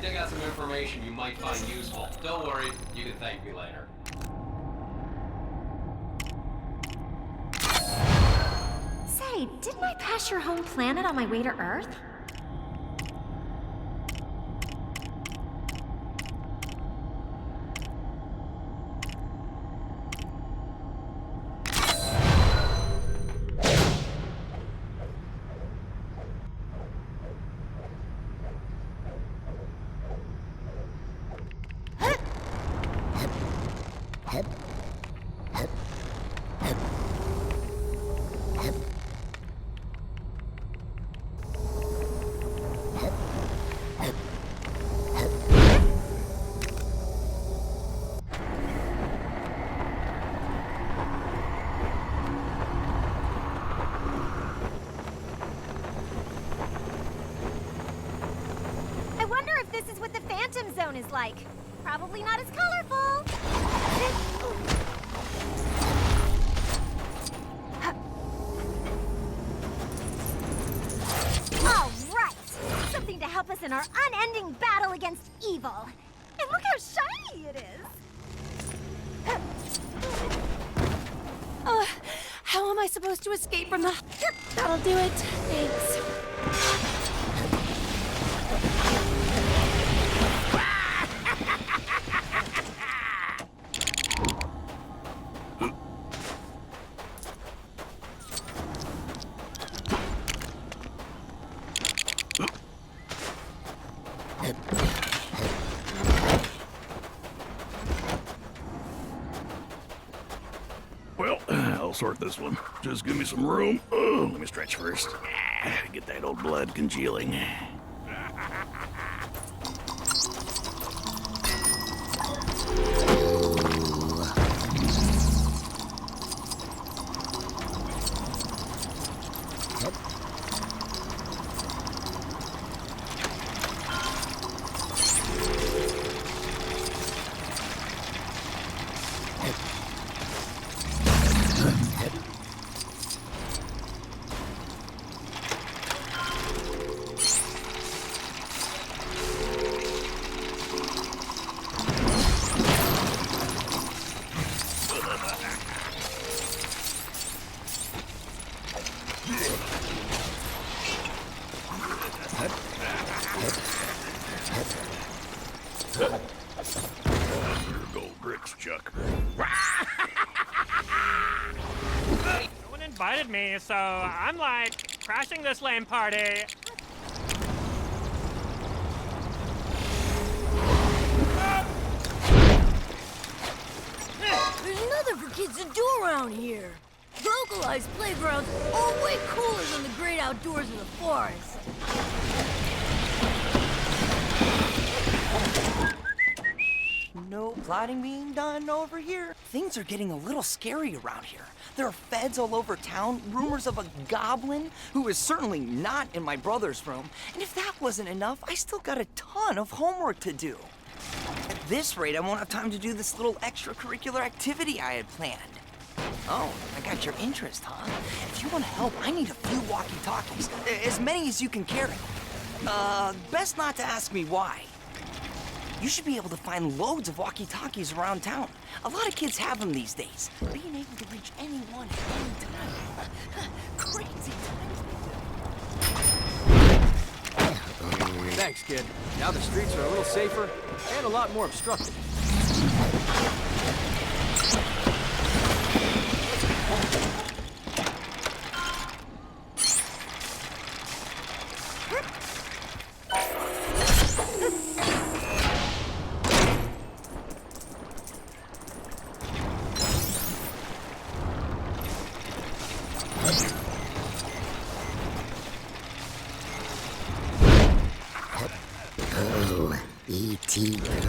dig out some information you might find useful. Don't worry, you can thank me later. Say, didn't I pass your home planet on my way to Earth? Zone is like. Probably not as colorful. All right. Something to help us in our unending battle against evil. And look how shiny it is. How am I supposed to escape from the... That'll do it. Thanks. Well, I'll sort this one. Just give me some room. Oh, let me stretch first. Get that old blood congealing. No one invited me, so I'm like crashing this lame party. There's nothing for kids to do around here. Localized playgrounds are way cooler than the great outdoors in the forest. No plotting being done over here. Things are getting a little scary around here. There are feds all over town, rumors of a goblin who is certainly not in my brother's room. And if that wasn't enough, I still got a ton of homework to do. At this rate, I won't have time to do this little extracurricular activity I had planned. Oh, I got your interest, huh? If you want to help, I need a few walkie-talkies. As many as you can carry. Best not to ask me why. You should be able to find loads of walkie-talkies around town. A lot of kids have them these days. Being able to reach anyone at any time. Crazy times. Thanks, kid. Now the streets are a little safer and a lot more obstructed. Oh, E.T. good.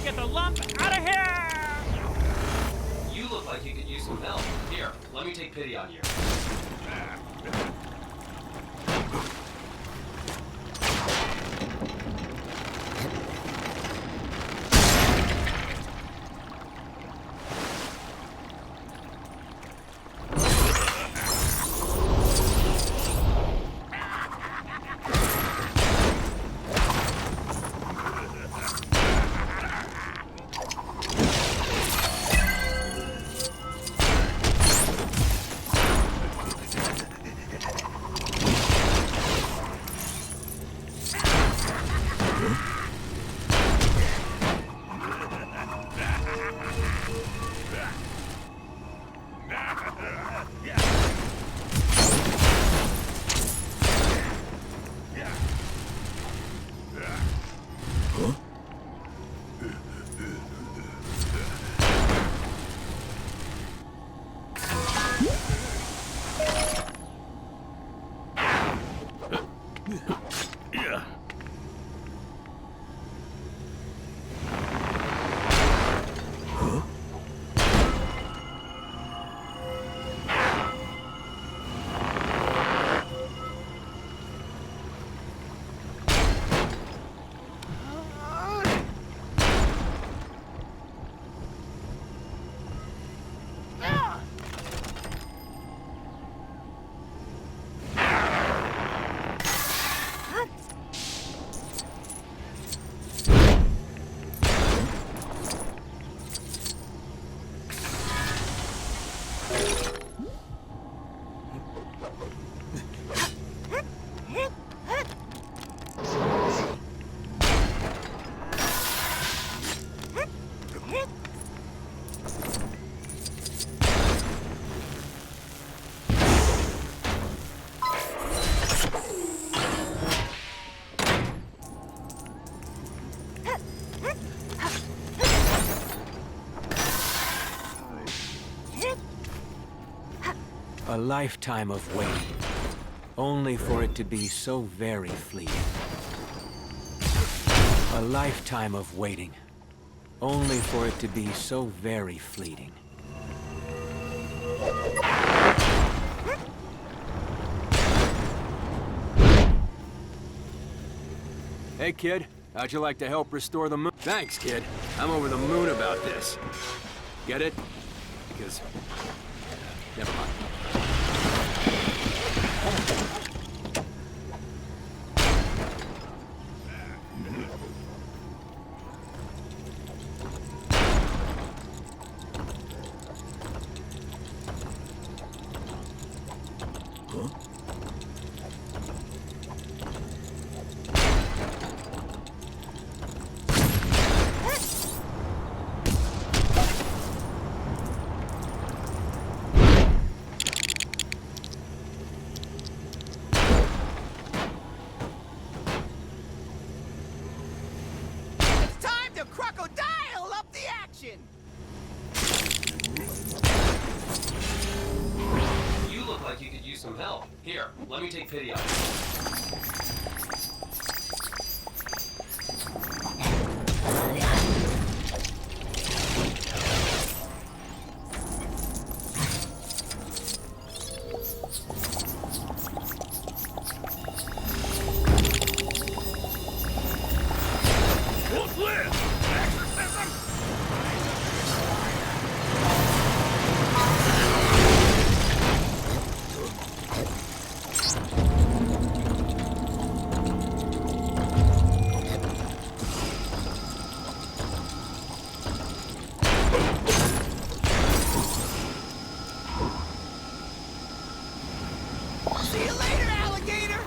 get the lump out of here! You look like you could use some help. Here, let me take pity on you. Yeah. A lifetime of waiting, only for it to be so very fleeting. A lifetime of waiting, only for it to be so very fleeting. Hey, kid. How'd you like to help restore the moon? Thanks, kid. I'm over the moon about this. Get it? Because... never mind. Crocodile up the action! You look like you could use some help. Here, let me take pity on you. What's this? Exorcism? See you later, alligator!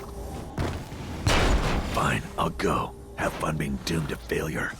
Fine, I'll go. Have fun being doomed to failure.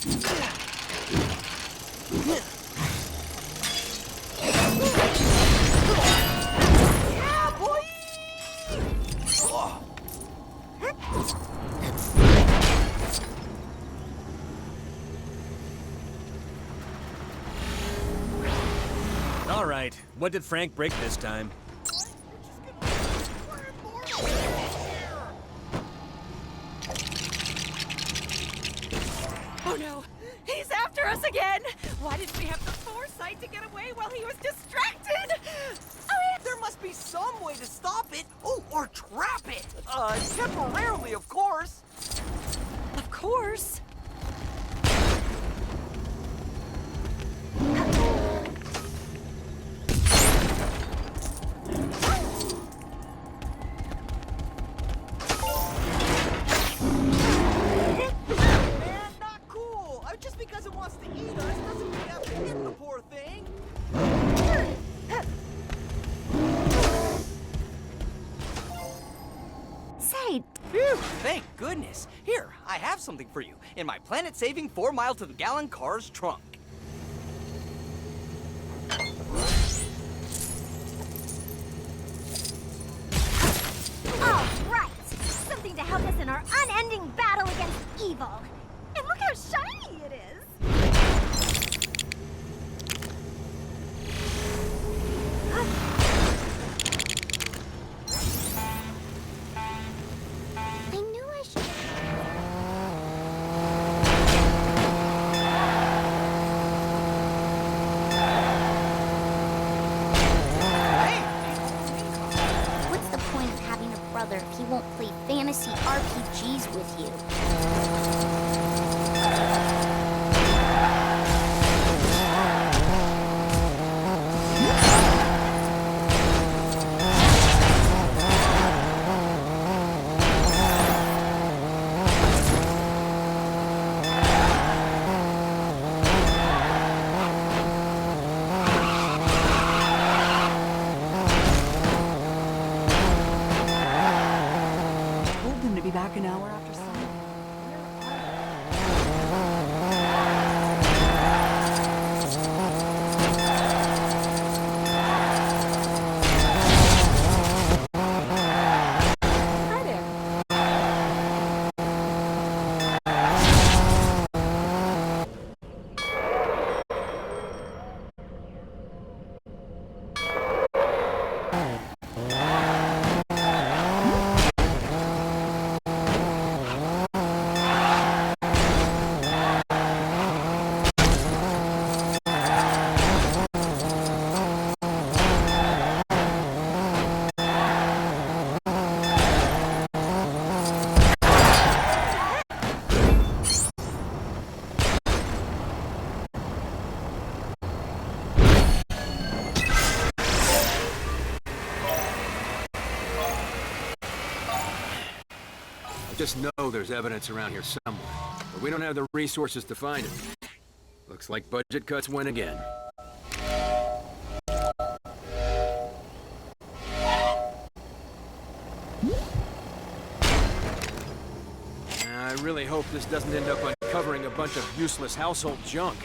Yeah, boy! All right, what did Frank break this time? Oh no! He's after us again! Why didn't we have the foresight to get away while he was distracted? Oh, yeah, there must be some way to stop it. Oh, or trap it. Temporarily, of course. Of course. Man, not cool. Just because it wants to eat us doesn't mean we have to hit the poor thing. Say, Phew, thank goodness. Here, I have something for you in my planet-saving 4-mile-to-the-gallon car's trunk. all right! Something to help us in our unending battle against evil. And look how shiny it is! I knew I should. What's the point of having a brother if he won't play fantasy RPGs with you? Told them to be back an hour after sun. Hi there. I just know there's evidence around here somewhere, but we don't have the resources to find it. Looks like budget cuts win again. I really hope this doesn't end up uncovering a bunch of useless household junk.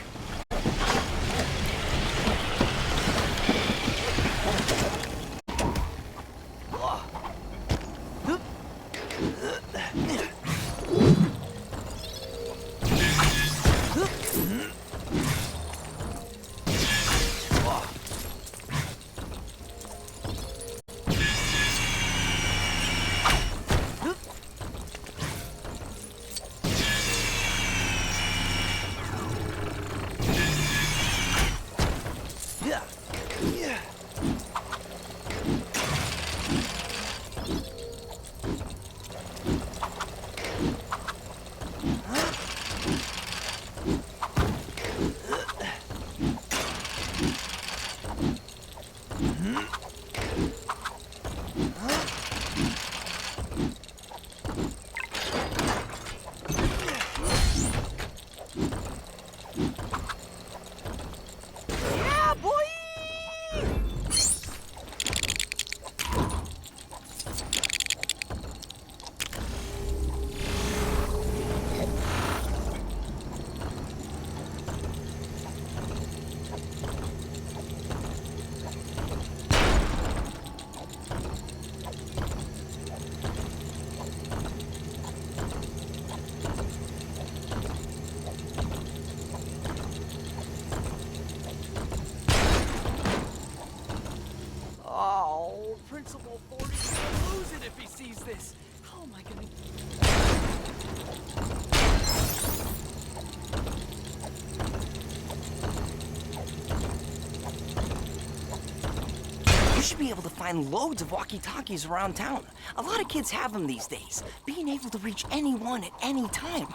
should be able to find loads of walkie-talkies around town. A lot of kids have them these days. Being able to reach anyone at any time.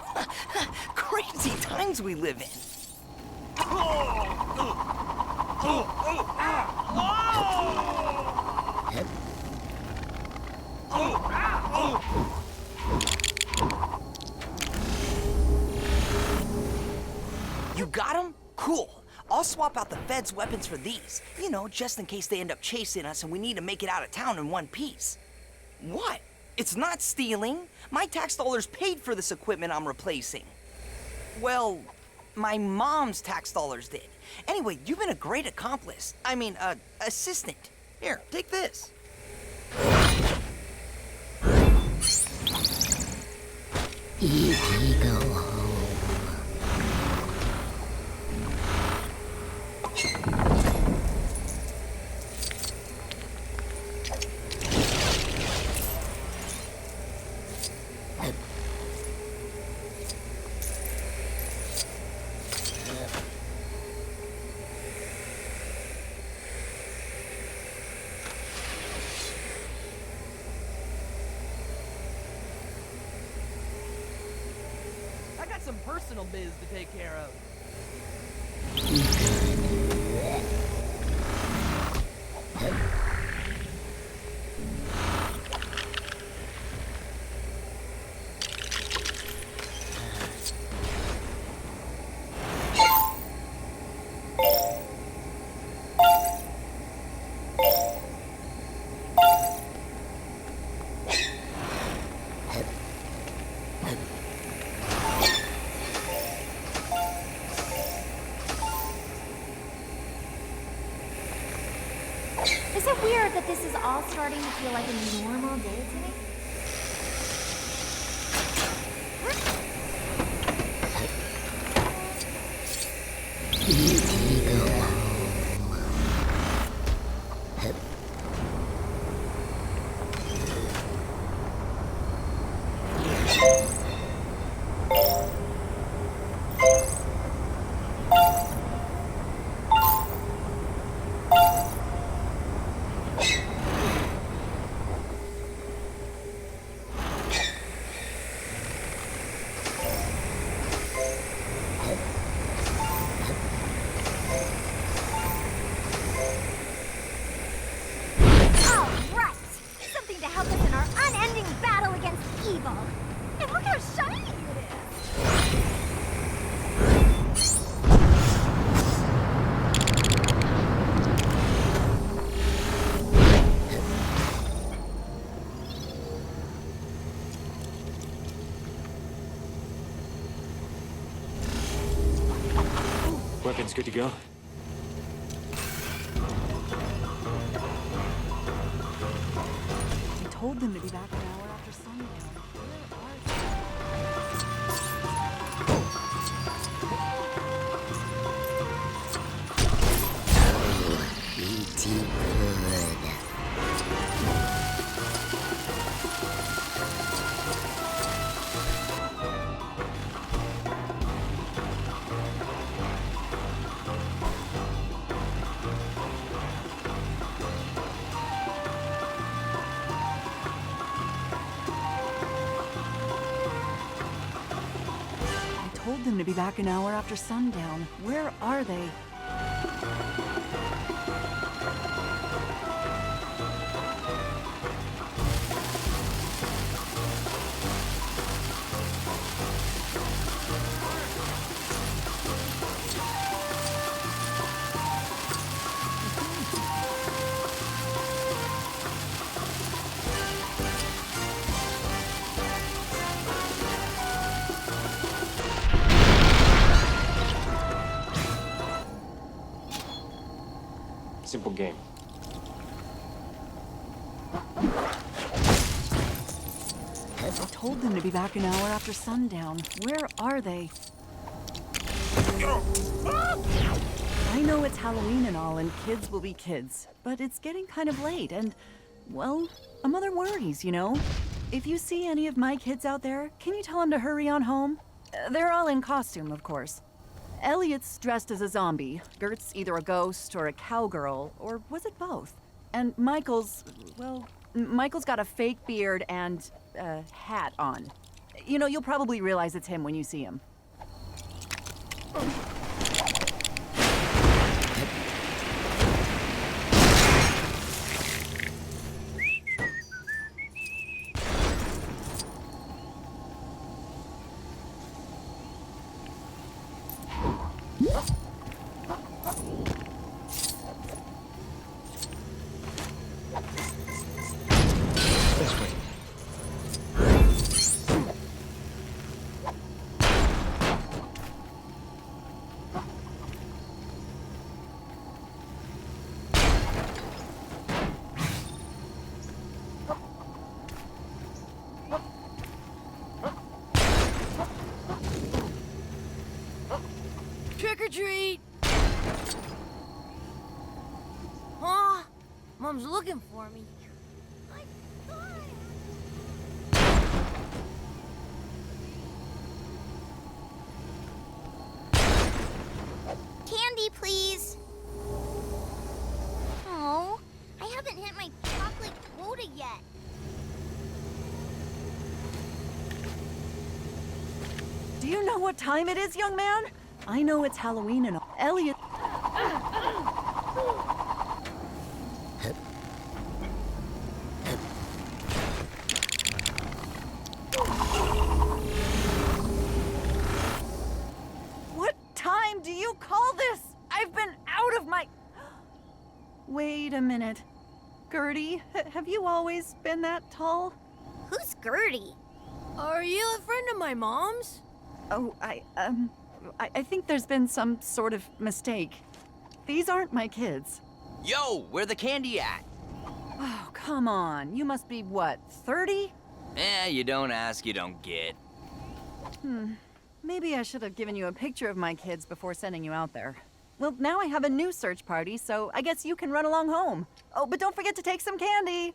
Crazy times we live in. You got him? Cool. I'll swap out the Fed's weapons for these. You know, just in case they end up chasing us and we need to make it out of town in one piece. What? It's not stealing. My tax dollars paid for this equipment I'm replacing. Well, my mom's tax dollars did. Anyway, you've been a great accomplice. I mean, assistant. Here, take this. E.T. go home. I got some personal biz to take care of. Is it weird that this is all starting to feel like a normal day to me? E.T. go home. Weapons good to go? I told them to be back an hour after sundown. E.T. good. I told them to be back an hour after sundown. Where are they? Simple game. I told them to be back an hour after sundown. Where are they? I know it's Halloween and all, and kids will be kids, but it's getting kind of late, and, well, a mother worries, you know? If you see any of my kids out there, can you tell them to hurry on home? They're all in costume, of course. Elliot's dressed as a zombie. Gert's either a ghost or a cowgirl, or was it both? And Michael's, well, Michael's got a fake beard and a hat on. You know, you'll probably realize it's him when you see him. Trick or treat! Huh? Mom's looking for me. Candy, please. Oh, I haven't hit my chocolate quota yet. Do you know what time it is, young man? I know it's Halloween and all. Elliot. What time do you call this? I've been out of my... Wait a minute. Gertie, have you always been that tall? Who's Gertie? Are you a friend of my mom's? Oh, I think there's been some sort of mistake. These aren't my kids. Yo, where the candy at? Oh, come on. You must be, what, 30? You don't ask, you don't get. Maybe I should have given you a picture of my kids before sending you out there. Well, now I have a new search party, so I guess you can run along home. Oh, but don't forget to take some candy.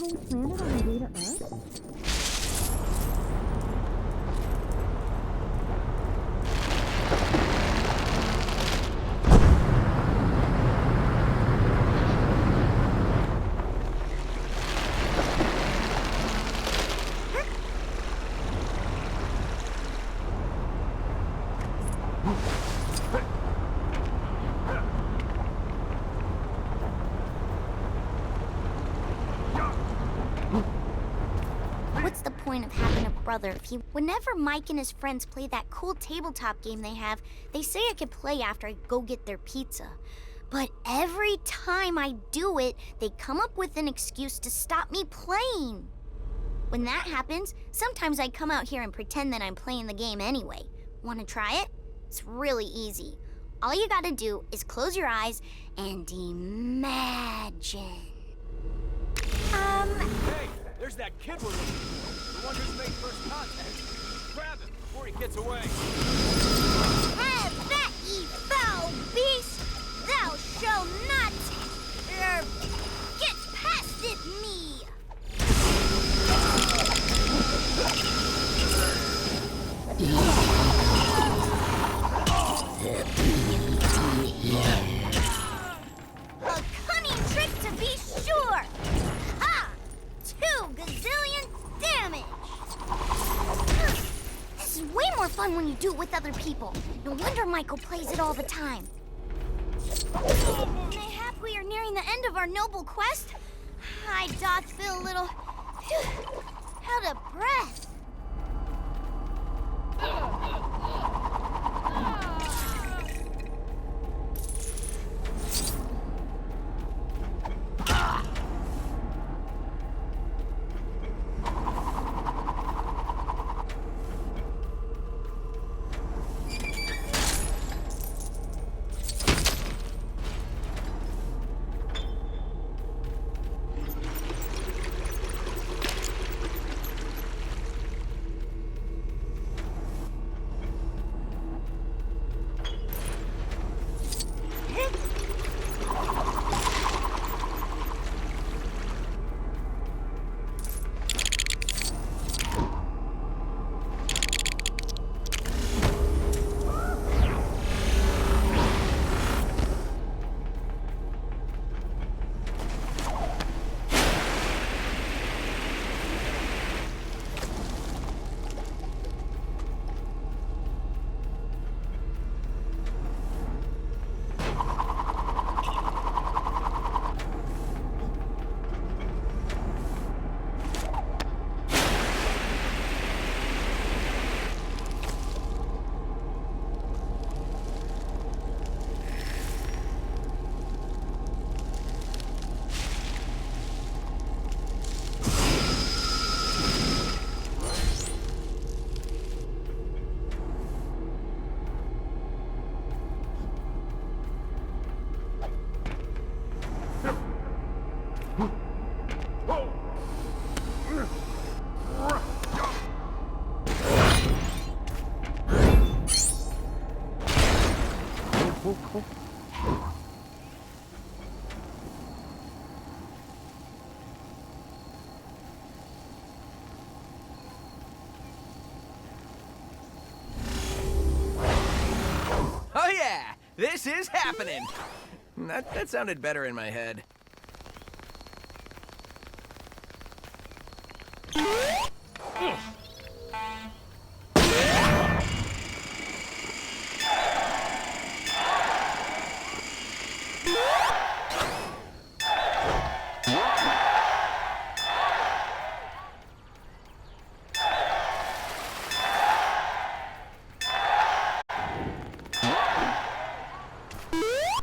really landed on the way to Earth? What's the point of having a brother if he... Whenever Mike and his friends play that cool tabletop game they have, they say I could play after I go get their pizza. But every time I do it, they come up with an excuse to stop me playing. When that happens, sometimes I come out here and pretend that I'm playing the game anyway. Want to try it? It's really easy. All you gotta do is close your eyes and imagine. Hey, there's that kid we're looking for. The one who's made first contact. Grab him before he gets away. Have that, ye foul beast! Thou shalt not get past it, me! A cunning trick to be sure! Ha! 2 gazillion damage! This is way more fun when you do it with other people. No wonder Michael plays it all the time. Mayhap we are nearing the end of our noble quest. I doth feel a little out of breath. Oh yeah, this is happening. That sounded better in my head.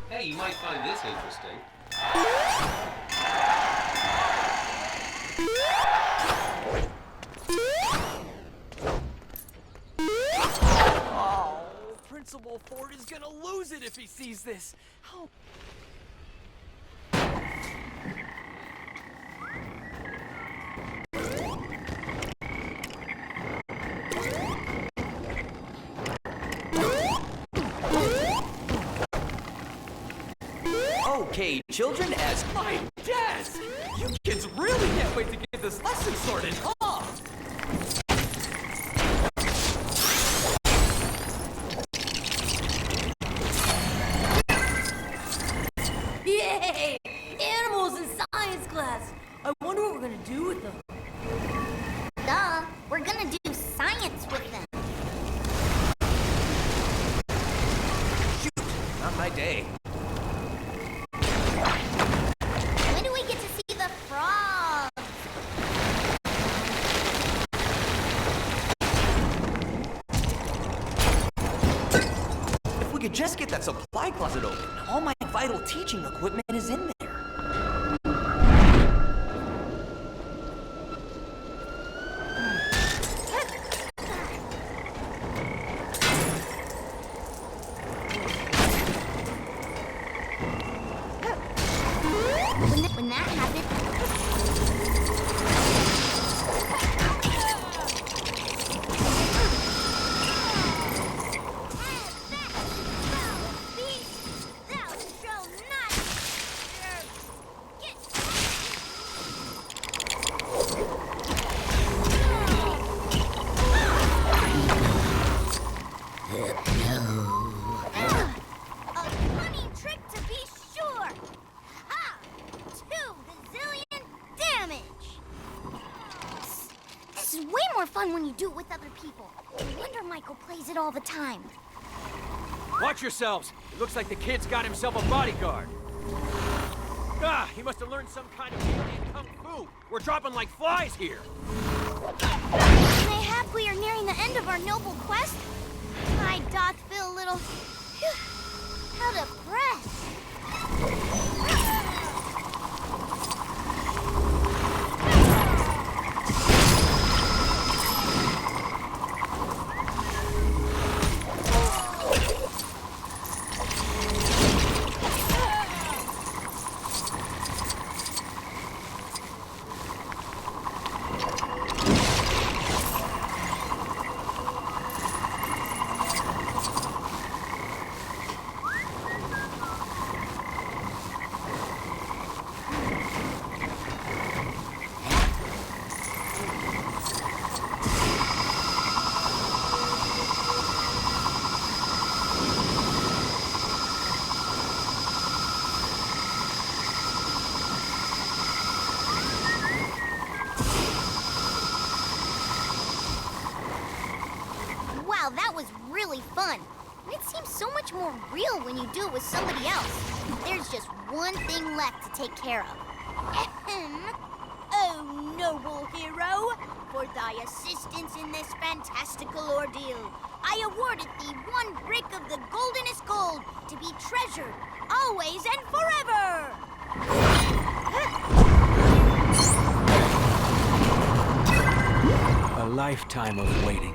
Hey, you might find this interesting. Oh, Principal Ford is gonna lose it if he sees this. How... Okay, children, as my desk. You kids really get can't wait to get this lesson sorted, huh? Yay! Animals in science class! I wonder what we're gonna do with them. Duh, we're gonna do science with them. Not my day. When do we get to see the frogs? If we could just get that supply closet open, all my vital teaching equipment is in there. When that happened, a funny trick to be sure. Ha! 2 gazillion damage. This is way more fun when you do it with other people. No wonder Michael plays it all the time. Watch yourselves. It looks like the kid's got himself a bodyguard. Ah, he must have learned some kind of alien kung fu. We're dropping like flies here. Mayhap we are nearing the end of our noble quest. I doth feel a little out of breath. Wow, that was really fun. And it seems so much more real when you do it with somebody else. There's just one thing left to take care of. Ahem. Oh, noble hero, for thy assistance in this fantastical ordeal, I awarded thee 1 brick of the goldenest gold to be treasured always and forever. A lifetime of waiting.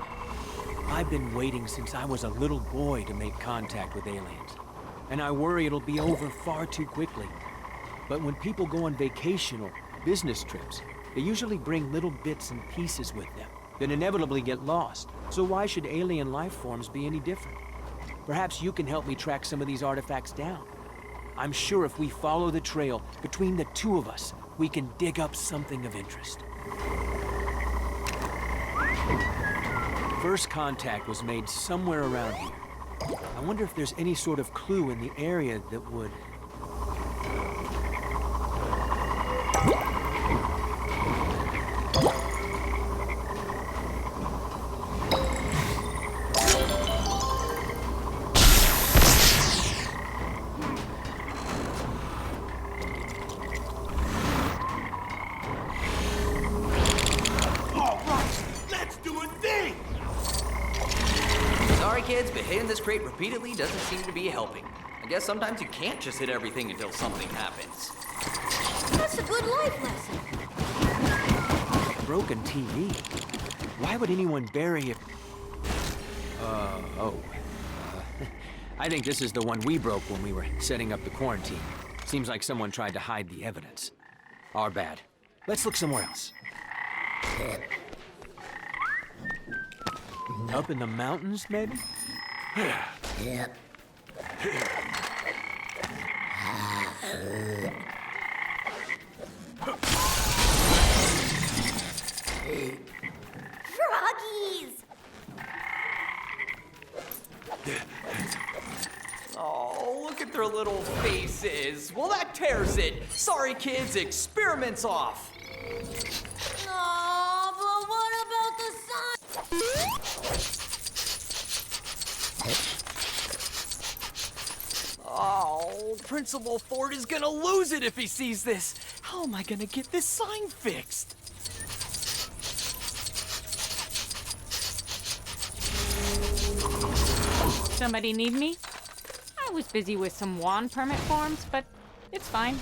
I've been waiting since I was a little boy to make contact with aliens. And I worry it'll be over far too quickly. But when people go on vacation or business trips, they usually bring little bits and pieces with them that inevitably get lost. So why should alien life forms be any different? Perhaps you can help me track some of these artifacts down. I'm sure if we follow the trail, between the two of us, we can dig up something of interest. First contact was made somewhere around here. I wonder if there's any sort of clue in the area that would... Sorry, kids, but hitting this crate repeatedly doesn't seem to be helping. I guess sometimes you can't just hit everything until something happens. That's a good life lesson. Broken TV? Why would anyone bury it? I think this is the one we broke when we were setting up the quarantine. Seems like someone tried to hide the evidence. Our bad. Let's look somewhere else. Up in the mountains, maybe? Yep. Froggies! Oh, look at their little faces. Well, that tears it. Sorry, kids, experiment's off. Aw, but what about the sun? Oh, Principal Ford is gonna lose it if he sees this. How am I gonna get this sign fixed? Somebody need me? I was busy with some WAN permit forms, but it's fine.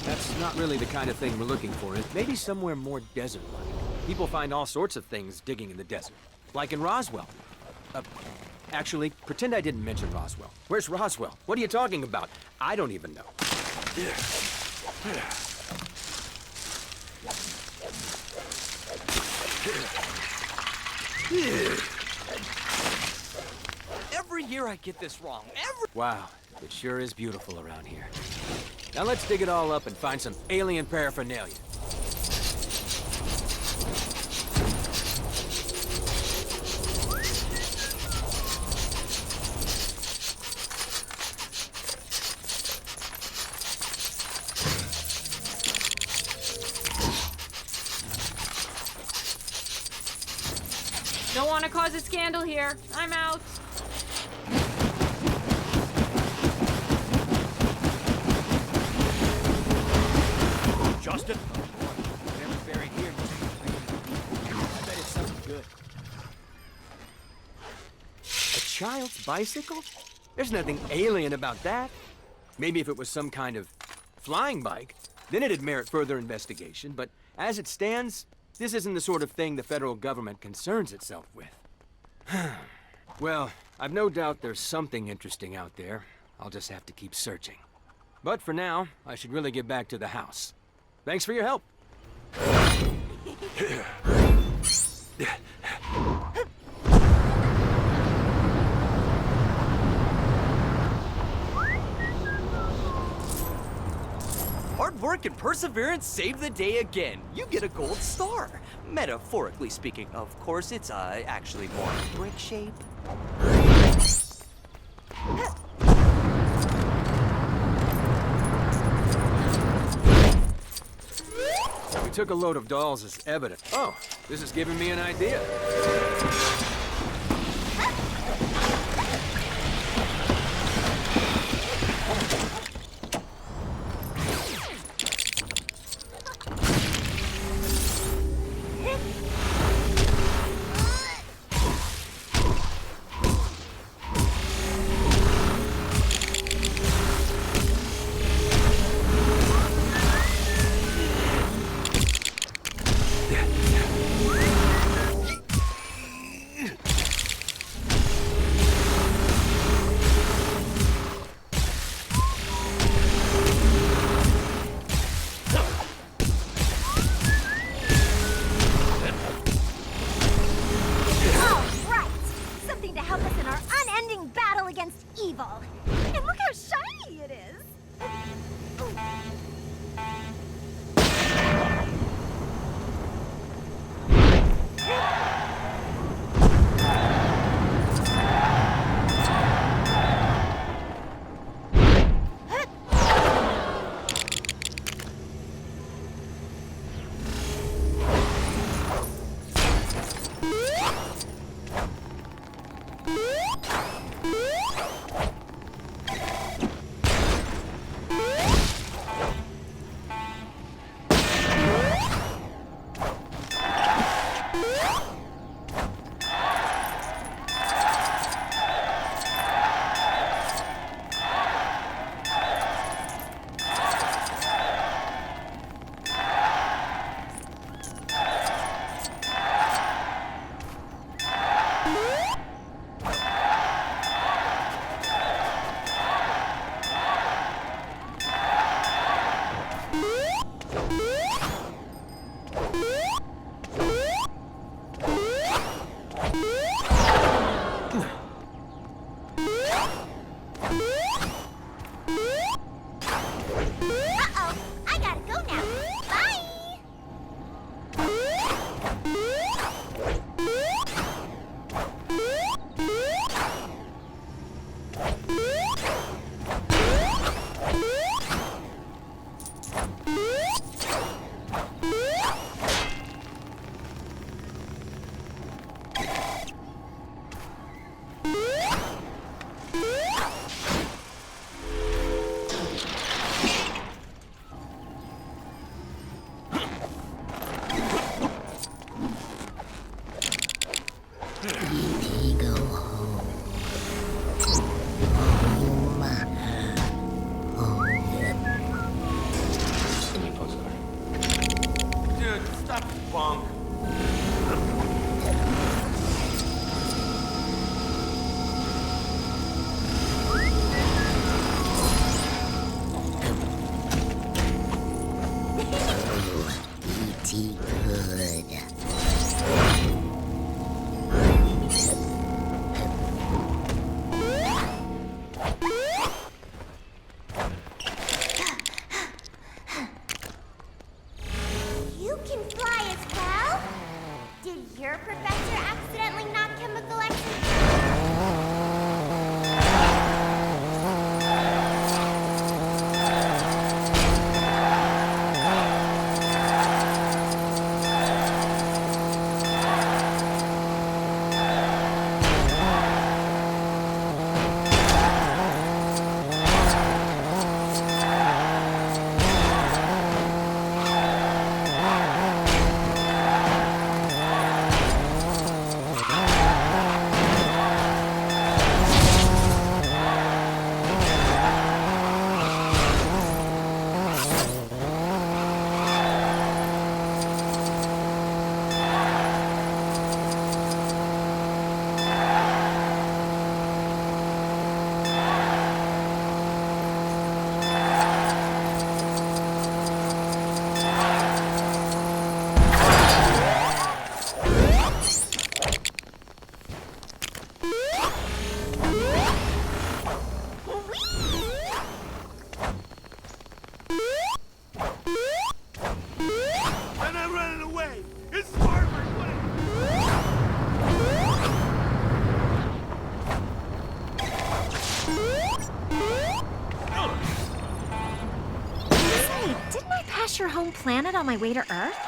That's not really the kind of thing we're looking for. Maybe somewhere more desert-like. People find all sorts of things digging in the desert. Like in Roswell. Actually, pretend I didn't mention Roswell. Where's Roswell? What are you talking about? I don't even know. Every year I get this wrong. Wow, it sure is beautiful around here. Now let's dig it all up and find some alien paraphernalia. Don't want to cause a scandal here. I'm out. Justin? Whatever's buried here must be I bet it's something good. A child's bicycle? There's nothing alien about that. Maybe if it was some kind of flying bike, then it'd merit further investigation, but as it stands, this isn't the sort of thing the federal government concerns itself with. Well, I've no doubt there's something interesting out there. I'll just have to keep searching. But for now, I should really get back to the house. Thanks for your help. Hard work and perseverance saved the day again. You get a gold star. Metaphorically speaking, of course, it's actually more brick shape. We took a load of dolls as evidence. Oh, this is giving me an idea. your home planet on my way to Earth?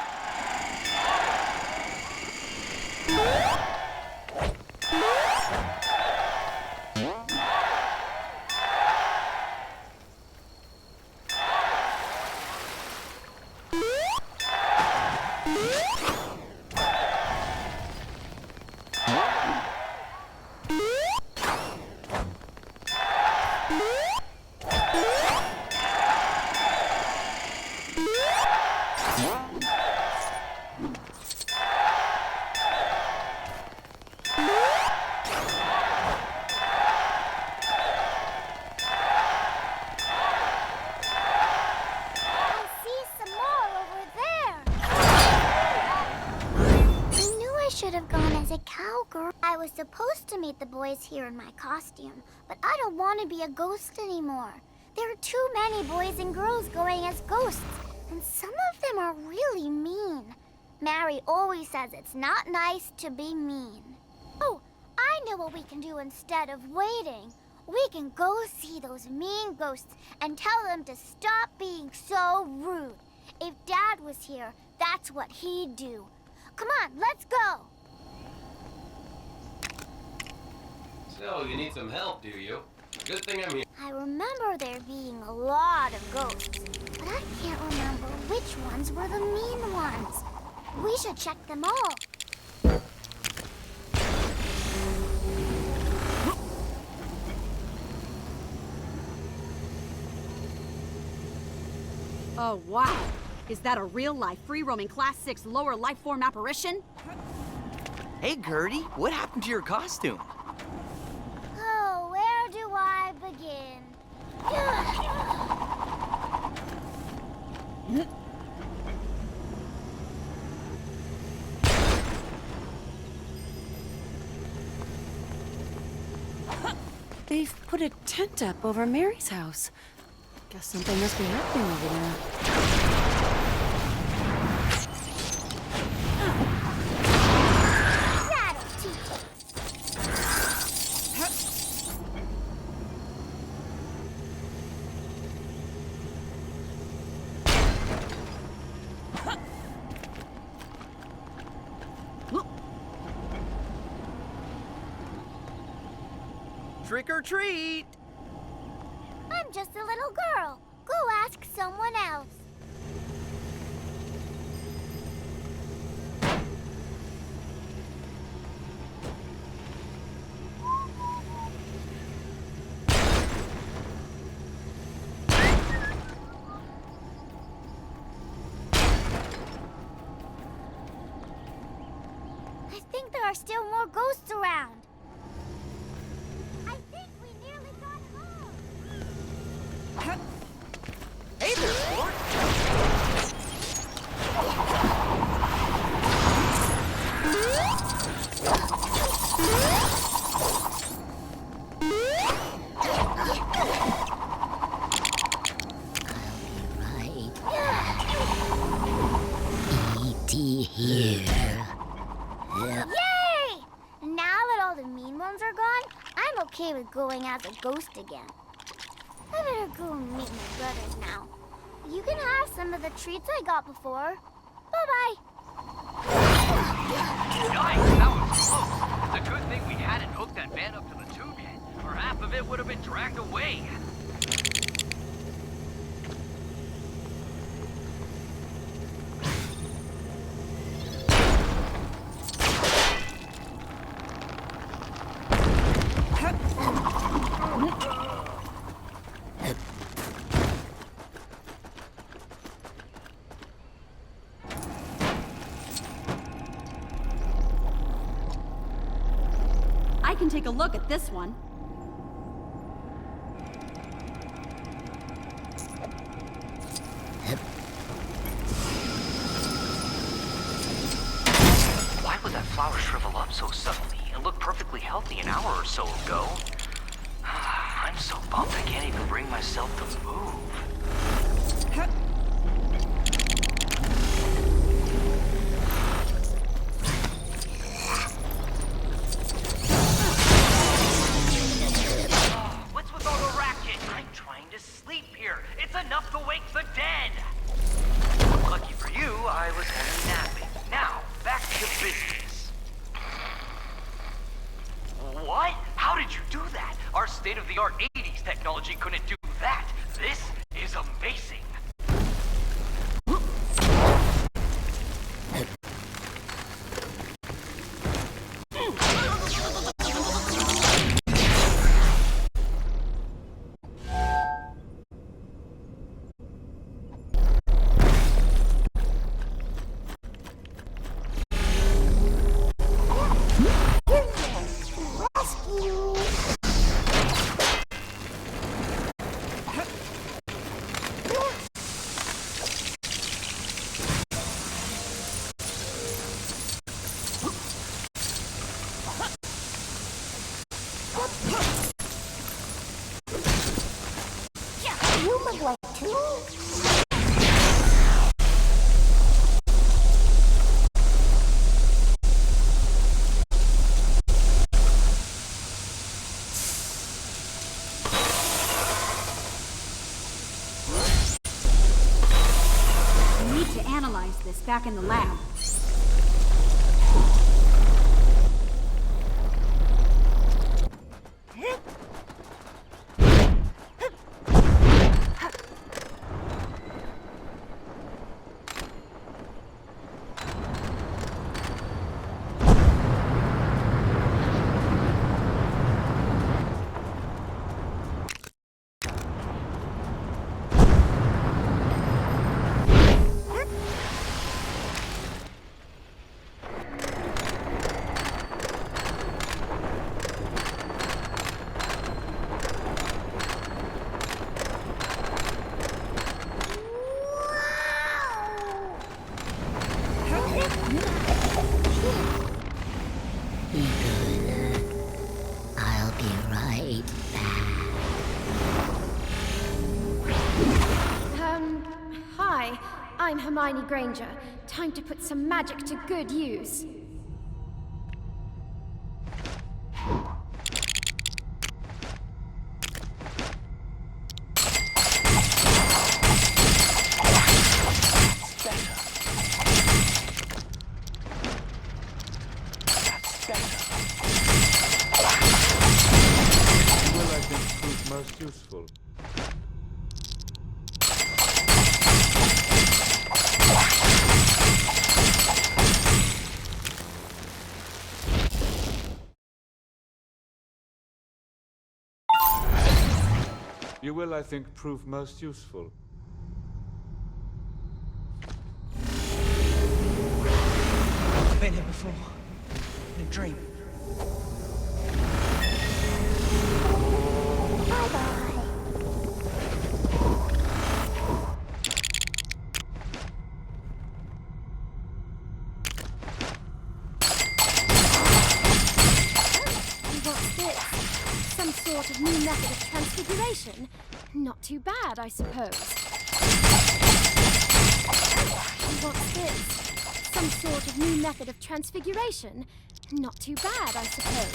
I was supposed to meet the boys here in my costume, but I don't want to be a ghost anymore. There are too many boys and girls going as ghosts, and some of them are really mean. Mary always says it's not nice to be mean. Oh, I know what we can do instead of waiting. We can go see those mean ghosts and tell them to stop being so rude. If Dad was here, that's what he'd do. Come on, let's go. So, you need some help, do you? Good thing I'm here. I remember there being a lot of ghosts, but I can't remember which ones were the mean ones. We should check them all. Oh, wow. Is that a real-life, free-roaming Class 6 lower life-form apparition? Hey, Gertie, what happened to your costume? Oh, where do I begin? They've put a tent up over Mary's house. Guess something must be happening over there. Trick or treat! I'm just a little girl. Go ask someone else. I think there are still more ghosts around. I think we nearly got home. Hey there, sport! E.T. here. Yay! Now that all the mean ones are gone, I'm okay with going as a ghost again. I better go meet my brothers now. You can have some of the treats I got before. Bye-bye. Nice, that was close. It's a good thing we hadn't hooked that van up to the tube yet, or half of it would have been dragged away. I can take a look at this one. Why would that flower shrivel up so suddenly and look perfectly healthy an hour or so ago? I'm so bummed I can't even bring myself to move. What's with all the racket? I'm trying to sleep here. It's enough to wake the dead. our state-of-the-art 80s technology couldn't do that. This is amazing. You look like two. We need to analyze this back in the lab. I'll be right Hi. I'm Hermione Granger. Time to put some magic to good use. Will, I think, prove most useful. You will, I think, prove most useful. I've been here before. In a dream. What's this? Some sort of new method of transfiguration? Not too bad, I suppose. What's this? Some sort of new method of transfiguration? Not too bad, I suppose.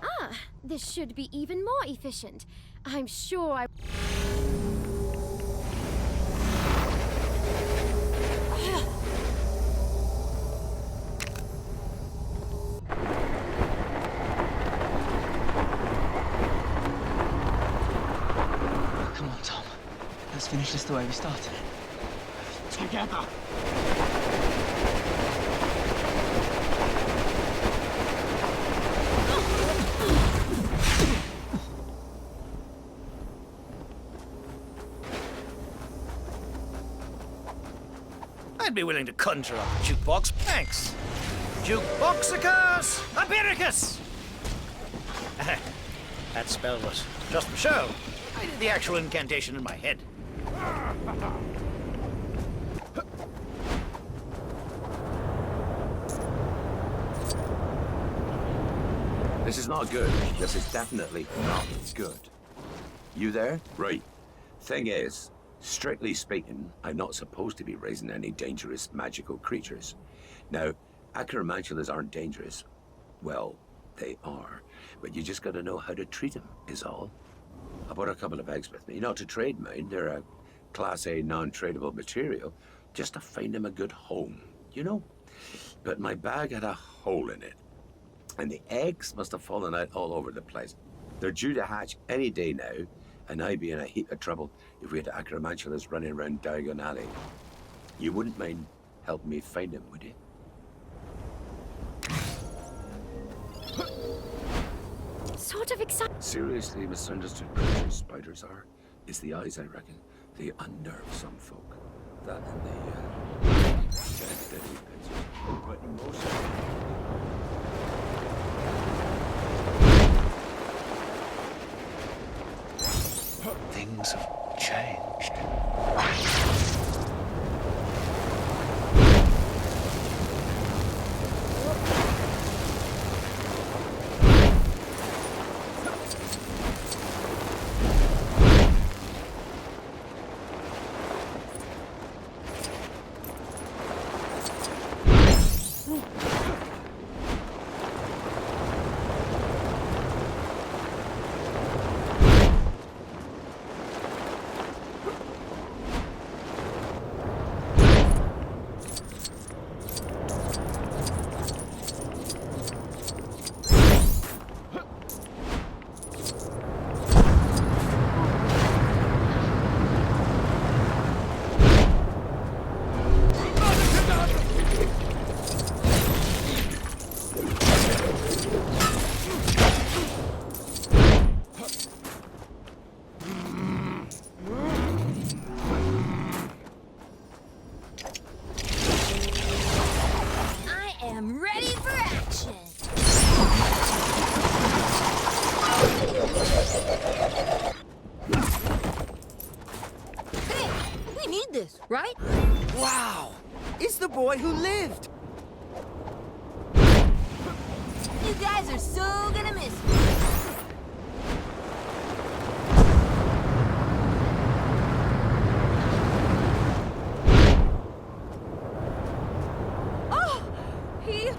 Ah, this should be even more efficient. I'm sure I... Come on, Tom. Let's finish this the way we started. Together. I'd be willing to conjure up a jukebox. Thanks. Jukeboxicus Empiricus! That spell was just for show. I did the actual incantation in my head. This is not good. This is definitely not good. You there? Right. Thing is, strictly speaking, I'm not supposed to be raising any dangerous magical creatures. Now, acromantulas aren't dangerous. Well, they are. But you just gotta know how to treat them, is all. I brought a couple of eggs with me. Not to trade, mind. They're Class A non-tradable material just to find him a good home, you know? But my bag had a hole in it, and the eggs must have fallen out all over the place. They're due to hatch any day now, and I'd be in a heap of trouble if we had acromantulas running around Diagon Alley. You wouldn't mind helping me find him, would you? Sort of exciting. Seriously misunderstood creatures spiders are. It's the eyes, I reckon. They unnerve some folk. That and the, deadly pincers. But most Things have changed. Right? Wow! It's the boy who lived! You guys are so gonna miss me. Oh! He...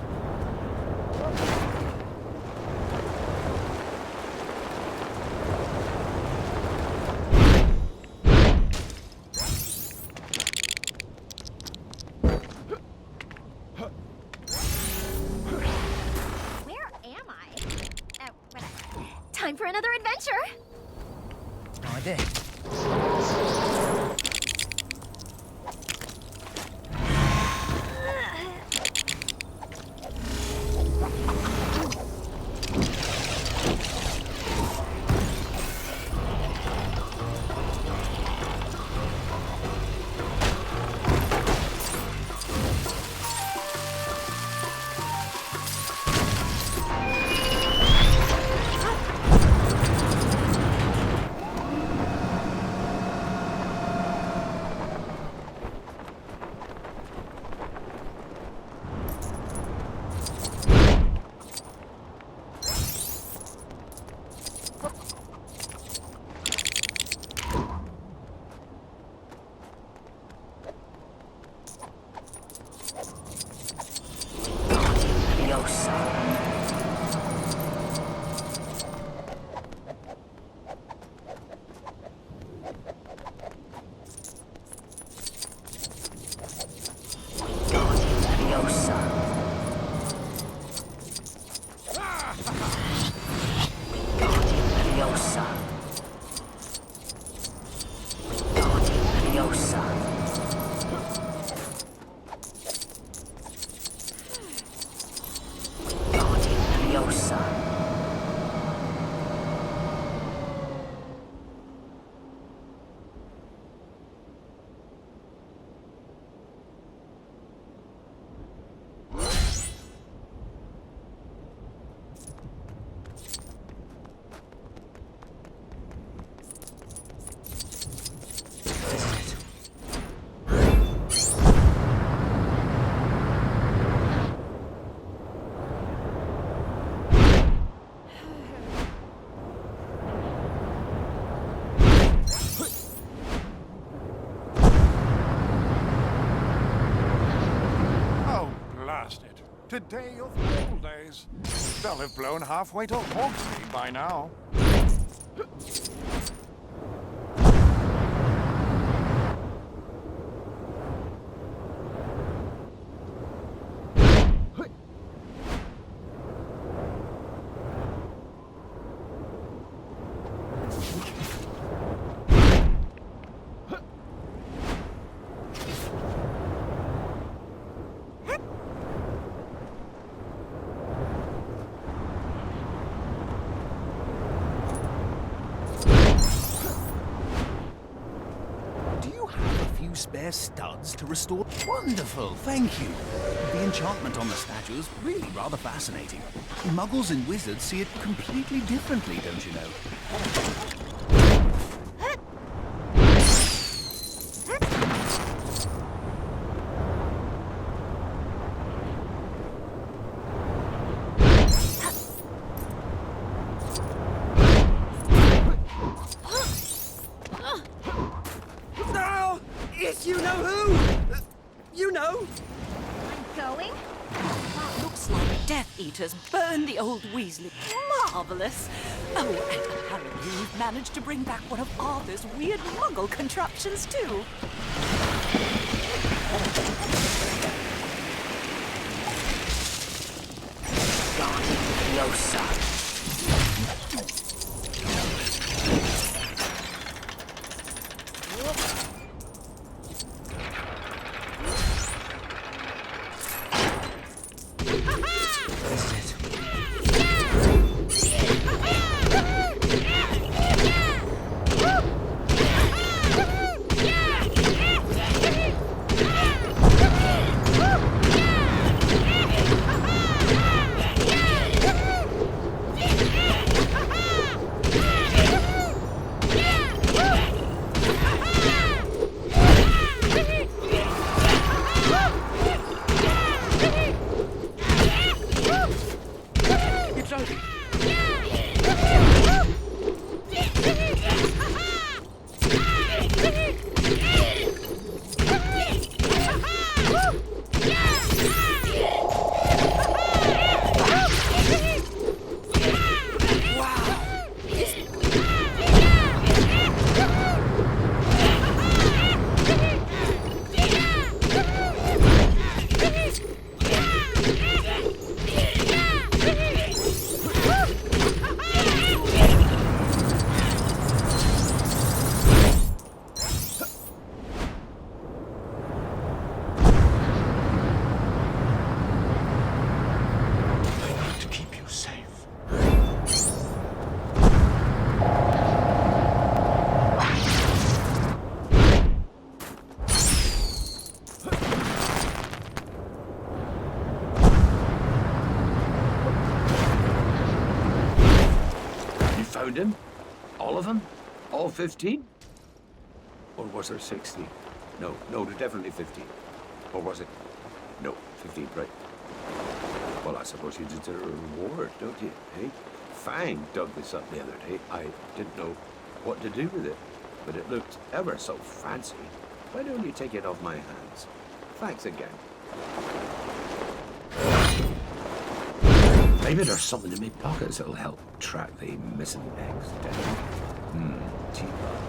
Time for another adventure! Oh, I did. Today of all days. They'll have blown halfway to Hawksley by now. few spare studs to restore... Wonderful, thank you. The enchantment on the statue is really rather fascinating. Muggles and wizards see it completely differently, don't you know? No! It's you know who! You know! I'm going? Looks like Death Eaters burned the old Weasley. Marvelous. Oh, and apparently you've managed to bring back one of Arthur's weird Muggle contraptions, too. Closer. Found him? All of them? All 15? Or was there 16? No, there's definitely 15. Or was it? No, 15, right. Well, I suppose you deserve a reward, don't you, hey? Fang dug this up the other day. I didn't know what to do with it, but it looked ever so fancy. Why don't you take it off my hands? Thanks again. Maybe there's something in my pockets that'll help track the missing eggs down. Teapot.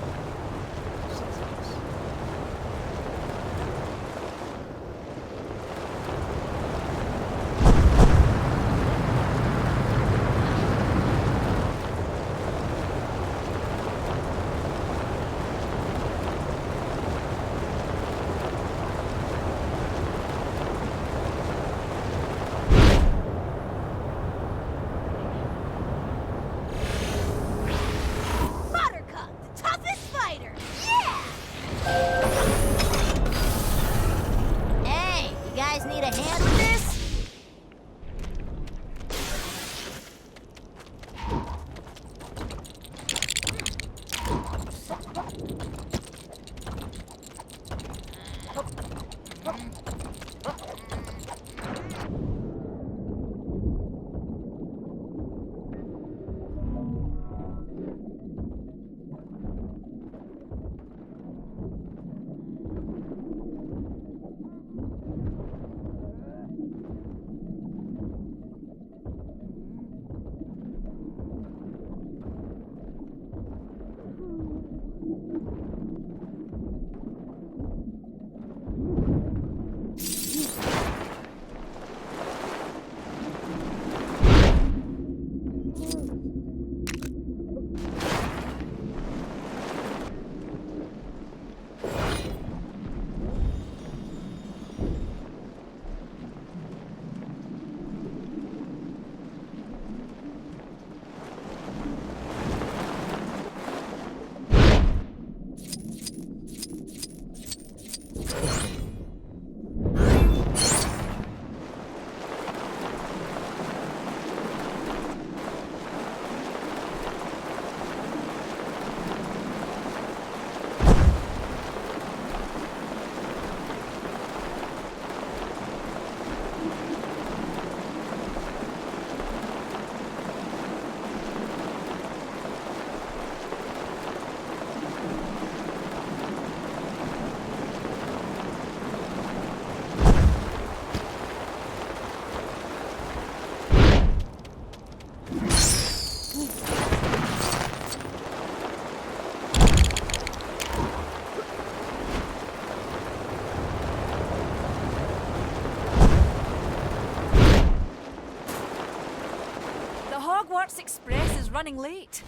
Quartz Express is running late.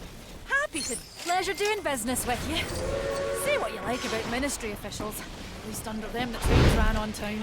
Happy to. Pleasure doing business with you. Say what you like about ministry officials. At least under them the trains ran on time.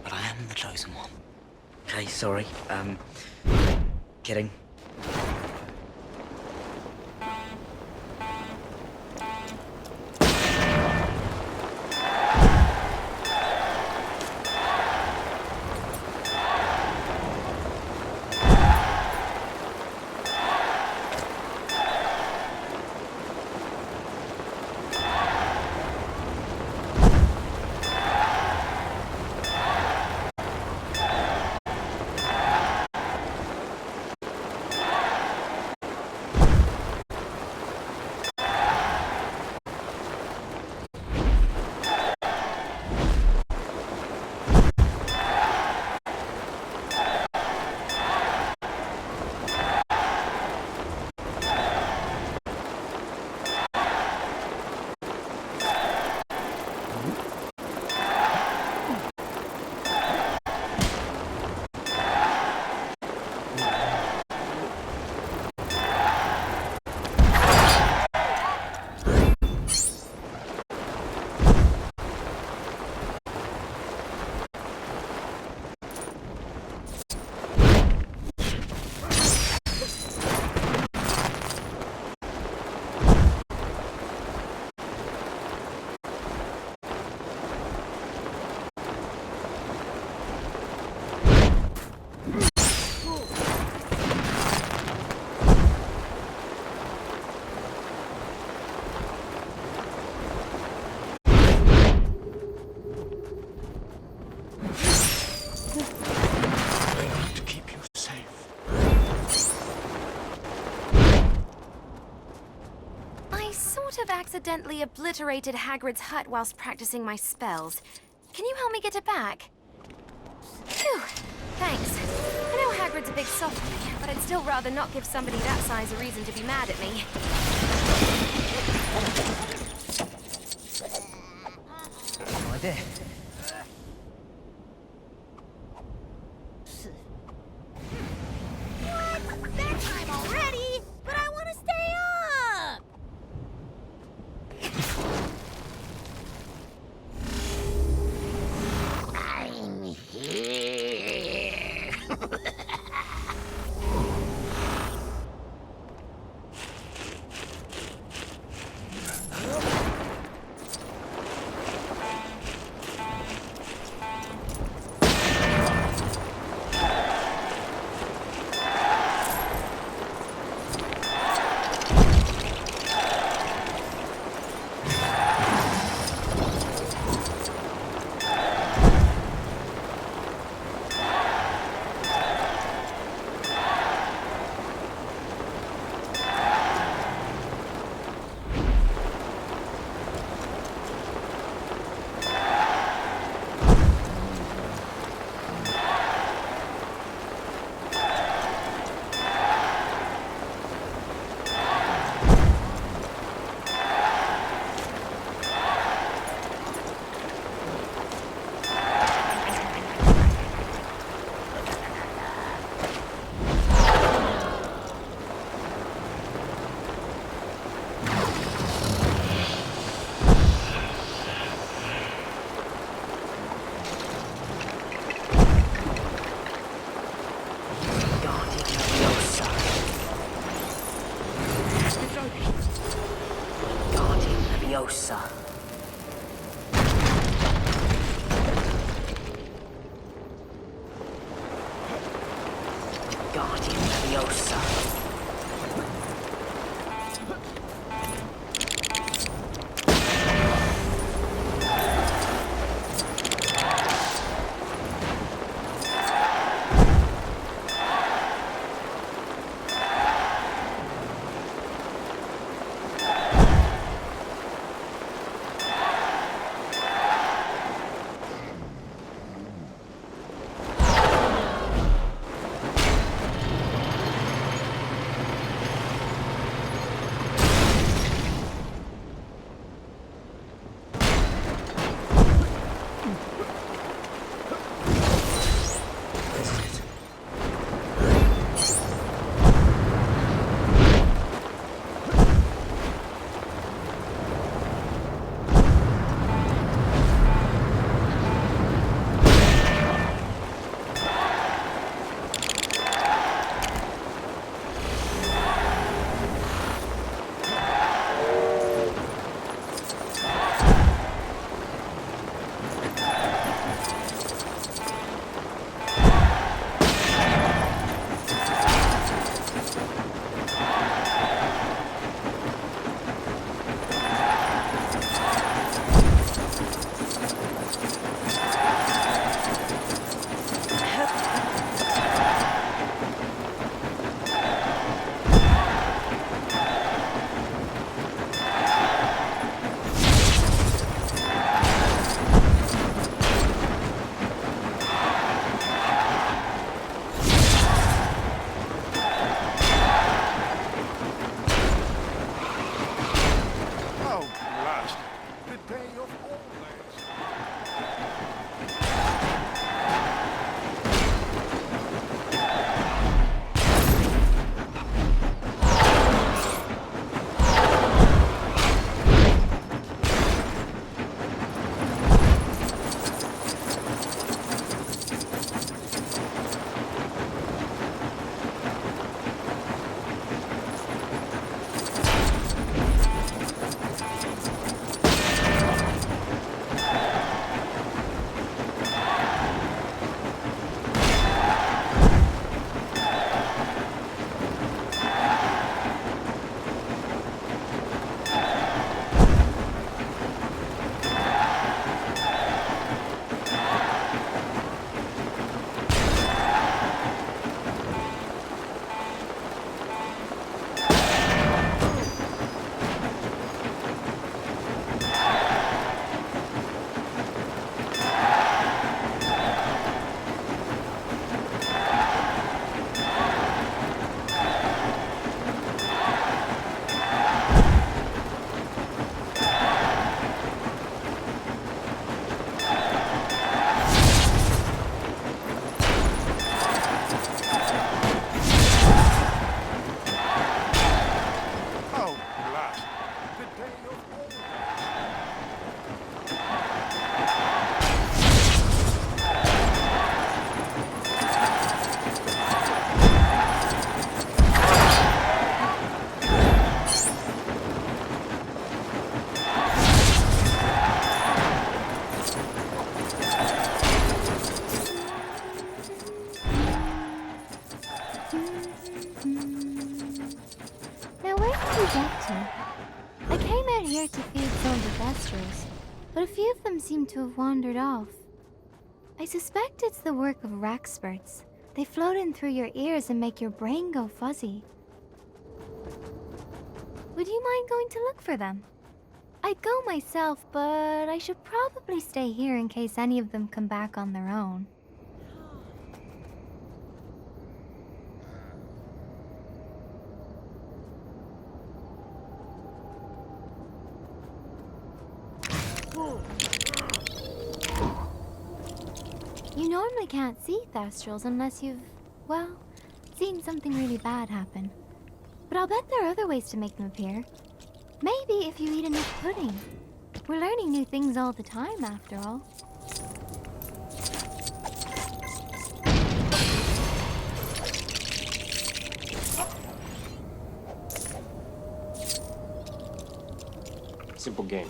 But I am the chosen one. Okay, sorry. Kidding. Accidentally obliterated Hagrid's hut whilst practicing my spells. Can you help me get it back? Phew, thanks. I know Hagrid's a big softie, but I'd still rather not give somebody that size a reason to be mad at me. What? Bedtime already? But I want to stay up! I'm here. Leviosa. Guardian Leviosa. I came out here to feed some of the Thestrals, but a few of them seem to have wandered off. I suspect it's the work of Raxperts. They float in through your ears and make your brain go fuzzy. Would you mind going to look for them? I'd go myself, but I should probably stay here in case any of them come back on their own. You normally can't see Thestrals unless you've, well, seen something really bad happen. But I'll bet there are other ways to make them appear. Maybe if you eat enough pudding. We're learning new things all the time, after all. Simple game.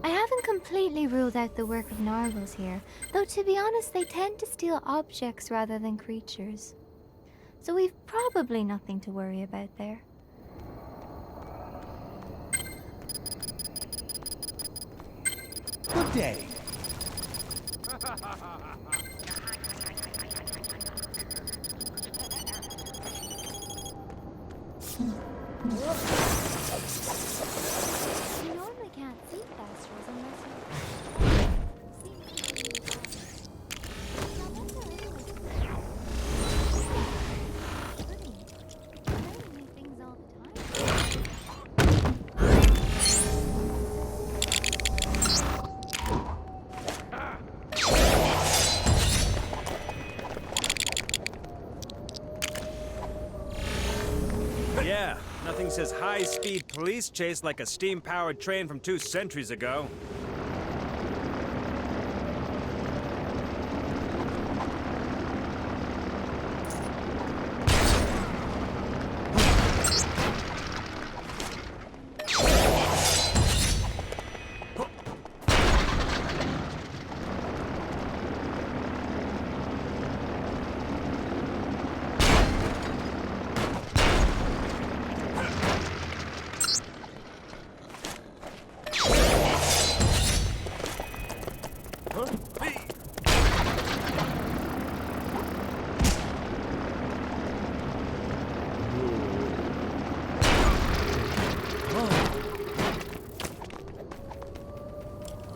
I haven't completely ruled out the work of Nargles here, though to be honest, they tend to steal objects rather than creatures. So we've probably nothing to worry about there. Good day. You normally can't see Thestrals unless you... Yeah, nothing says high-speed police chase like a steam-powered train from 2 centuries ago.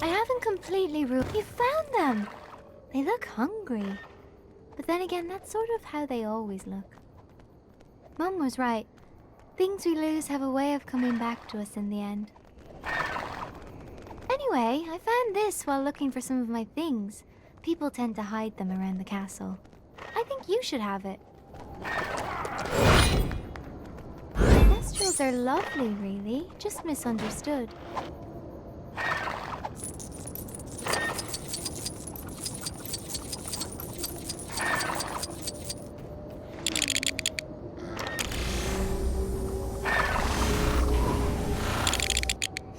I haven't completely ruled... You found them! They look hungry. But then again, that's sort of how they always look. Mum was right. Things we lose have a way of coming back to us in the end. Anyway, I found this while looking for some of my things. People tend to hide them around the castle. I think you should have it. Thestrals are lovely, really. Just misunderstood.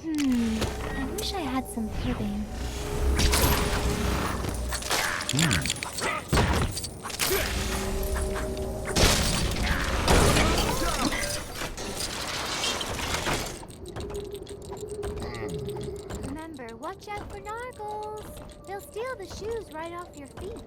I wish I had some pudding. Remember, watch out for Nargles. They'll steal the shoes right off your feet.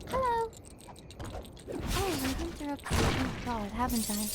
Hello. Oh, I've interrupted the god, haven't I?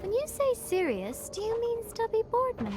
When you say serious, do you mean Stubby Boardman?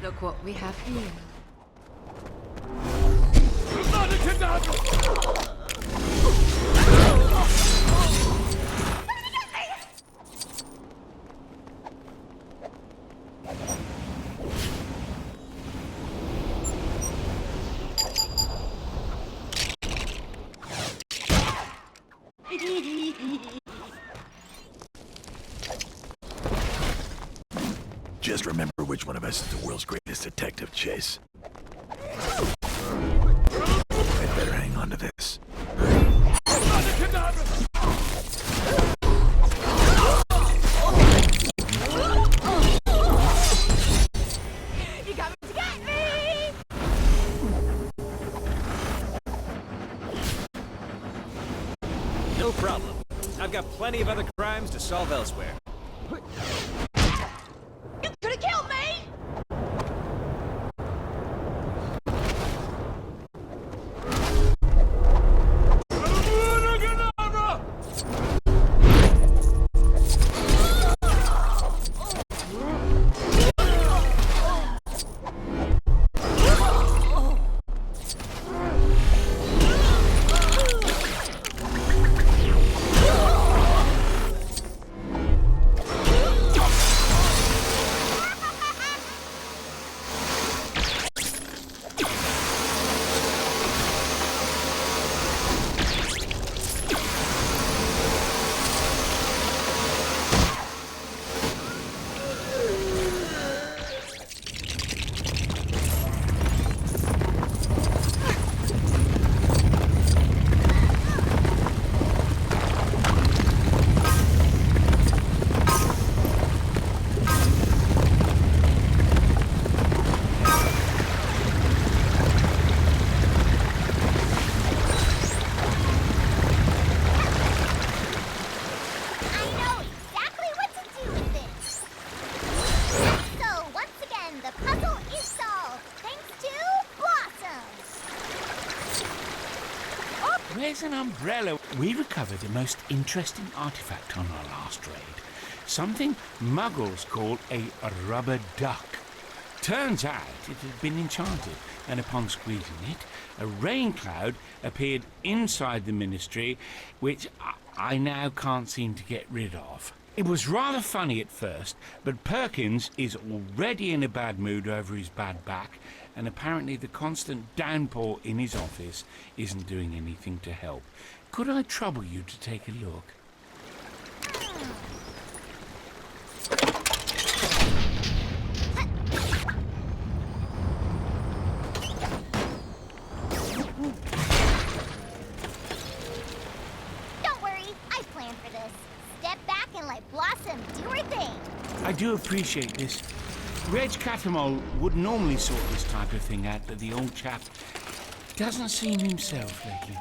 Look what we have here. Just remember which one of us is the world's greatest detective, Chase. I'd better hang on to this. You got to get me! No problem. I've got plenty of other crimes to solve elsewhere. You could have killed me! There's an umbrella. We recovered a most interesting artifact on our last raid. Something Muggles call a rubber duck. Turns out it had been enchanted, and upon squeezing it, a rain cloud appeared inside the Ministry, which I now can't seem to get rid of. It was rather funny at first, but Perkins is already in a bad mood over his bad back, and apparently the constant downpour in his office isn't doing anything to help. Could I trouble you to take a look? Don't worry, I planned for this. Step back and let Blossom do her thing. I do appreciate this. Reg Catamol would normally sort this type of thing out, but the old chap doesn't seem himself lately.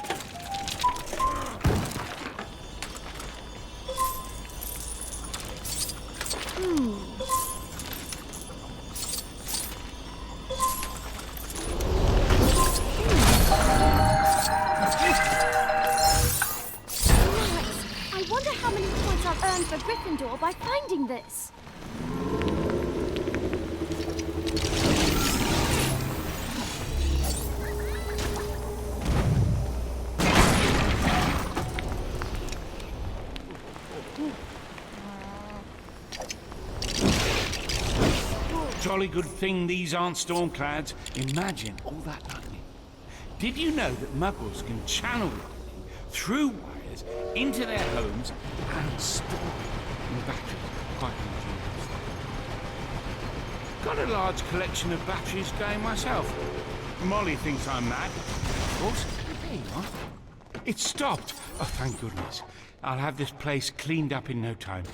I wonder how many points I'll earn for Gryffindor by finding this. Jolly good thing these aren't storm clouds. Imagine all that lightning. Did you know that Muggles can channel lightning through wires into their homes and store it in batteries? Quite ingenious. Got a large collection of batteries going myself. Molly thinks I'm mad. Of course, there you are. It stopped. Oh, thank goodness. I'll have this place cleaned up in no time.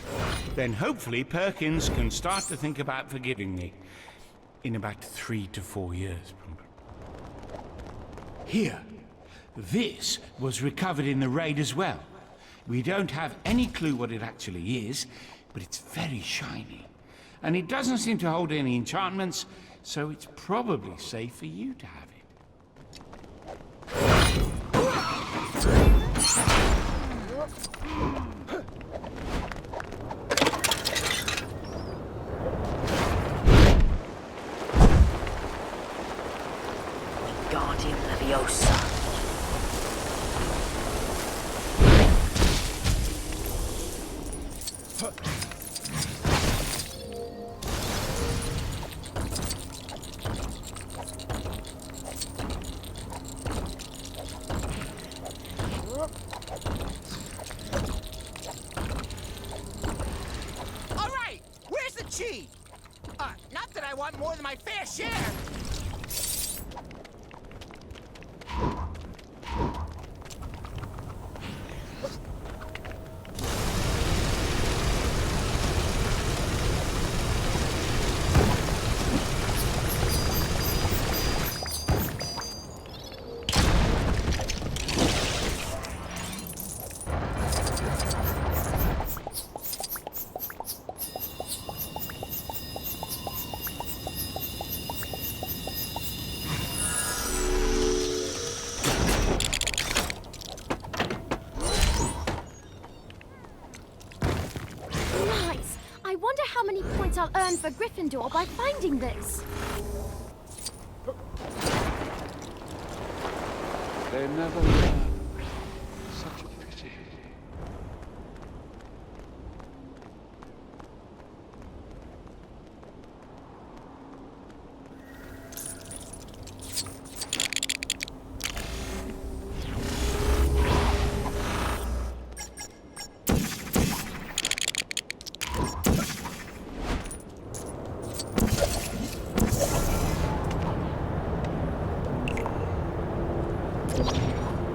Then hopefully Perkins can start to think about forgiving me. In about 3 to 4 years, probably. Here. This was recovered in the raid as well. We don't have any clue what it actually is, but it's very shiny. And it doesn't seem to hold any enchantments, so it's probably safe for you to have it. Guardian Leviosa. All right, where's the chi? Not that I want more than my fair share. I wonder how many points I'll earn for Gryffindor by finding this. They never learn. Such a pity.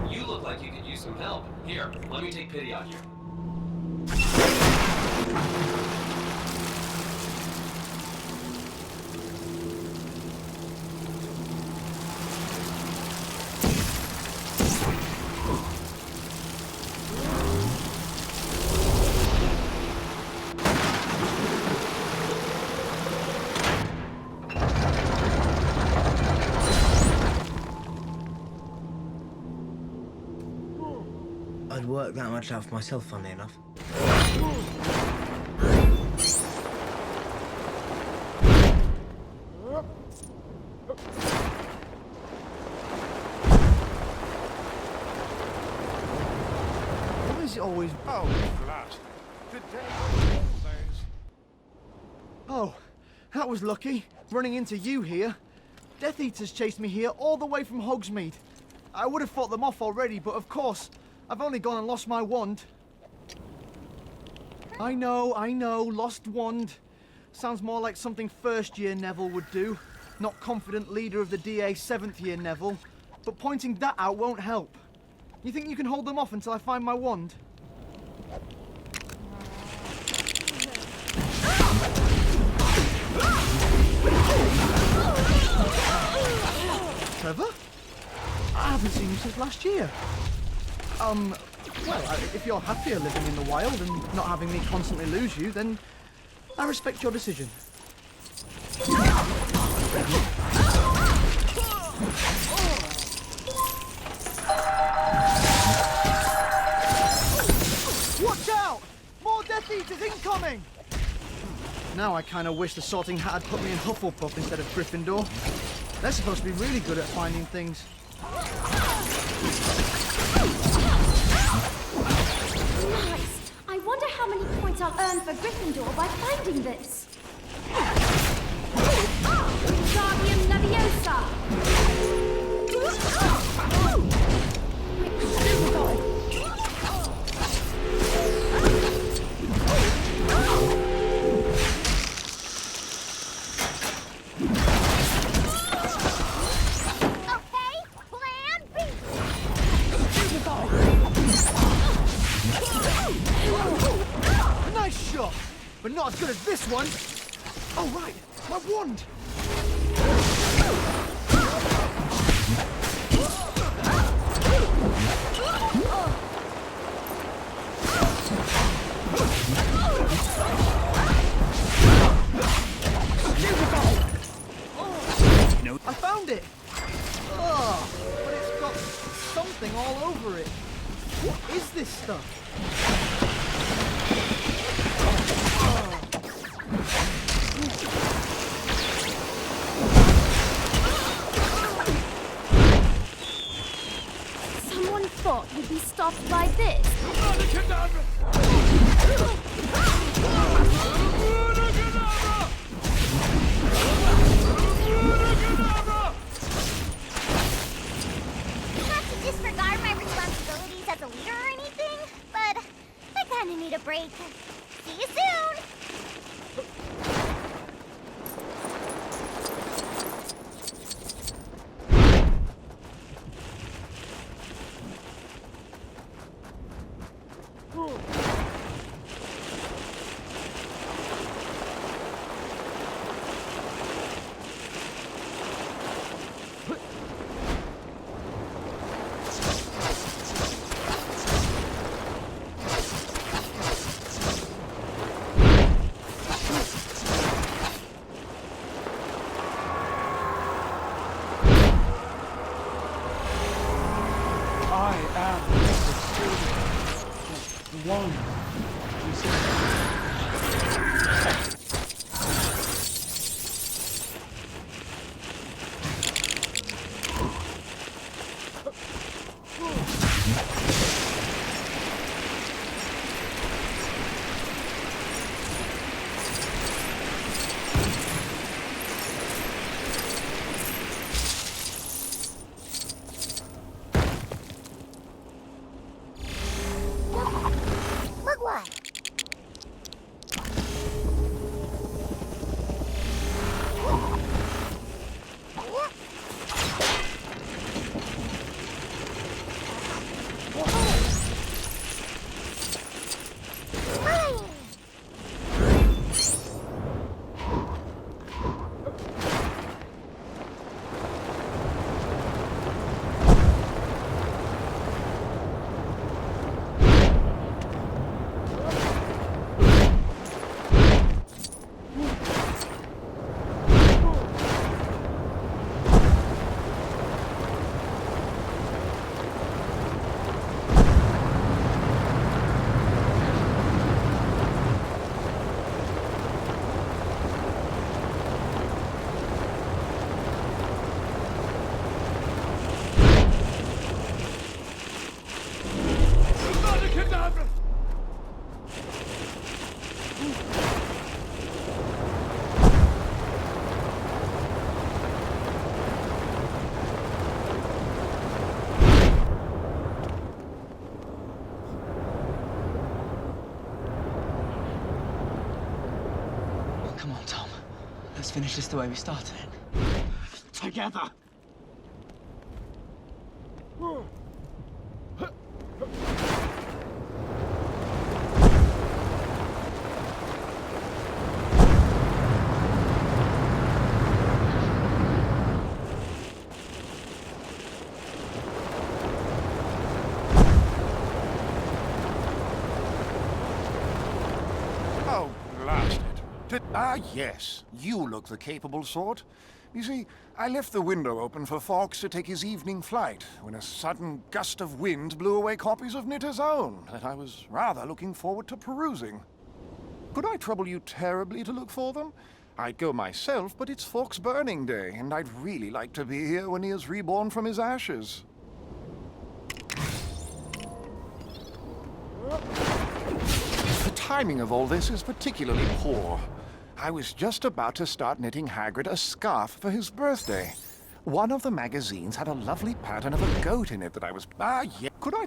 You look like you could use some help. Here, let me take pity on you. work that much out for myself, funnily enough. Why is it always... Oh, flat. Today of all days. Oh, that was lucky. Running into you here. Death Eaters chased me here all the way from Hogsmeade. I would have fought them off already, but of course, I've only gone and lost my wand. I know, lost wand. Sounds more like something first-year Neville would do. Not confident leader of the DA 7th-year Neville. But pointing that out won't help. You think you can hold them off until I find my wand? Trevor? I haven't seen you since last year. Well, if you're happier living in the wild and not having me constantly lose you, then I respect your decision. Watch out! More Death Eaters incoming! Now I kind of wish the Sorting Hat had put me in Hufflepuff instead of Gryffindor. They're supposed to be really good at finding things. Nice! I wonder how many points I'll earn for Gryffindor by finding this. Wingardium Leviosa! Nice shot, but not as good as this one. Oh right, my wand. No. I found it. Oh, but it's got something all over it. What is this stuff? Someone thought we'd be stopped by this. Not to disregard my responsibilities as a leader or anything, but I kinda need a break. See you soon! Come on, Tom. Let's finish this the way we started it. Together! Oh, blast it. Ah, yes. You look the capable sort. You see, I left the window open for Fawkes to take his evening flight when a sudden gust of wind blew away copies of Knitter's Own that I was rather looking forward to perusing. Could I trouble you terribly to look for them? I'd go myself, but it's Fawkes' burning day, and I'd really like to be here when he is reborn from his ashes. The timing of all this is particularly poor. I was just about to start knitting Hagrid a scarf for his birthday. One of the magazines had a lovely pattern of a goat in it that I was... Ah, yeah. Could I...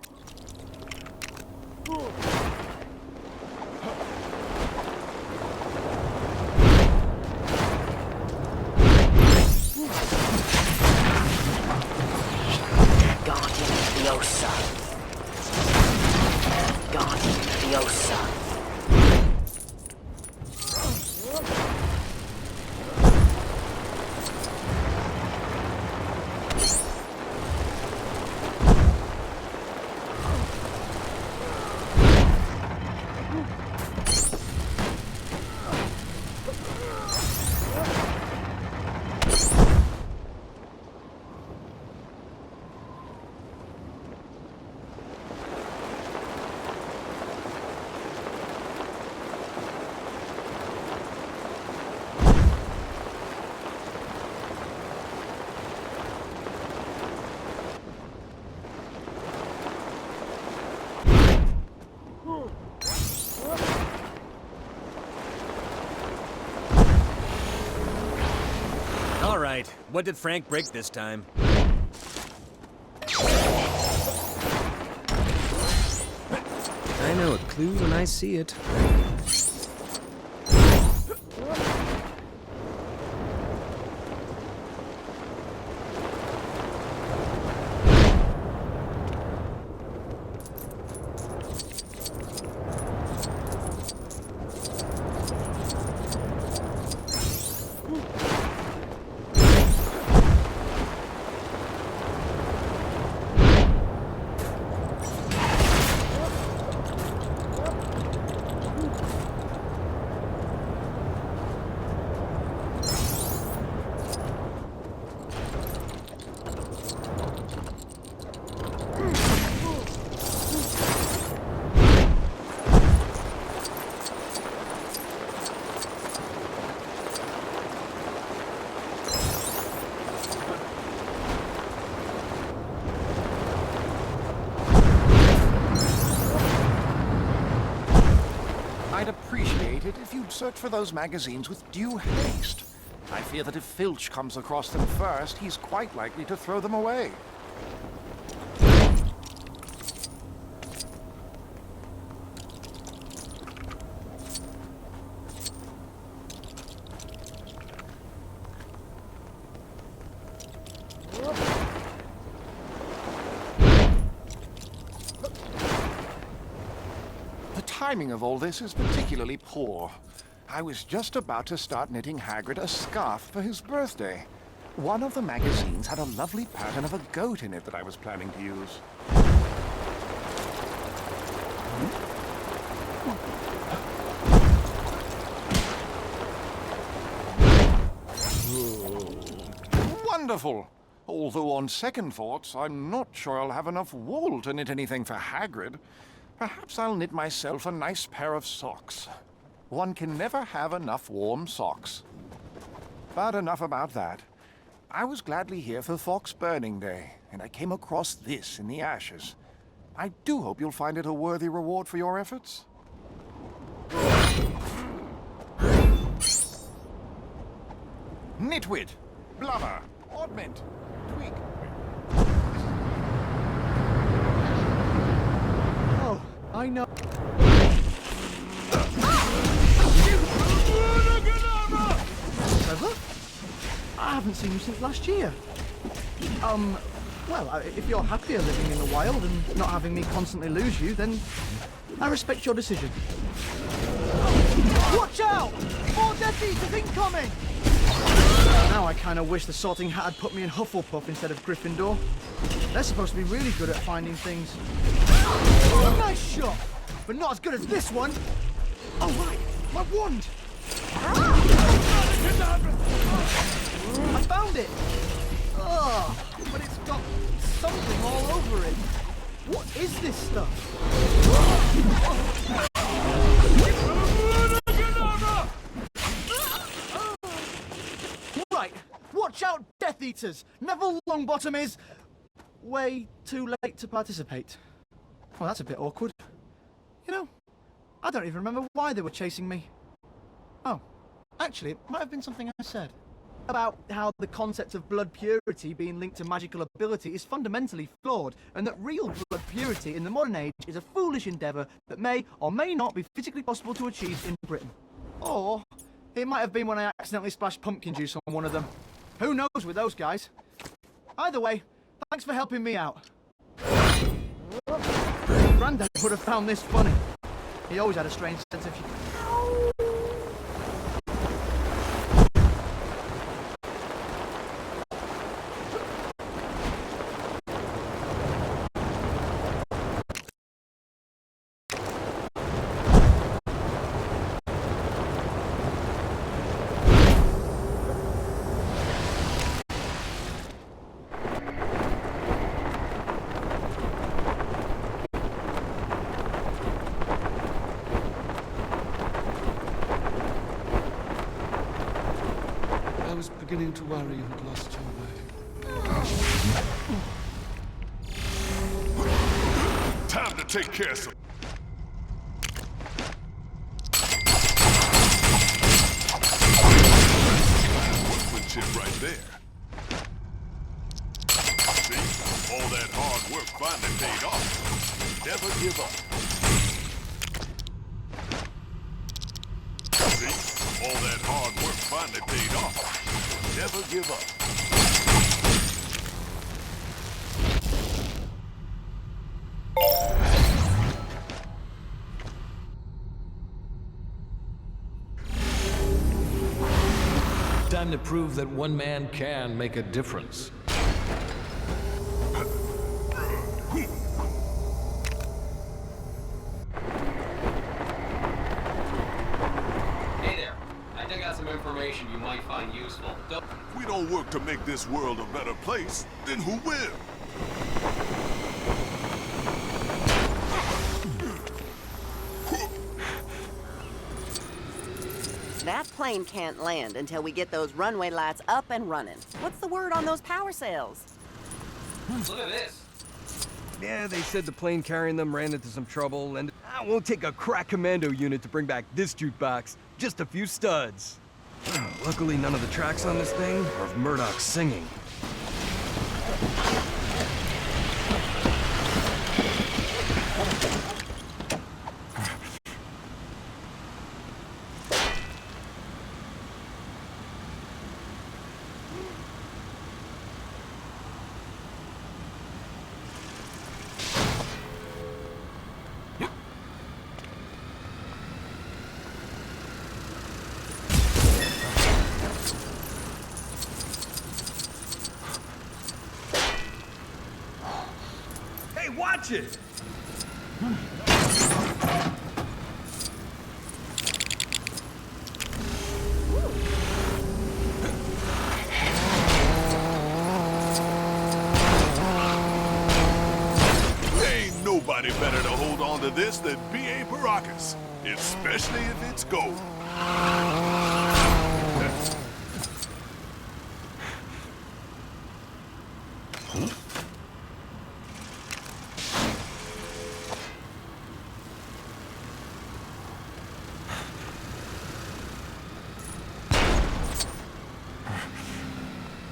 Guardian Leviosa. Guardian Leviosa. All right, what did Frank break this time? I know a clue when I see it. I'd appreciate it if you'd search for those magazines with due haste. I fear that if Filch comes across them first, he's quite likely to throw them away. The timing of all this is particularly poor. I was just about to start knitting Hagrid a scarf for his birthday. One of the magazines had a lovely pattern of a goat in it that I was planning to use. Wonderful! Although on second thoughts, I'm not sure I'll have enough wool to knit anything for Hagrid. Perhaps I'll knit myself a nice pair of socks. One can never have enough warm socks. But enough about that. I was gladly here for Fawkes' burning day, and I came across this in the ashes. I do hope you'll find it a worthy reward for your efforts. Nitwit, Blubber, Oddment, Tweak. Oh, I know. haven't seen you since last year. Well, if you're happier living in the wild and not having me constantly lose you, then I respect your decision. Watch out! More Death Eaters incoming! Now I kind of wish the Sorting Hat had put me in Hufflepuff instead of Gryffindor. They're supposed to be really good at finding things. Oh, nice shot! But not as good as this one! Oh, right! My wand! I found it! Oh, but it's got something all over it. What is this stuff? Right, watch out, Death Eaters! Neville Longbottom is way too late to participate. Well, that's a bit awkward. You know, I don't even remember why they were chasing me. Oh, actually, it might have been something I said. About how the concept of blood purity being linked to magical ability is fundamentally flawed, and that real blood purity in the modern age is a foolish endeavour that may or may not be physically possible to achieve in Britain. Or it might have been when I accidentally splashed pumpkin juice on one of them. Who knows with those guys? Either way, thanks for helping me out. Grandad would have found this funny. He always had a strange sense of humour. I was beginning to worry you had lost your way. Time to take care of some. Workmanship right there. See, all that hard work finally paid off. Never give up. See, all that hard work finally paid off. Never give up. Time to prove that one man can make a difference. Hey there. I dug out some information you might find useful. If we don't work to make this world a better place, then who will? That plane can't land until we get those runway lights up and running. What's the word on those power sails? Look at this. Yeah, they said the plane carrying them ran into some trouble, and it won't take a crack commando unit to bring back this jukebox. Just a few studs. Luckily, none of the tracks on this thing are of Murdoch singing. Watch it! Ain't nobody better to hold on to this than B.A. Baracus, especially if it's gold.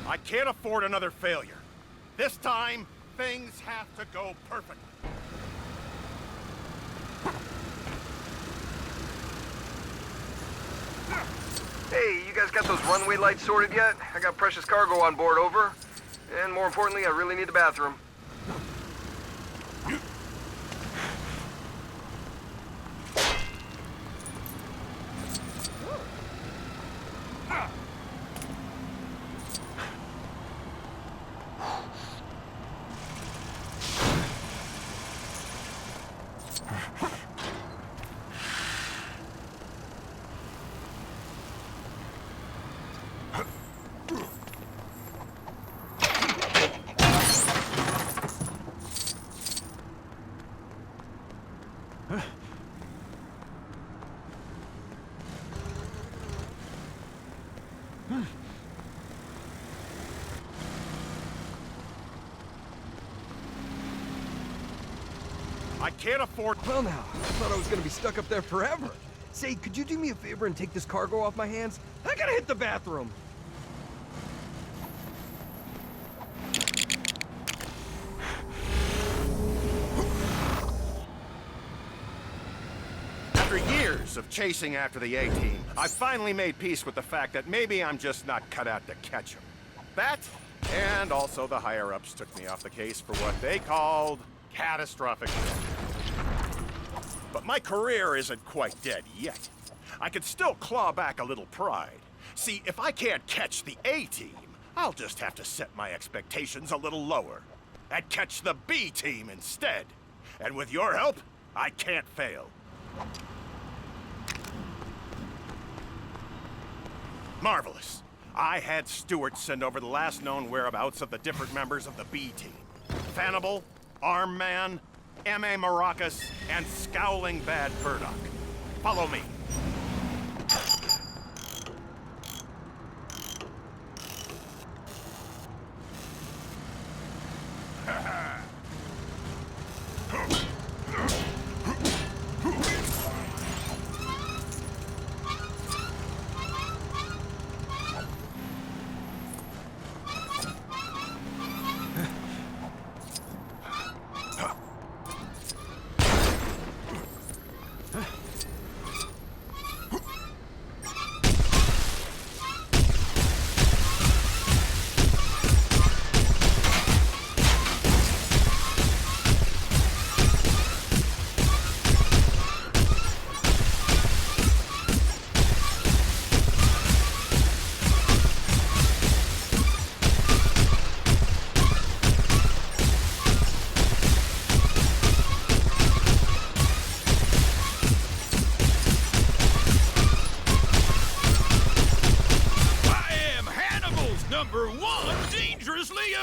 I can't afford another failure. This time, things have to go perfectly. Hey, you guys got those runway lights sorted yet? I got precious cargo on board, over. And more importantly, I really need the bathroom. I can't afford... Well now, I thought I was gonna be stuck up there forever. Say, could you do me a favor and take this cargo off my hands? I gotta hit the bathroom. After years of chasing after the A-Team, I finally made peace with the fact that maybe I'm just not cut out to catch them. That, and also the higher-ups took me off the case for what they called catastrophic failure. But my career isn't quite dead yet. I could still claw back a little pride. See, if I can't catch the A-Team, I'll just have to set my expectations a little lower and catch the B-Team instead. And with your help, I can't fail. Marvelous. I had Stewart send over the last known whereabouts of the different members of the B-Team. Fannibal, Arm Man, M.A. Maracas, and Scowling Bad Burdock. Follow me.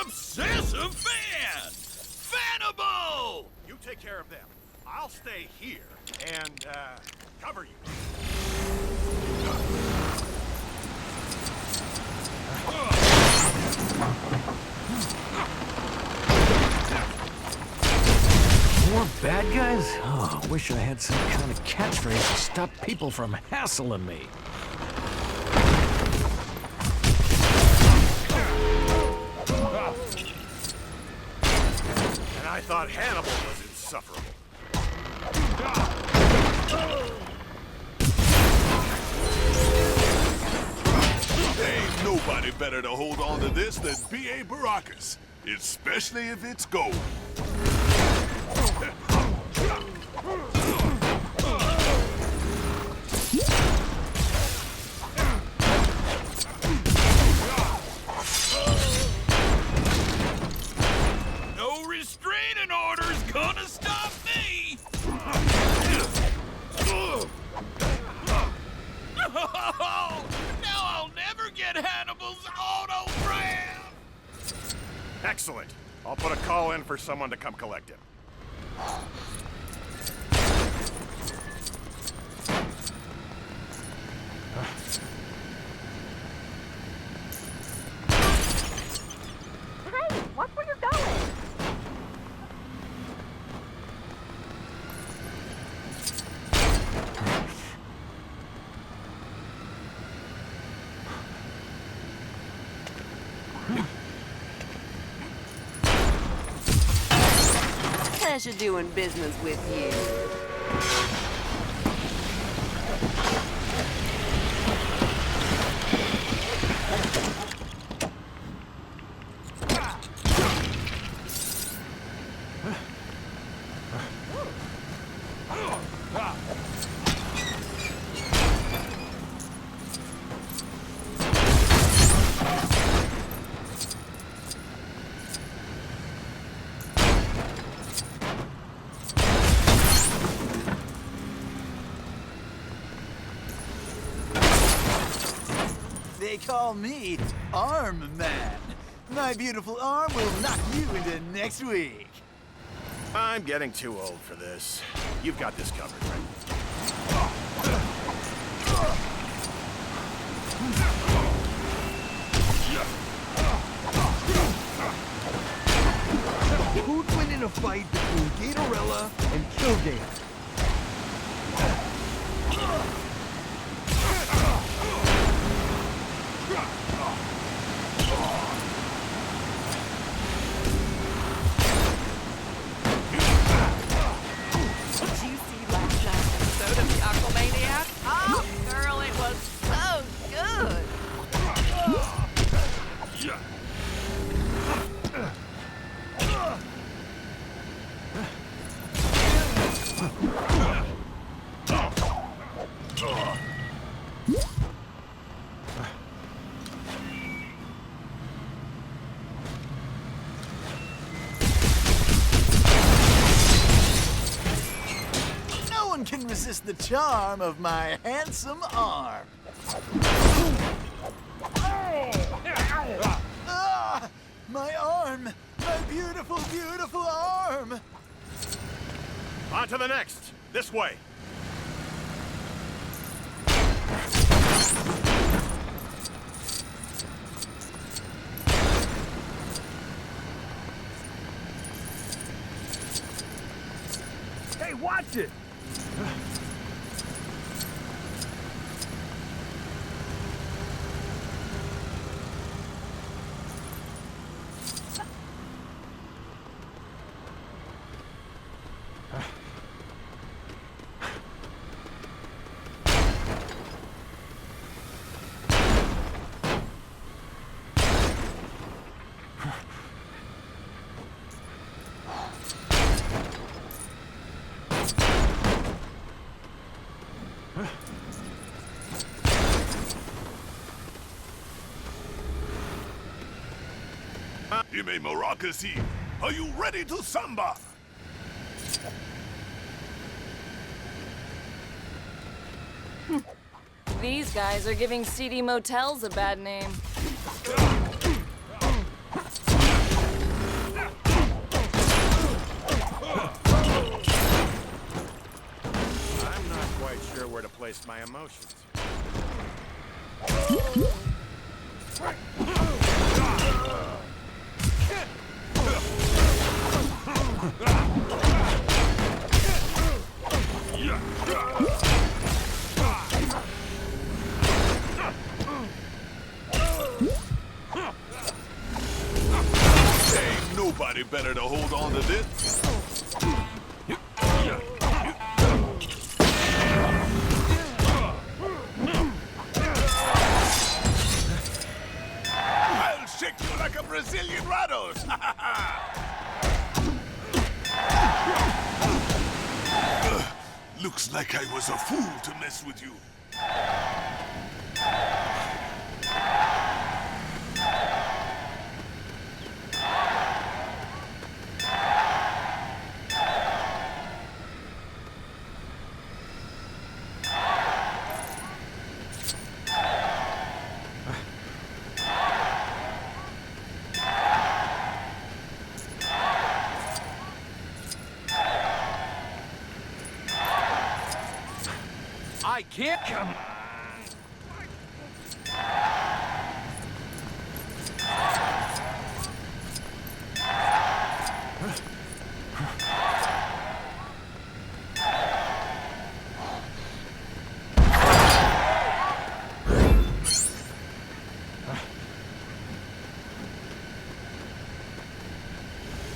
Obsessive fan! Fannibal! You take care of them. I'll stay here and, cover you. More bad guys? Oh, I wish I had some kind of catchphrase to stop people from hassling me. And I thought Hannibal was insufferable. Ain't nobody better to hold on to this than B.A. Baracus, especially if it's gold. No restraining orders gonna stop me! Now I'll never get Hannibal's autograph! Excellent. I'll put a call in for someone to come collect him. Hey, watch where you're going! Pleasure doing business with you. They call me Arm Man. My beautiful arm will knock you into next week. I'm getting too old for this. You've got this covered, right? Who'd win in a fight between Gatorella and Killgator? Did you see last night's episode of the Aquamaniac? Oh, girl, it was so good. No one can resist the charm of my handsome arm. Ah, my arm! My beautiful, beautiful arm! On to the next. This way. Hey, watch it! Dime Maracasi, are you ready to samba? These guys are giving seedy motels a bad name. I'm not quite sure where to place my emotions. Ain't nobody better to hold on to this. I'll shake you like a Brazilian rattlers. Looks like I was a fool to mess with you. I can't come.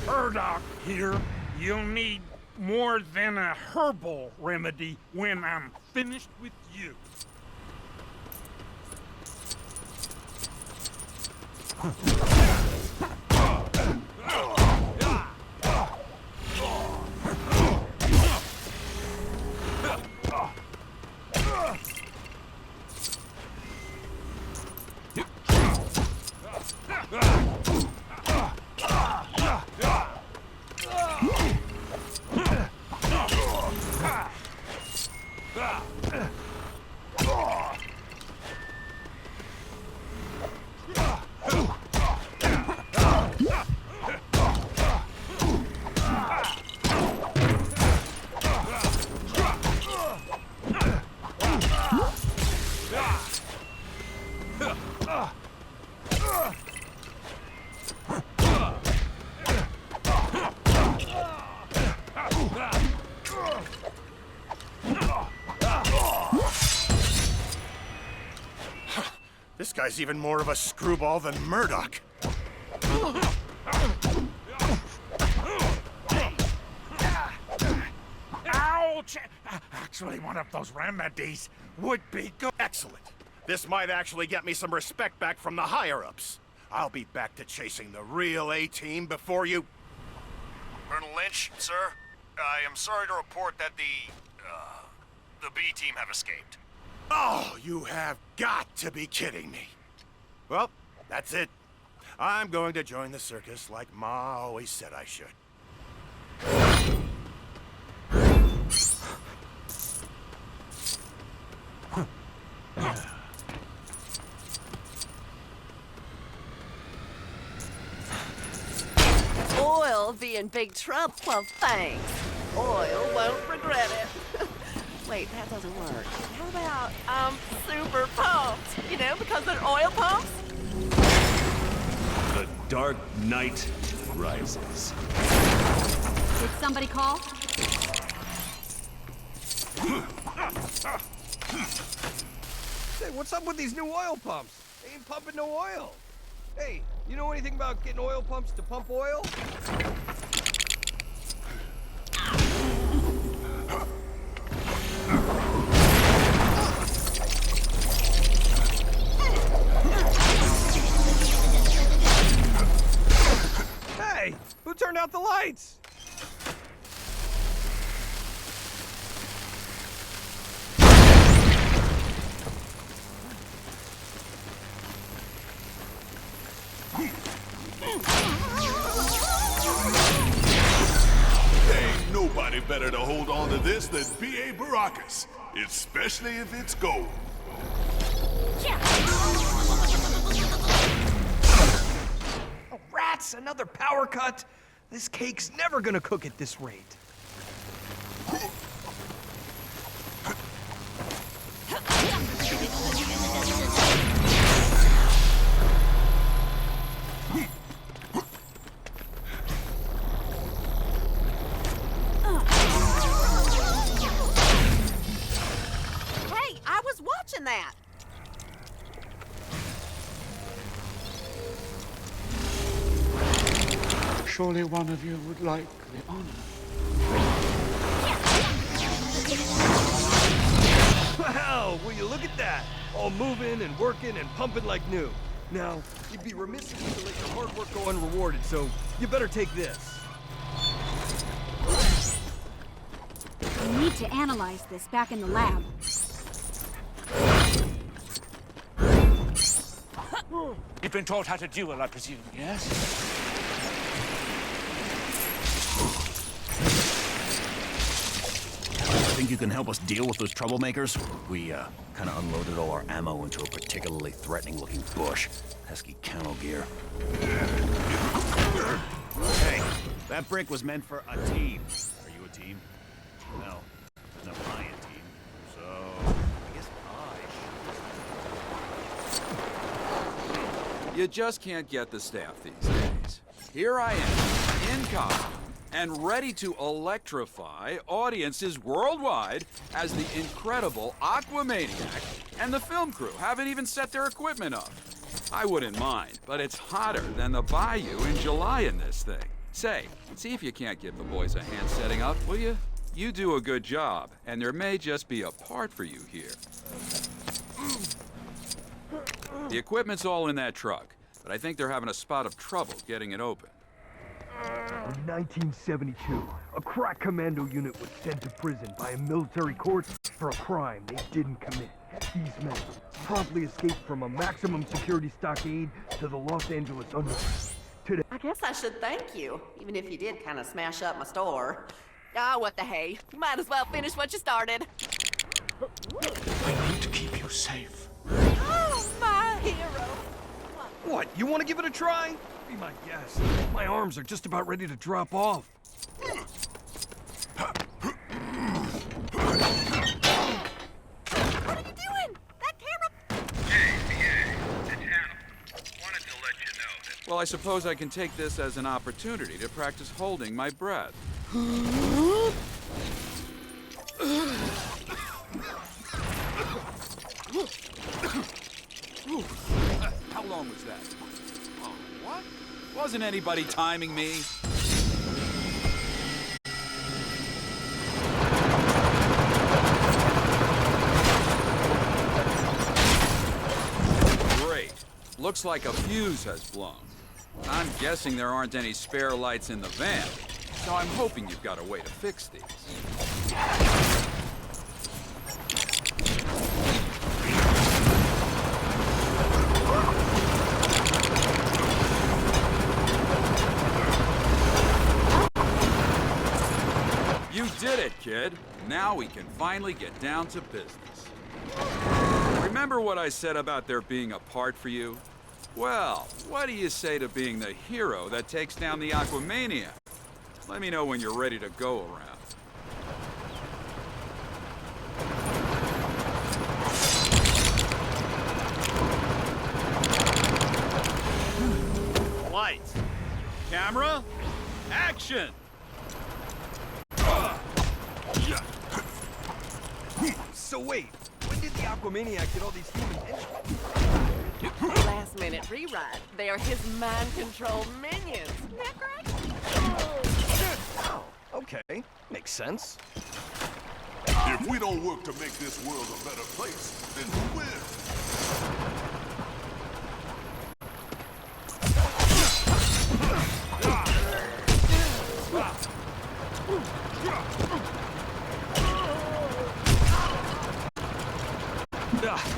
Murdoch here. You'll need more than a herbal remedy when I'm finished with you. This guy's even more of a screwball than Murdoch. Ouch! Actually, one of those remedies would be good. Excellent. This might actually get me some respect back from the higher-ups. I'll be back to chasing the real A-Team before you... Colonel Lynch, sir, I am sorry to report that the B-Team have escaped. Oh, you have got to be kidding me. Well, that's it. I'm going to join the circus like Ma always said I should. Oil be in big trouble. Well, thanks. Oil won't regret it. Wait, that doesn't work. How about, super pumped? You know, because they're oil pumps? The Dark Knight rises. Did somebody call? Hey, what's up with these new oil pumps? They ain't pumping no oil. Hey, you know anything about getting oil pumps to pump oil? Hey, who turned out the lights? Ain't nobody better to hold on to this than B.A. Baracus, especially if it's gold. Oh, rats! Another power cut? This cake's never gonna cook at this rate. Hey, I was watching that. Surely one of you would like the honor. Wow, will you look at that? All moving and working and pumping like new. Now, you'd be remiss if you to let your hard work go unrewarded, so you better take this. We need to analyze this back in the lab. You've been taught how to duel, I presume, yes? Think you can help us deal with those troublemakers? We, kind of unloaded all our ammo into a particularly threatening-looking bush. Pesky camo gear. Hey, that brick was meant for a team. Are you a team? No, no, I am a team. So, I guess You just can't get the staff these days. Here I am, in costume, and ready to electrify audiences worldwide as the incredible Aquamaniac, and the film crew haven't even set their equipment up. I wouldn't mind, but it's hotter than the bayou in July in this thing. Say, see if you can't give the boys a hand setting up, will you? You do a good job, and there may just be a part for you here. The equipment's all in that truck, but I think they're having a spot of trouble getting it open. In 1972, a crack commando unit was sent to prison by a military court for a crime they didn't commit. These men promptly escaped from a maximum security stockade to the Los Angeles underground. Today, I guess I should thank you, even if you did kind of smash up my store. Ah, what the hey. You might as well finish what you started. I need to keep you safe. Oh, my hero. what, you want to give it a try? Be my guest. My arms are just about ready to drop off. What are you doing? That camera... JPA to town. Well, I suppose I can take this as an opportunity to practice holding my breath. How long was that? Oh, what? Wasn't anybody timing me? Great. Looks like a fuse has blown. I'm guessing there aren't any spare lights in the van, so I'm hoping you've got a way to fix these. You did it, kid. Now we can finally get down to business. Remember what I said about there being a part for you? Well, what do you say to being the hero that takes down the Aquamania? Let me know when you're ready to go around. Lights. Camera. Action! So wait, when did the Aquamaniac get all these human Last minute rewrite. They are his mind-controlled minions. Isn't that great? Oh, okay. Makes sense. If we don't work to make this world a better place, then who will?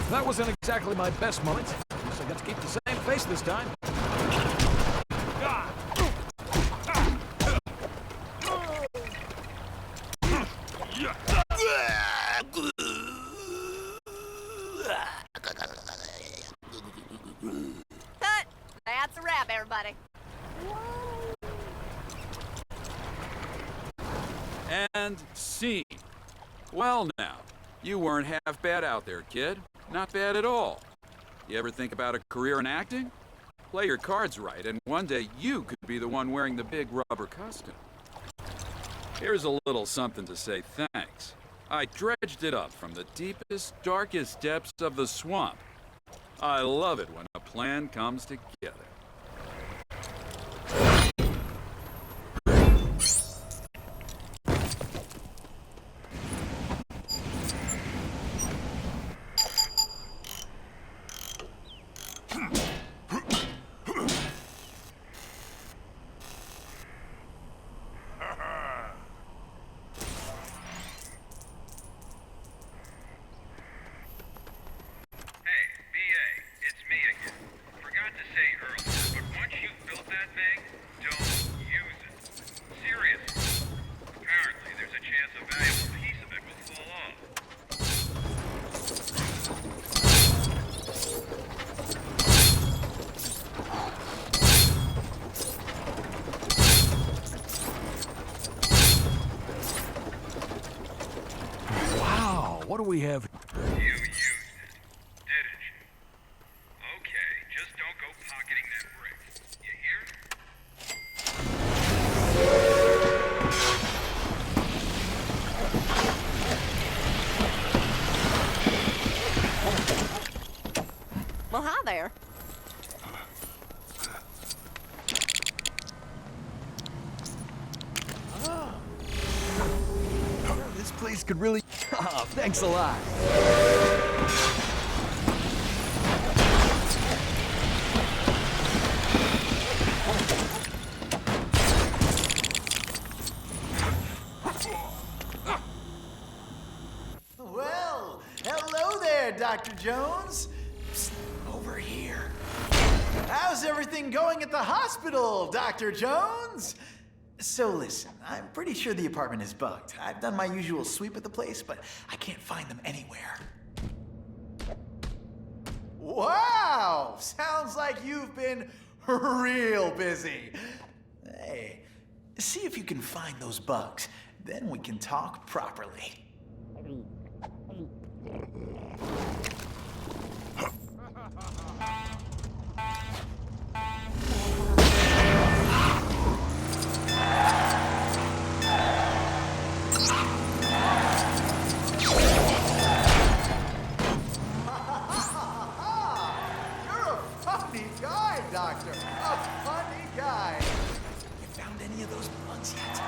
That wasn't exactly my best moment. Guess I got to keep the same face this time. Cut! That's a wrap, everybody. And scene. Well now, you weren't half bad out there, kid. Not bad at all. You ever think about a career in acting? Play your cards right, and one day you could be the one wearing the big rubber costume. Here's a little something to say thanks. I dredged it up from the deepest, darkest depths of the swamp. I love it when a plan comes together. What do we have? You used it, didn't you? Okay, just don't go pocketing that brick. You hear? Well, hi there. This place could really... Oh, thanks a lot. Well, hello there, Dr. Jones. Psst, over here. How's everything going at the hospital, Dr. Jones? So listen, I'm pretty sure the apartment is bugged. I've done my usual sweep of the place, but I can't find them anywhere. Wow! Sounds like you've been real busy. Hey, see if you can find those bugs. Then we can talk properly. funny guy, Doctor. A funny guy. You found any of those bugs yet?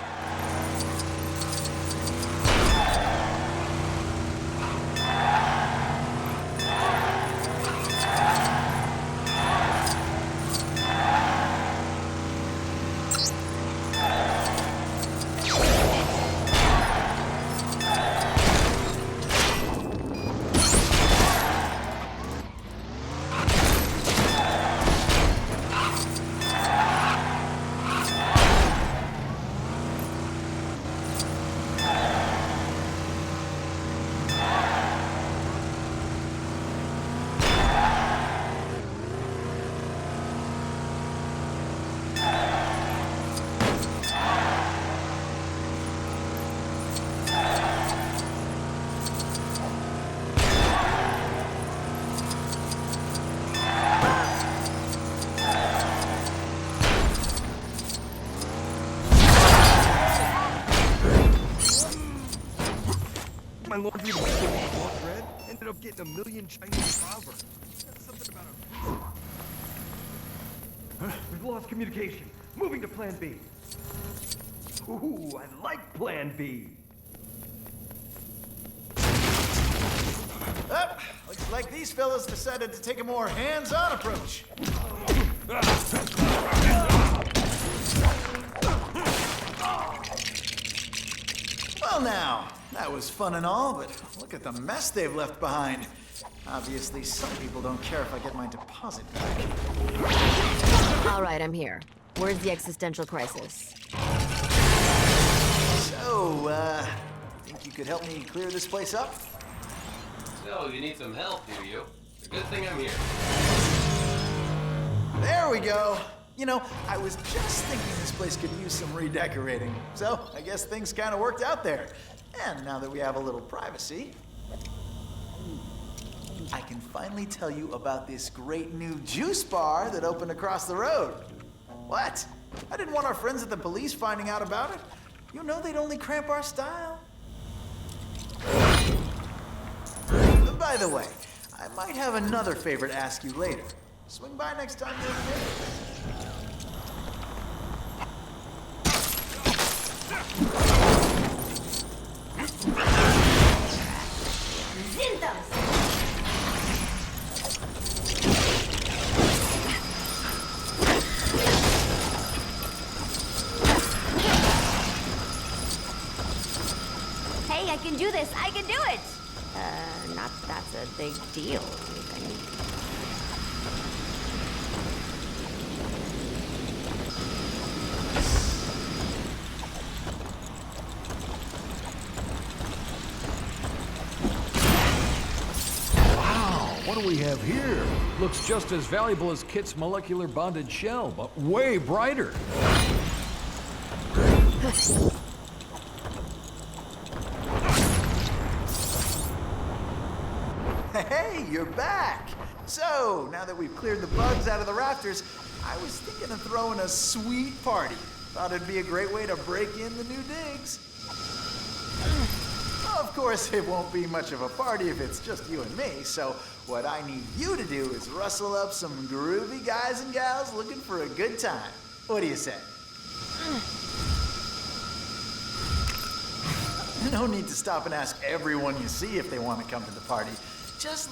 My laundry was red, ended up getting a million Chinese proverbs. Something about a... We've lost communication. Moving to Plan B. Ooh, I like Plan B. Looks like these fellas decided to take a more hands-on approach. Well now, that was fun and all, but look at the mess they've left behind. Obviously, some people don't care if I get my deposit back. All right, I'm here. Where's the existential crisis? So, think you could help me clear this place up? So, you need some help, do you? It's a good thing I'm here. There we go. You know, I was just thinking this place could use some redecorating. So, I guess things kind of worked out there. And now that we have a little privacy, I can finally tell you about this great new juice bar that opened across the road. What? I didn't want our friends at the police finding out about it. You know they'd only cramp our style. By the way, I might have another favor to ask you later. Swing by next time you're in the Hey, I can do this. I can do it. Not that's a big deal, do you think? What do we have here? Looks just as valuable as Kit's molecular bonded shell, but way brighter. Hey, you're back! So, now that we've cleared the bugs out of the rafters, I was thinking of throwing a sweet party. Thought it'd be a great way to break in the new digs. Of course, it won't be much of a party if it's just you and me, so what I need you to do is rustle up some groovy guys and gals looking for a good time. What do you say? No need to stop and ask everyone you see if they want to come to the party. Just...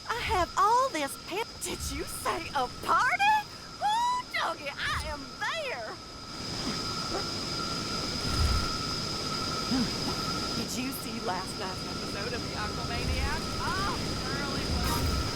I have all this pep. Did you say a party? Ooh, doggy, I am there. Did you see last night's episode of The Aquamaniac? Oh, girl, it was so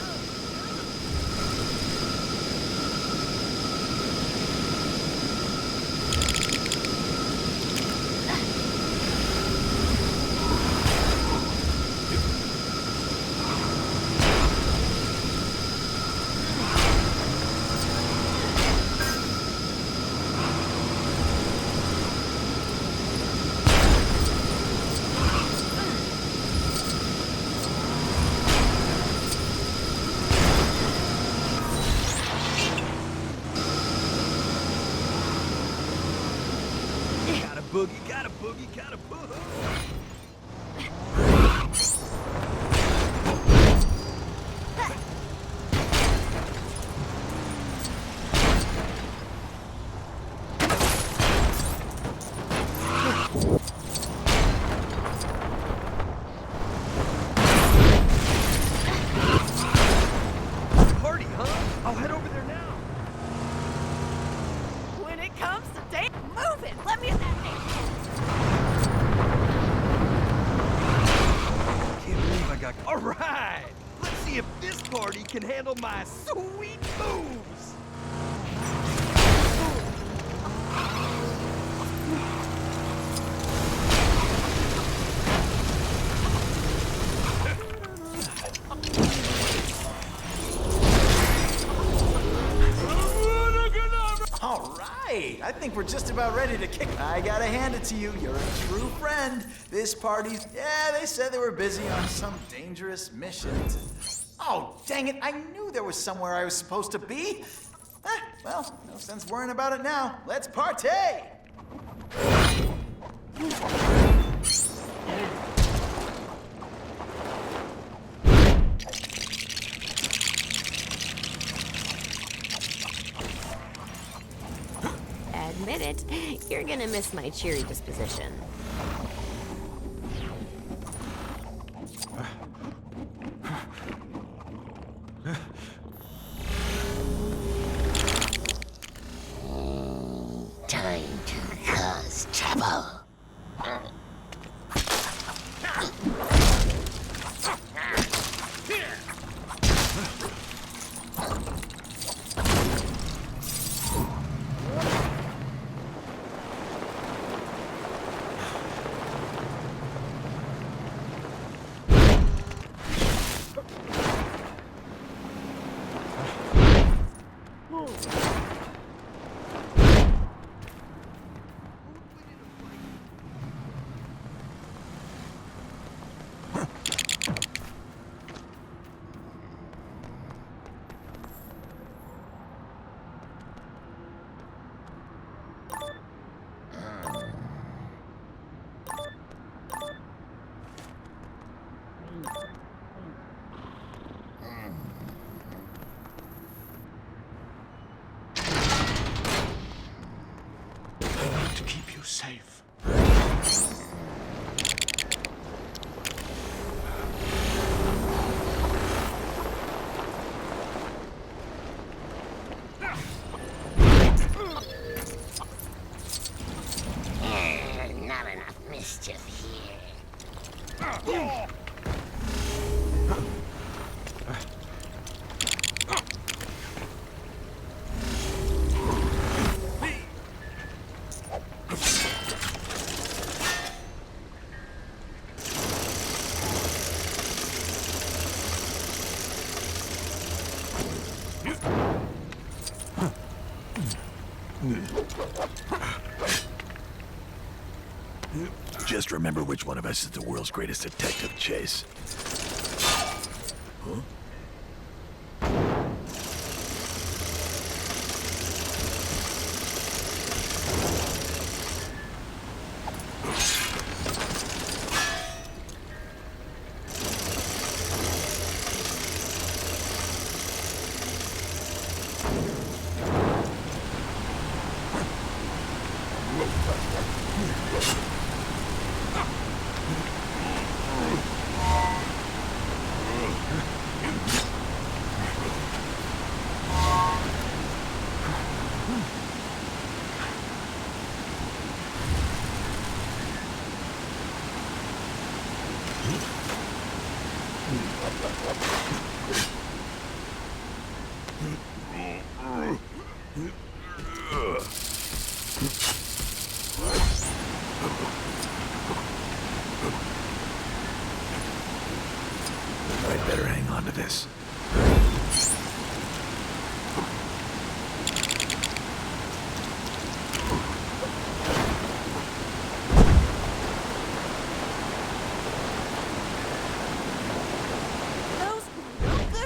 Got a boogie, got a boogie, got a boogie. can handle my sweet moves! All right, I think we're just about ready to kick. I gotta hand it to you, you're a true friend. This party's, yeah, they said they were busy on some dangerous missions. Oh, dang it, I knew there was somewhere I was supposed to be. Well, no sense worrying about it now. Let's partay! Admit it, you're gonna miss my cheery disposition. Time to cause trouble. To keep you safe. Not enough mischief here. Just remember which one of us is the world's greatest detective, Chase. Huh? I'd better hang on to this.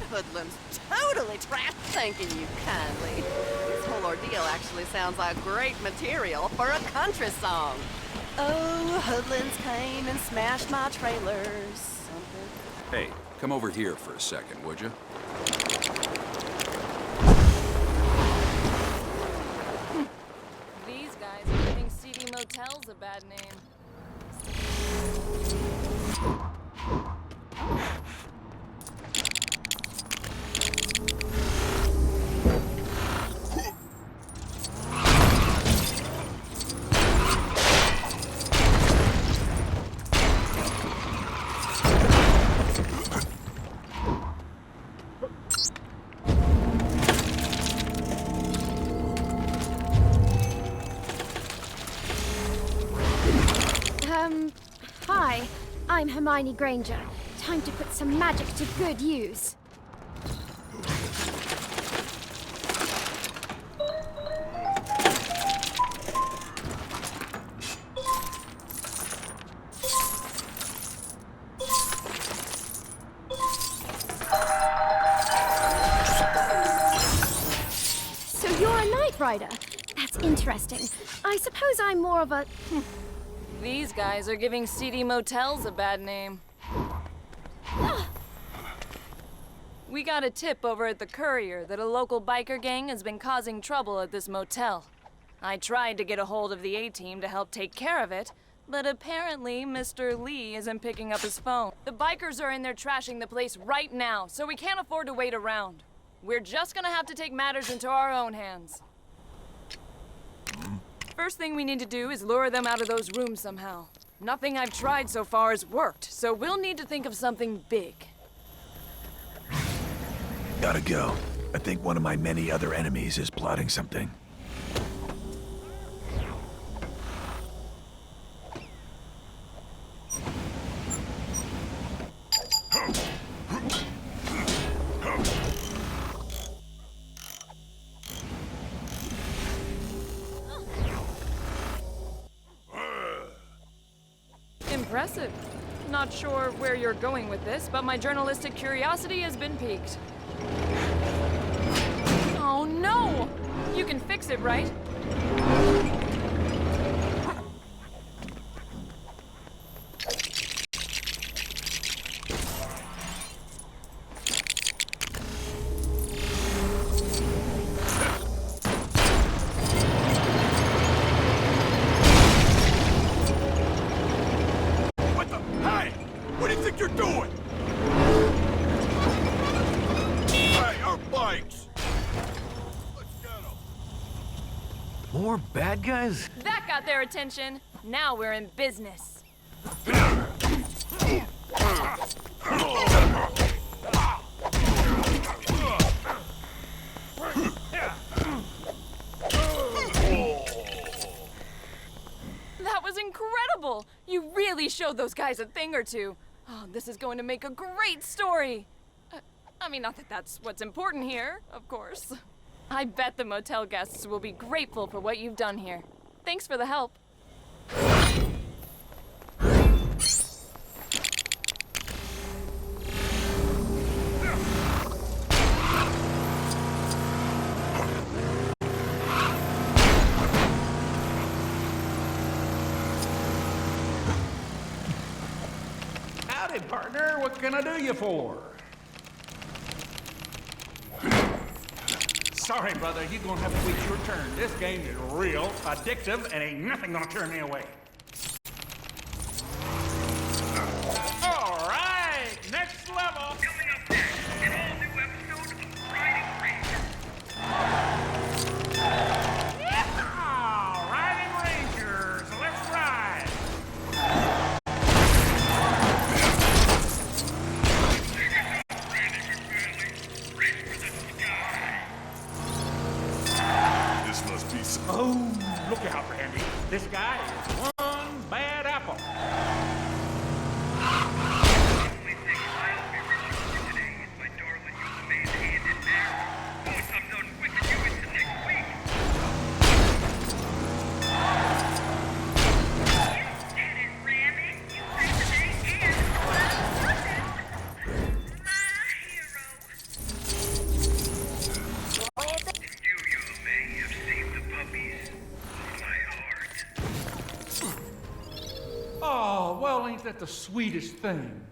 Hoodlums totally trash thanking you kindly. This whole ordeal actually sounds like great material for a country song. Oh, hoodlums came and smashed my trailers. Something. Hey, come over here for a second, would you? These guys are giving seedy motels a bad name. Hermione Granger. Time to put some magic to good use. So you're a Knight Rider? That's interesting. I suppose I'm more of a... These guys are giving seedy motels a bad name. We got a tip over at the Courier that a local biker gang has been causing trouble at this motel. I tried to get a hold of the A-Team to help take care of it, but apparently Mr. Lee isn't picking up his phone. The bikers are in there trashing the place right now, so we can't afford to wait around. We're just gonna have to take matters into our own hands. First thing we need to do is lure them out of those rooms somehow. Nothing I've tried so far has worked, so we'll need to think of something big. Gotta go. I think one of my many other enemies is plotting something. Impressive. Not sure where you're going with this, but my journalistic curiosity has been piqued. Oh no! You can fix it, right? More bad guys? That got their attention. Now we're in business. That was incredible! You really showed those guys a thing or two. Oh, this is going to make a great story. I mean, not that that's what's important here, of course. I bet the motel guests will be grateful for what you've done here. Thanks for the help. Howdy, partner. What can I do you for? Sorry, brother, you're gonna have to wait your turn. This game is real addictive and ain't nothing gonna turn me away. All right, next level. Coming up next, an all-new episode of Riding Rangers. Yeah! Riding Rangers, let's ride! This must be some... Oh, look out, Randy. This guy is one bad apple. The only thing I'll be reaching for today is my darling young man hand in marriage. Once I'm done whipping you into next week. You did it, Randy. You saved the day and my hero. You, young man, have saved the puppies of my heart. Oh, well, ain't that the sweetest thing?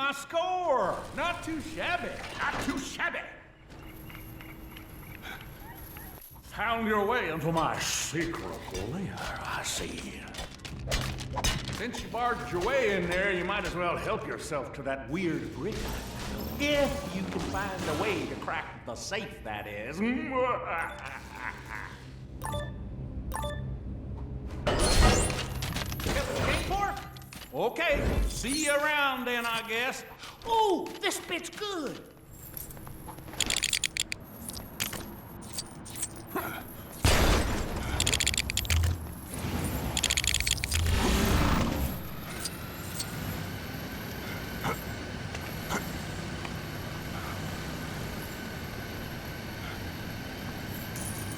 my score. Not too shabby. Not too shabby. Found your way into my secret lair, I see. Since you barged your way in there, you might as well help yourself to that weird brick. If you can find a way to crack the safe, that is. Okay, see you around then, I guess. Ooh, this bit's good.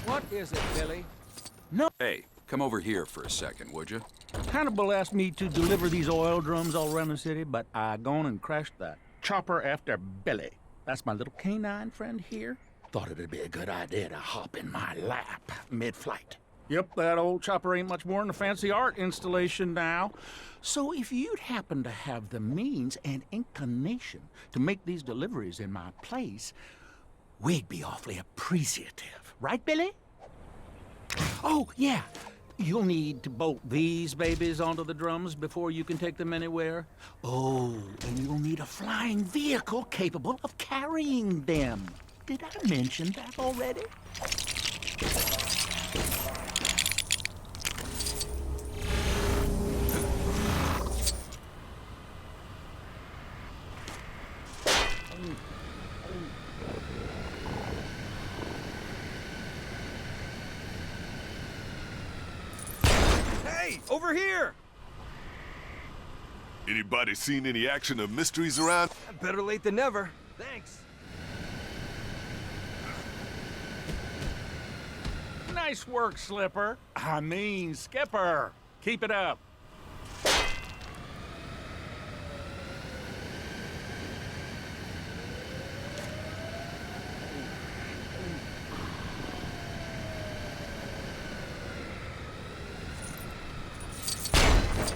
What is it, Billy? Hey, come over here for a second, would you? Hannibal asked me to deliver these oil drums all around the city, but I gone and crashed that chopper after Billy. That's my little canine friend here. Thought it'd be a good idea to hop in my lap mid-flight. Yep, that old chopper ain't much more than a fancy art installation now. So if you'd happen to have the means and inclination to make these deliveries in my place, we'd be awfully appreciative. Right, Billy? Oh, yeah. You'll need to bolt these babies onto the drums before you can take them anywhere. Oh, and you'll need a flying vehicle capable of carrying them. Did I mention that already? Hey, over here! Anybody seen any action of mysteries around? Better late than never. Thanks. Nice work, Slipper. I mean, Skipper. Keep it up.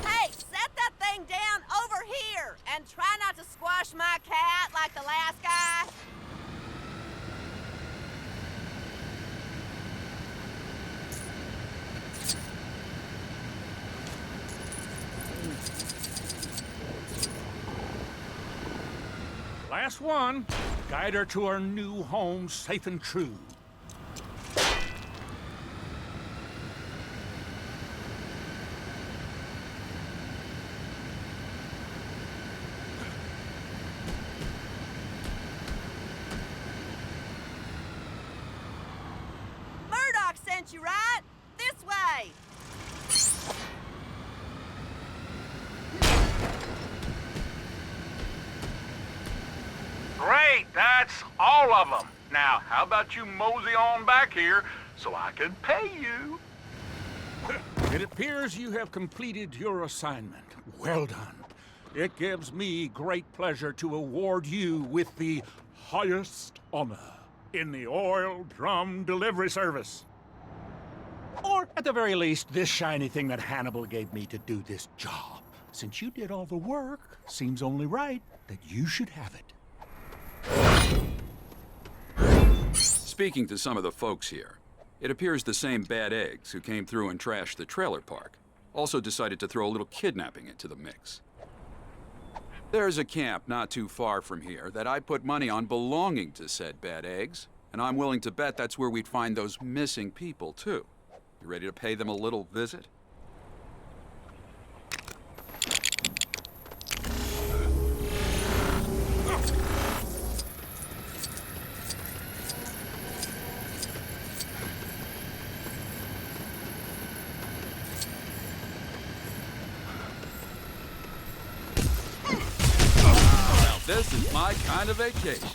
Hey, set that thing down over here and try not to squash my cat like the last guy. Last one. Guide her to her new home safe and true. Murdoch sent you, right? This way. Great, that's all of them. Now, how about you mosey on back here so I can pay you? It appears you have completed your assignment. Well done. It gives me great pleasure to award you with the highest honor in the oil drum delivery service. Or, at the very least, this shiny thing that Hannibal gave me to do this job. Since you did all the work, seems only right that you should have it. Speaking to some of the folks here, it appears the same bad eggs who came through and trashed the trailer park also decided to throw a little kidnapping into the mix. There's a camp not too far from here that I put money on belonging to said bad eggs, and I'm willing to bet that's where we'd find those missing people, too. You ready to pay them a little visit? This is my kind of vacation.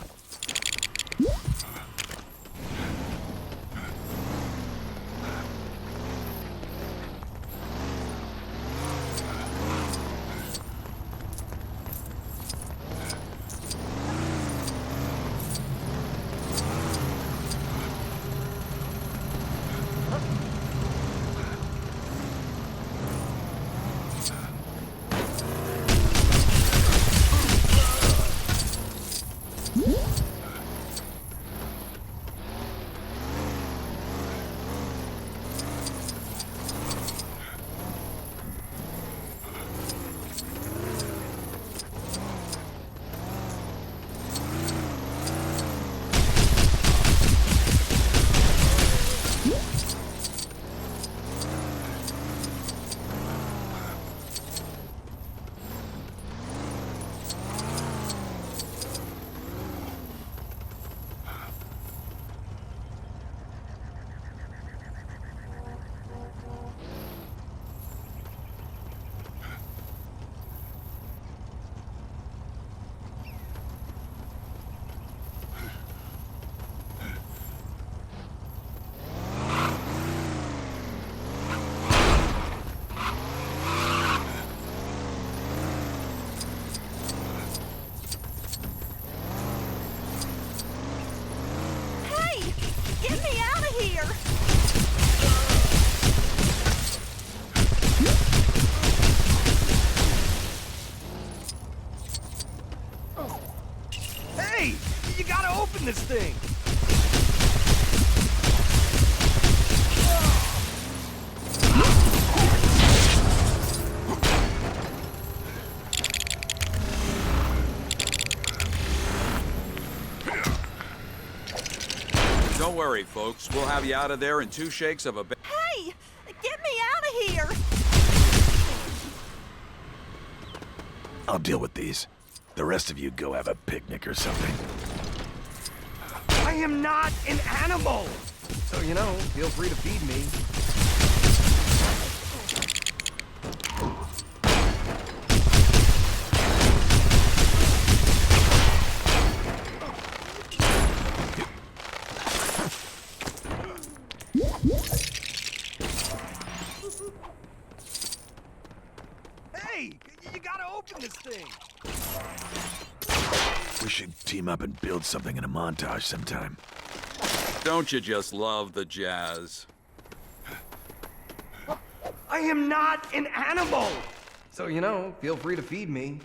open this thing! Don't worry, folks. We'll have you out of there in 2 shakes of a bed. Hey! Get me out of here! I'll deal with these. The rest of you go have a picnic or something. I am not an animal! So, you know, feel free to feed me. Hey! You gotta open this thing! We should team up and build something in a montage sometime. Don't you just love the jazz? I am not an animal! So, you know, feel free to feed me.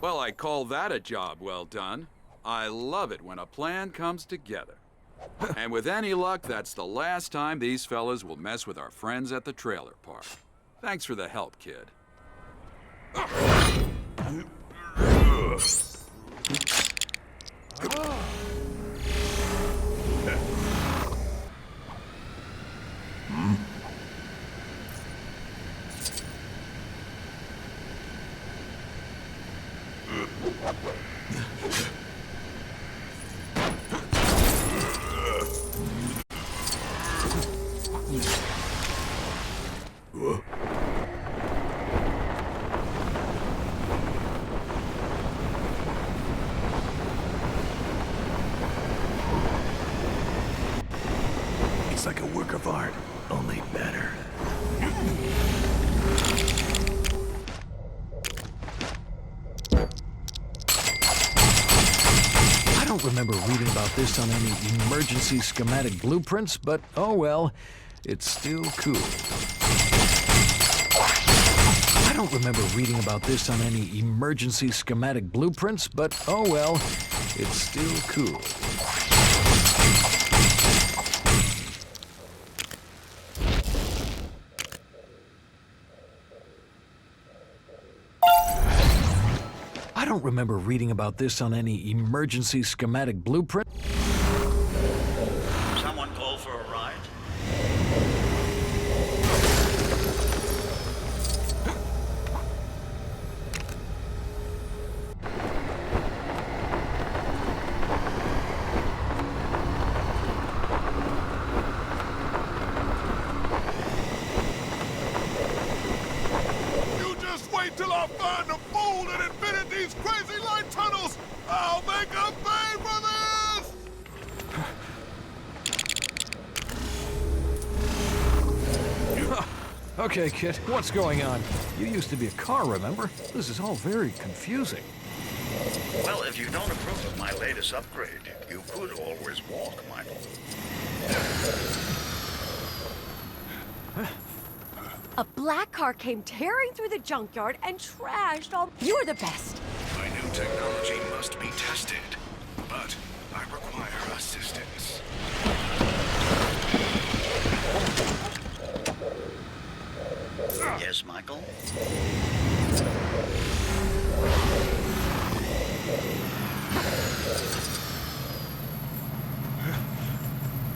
Well, I call that a job well done. I love it when a plan comes together. And with any luck, that's the last time these fellas will mess with our friends at the trailer park. Thanks for the help, kid. It's like a work of art, only better. I don't remember reading about this on any emergency schematic blueprints, but oh well, it's still cool. I don't remember reading about this on any emergency schematic blueprints, but oh well, it's still cool. I don't remember reading about this on any emergency schematic blueprint. Someone call for a ride? You just wait till I find a fool that invented these crazy light tunnels! I'll make a pay for this! Okay, kid, what's going on? You used to be a car, remember? This is all very confusing. Well, if you don't approve of my latest upgrade, you could always walk, Michael. A black car came tearing through the junkyard and trashed all... You're the best. My new technology must be tested, but I require assistance. Yes, Michael?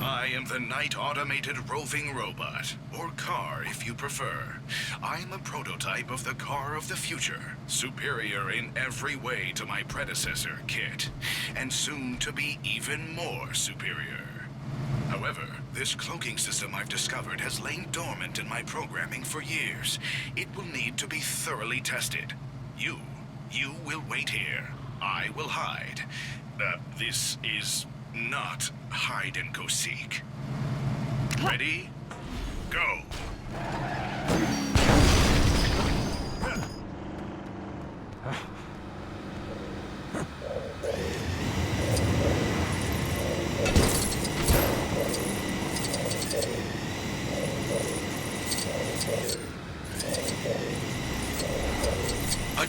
I am the Night Automated Roving Robot, or car if you prefer. I am a prototype of the car of the future, superior in every way to my predecessor, KITT, and soon to be even more superior. However, this cloaking system I've discovered has lain dormant in my programming for years. It will need to be thoroughly tested. You will wait here. I will hide. This is not hide and go seek. Ready? Go!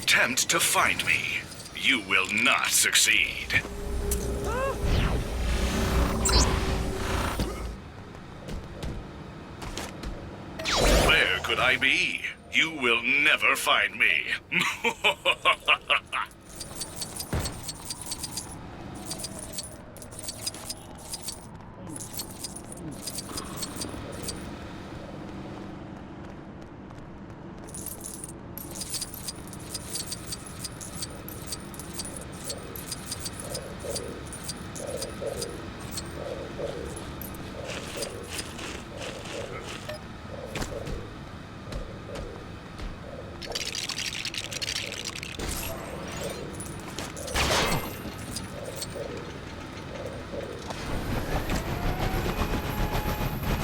attempt to find me. You will not succeed. Where could I be? You will never find me.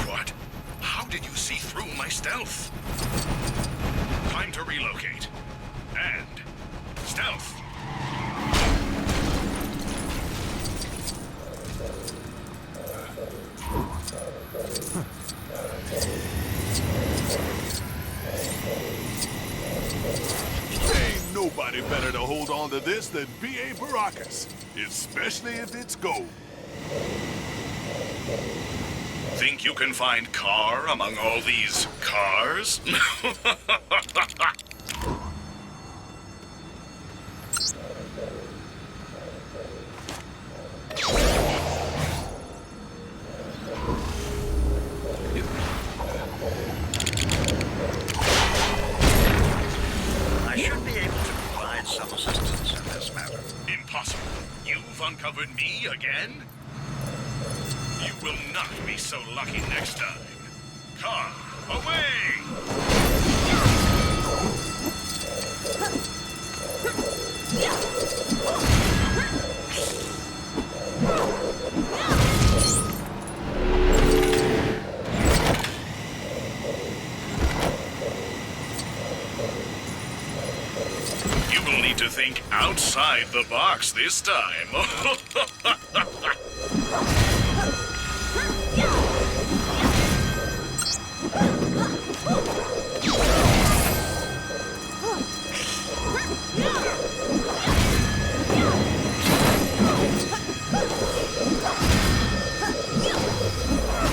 What? How did you see through my stealth? Time to relocate. And stealth. Ain't nobody better to hold on to this than B.A. Baracus, especially if it's gold. Think you can find car among all these cars? I should be able to provide some assistance in this matter. Impossible. You've uncovered me again? You will not be so lucky next time. Car, away! You will need to think outside the box this time.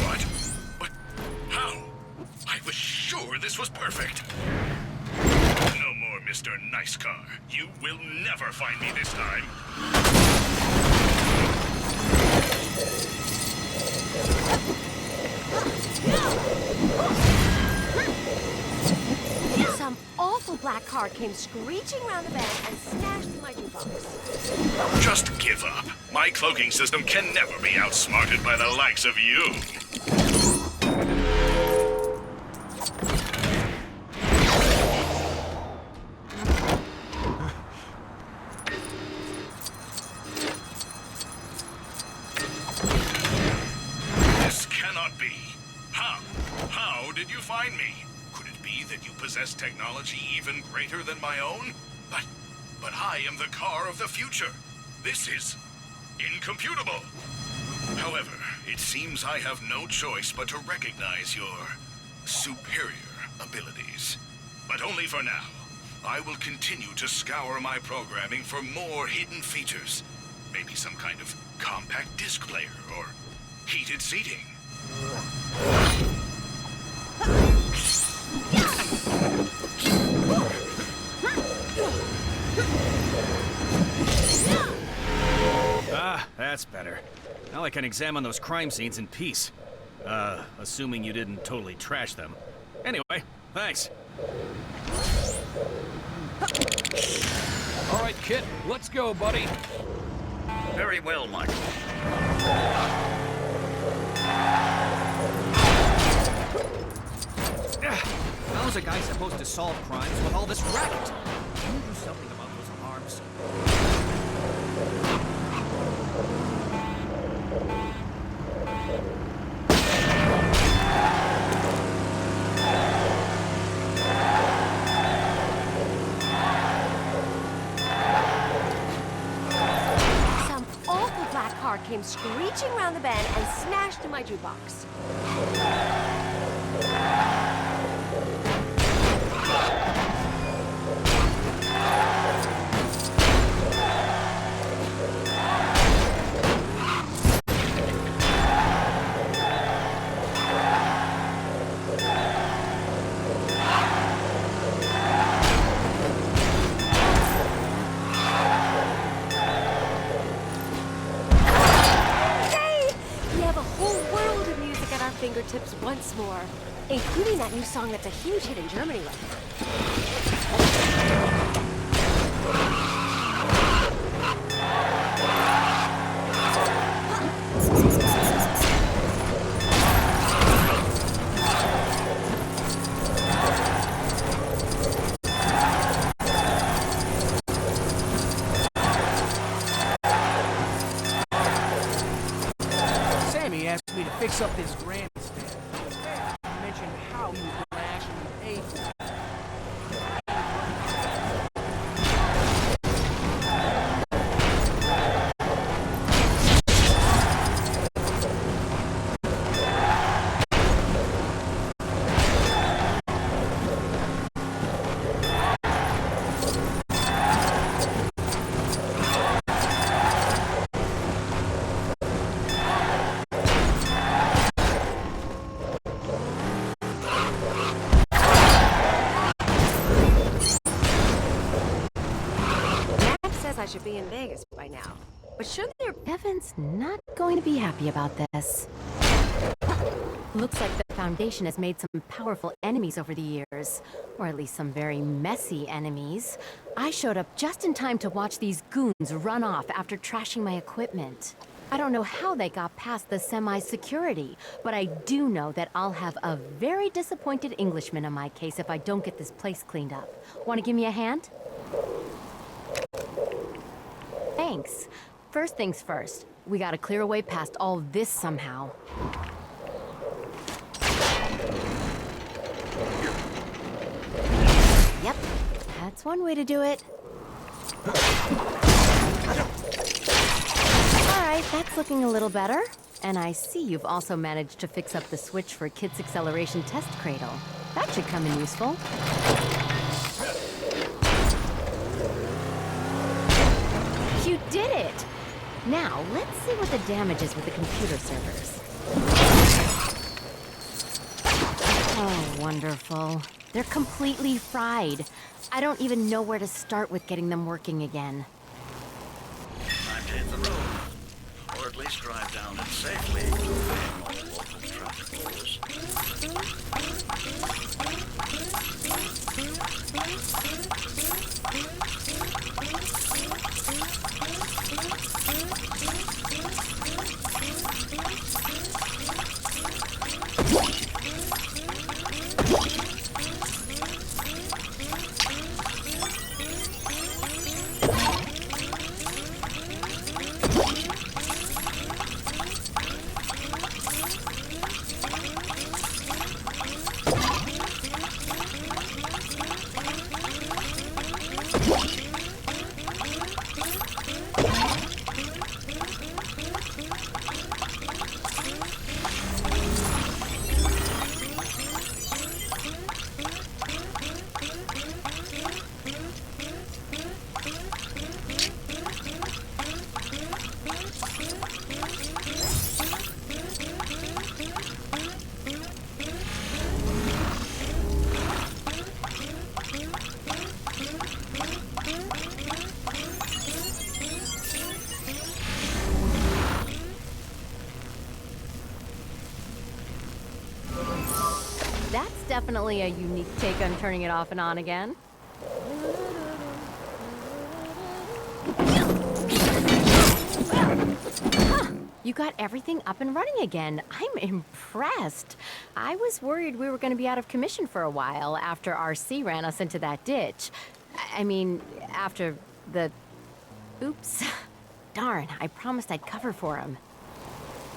What? How? I was sure this was perfect. No more, Mr. Nice Car. You will never find me this time. Some awful black car came screeching around the bend and smashed my jukebox. Just give up. My cloaking system can never be outsmarted by the likes of you. This cannot be. How? How did you find me? Could it be that you possess technology even greater than my own? But I am the car of the future. This is incomputable. However, it seems I have no choice but to recognize your superior abilities. But only for now. I will continue to scour my programming for more hidden features. Maybe some kind of compact disc player or heated seating. Ah, that's better. Now I can examine those crime scenes in peace. Assuming you didn't totally trash them. Anyway, thanks. All right, Kit, let's go, buddy. Very well, Michael. How's a guy supposed to solve crimes with all this racket? Can you do something about those alarms? Some awful black car came screeching around the bend and smashed my jukebox. tips once more, including that new song that's a huge hit in Germany right now. Sammy asked me to fix up this grandstand. I mentioned how he was going to actually pay for it. I should be in Vegas by now. But should there... Devin's not going to be happy about this. Looks like the Foundation has made some powerful enemies over the years. Or at least some very messy enemies. I showed up just in time to watch these goons run off after trashing my equipment. I don't know how they got past the semi-security, but I do know that I'll have a very disappointed Englishman on my case if I don't get this place cleaned up. Want to give me a hand? Thanks. First things first, we gotta clear a way past all this somehow. Yep, that's one way to do it. Alright, that's looking a little better. And I see you've also managed to fix up the switch for Kit's acceleration test cradle. That should come in useful. You did it! Now, let's see what the damage is with the computer servers. Oh, wonderful. They're completely fried. I don't even know where to start with getting them working again. Time to hit the road. Or at least drive down it safely to avoid all local traffic rules. That's definitely a unique take on turning it off and on again. Huh, you got everything up and running again. I'm impressed. I was worried we were going to be out of commission for a while after RC ran us into that ditch. I mean, after the... Oops. Darn, I promised I'd cover for him.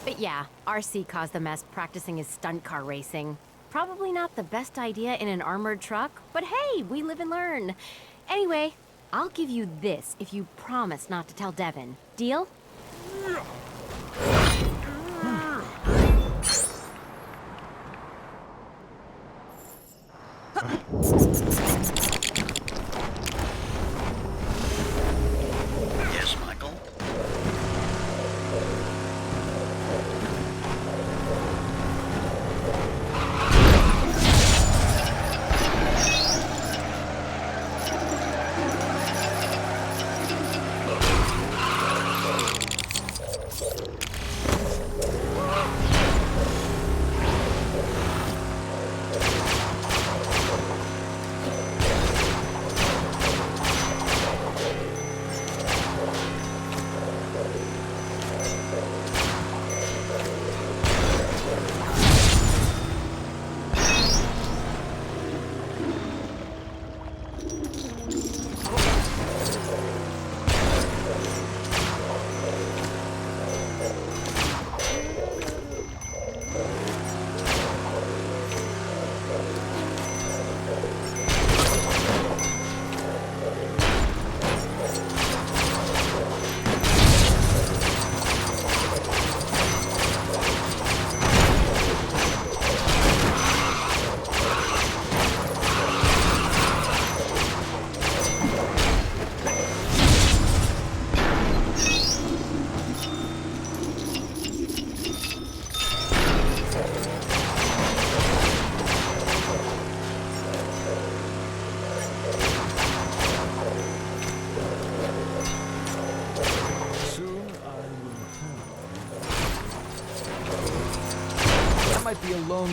But yeah, RC caused the mess practicing his stunt car racing. Probably not the best idea in an armored truck, but hey, we live and learn. Anyway, I'll give you this if you promise not to tell Devin. Deal? Yes, Michael?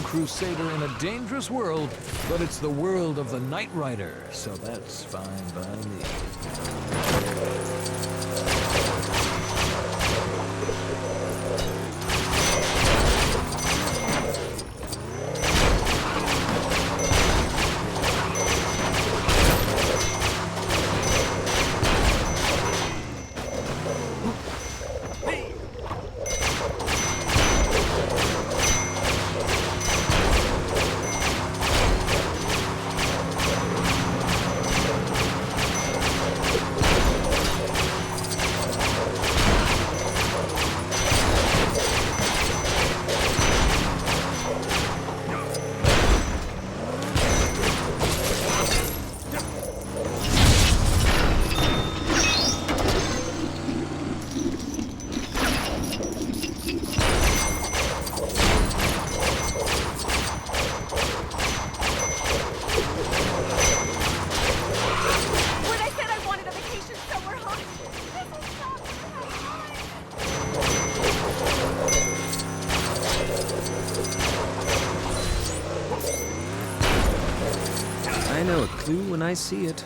lone crusader in a dangerous world, but it's the world of the Knight Rider, so that's fine by me. I know a clue when I see it.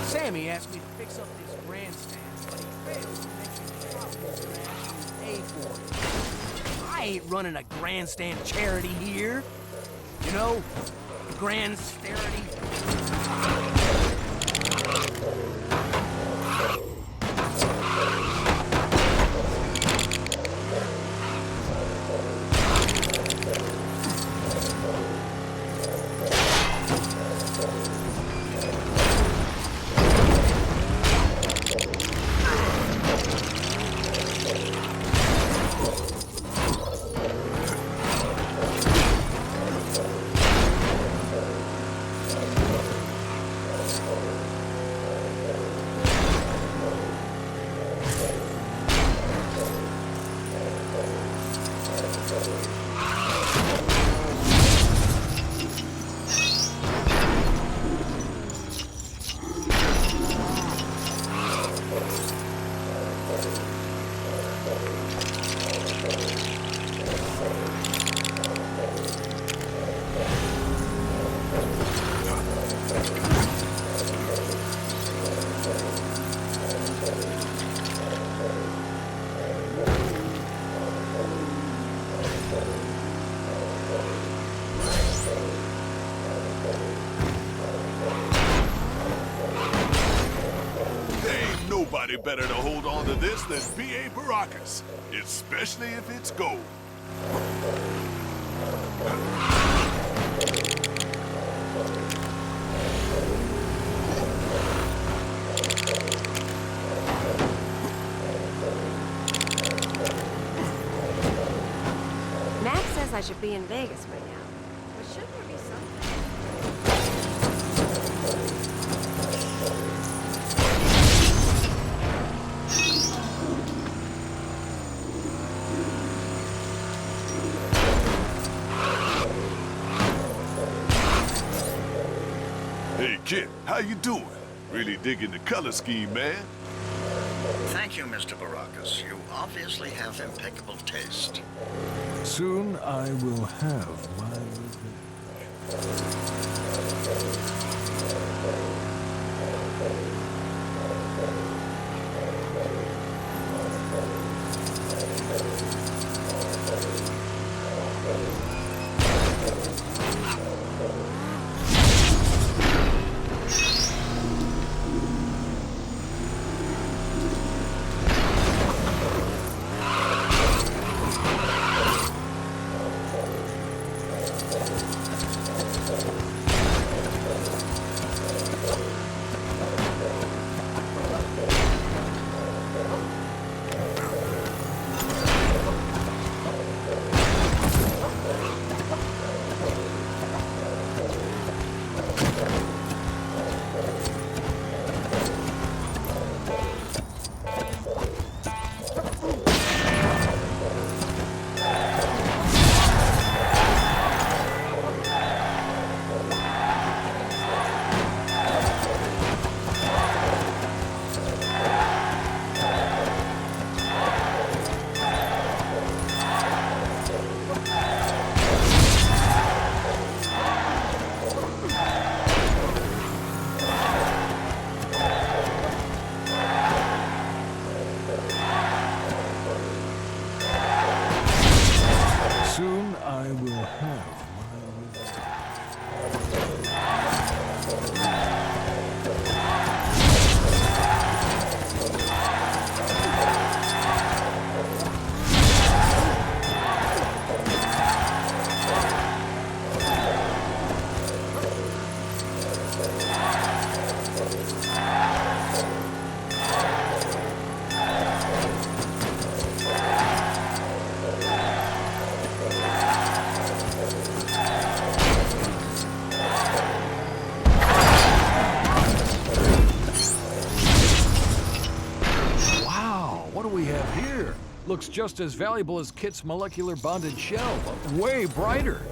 Sammy asked me to fix up this grandstand, but he failed to mention the troubles that I actually pay for it. I ain't running a grandstand charity here. You know, grandsterity. nobody better to hold on to this than B.A. Baracus, especially if it's gold. Max says I should be in Vegas right now. But shouldn't there be something? Hey, kid, how you doing? Really digging the color scheme, man. Thank you, Mr. Baracus. You obviously have impeccable taste. Soon I will have my revenge. Soon I will have looks just as valuable as Kit's molecular bonded shell, but way brighter.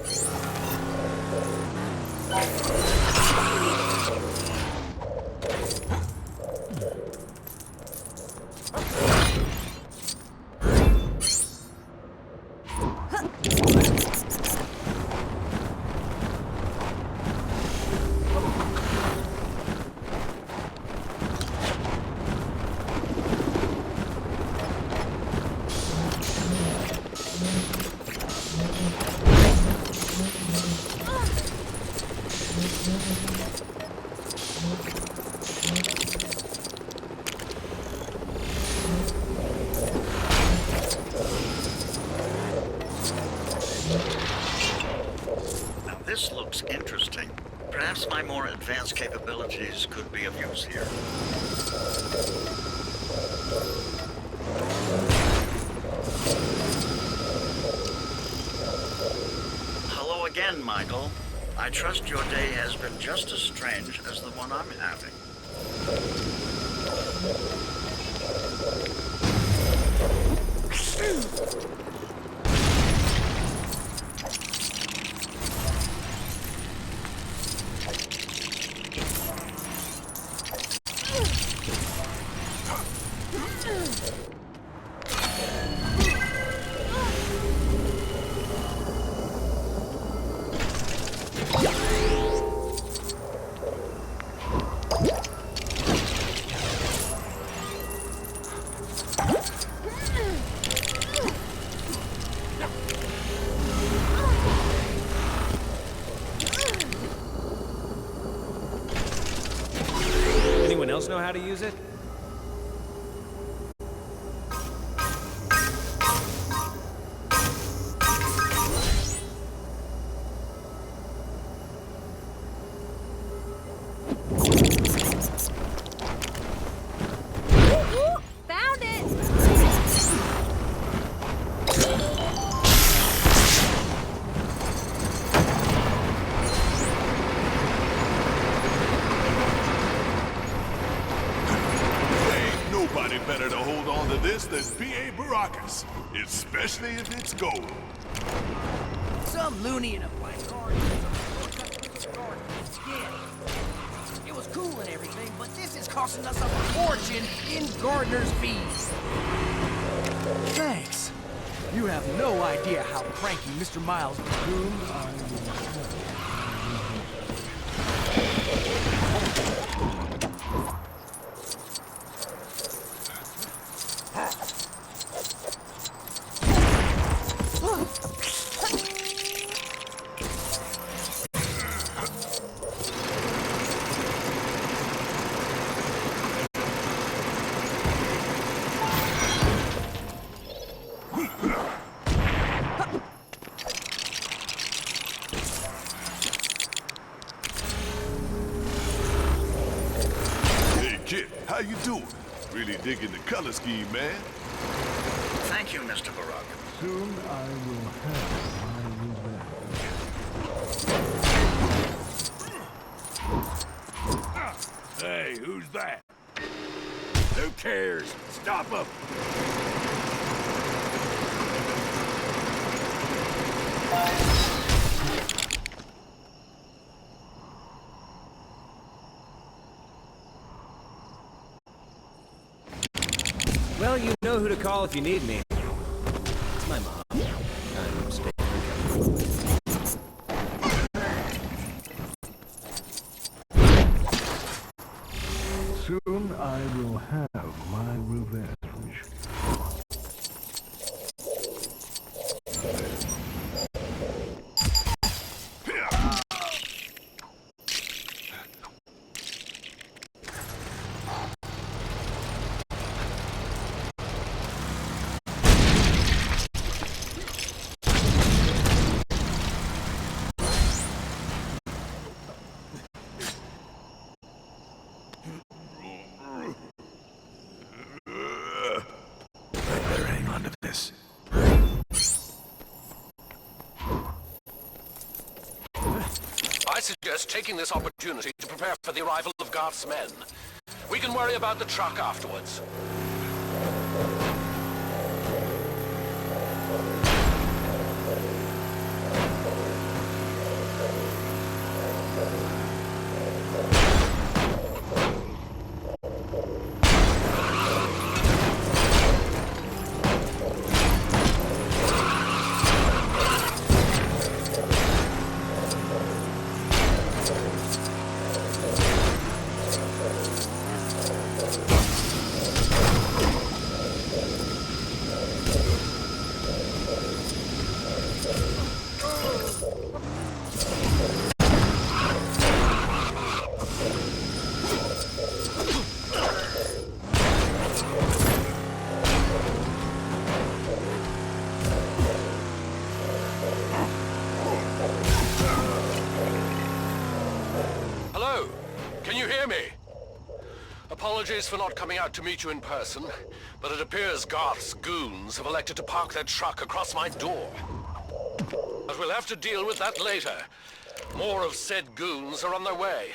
Now this looks interesting. Perhaps my more advanced capabilities could be of use here. Hello again, Michael. I trust your day has been just as strange as the one I'm having. Anyone else know how to use it? this, especially if it's gold. Some loony in a black car used a shortcut through the garden and skid. It was cool and everything, but this is costing us a fortune in gardener's fees. Thanks. You have no idea how cranky Mr. Miles groomed. How you doing? Really digging the color scheme, man. Thank you, Mr. Baraka. Soon I will have my revenge. Hey, who's that? Who cares? Stop him! Well, you know who to call if you need me. It's my mom. I'm staying. Soon I will have my revenge. I suggest taking this opportunity to prepare for the arrival of Garth's men. We can worry about the truck afterwards. Apologies for not coming out to meet you in person, but it appears Garth's goons have elected to park their truck across my door. But we'll have to deal with that later. More of said goons are on their way.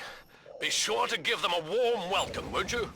Be sure to give them a warm welcome, won't you?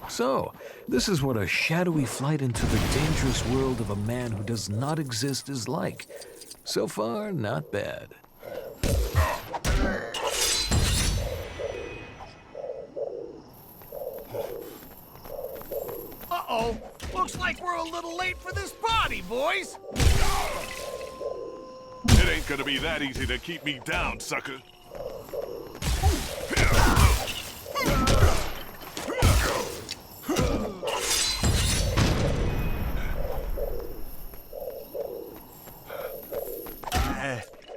So, this is what a shadowy flight into the dangerous world of a man who does not exist is like. So far, not bad. Uh-oh! Looks like we're a little late for this party, boys! It ain't ain't gonna be that easy to keep me down, sucker.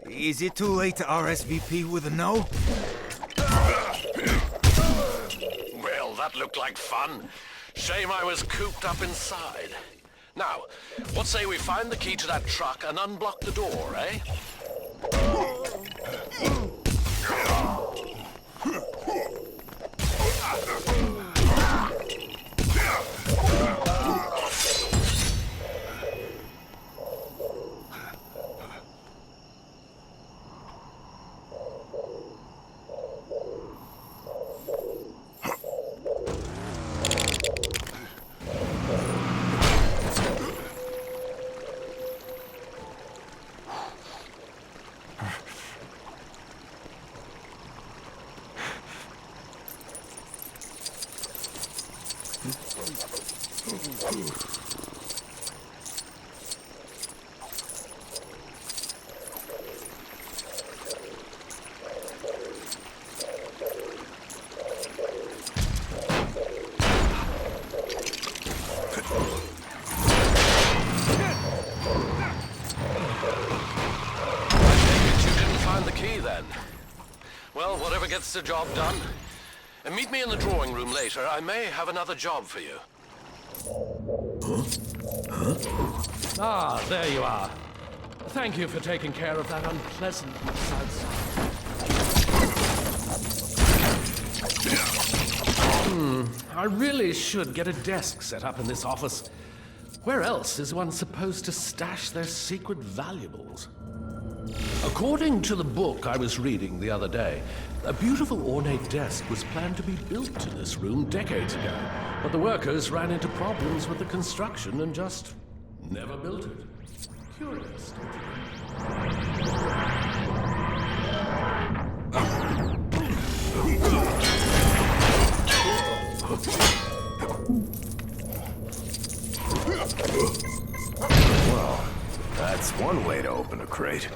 Is it too late to RSVP with a no? Well, that looked like fun. Shame I was cooped up inside. Now, what say we find the key to that truck and unblock the door, eh? Well, whatever gets the job done. And meet me in the drawing room later. I may have another job for you. Ah, there you are. Thank you for taking care of that unpleasant I really should get a desk set up in this office. Where else is one supposed to stash their secret valuables? According to the book I was reading the other day, a beautiful ornate desk was planned to be built in this room decades ago, but the workers ran into problems with the construction and just never built it. Curious, don't Well, that's one way to open a crate.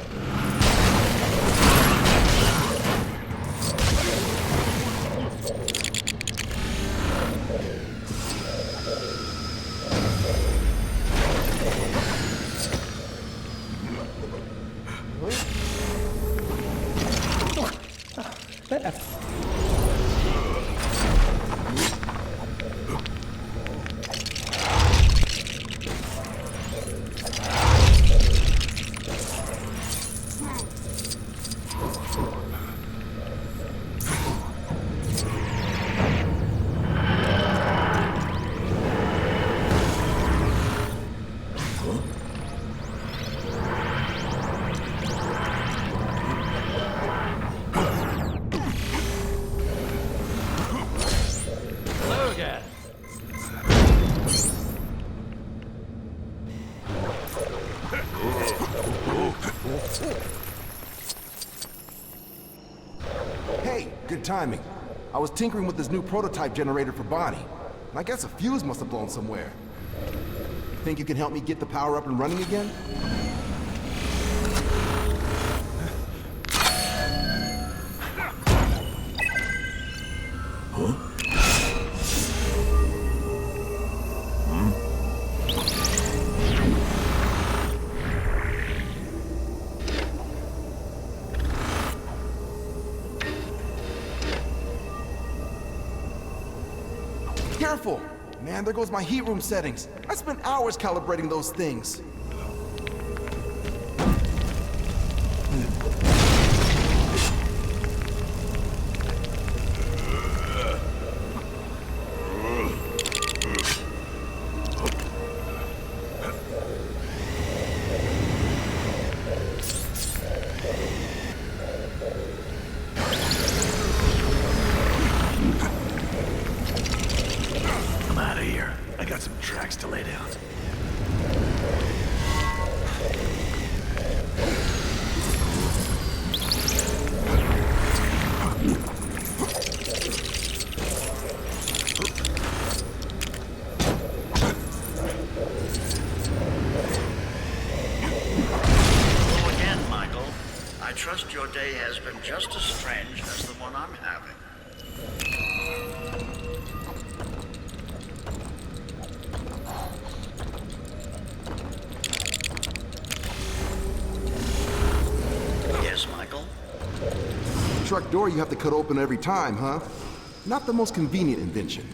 Hey, good timing. I was tinkering with this new prototype generator for Bonnie, and I guess a fuse must have blown somewhere. Think you can help me get the power up and running again? Careful! Man, there goes my heat room settings. I spent hours calibrating those things. I'm out of here. I got some tracks to lay down. Go again, Michael. day has been just as strange as the one I'm having. Yes, Michael? Truck door you have to cut open every time, huh? Not the most convenient invention.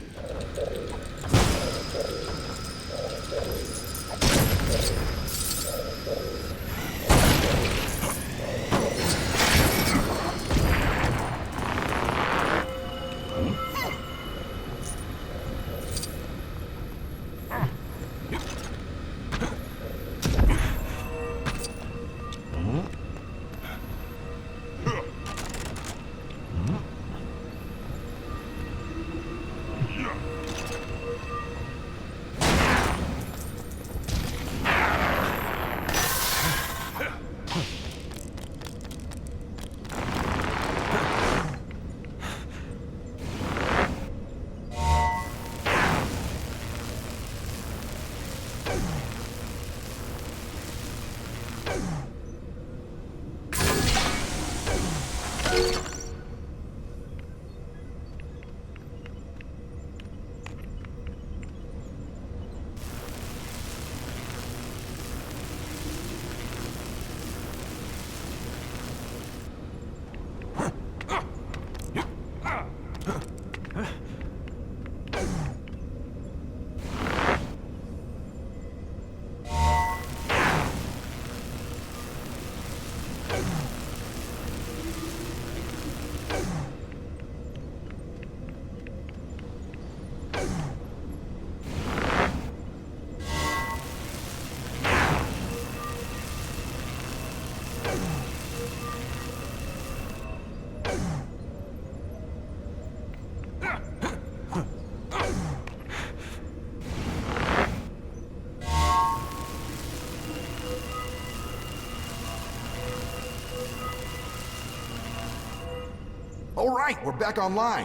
All right, we're back online.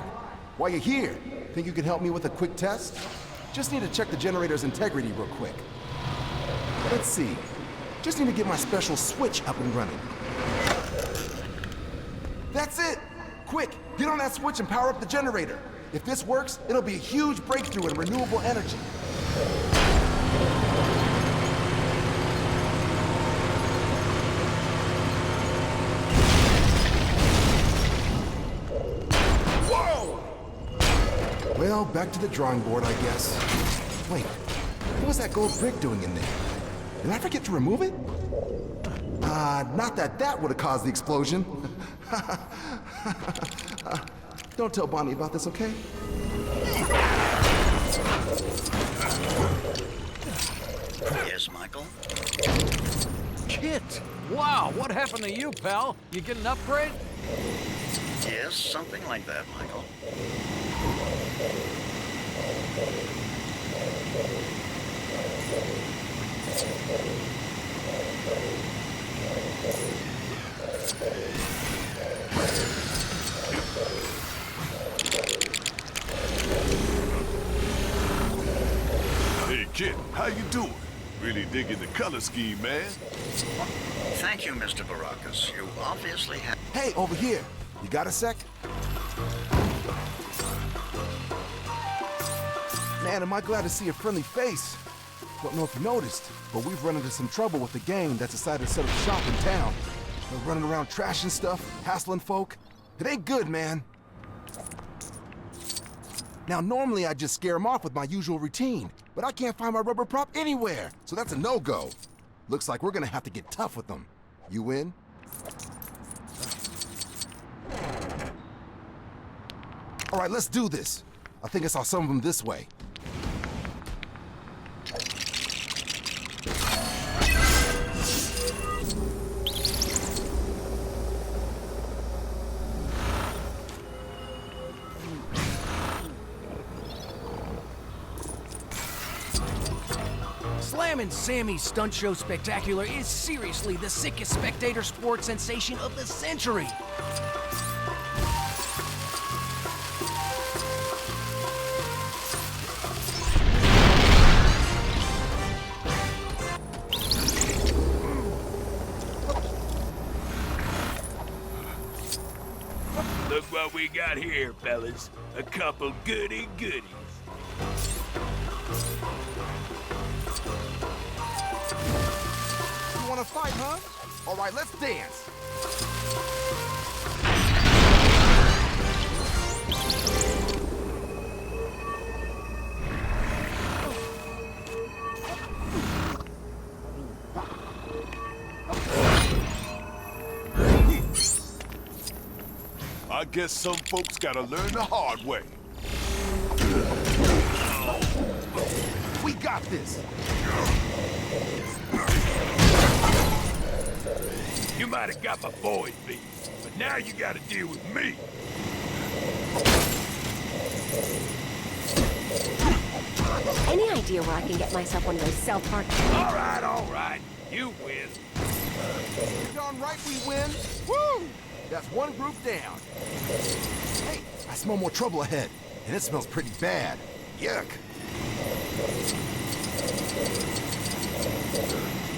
While you're here, think you can help me with a quick test? Just need to check the generator's integrity real quick. Let's see. Just need to get my special switch up and running. That's it! Quick, get on that switch and power up the generator. If this works, it'll be a huge breakthrough in renewable energy. Well, back to the drawing board, I guess. Wait, what was that gold brick doing in there? Did I forget to remove it? Not that that would have caused the explosion. Don't tell Bonnie about this, okay? Yes, Michael? Kit! Wow, what happened to you, pal? You get an upgrade? Yes, something like that, Michael. Hey, kid, how you doing? Really digging the color scheme, man. Thank you, Mr. Baracus. You obviously have... Hey, over here. You got a sec? Man, am I glad to see a friendly face. Don't know if you noticed, but we've run into some trouble with the gang that's decided to set up shop in town. They're running around trashing stuff, hassling folk. It ain't good, man. Now, normally I'd just scare them off with my usual routine, but I can't find my rubber prop anywhere, so that's a no-go. Looks like we're gonna have to get tough with them. You in? All right, let's do this. I think I saw some of them this way. Slammin' Sammy's Stunt Show Spectacular is seriously the sickest spectator sports sensation of the century. we got here, fellas? A couple goody-goodies. You wanna fight, huh? All right, let's dance. I guess some folks gotta learn the hard way. We got this. You might have got my boys beat, but now you gotta deal with me. Any idea where I can get myself one of those self-park? All right. You win. Darn right we win. Woo! That's one group down. Hey, I smell more trouble ahead, and it smells pretty bad. Yuck.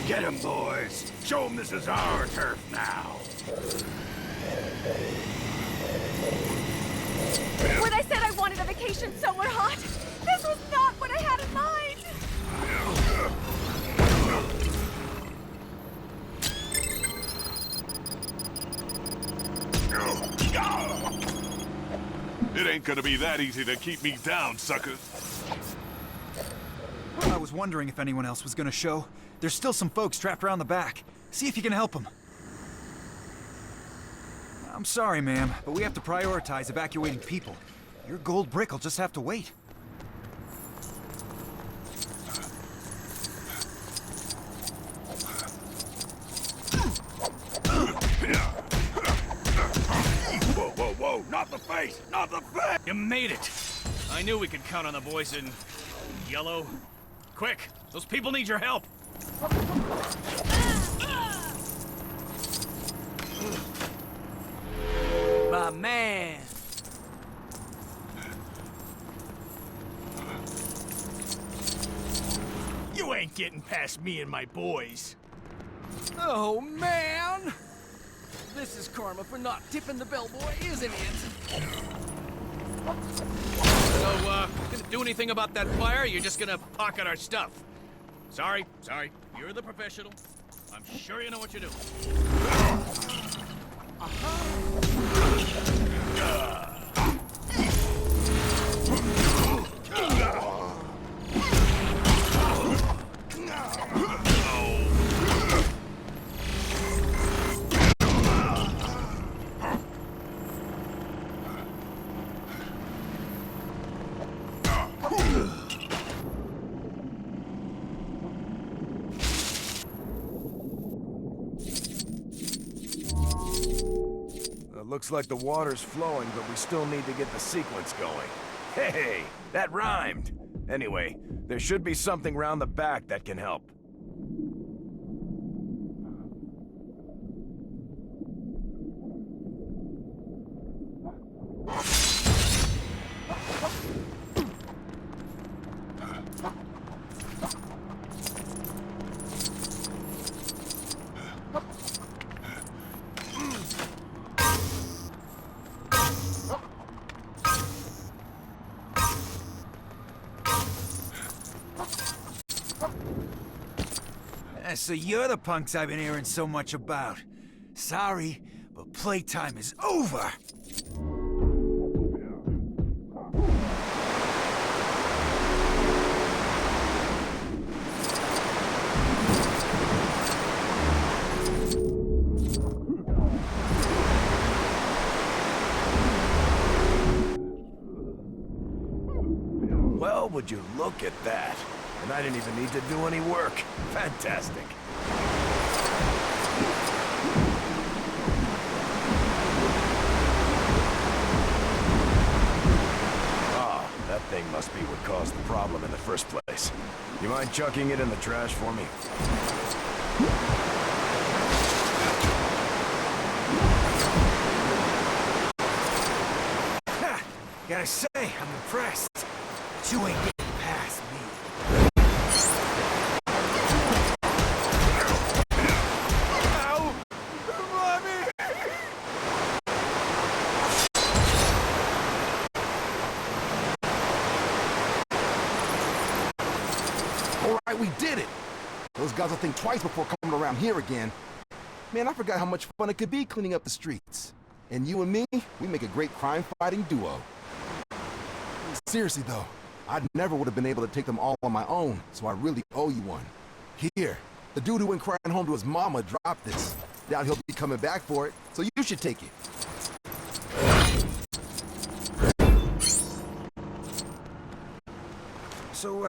Get 'em, boys. Show 'em this is our turf now. When I said I wanted a vacation somewhere hot, this was not what I had in mind. It ain't gonna be that easy to keep me down, suckers. I was wondering if anyone else was gonna show. There's still some folks trapped around the back. See if you can help them. I'm sorry, ma'am, but we have to prioritize evacuating people. Your gold brick will just have to wait. Whoa, not the face! Not the face! You made it! I knew we could count on the boys in yellow. Quick! Those people need your help! My man! You ain't getting past me and my boys. Oh, man! This is karma for not tipping the bellboy, isn't it? So, gonna do anything about that fire, or you're just gonna pocket our stuff? Sorry. You're the professional. I'm sure you know what you're doing. Looks like the water's flowing, but we still need to get the sequence going. Hey, that rhymed! Anyway, there should be something round the back that can help. So you're the punks I've been hearing so much about. Sorry, but playtime is over! Well, would you look at that? And I didn't even need to do any work. Fantastic. Ah, that thing must be what caused the problem in the first place. You mind chucking it in the trash for me? Ha! Gotta say, I'm impressed. But you ain't getting past me. Alright, we did it! Those guys will think twice before coming around here again. Man, I forgot how much fun it could be cleaning up the streets. And you and me, we make a great crime-fighting duo. Seriously though, I never would have been able to take them all on my own, so I really owe you one. Here, the dude who went crying home to his mama dropped this. Doubt he'll be coming back for it, so you should take it. So,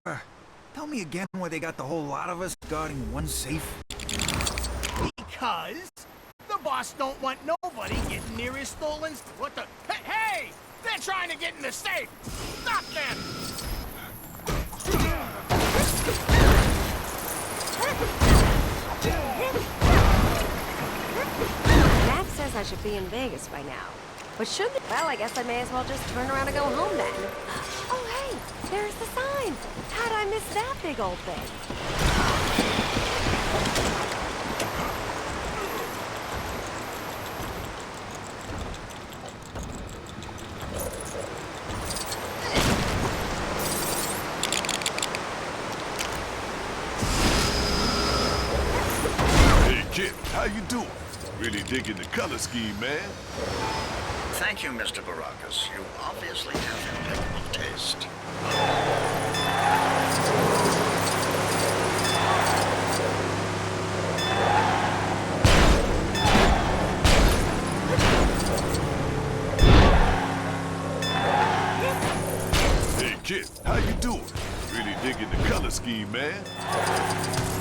tell me again why they got the whole lot of us guarding one safe? Because the boss don't want nobody getting near his stolen... What the... Hey! They're trying to get in the safe! Stop them! Matt says I should be in Vegas by now. But should they? Well, I guess I may as well just turn around and go home then. Oh, hey, there's the sign. How'd I miss that big old thing? Hey, kid, how you doing? Really digging the color scheme, man. Thank you, Mr. Baracus. You obviously have impeccable taste. Hey, kid, how you doing? Really digging the color scheme, man.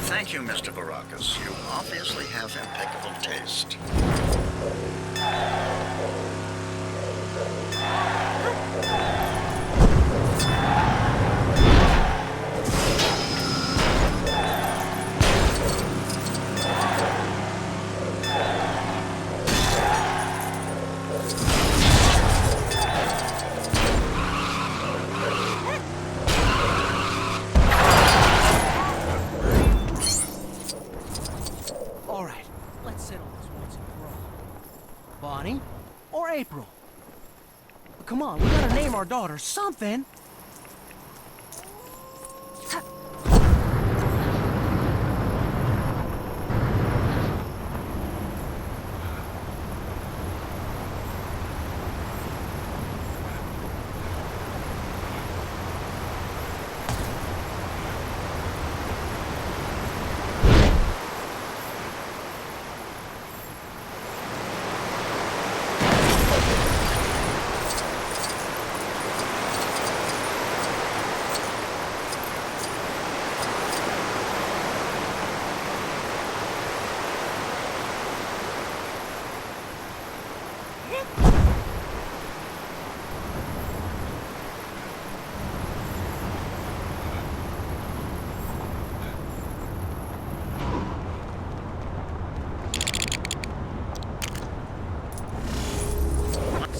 Thank you, Mr. Baracus. You obviously have impeccable taste. All right, let's settle this once and for all. Bonnie or April? Come on, we gotta name our daughter something.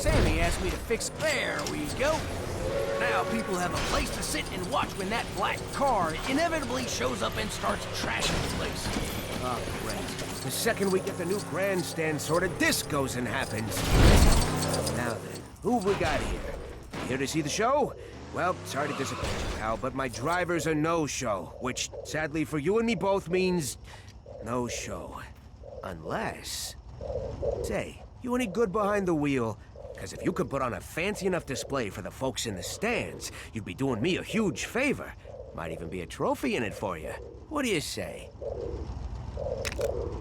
Sammy asked me to fix... There we go. Now people have a place to sit and watch when that black car inevitably shows up and starts trashing the place. Oh, great. The second we get the new grandstand sorted, this goes and happens. Now then, who have we got here? Here to see the show? Well, sorry to disappoint you, pal, but my driver's a no-show, which, sadly for you and me both, means no show. Unless... Say, you any good behind the wheel? Because if you could put on a fancy enough display for the folks in the stands, you'd be doing me a huge favor. Might even be a trophy in it for you. What do you say?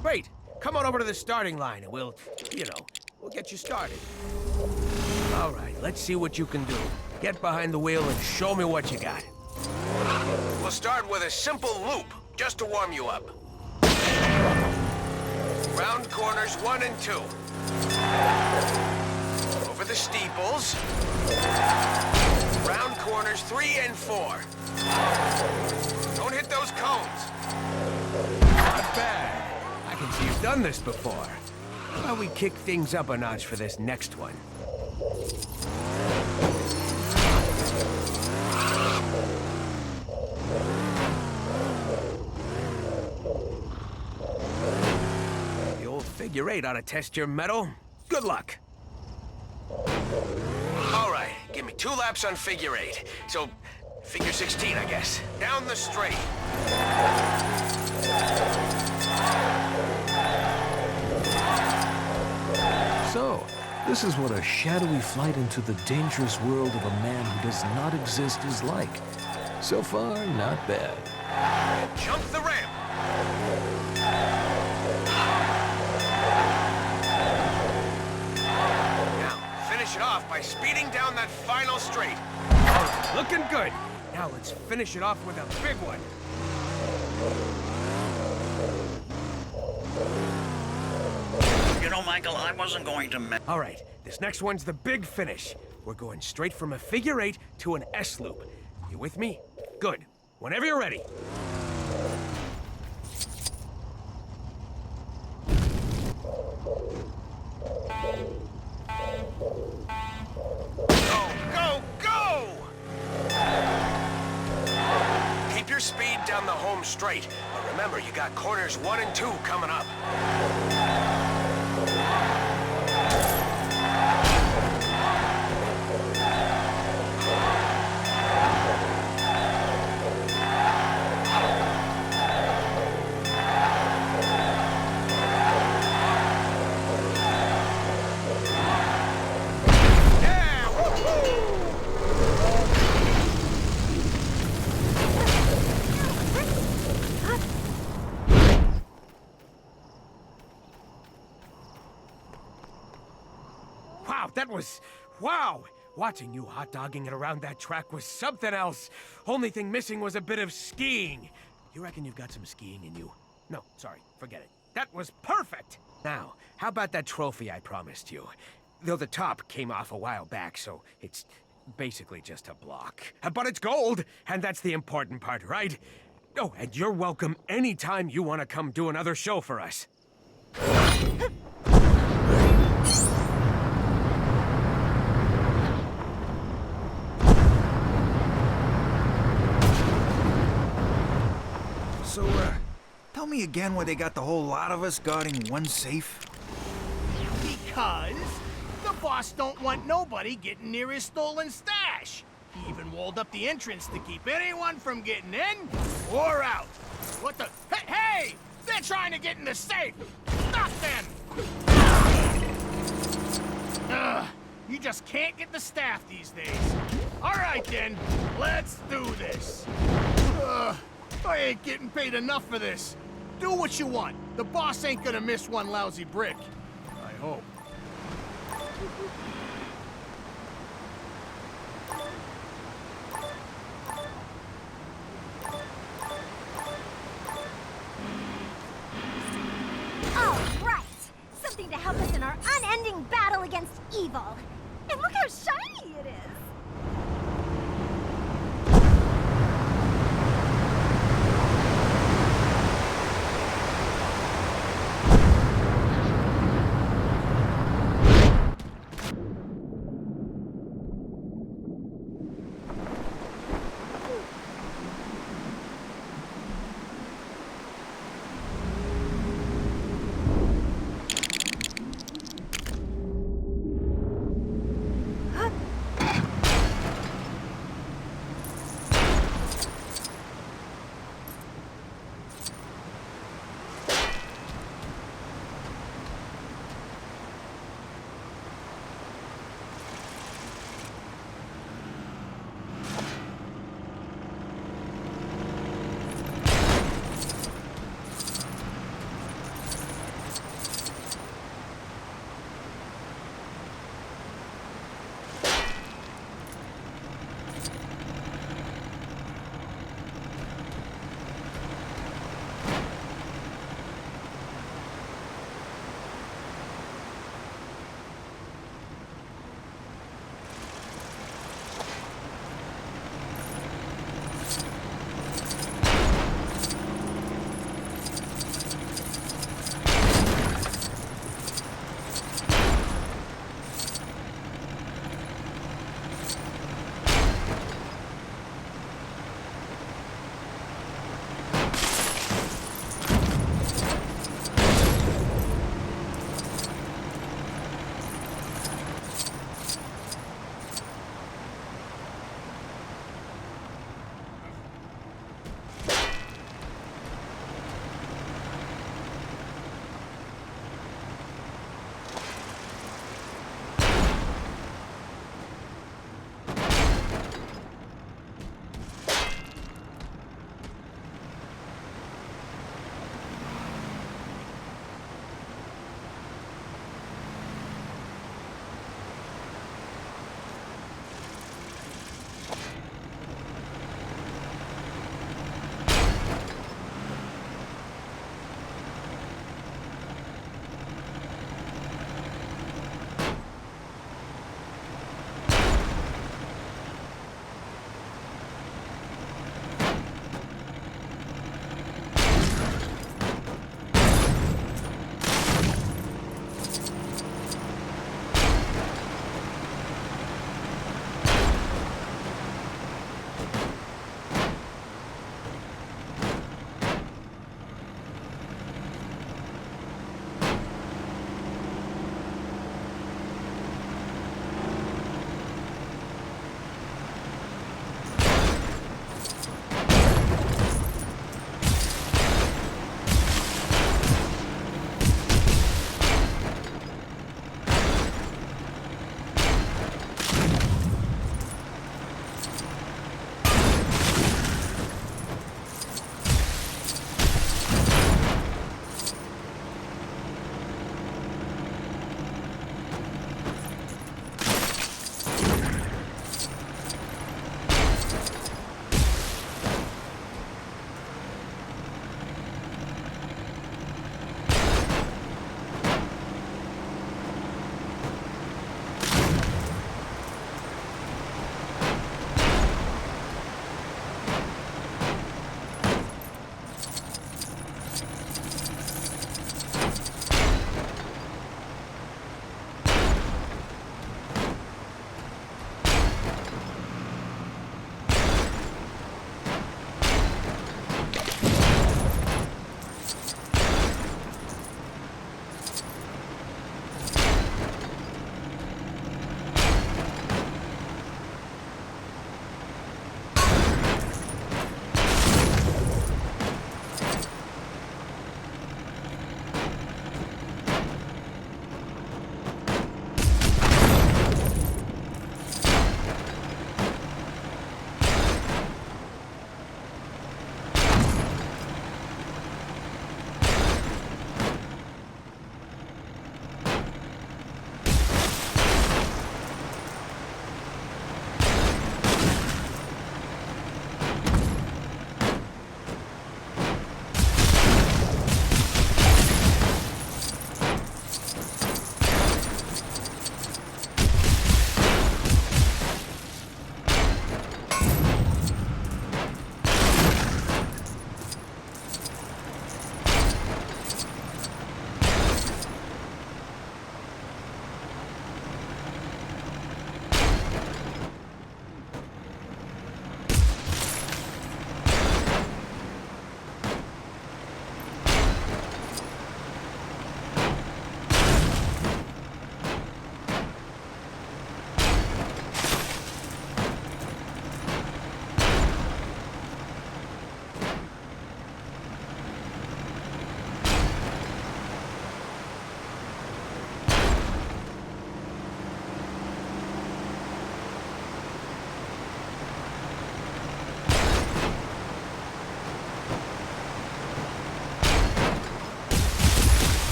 Great! Come on over to the starting line and we'll get you started. All right, let's see what you can do. Get behind the wheel and show me what you got. We'll start with a simple loop, just to warm you up. Round corners 1 and 2. Over the steeples. Round corners 3 and 4. Don't hit those cones. Not bad. I can see you've done this before. How about we kick things up a notch for this next one? The old figure 8 ought to test your mettle. Good luck. All right, give me 2 laps on figure 8. So, Figure 16, I guess. Down the straight. So, this is what a shadowy flight into the dangerous world of a man who does not exist is like. So far, not bad. Jump the ramp. Now, finish it off by speeding down that final straight. All right, looking good. Now let's finish it off with a big one. You know, Michael, I wasn't going to All right, this next one's the big finish. We're going straight from a figure 8 to an S loop. You with me? Good. Whenever you're ready. Go, go, go! Keep your speed down the home straight. But remember, you got corners 1 and 2 coming up. Wow, that was... Wow! Watching you hot-dogging it around that track was something else. Only thing missing was a bit of skiing. You reckon you've got some skiing in you? No, sorry, forget it. That was perfect! Now, how about that trophy I promised you? Though the top came off a while back, so it's basically just a block. But it's gold, and that's the important part, right? Oh, and you're welcome anytime you want to come do another show for us. So, tell me again why they got the whole lot of us guarding one safe? Because the boss don't want nobody getting near his stolen stash. He even walled up the entrance to keep anyone from getting in or out. What the? Hey, hey! They're trying to get in the safe! Stop them! You just can't get the staff these days. All right, then. Let's do this. I ain't getting paid enough for this. Do what you want. The boss ain't gonna miss one lousy brick. I hope. All right! Something to help us in our unending battle against evil. And look how shiny it is!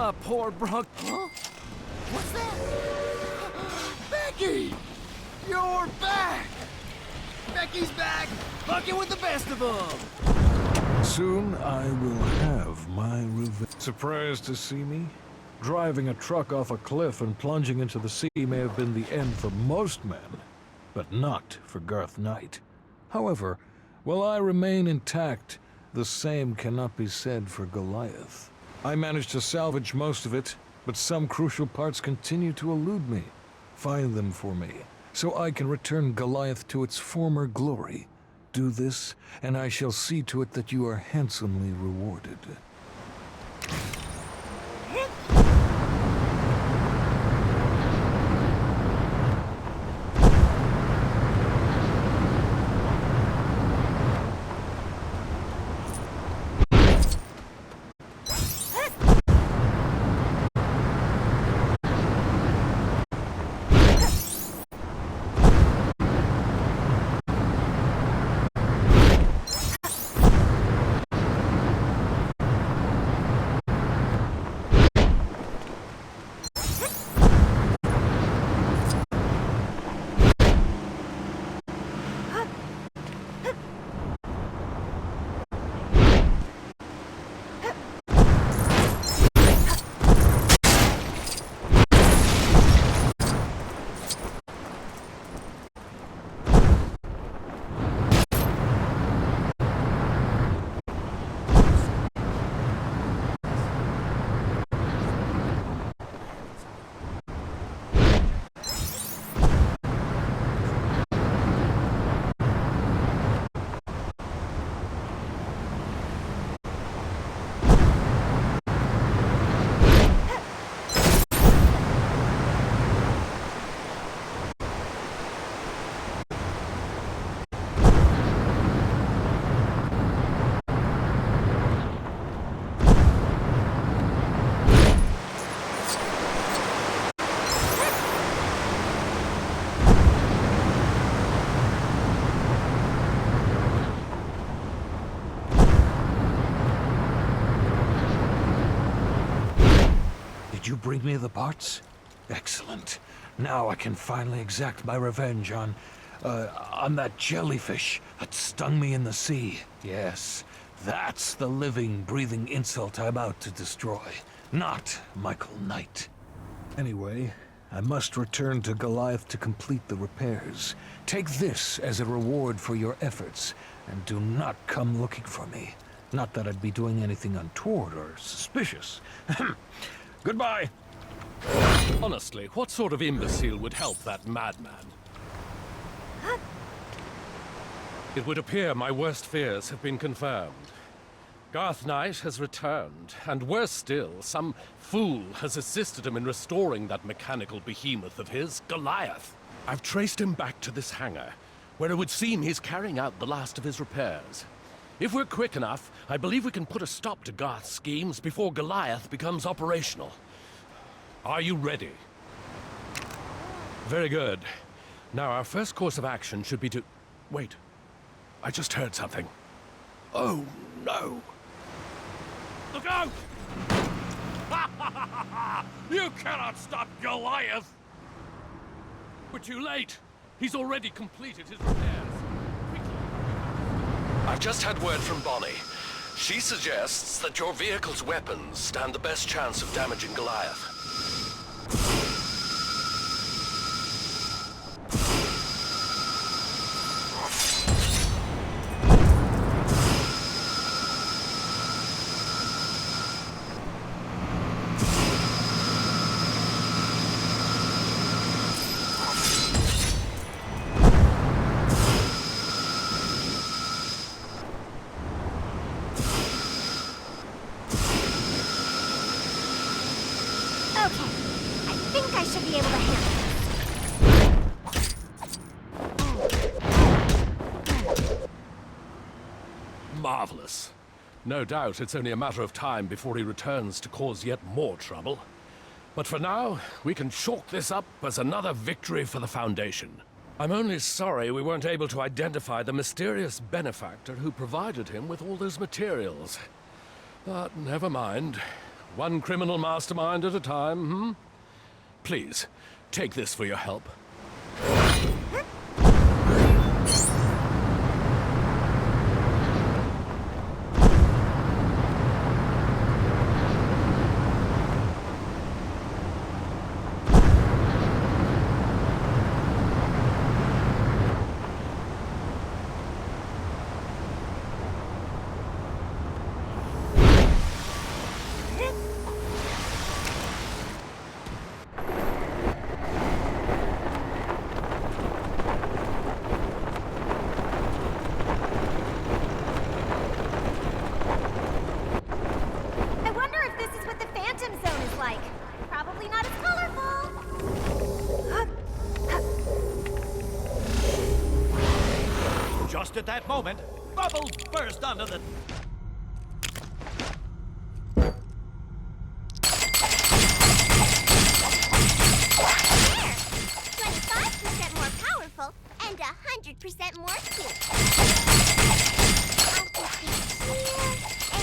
My poor Brock. Huh? What's that? Becky! You're back! Becky's back! Fucking with the best of them! Soon I will have my revenge. Surprised to see me? Driving a truck off a cliff and plunging into the sea may have been the end for most men, but not for Garth Knight. However, while I remain intact, the same cannot be said for Goliath. I managed to salvage most of it, but some crucial parts continue to elude me. Find them for me, so I can return Goliath to its former glory. Do this, and I shall see to it that you are handsomely rewarded. Did you bring me the parts? Excellent. Now I can finally exact my revenge on that jellyfish that stung me in the sea. Yes, that's the living, breathing insult I'm out to destroy, not Michael Knight. Anyway, I must return to Goliath to complete the repairs. Take this as a reward for your efforts, and do not come looking for me. Not that I'd be doing anything untoward or suspicious. Goodbye. Honestly, what sort of imbecile would help that madman? It would appear my worst fears have been confirmed. Garth Knight has returned, and worse still, some fool has assisted him in restoring that mechanical behemoth of his, Goliath. I've traced him back to this hangar, where it would seem he's carrying out the last of his repairs. If we're quick enough, I believe we can put a stop to Garth's schemes before Goliath becomes operational. Are you ready? Very good. Now, our first course of action should be to... Wait. I just heard something. Oh, no. Look out! You cannot stop Goliath! We're too late. He's already completed his repairs. I've just had word from Bonnie. She suggests that your vehicle's weapons stand the best chance of damaging Goliath. Marvelous. No doubt it's only a matter of time before he returns to cause yet more trouble. But for now, we can chalk this up as another victory for the Foundation. I'm only sorry we weren't able to identify the mysterious benefactor who provided him with all those materials. But never mind. one criminal mastermind at a time, hmm? Please, take this for your help. I wonder if this is what the Phantom Zone is like. Probably not as colorful. Just at that moment, bubbles burst onto the... There! 25% more powerful and 100% more cute. I'll put this here and put that there.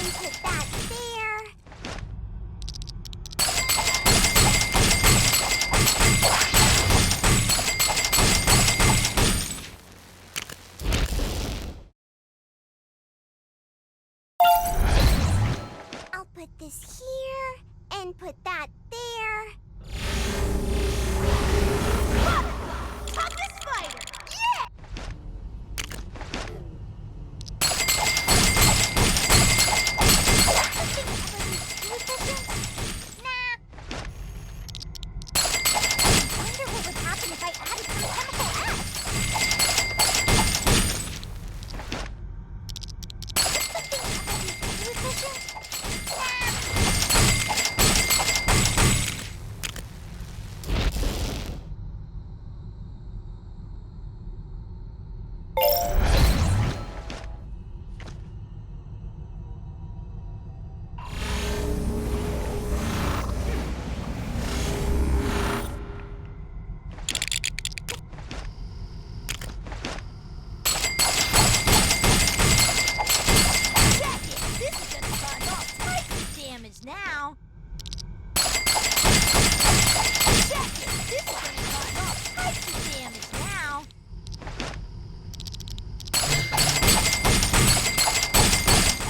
I'll put this here and put that there. Pop the spider! Yeah! Nah. I wonder what would happen if I added some chemical now. Check it! This is gonna cause all types of damage now.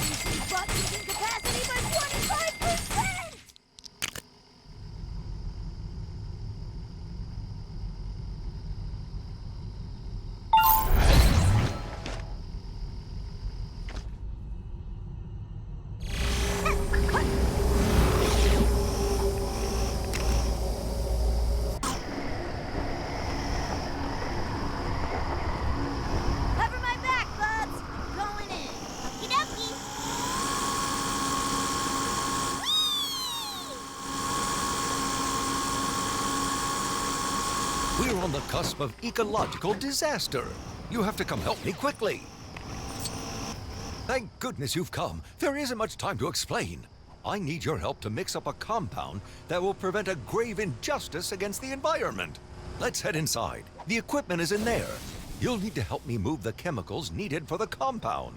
Increasing butt using capacity by 25%! Cover my back, buds. Going in. Okie dokie. We're on the cusp of ecological disaster. You have to come help me quickly. Thank goodness you've come. There isn't much time to explain. I need your help to mix up a compound that will prevent a grave injustice against the environment. Let's head inside. The equipment is in there. You'll need to help me move the chemicals needed for the compound.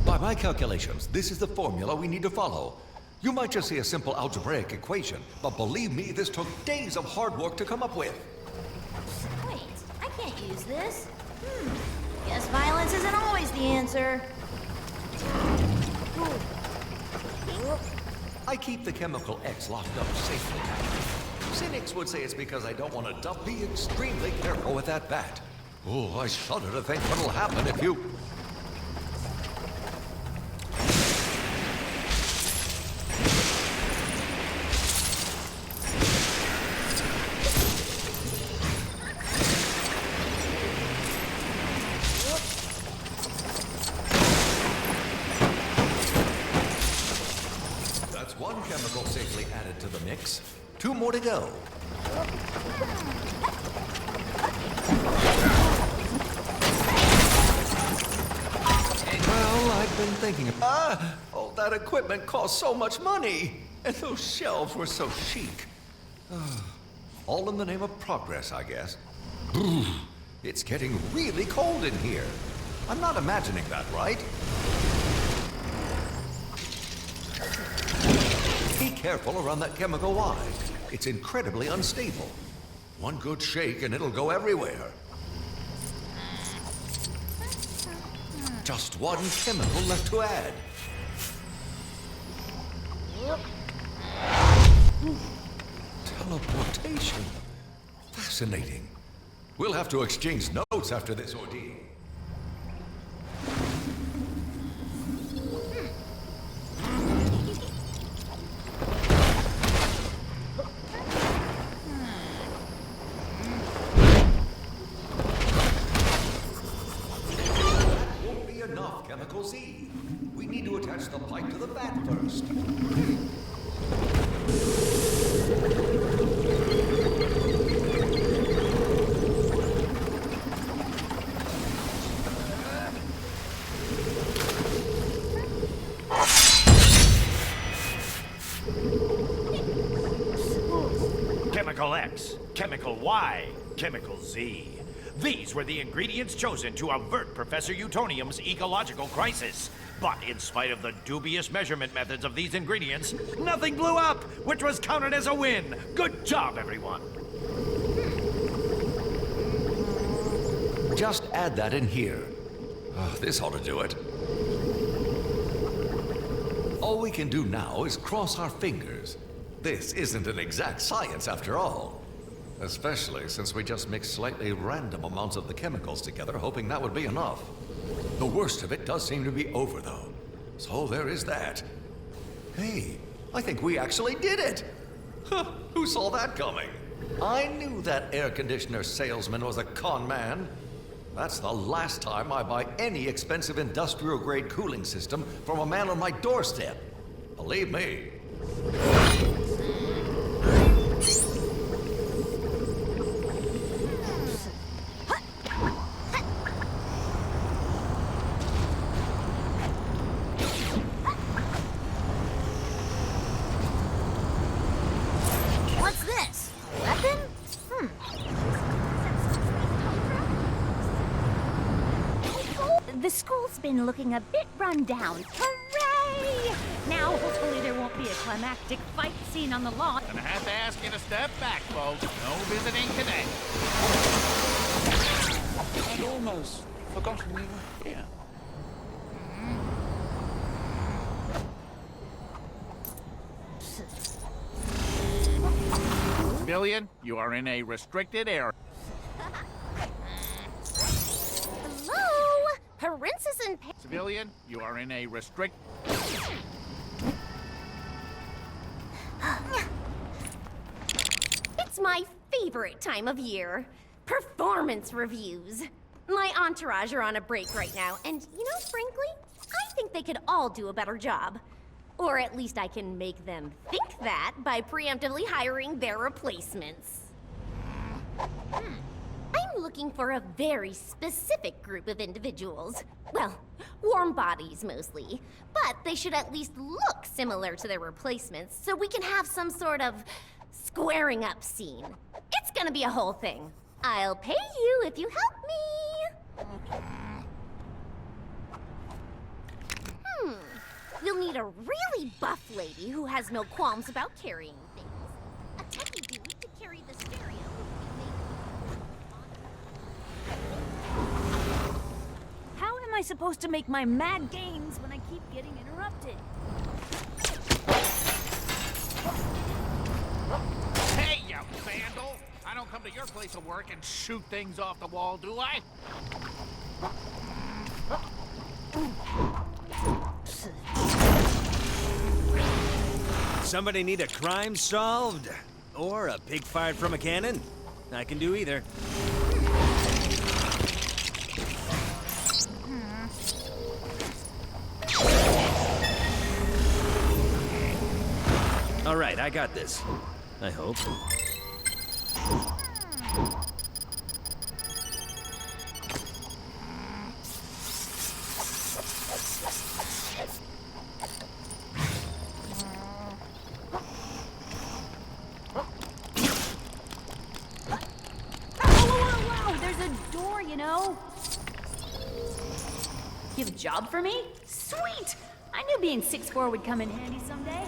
By my calculations, this is the formula we need to follow. You might just see a simple algebraic equation, but believe me, this took days of hard work to come up with. Wait, I can't use this. Guess violence isn't always the answer. I keep the chemical X locked up safely. Cynics would say it's because I don't want to dump. Be extremely careful with that bat. Oh, I shudder to think what'll happen if you... That's one chemical safely added to the mix. 2 more to go. Well, I've been thinking of... all that equipment cost so much money. And those shelves were so chic. All in the name of progress, I guess. It's getting really cold in here. I'm not imagining that, right? Be careful around that chemical Y. It's incredibly unstable. One good shake and it'll go everywhere. Just one chemical left to add. Teleportation. Fascinating. We'll have to exchange notes after this ordeal. Won't be enough, Chemical Z. We need to attach the pipe to the bat first. Chemical X, Chemical Y, Chemical Z. These were the ingredients chosen to avert Professor Utonium's ecological crisis. But in spite of the dubious measurement methods of these ingredients, nothing blew up, which was counted as a win. Good job, everyone. Just add that in here. Oh, this ought to do it. All we can do now is cross our fingers. This isn't an exact science after all. Especially since we just mixed slightly random amounts of the chemicals together, hoping that would be enough. The worst of it does seem to be over, though. So there is that. Hey, I think we actually did it! Huh, who saw that coming? I knew that air conditioner salesman was a con man. That's the last time I buy any expensive industrial-grade cooling system from a man on my doorstep. Believe me. What's this? Weapon? The school's been looking a bit run down. Hooray! Now, hopefully there won't be a climactic fight scene on the lawn. Gonna have to ask you to step back, folks. No visiting today. I'd almost forgotten you were here. Civilian, you are in a restricted area. Hello? Princess and Civilian, you are in a restrict... It's my favorite time of year. Performance reviews. My entourage are on a break right now, and you know, frankly, I think they could all do a better job. Or at least I can make them think that by preemptively hiring their replacements. I'm looking for a very specific group of individuals. Well, warm bodies mostly. But they should at least look similar to their replacements so we can have some sort of squaring up scene. It's gonna be a whole thing. I'll pay you if you help me. You'll need a really buff lady who has no qualms about carrying things. A techie dude to carry the stereo. How am I supposed to make my mad gains when I keep getting interrupted? Hey, you vandal! I don't come to your place of work and shoot things off the wall, do I? Somebody need a crime solved? Or a pig fired from a cannon? I can do either. All right, I got this. I hope. You have a job for me? Sweet! I knew being 6'4" would come in handy someday.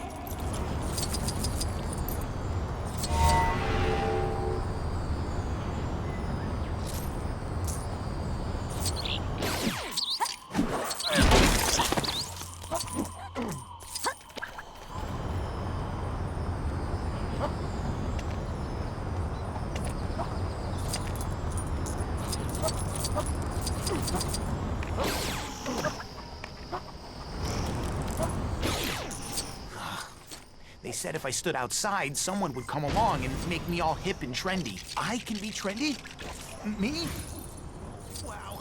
said if I stood outside, someone would come along and make me all hip and trendy. I can be trendy? Me? Wow.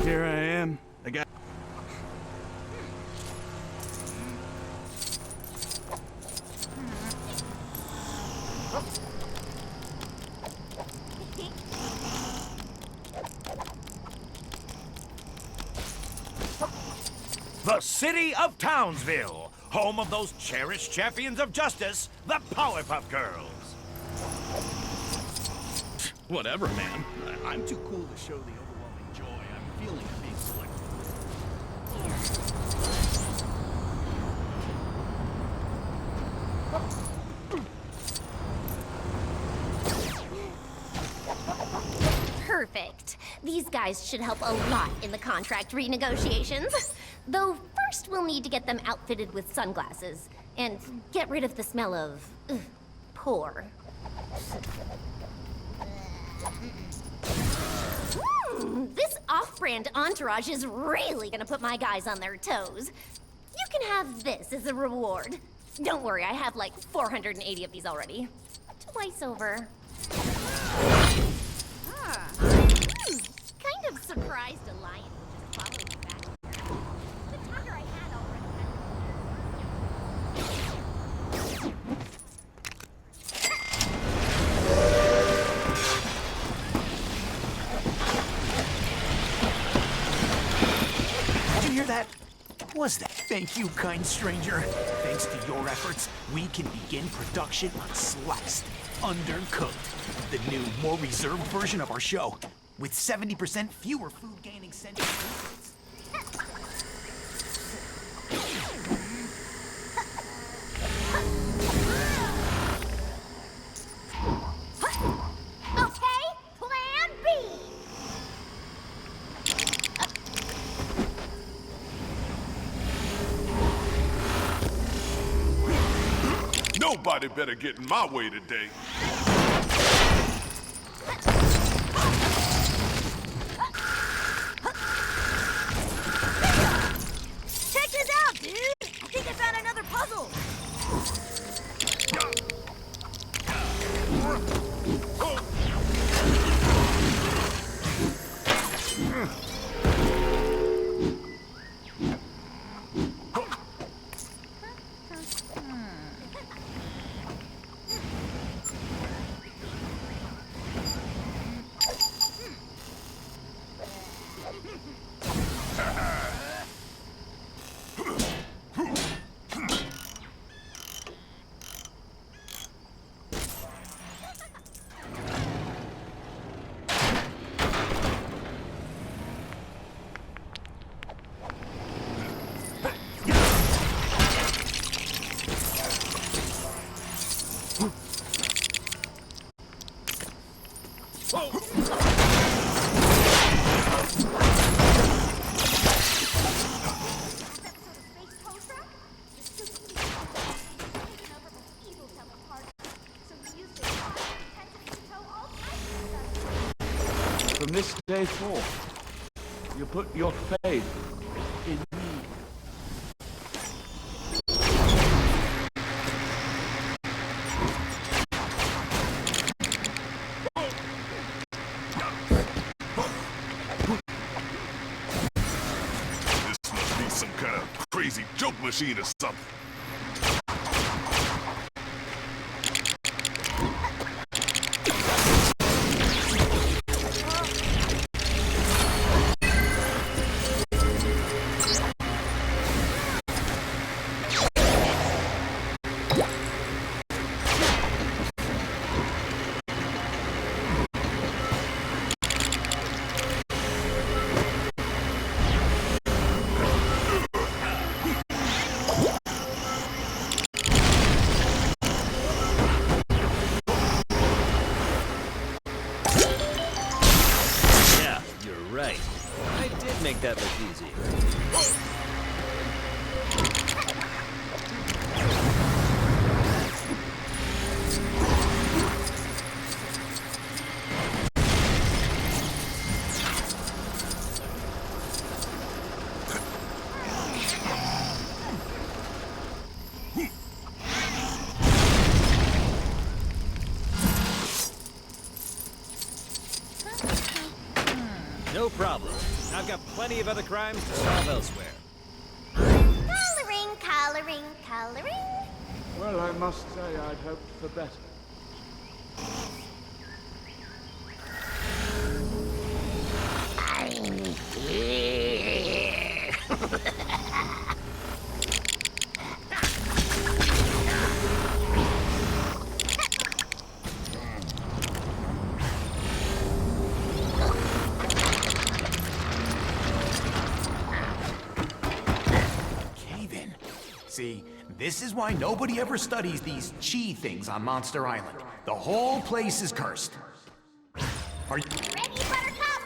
Here I am. I got... The city of Townsville, home of those cherished champions of justice, the Powerpuff Girls. Whatever, man. I'm too cool to show the overwhelming joy I'm feeling at being selected. Perfect. These guys should help a lot in the contract renegotiations. Though first we'll need to get them outfitted with sunglasses and get rid of the smell of poor. This off-brand entourage is really gonna put my guys on their toes. You can have this as a reward. Don't worry, I have like 480 of these already. Twice over. Kind of surprised a lion would just follow you back here. The tiger I had already Did you hear that? What was that? Thank you, kind stranger. Thanks to your efforts, we can begin production on Sliced, Undercooked, the new, more reserved version of our show, with 70% fewer food-gaining sentient ingredients. Okay, plan B. Nobody better get in my way today. Check this out, dude! I think I found another puzzle! From this day forth, you put your faith in me. This must be some kind of crazy joke machine or something. Make that look easy. No problem. I've got plenty of other crimes to solve elsewhere. Coloring, coloring, coloring. Well, I must say I'd hoped for better. I'm here. Cave-in. See, this is why nobody ever studies these chi things on Monster Island. The whole place is cursed. Are you... Ready, Buttercup?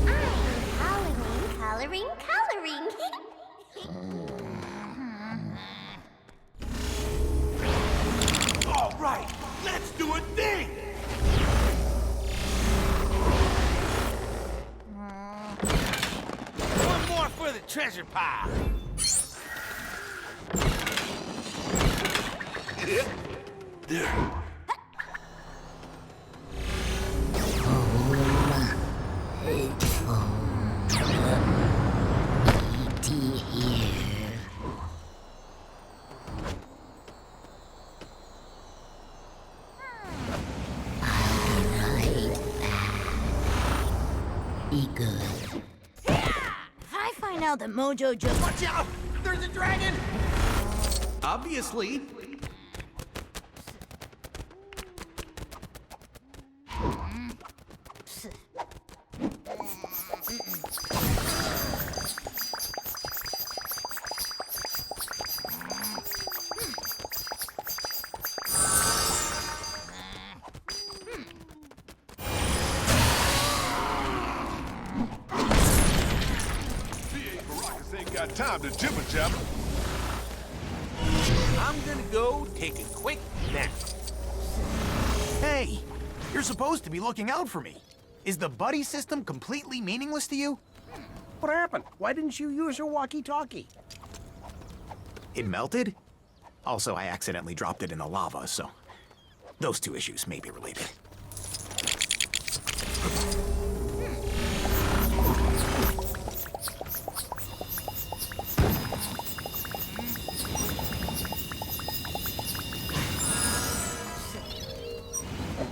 I'm coloring, coloring, All right, let's do a thing! One more for the treasure pile. Be good. If I find out that Mojo just... Watch out! There's a dragon! Obviously. Ain't got time to jibber jabber. I'm gonna go take a quick nap. Hey, you're supposed to be looking out for me. Is the buddy system completely meaningless to you? What happened? Why didn't you use your walkie-talkie? It melted? Also, I accidentally dropped it in the lava, so those two issues may be related.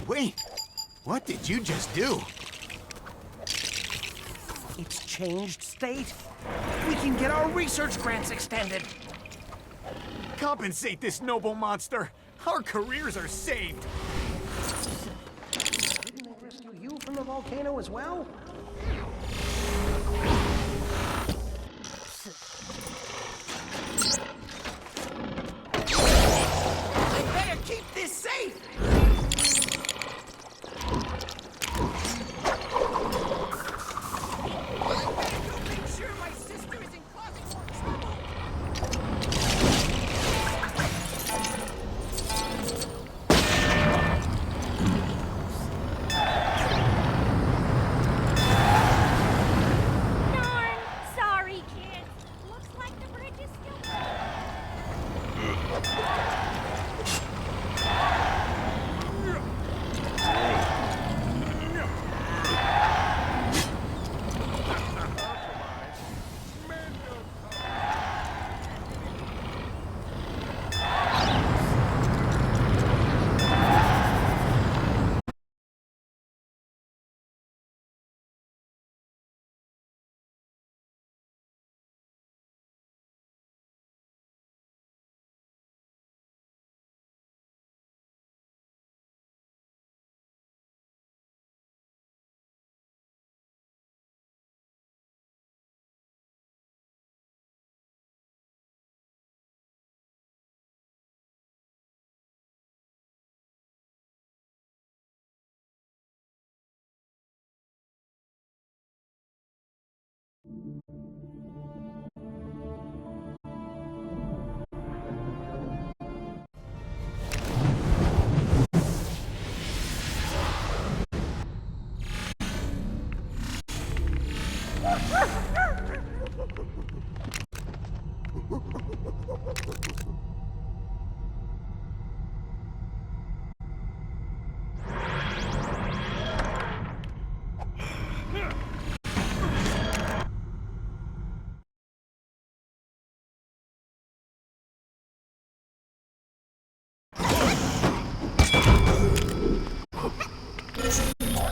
Wait, what did you just do? It's changed state. We can get our research grants extended. Compensate this noble monster. Our careers are saved. Didn't they rescue you from the volcano as well? I better keep this safe.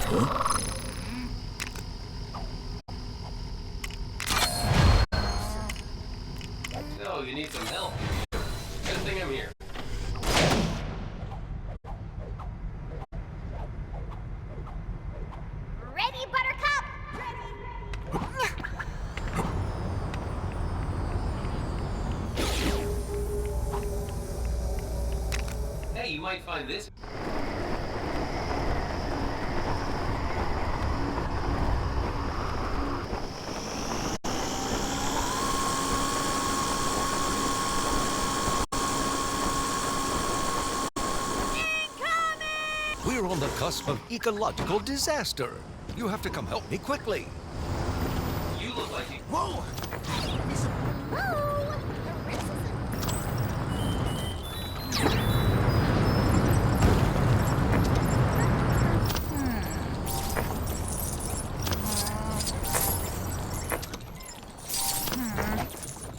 So, you need some help? Good thing I'm here. Ready, Buttercup? Hey, you might find this. We're on the cusp of ecological disaster. You have to come help me quickly. You look like you. Whoa!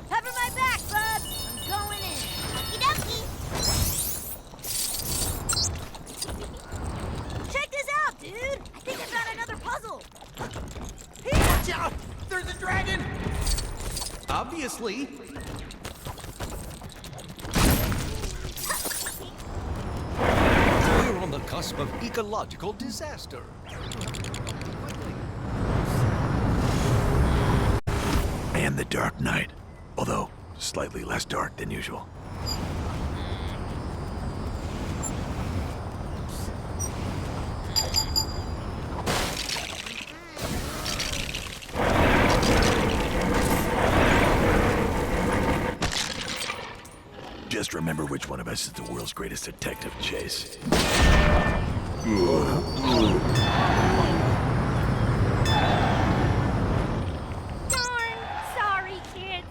Cover my back, bud. I'm going in. Okie dokie. Check this out, dude. I think I've got another puzzle. Hey, watch out! There's a dragon! Obviously. We're on the cusp of ecological disaster. And the Dark Knight, although slightly less dark than usual. Just remember which one of us is the world's greatest detective, Chase. Darn. Sorry, kids.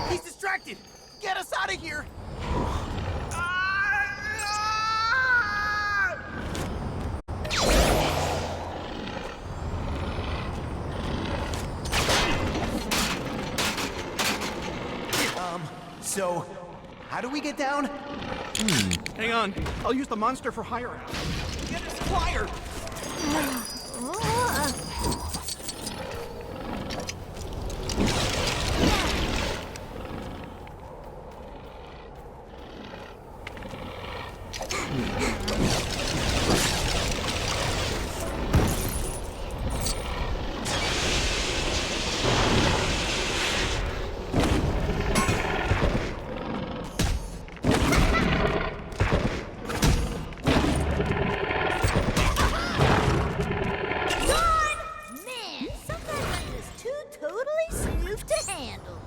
He's distracted! Get us out of here! So, how do we get down? Hang on, I'll use the monster for hire. Get us flyer! Man, sometimes I'm just too totally smooth to handle.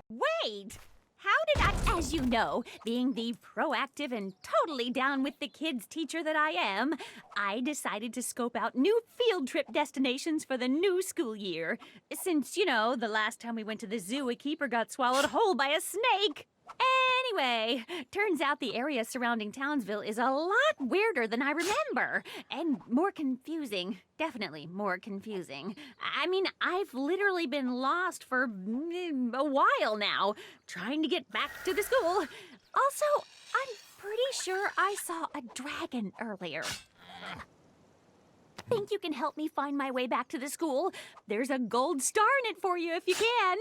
Wait! How did I, as you know, being the proactive and totally down with the kids teacher that I am, I decided to scope out new field trip destinations for the new school year. Since, you know, the last time we went to the zoo, a keeper got swallowed whole by a snake. Anyway, turns out the area surrounding Townsville is a lot weirder than I remember. And more confusing. Definitely more confusing. I mean, I've literally been lost for a while now, trying to get back to the school. Also, I'm pretty sure I saw a dragon earlier. Think you can help me find my way back to the school? There's a gold star in it for you if you can.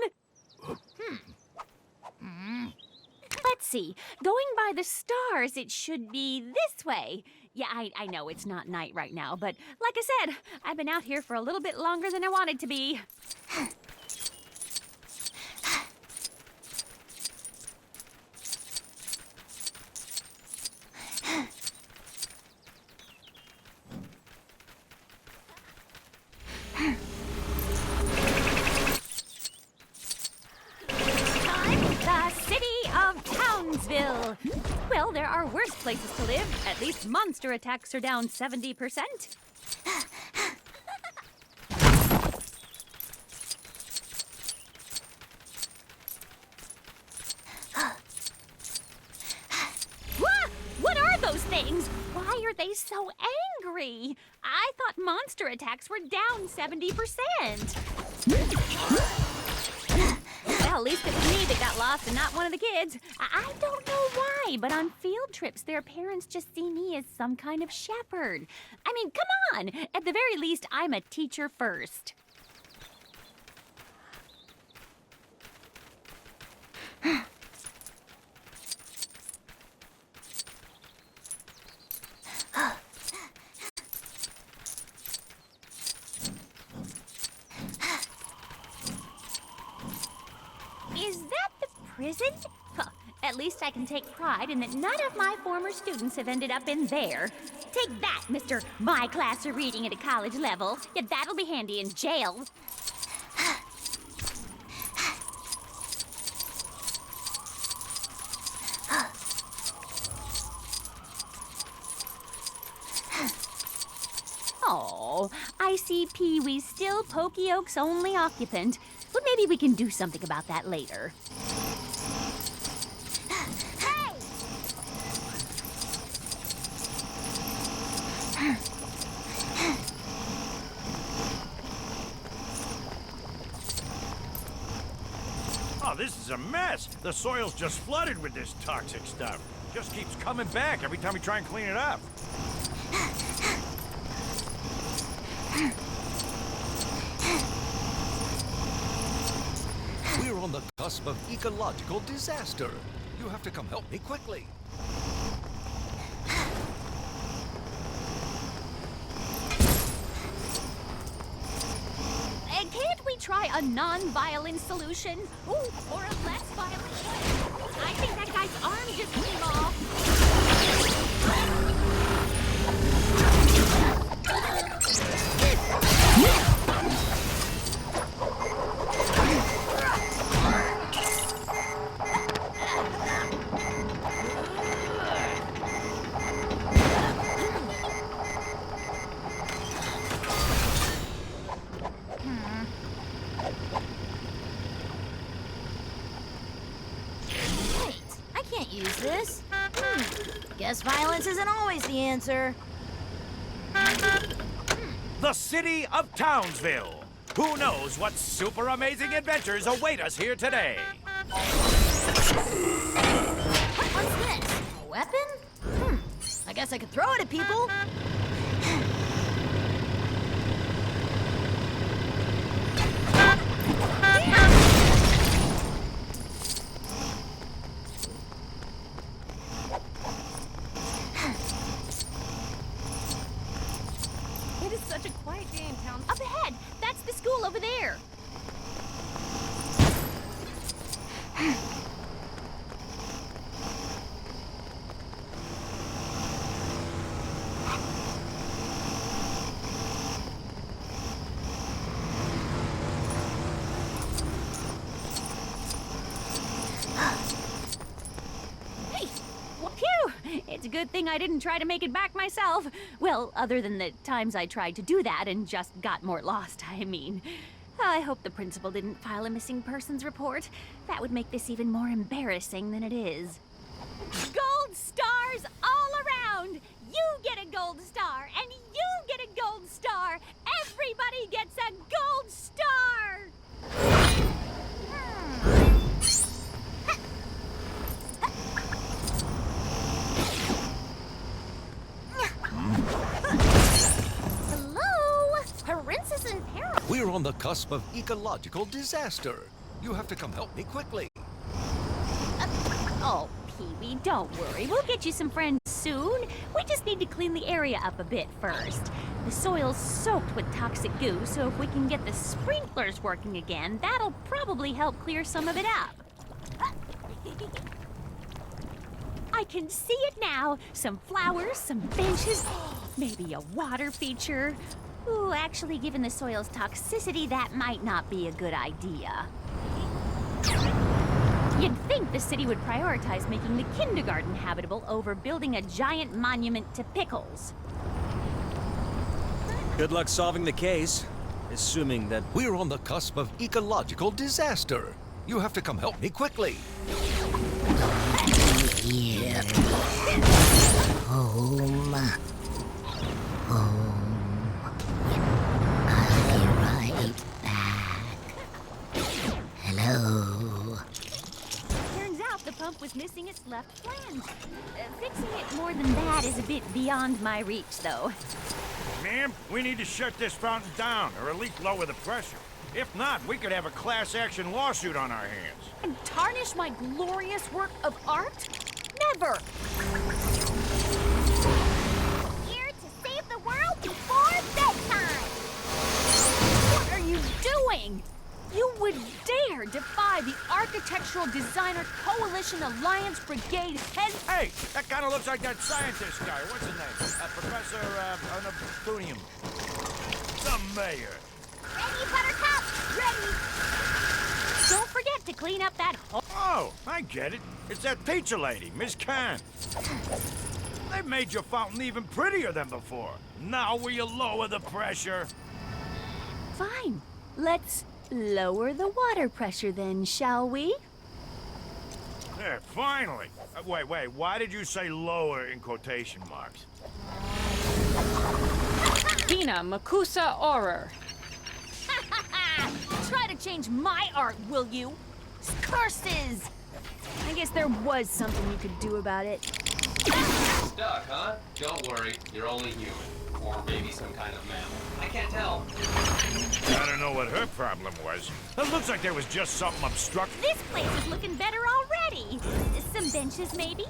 Let's see. Going by the stars, it should be this way. Yeah, I know it's not night right now, but like I said, I've been out here for a little bit longer than I wanted to be. Well, there are worse places to live. At least monster attacks are down 70%. What are those things? Why are they so angry? I thought monster attacks were down 70%. Well, at least it was me that got lost and not one of the kids. I don't know why, but on field trips, their parents just see me as some kind of shepherd. I mean, come on! At the very least, I'm a teacher first. Is that the prison? Huh. At least I can take pride in that none of my former students have ended up in there. Take that, Mr. My class are reading at a college level. Yeah, that'll be handy in jail. Oh, I see Pee-wee's still Pokey Oak's only occupant. But maybe we can do something about that later. Oh, this is a mess. The soil's just flooded with this toxic stuff. Just keeps coming back every time we try and clean it up. We're on the cusp of ecological disaster. You have to come help me quickly. Can't we try a non-violent solution? Ooh, or a less violent one? I think that guy's arm just came off. Use this. Guess violence isn't always the answer. The city of Townsville. Who knows what super amazing adventures await us here today? What's this? A weapon? I guess I could throw it at people. Such a quiet day in town. Up ahead! That's the school over there! Hey! Phew! It's a good thing I didn't try to make it back myself. Well, other than the times I tried to do that and just got more lost, I mean. I hope the principal didn't file a missing persons report. That would make this even more embarrassing than it is. Gold stars all around! You get a gold star, and you get a gold star! Everybody gets a gold star! Hello? Princess in peril. We're on the cusp of ecological disaster. You have to come help me quickly. Oh, Pee-wee, don't worry. We'll get you some friends soon. We just need to clean the area up a bit first. The soil's soaked with toxic goo, so if we can get the sprinklers working again, that'll probably help clear some of it up. I can see it now. Some flowers, some benches, maybe a water feature. Ooh, actually, given the soil's toxicity, that might not be a good idea. You'd think the city would prioritize making the kindergarten habitable over building a giant monument to pickles. Good luck solving the case, assuming that we're on the cusp of ecological disaster. You have to come help me quickly. Here. Home. Home. I'll be right back. Hello. Turns out the pump was missing its left flange. Fixing it more than that is a bit beyond my reach, though. Ma'am, we need to shut this fountain down, or at least lower the pressure. If not, we could have a class action lawsuit on our hands. And tarnish my glorious work of art? Never! Here to save the world before bedtime! What are you doing? You would dare defy the Architectural Designer Coalition Alliance Brigade head... Hey, that kind of looks like that scientist guy. What's his name? Professor Neptunium. The mayor. Ready, Buttercup? Ready! Don't forget to clean up that hole. Oh, I get it. It's that pizza lady, Miss Khan. They made your fountain even prettier than before. Now will you lower the pressure? Fine. Let's lower the water pressure then, shall we? There, finally. Wait, why did you say lower in quotation marks? Vina Makusa Horror. Try to change my art, will you? Curses! I guess there was something you could do about it. Stuck, huh? Don't worry, you're only human. Or maybe some kind of mammal. I can't tell. I don't know what her problem was. It looks like there was just something obstructing. This place is looking better already. Some benches, maybe?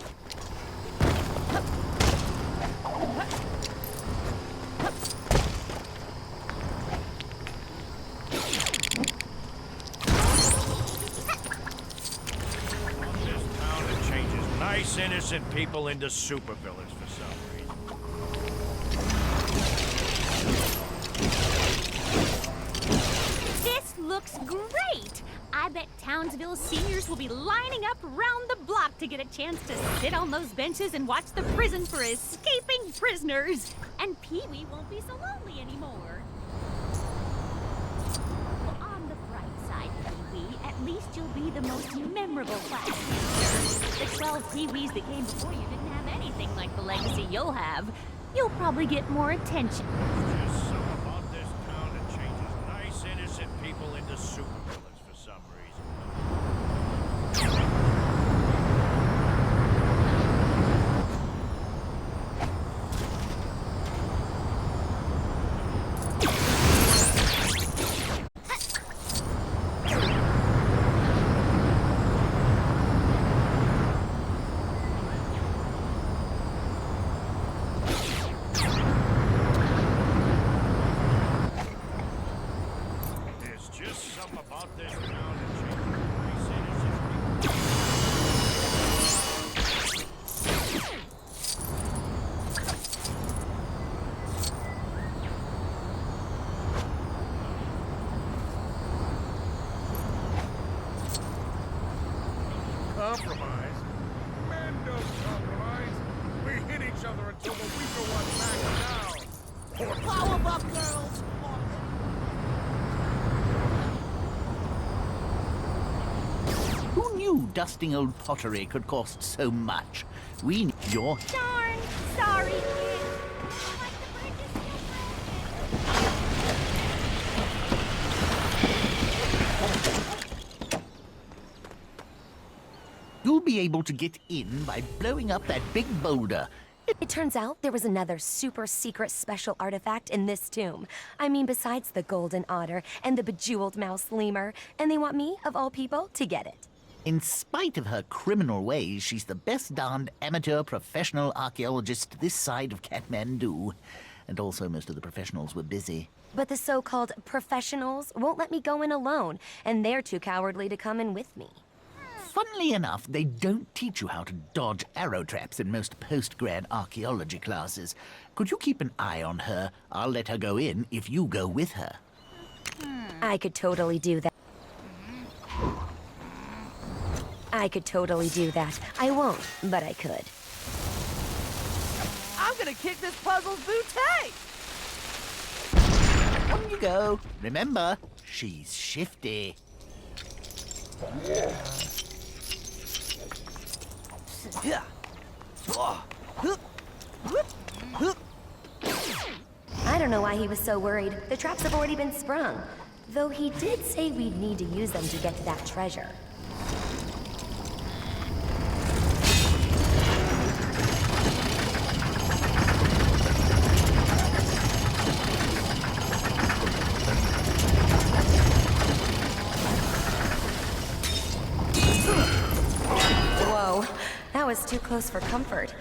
Nice, innocent people into supervillains for some reason. This looks great! I bet Townsville seniors will be lining up around the block to get a chance to sit on those benches and watch the prison for escaping prisoners. And Pee-wee won't be so lonely anymore. Well, on the bright side, Pee-wee, at least you'll be the most memorable class. The 12 Pee-wees that came before you didn't have anything like the legacy you'll have. You'll probably get more attention. There's just something about this town that changes nice, innocent people into supervillains for some reason. Compromise? Men don't compromise. We hit each other until the weaker one backs down. Power up, girls! knew dusting old pottery could cost so much. We need your... Darn! Sorry, kid. You'll be able to get in by blowing up that big boulder. It turns out there was another super secret special artifact in this tomb. I mean, besides the golden otter and the bejeweled mouse lemur. And they want me, of all people, to get it. In spite of her criminal ways, she's the best darned amateur professional archaeologist this side of Kathmandu. And also most of the professionals were busy. But the so-called professionals won't let me go in alone, and they're too cowardly to come in with me. Funnily enough, they don't teach you how to dodge arrow traps in most post-grad archaeology classes. Could you keep an eye on her? I'll let her go in if you go with her. I could totally do that. I could totally do that. I won't, but I could. I'm gonna kick this puzzle's booty! On you go. Remember, she's shifty. I don't know why he was so worried. The traps have already been sprung. Though he did say we'd need to use them to get to that treasure. Whoa, that was too close for comfort.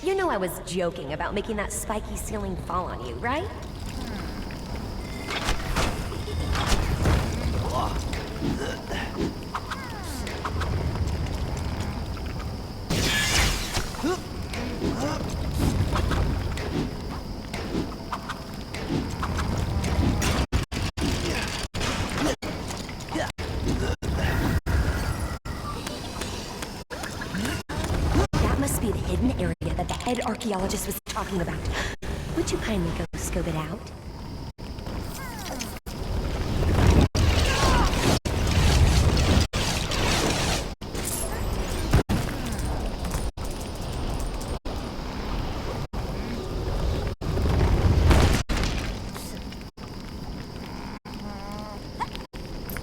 You know I was joking about making that spiky ceiling fall on you, right? That must be the hidden area that the head archaeologist was talking about. Would you kindly go scope it out?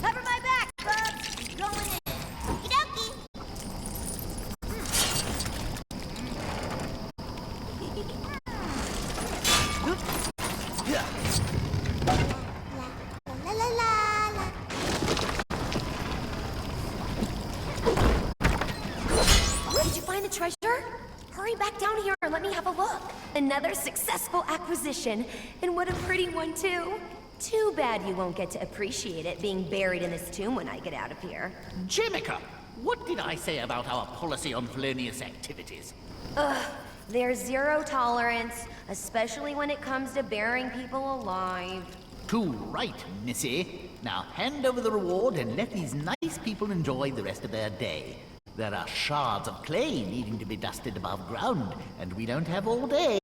Cover my back, bubs! Going in. Okey-dokey. La la la la. Did you find the treasure? Hurry back down here and let me have a look. Another successful acquisition. And what a pretty one, too. Too bad you won't get to appreciate it being buried in this tomb when I get out of here. Jemica, what did I say about our policy on felonious activities? Ugh, there's zero tolerance, especially when it comes to burying people alive. Too right, Missy. Now hand over the reward and let these nice people enjoy the rest of their day. There are shards of clay needing to be dusted above ground, and we don't have all day.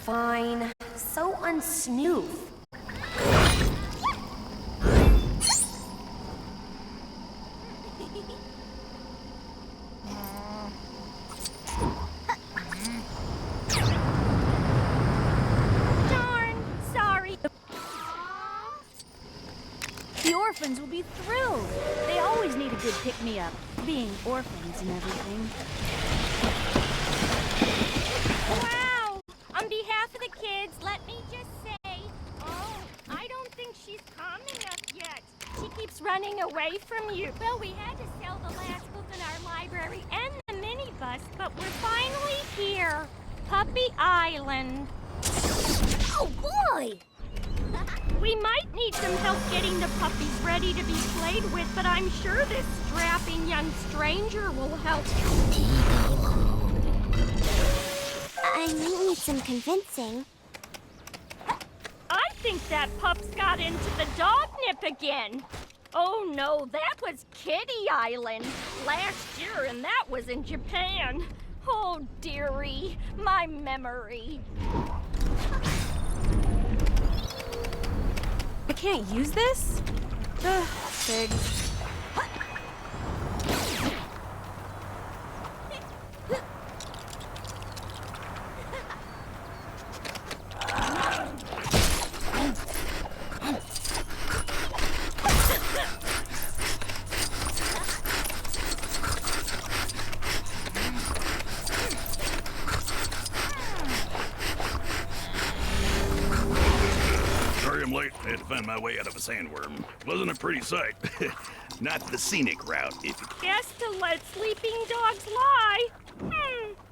Fine. So unsnoof. Darn! Sorry. The orphans will be thrilled. They always need a good pick-me-up, being orphans and everything. Wow! On behalf of the kids, let me just say, oh, I don't think she's calm enough yet. She keeps running away from you. Well, we had to sell the last book in our library and the minibus, but we're finally here. Puppy Island. Oh boy! We might need some help getting the puppies ready to be played with, but I'm sure this strapping young stranger will help. I might need some convincing. I think that pup's got into the dog nip again. Oh no, that was Kitty Island last year, and that was in Japan. Oh dearie, my memory. I can't use this? Ugh, figs. my way out of a sandworm. Wasn't a pretty sight. Not the scenic route, if you... Best to let sleeping dogs lie.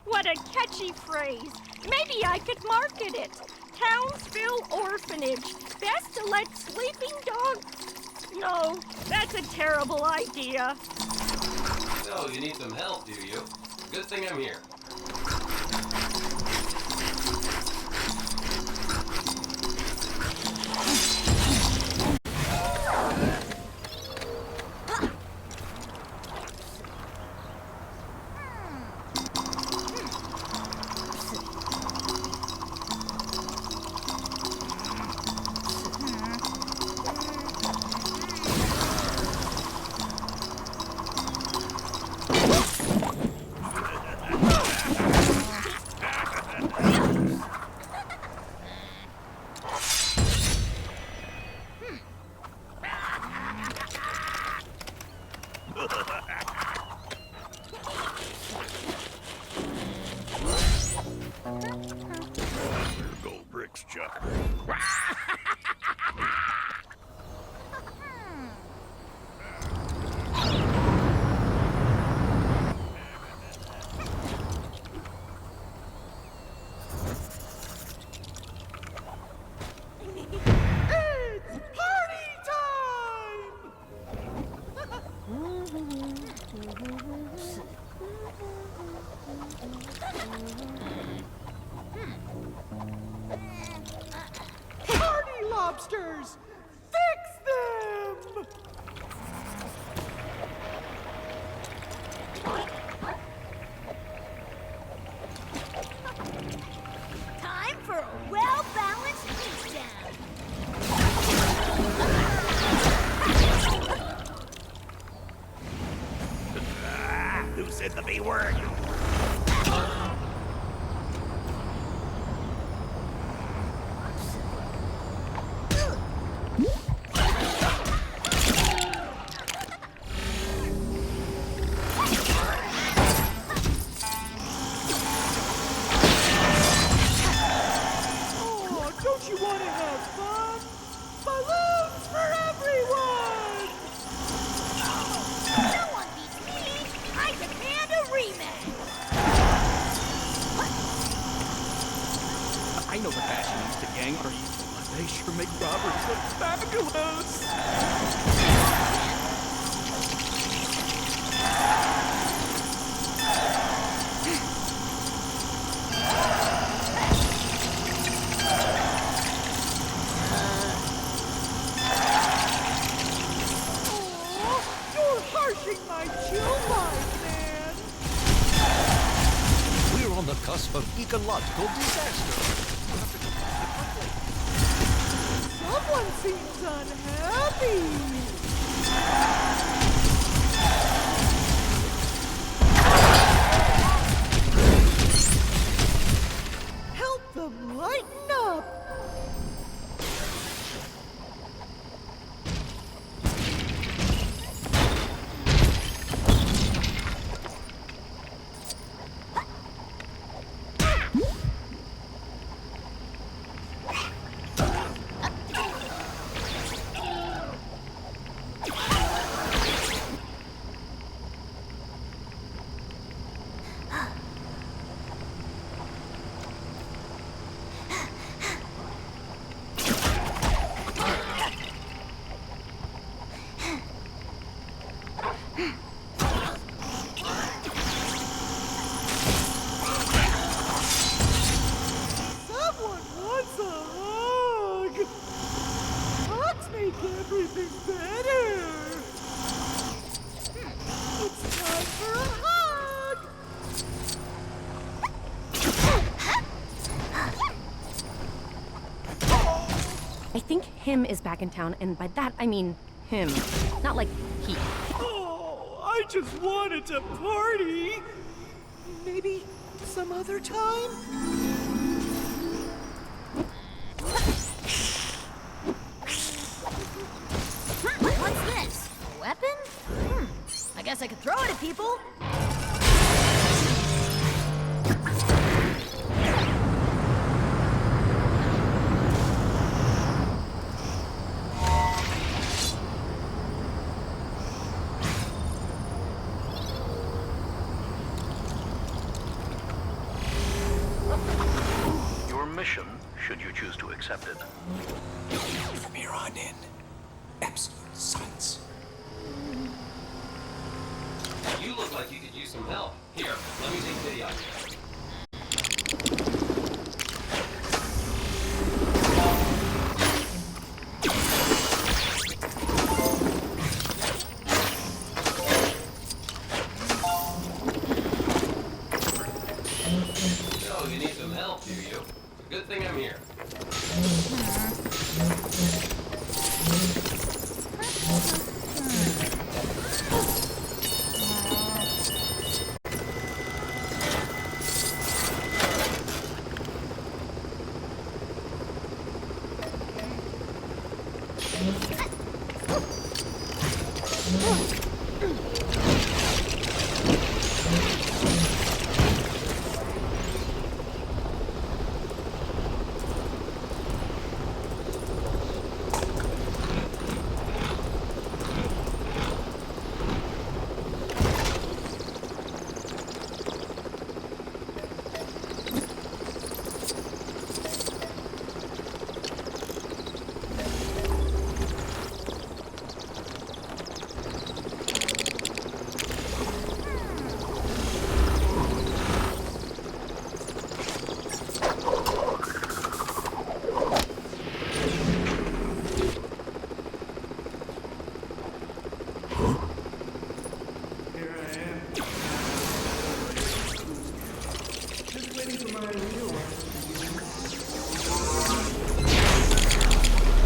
What a catchy phrase. Maybe I could market it. Townsville Orphanage. Best to let sleeping dogs... No, that's a terrible idea. So, you need some help, do you? Good thing I'm here. Gold bricks, Chuck. Party lobsters! Fix them! Time for a well-balanced beatdown. Who said the B word? Oh, don't you want to have fun? Balloons for everyone! No one beats me! I demand a rematch! I know the Fashionista gang are evil, but they sure make robbers look fabulous. Oh, you're harshing my chill life, man! We're on the cusp of ecological disaster. Someone seems unhappy! Help them lighten up! Someone wants a hug! Hugs make everything better! It's time for a hug! I think him is back in town, and by that I mean him. Not like he. Oh, I just wanted to party! Maybe some other time? What's this? A weapon? I guess I could throw it at people. accepted. From here on in, absolute silence. You look like you could use some help. Here, let me take video. So, you need some help, do you? Good thing I'm here.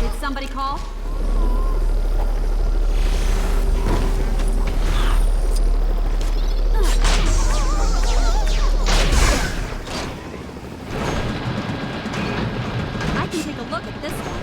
Did somebody call? I can take a look at this one.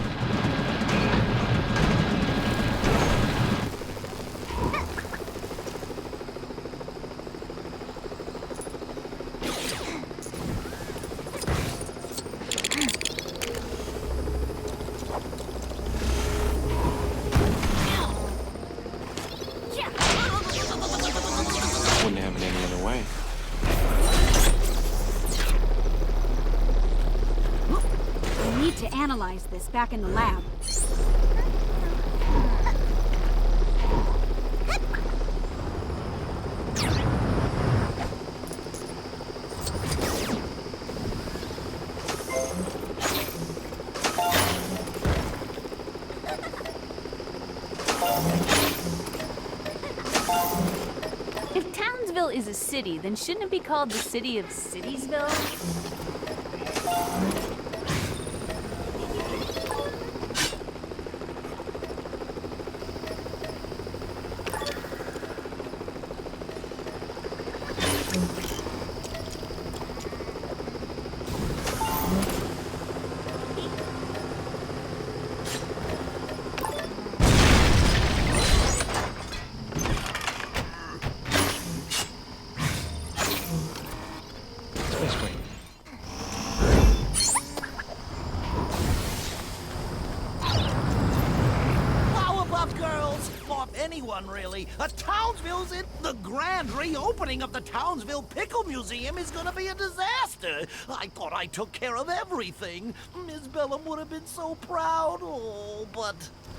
Wouldn't have it any other way. We need to analyze this back in the lab. If Townsville is a city, then shouldn't it be called the city of Citiesville? This way. Powerpuff Girls! Or anyone, really. Townsville's in the grand reopening of the Townsville Pickle Museum is gonna be a disaster. I thought I took care of everything. Miss Bellum would have been so proud. Oh, but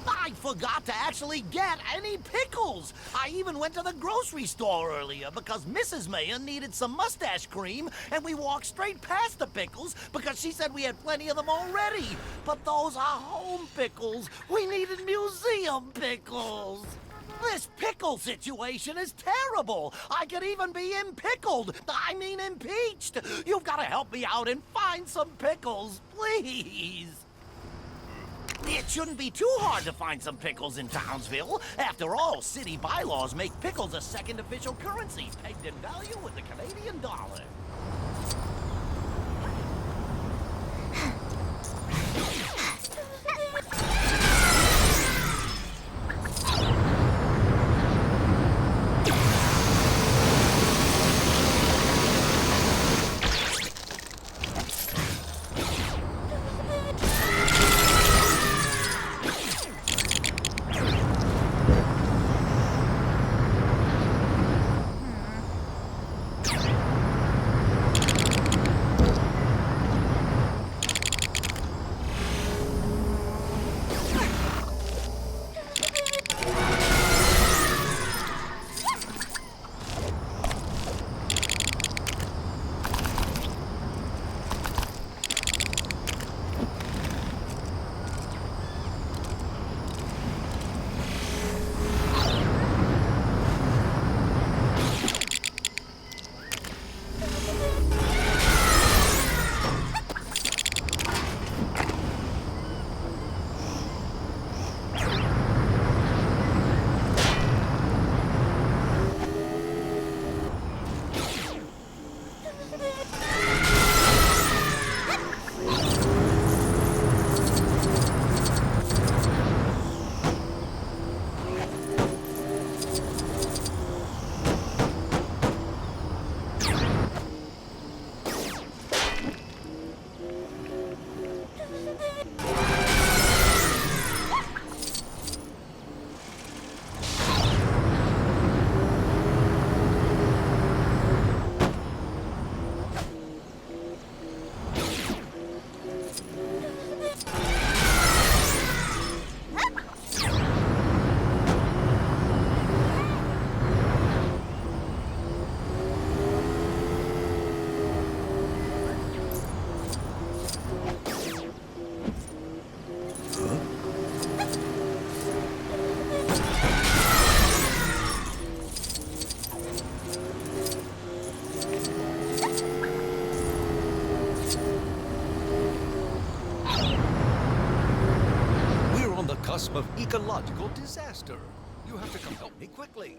I forgot to actually get any pickles. I even went to the grocery store earlier because Mrs. Mayer needed some mustache cream, and we walked straight past the pickles because she said we had plenty of them already. But those are home pickles. We needed museum pickles. This pickle situation is terrible. I could even be impickled. I mean impeached. You've got to help me out and find some pickles, please. It shouldn't be too hard to find some pickles in Townsville. After all, city bylaws make pickles a second official currency, pegged in value with the Canadian dollar. cusp of ecological disaster. You have to come help me quickly.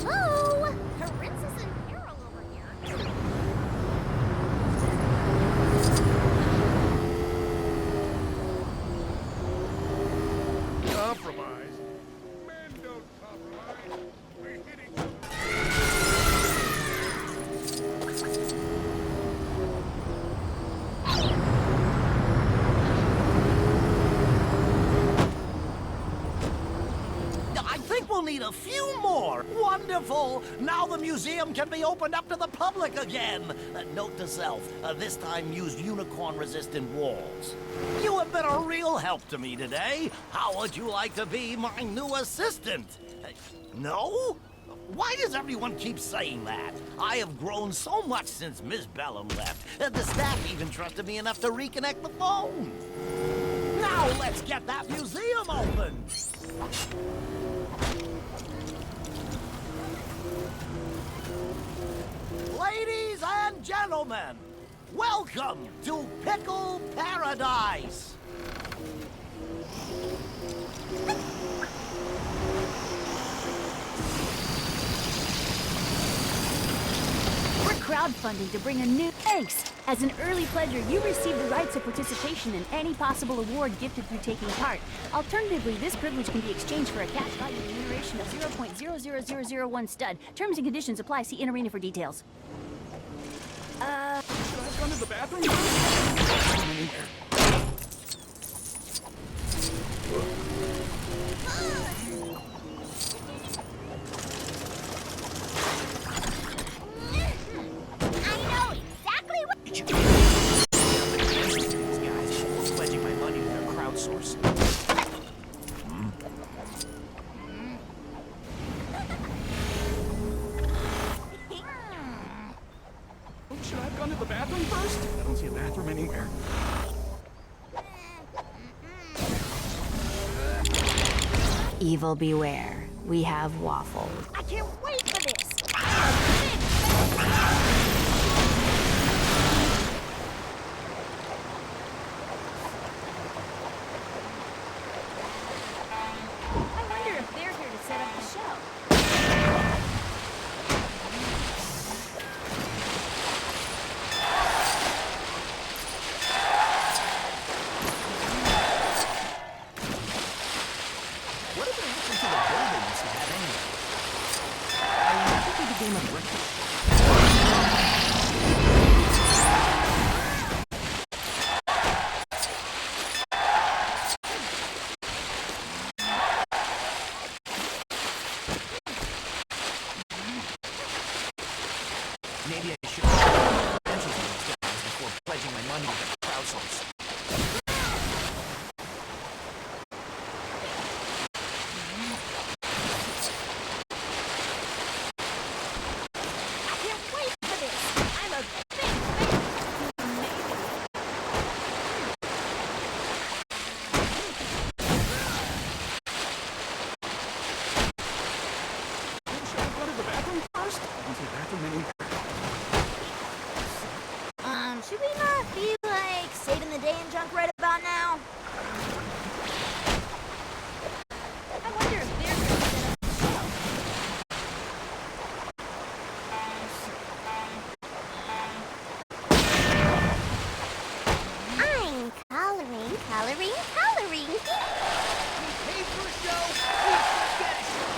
Hello? Princess in peril over here. Compromise? Men don't compromise. We're hitting them. I think we'll need a few more. Wonderful! Now the museum can be opened up to the public again. Note to self, this time use unicorn-resistant walls. You have been a real help to me today. How would you like to be my new assistant? No? Why does everyone keep saying that? I have grown so much since Miss Bellum left. The staff even trusted me enough to reconnect the phone. Now let's get that museum open! Ladies and gentlemen, welcome to Pickle Paradise! We're crowdfunding to bring a new... Thanks! As an early pledger, you receive the rights of participation in any possible award gifted through taking part. Alternatively, this privilege can be exchanged for a cash value remuneration of 0.00001 stud. Terms and conditions apply. See In-Arena for details. Should I have gone to the bathroom? Pledging my money to their crowdsource. Should I have gone to the bathroom first? I don't see a bathroom anywhere. Evil beware. We have waffles. I can't wait for this! I wonder if they're here to set up the show. What ever happened to the buildings we had anyway? I think we became a breakfast. Maybe I should have mentioned these guys before pledging my money to the crowdsource. I can't wait for this! I'm a big fan! Should I go to the bathroom first? I don't see a bathroom anywhere. Should we not be, like, saving the day in junk right about now? I wonder if they're here to set up the show. I'm coloring, coloring, coloring! We paid for a show, we should get a show!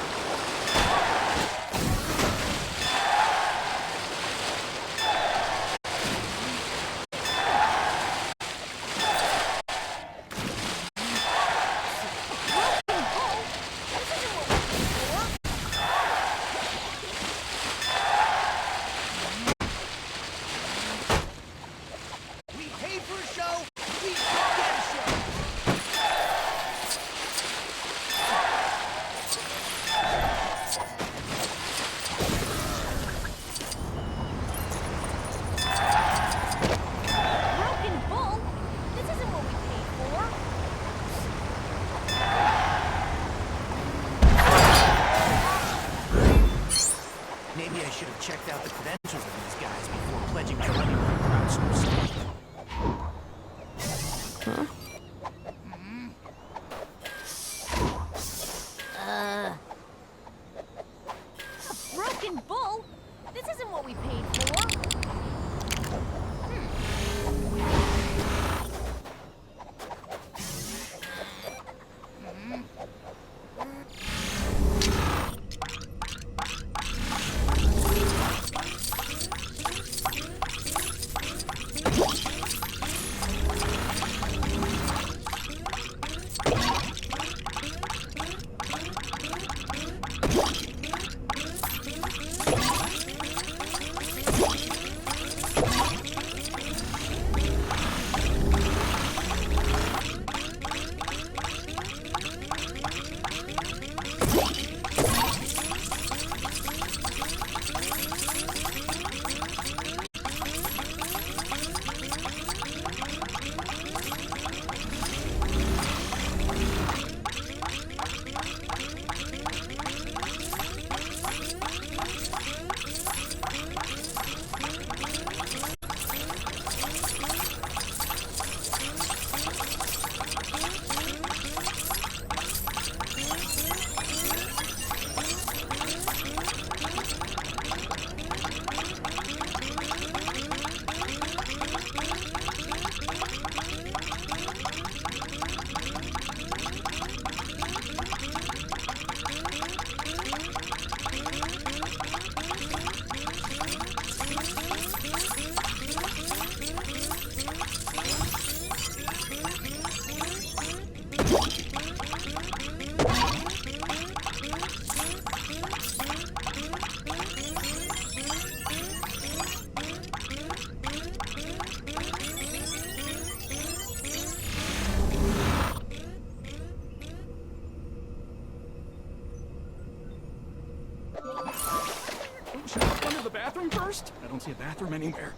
see a bathroom anywhere.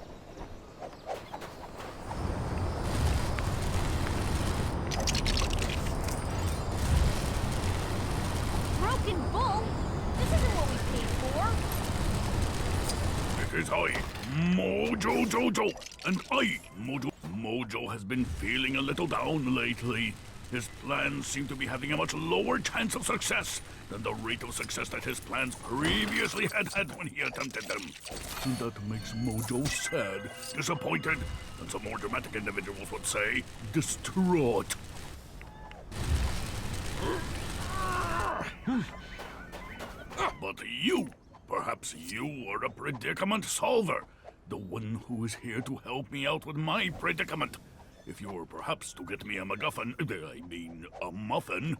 Broken bull? This isn't what we paid for. It is I, Mojo Jojo, and I, Mojo. Mojo has been feeling a little down lately. His plans seem to be having a much lower chance of success than the rate of success that his plans previously had when he attempted them. And that makes Mojo sad, disappointed, and some more dramatic individuals would say, distraught. But you, perhaps you are a predicament solver. The one who is here to help me out with my predicament. If you were perhaps to get me a MacGuffin, a muffin,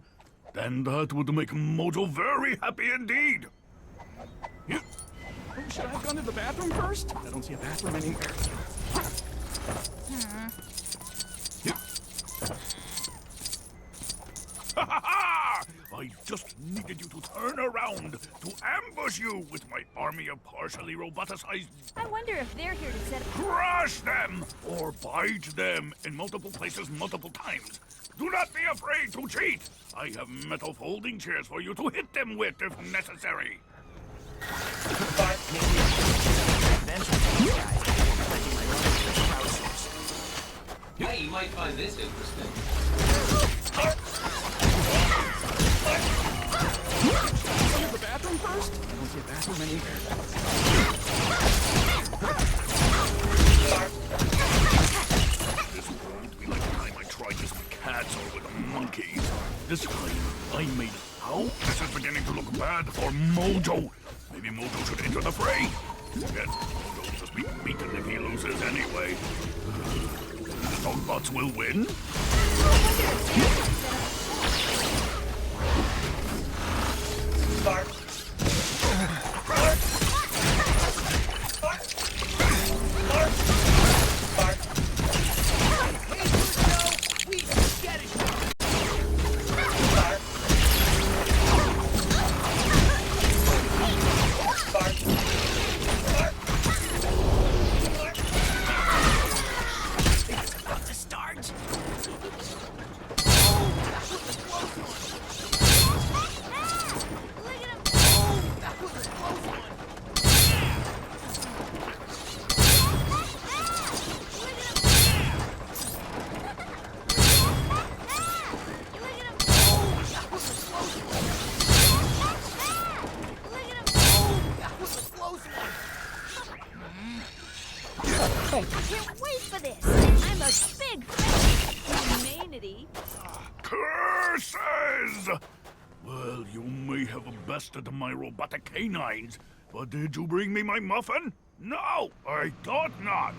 then that would make Mojo very happy indeed. Yeah. Should I have gone to the bathroom first? I don't see a bathroom anywhere. Ha ha ha! I just needed you to turn around to ambush you with my army of partially roboticized... I wonder if they're here to set... Crush them! Or bite them in multiple places multiple times. Do not be afraid to cheat! I have metal folding chairs for you to hit them with if necessary. Hey, you might find this interesting. Go to the bathroom first? I don't see a bathroom anywhere. This won't be like the time I tried this with cats or with monkeys. This time, I made it. How? This is beginning to look bad for Mojo. Maybe Mojo should enter the fray. Again, Mojo will just be beaten if he loses anyway. The Dogbotts will win? I can't wait for this. I'm a big fan of humanity. Curses! Well, you may have bested my robotic canines, but did you bring me my muffin? No, I thought not.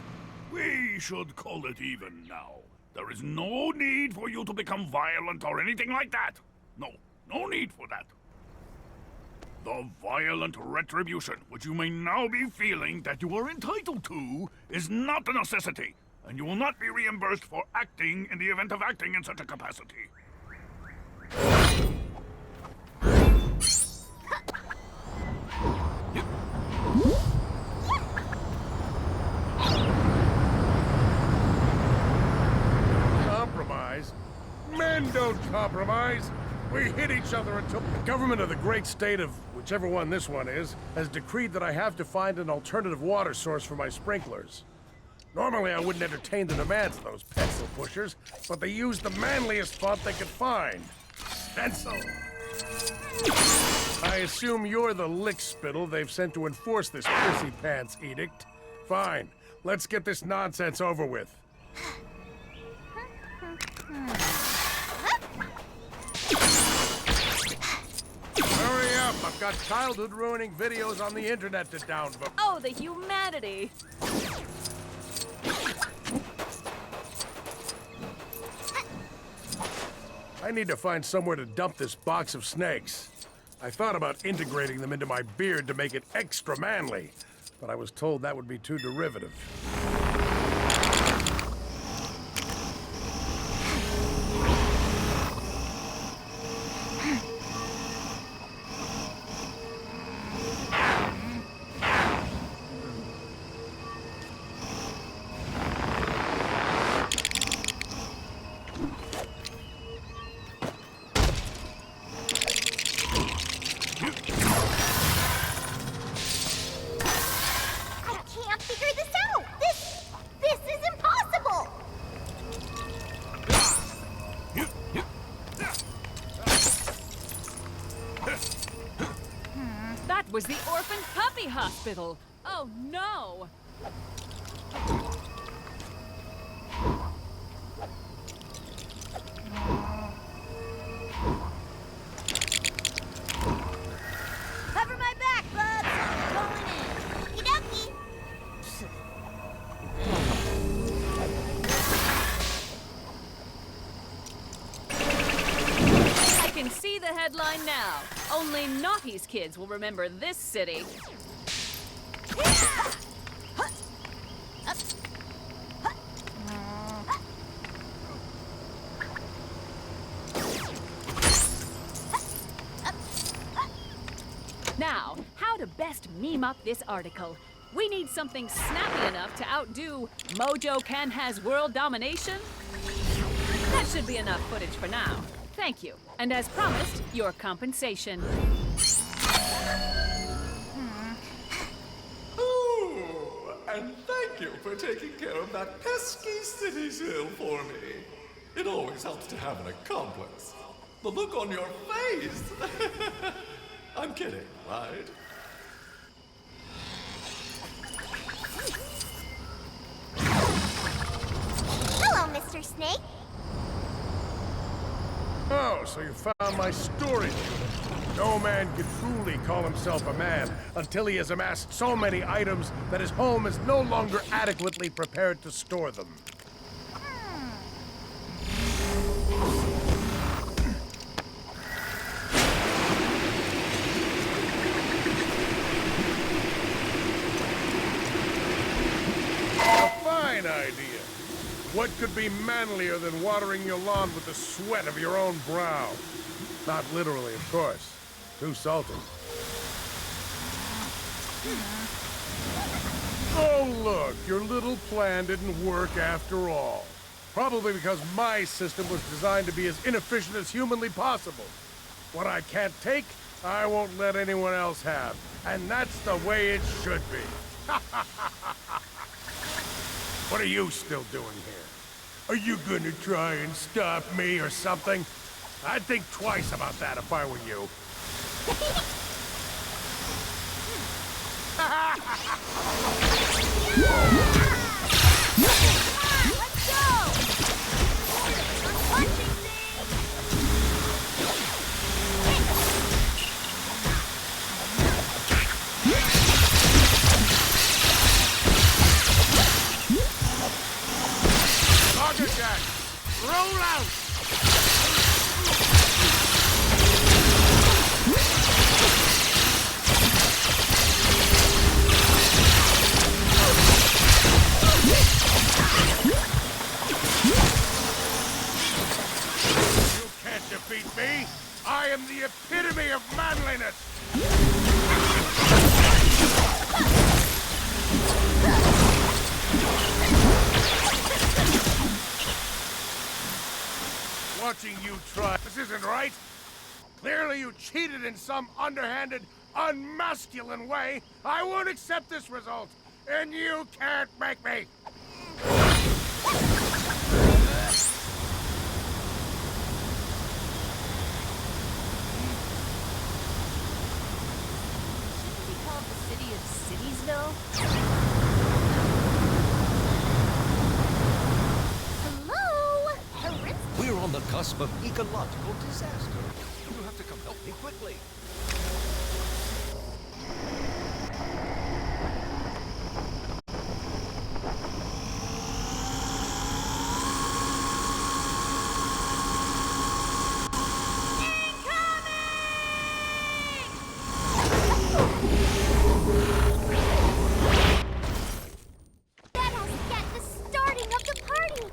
We should call it even now. There is no need for you to become violent or anything like that. No need for that. The violent retribution which you may now be feeling that you are entitled to is not a necessity, and you will not be reimbursed for acting in the event of acting in such a capacity. Compromise? Men don't compromise! We hit each other until the government of the great state of whichever one this one is has decreed that I have to find an alternative water source for my sprinklers. Normally I wouldn't entertain the demands of those pencil pushers, but they used the manliest font they could find. Stencil. I assume you're the lick-spittle they've sent to enforce this pissy pants edict. Fine. Let's get this nonsense over with. Hurry up! I've got childhood-ruining videos on the internet to downvote. Oh, the humanity. I need to find somewhere to dump this box of snakes. I thought about integrating them into my beard to make it extra manly, but I was told that would be too derivative. was the orphan puppy hospital. Oh no! Cover my back, bubs! Going in. Okie I can see the headline now. Only Naughty's kids will remember this city. Now, how to best meme up this article. We need something snappy enough to outdo Mojo Ken has world domination. That should be enough footage for now. Thank you. And as promised, your compensation. Oh, and thank you for taking care of that pesky city seal for me. It always helps to have an accomplice. The look on your face. I'm kidding, right? Hello, Mr. Snake. Oh, so you found my storage unit. No man can truly call himself a man until he has amassed so many items that his home is no longer adequately prepared to store them. A fine idea. What could be manlier than watering your lawn with the sweat of your own brow? Not literally, of course. Too salty. Oh, look, your little plan didn't work after all. Probably because my system was designed to be as inefficient as humanly possible. What I can't take, I won't let anyone else have. And that's the way it should be. What are you still doing here? Are you gonna try and stop me or something? I'd think twice about that if I were you. Let's go! Punching Rocket Jack, roll out! You can't defeat me! I am the epitome of manliness! Watching you try. This isn't right. Clearly you cheated in some underhanded, unmasculine way. I won't accept this result, and you can't make me. Shouldn't we call it the city of Citiesville? We're on the cusp of ecological disaster. You have to come help me quickly. That has get the starting of the party!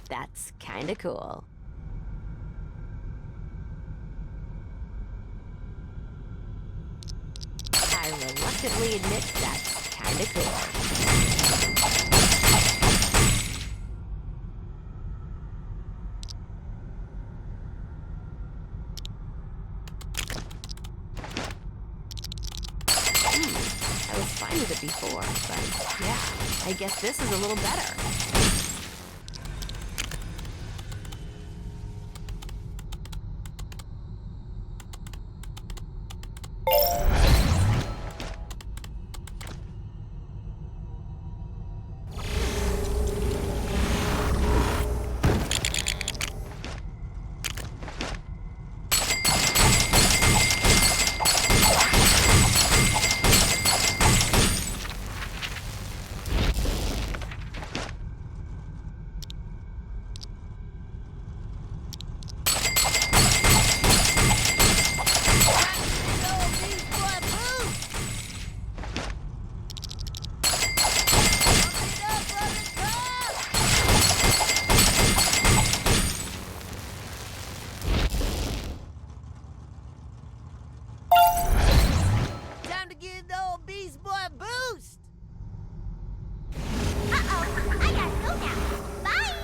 That's kinda cool. I reluctantly admit that's kinda cool. I was fine with it before, but yeah, I guess this is a little better. Time to give the old Beast Boy a boost! Uh-oh, I gotta go now. Bye!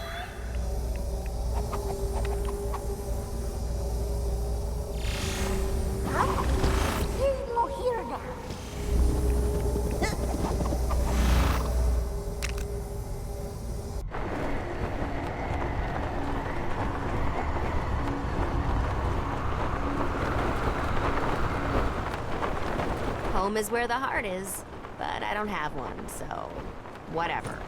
Huh? There's no here now. Home is where the heart is, but I don't have one, so whatever.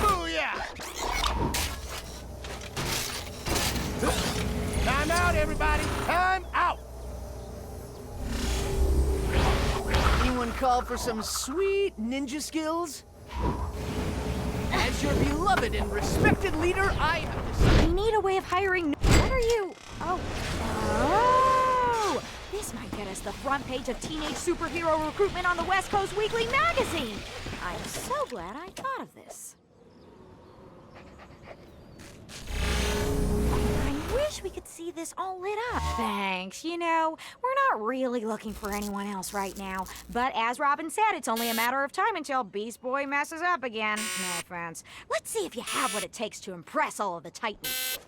Booyah! Time out, everybody! Time out! Anyone call for some sweet ninja skills? As your beloved and respected leader, I have decided... We need a way of hiring... What are you... Oh. Oh! This might get us the front page of teenage superhero recruitment on the West Coast Weekly magazine! I'm so glad I thought of this. I wish we could see this all lit up. Thanks. You know, we're not really looking for anyone else right now. But as Robin said, it's only a matter of time until Beast Boy messes up again. No offense. Let's see if you have what it takes to impress all of the Titans.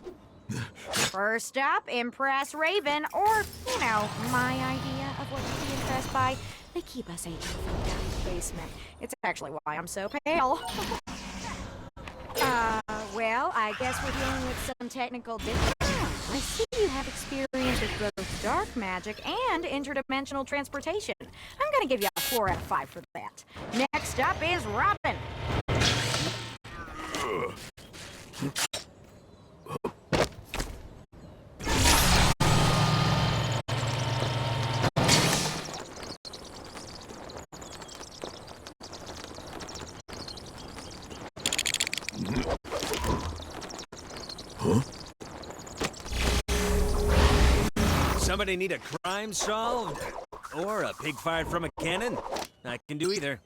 First up, impress Raven, or, you know, my idea of what to be impressed by. They keep us aging from down in the basement. It's actually why I'm so pale. Well, I guess we're dealing with some technical difficulties. I see you have experience with both dark magic and interdimensional transportation. I'm gonna give you a 4 out of 5 for that. Next up is Robin. Huh? Somebody need a crime solved? Or a pig fired from a cannon? I can do either.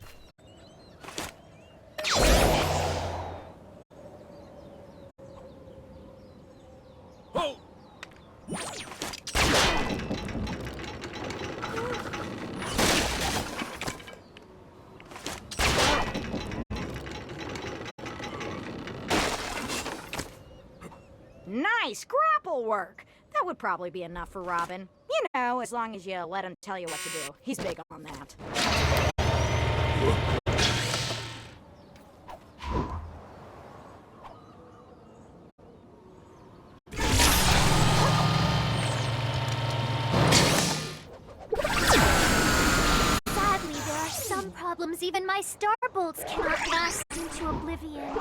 Oh! Nice grapple work. That would probably be enough for Robin. You know, as long as you let him tell you what to do. He's big on that. Sadly, there are some problems even my starbolts cannot blast into oblivion.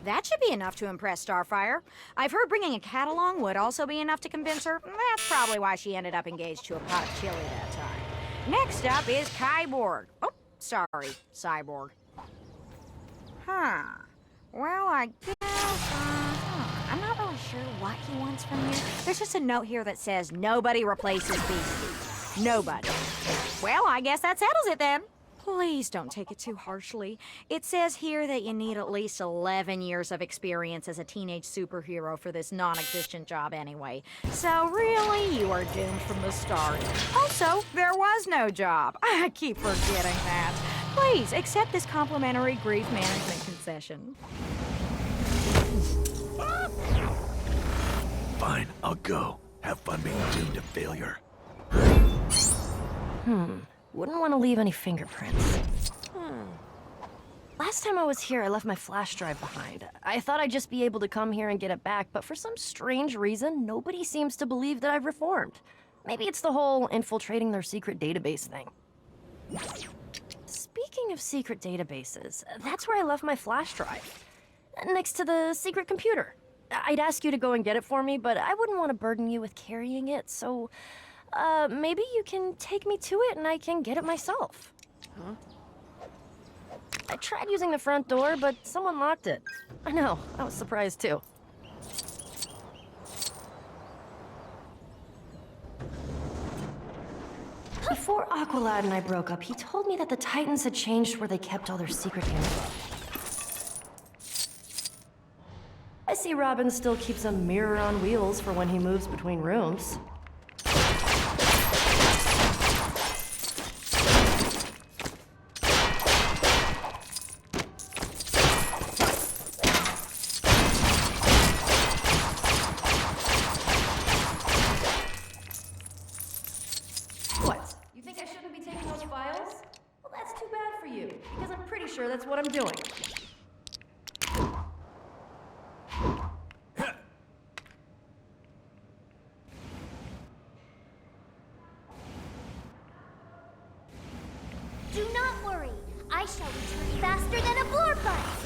That should be enough to impress Starfire. I've heard bringing a cat along would also be enough to convince her. That's probably why she ended up engaged to a pot of chili that time. Next up is Kyborg. Oh, sorry, Cyborg. Huh. Well, I guess, I'm not really sure what he wants from you. There's just a note here that says, nobody replaces Beastie. Nobody. Well, I guess that settles it then. Please don't take it too harshly. It says here that you need at least 11 years of experience as a teenage superhero for this non-existent job anyway. So really, you are doomed from the start. Also, there was no job. I keep forgetting that. Please, accept this complimentary grief management concession. Fine, I'll go. Have fun being doomed to failure. Wouldn't want to leave any fingerprints. Last time I was here, I left my flash drive behind. I thought I'd just be able to come here and get it back, but for some strange reason, nobody seems to believe that I've reformed. Maybe it's the whole infiltrating their secret database thing. Speaking of secret databases, that's where I left my flash drive. Next to the secret computer. I'd ask you to go and get it for me, but I wouldn't want to burden you with carrying it, so... maybe you can take me to it and I can get it myself. Huh? I tried using the front door, but someone locked it. I know, I was surprised too. Before Aqualad and I broke up, he told me that the Titans had changed where they kept all their secret info. I see Robin still keeps a mirror on wheels for when he moves between rooms. What? You think I shouldn't be taking those files? Well, that's too bad for you, because I'm pretty sure that's what I'm doing. Do not worry. I shall return faster than a blorpus.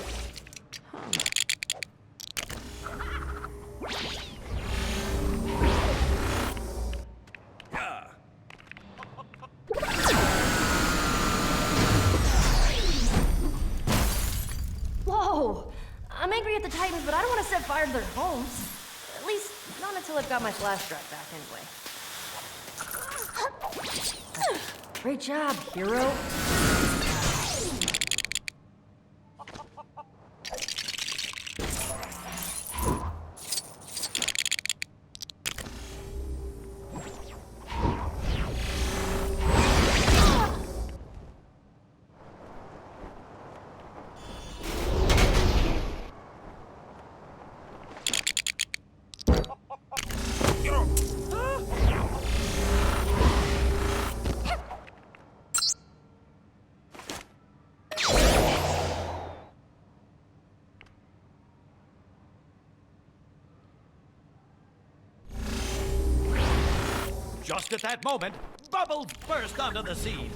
Whoa! I'm angry at the Titans, but I don't want to set fire to their homes. At least, not until I've got my flash drive back anyway. Great job, hero. Just at that moment, bubbles burst onto the scene.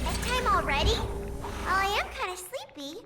Bedtime already? I am kind of sleepy.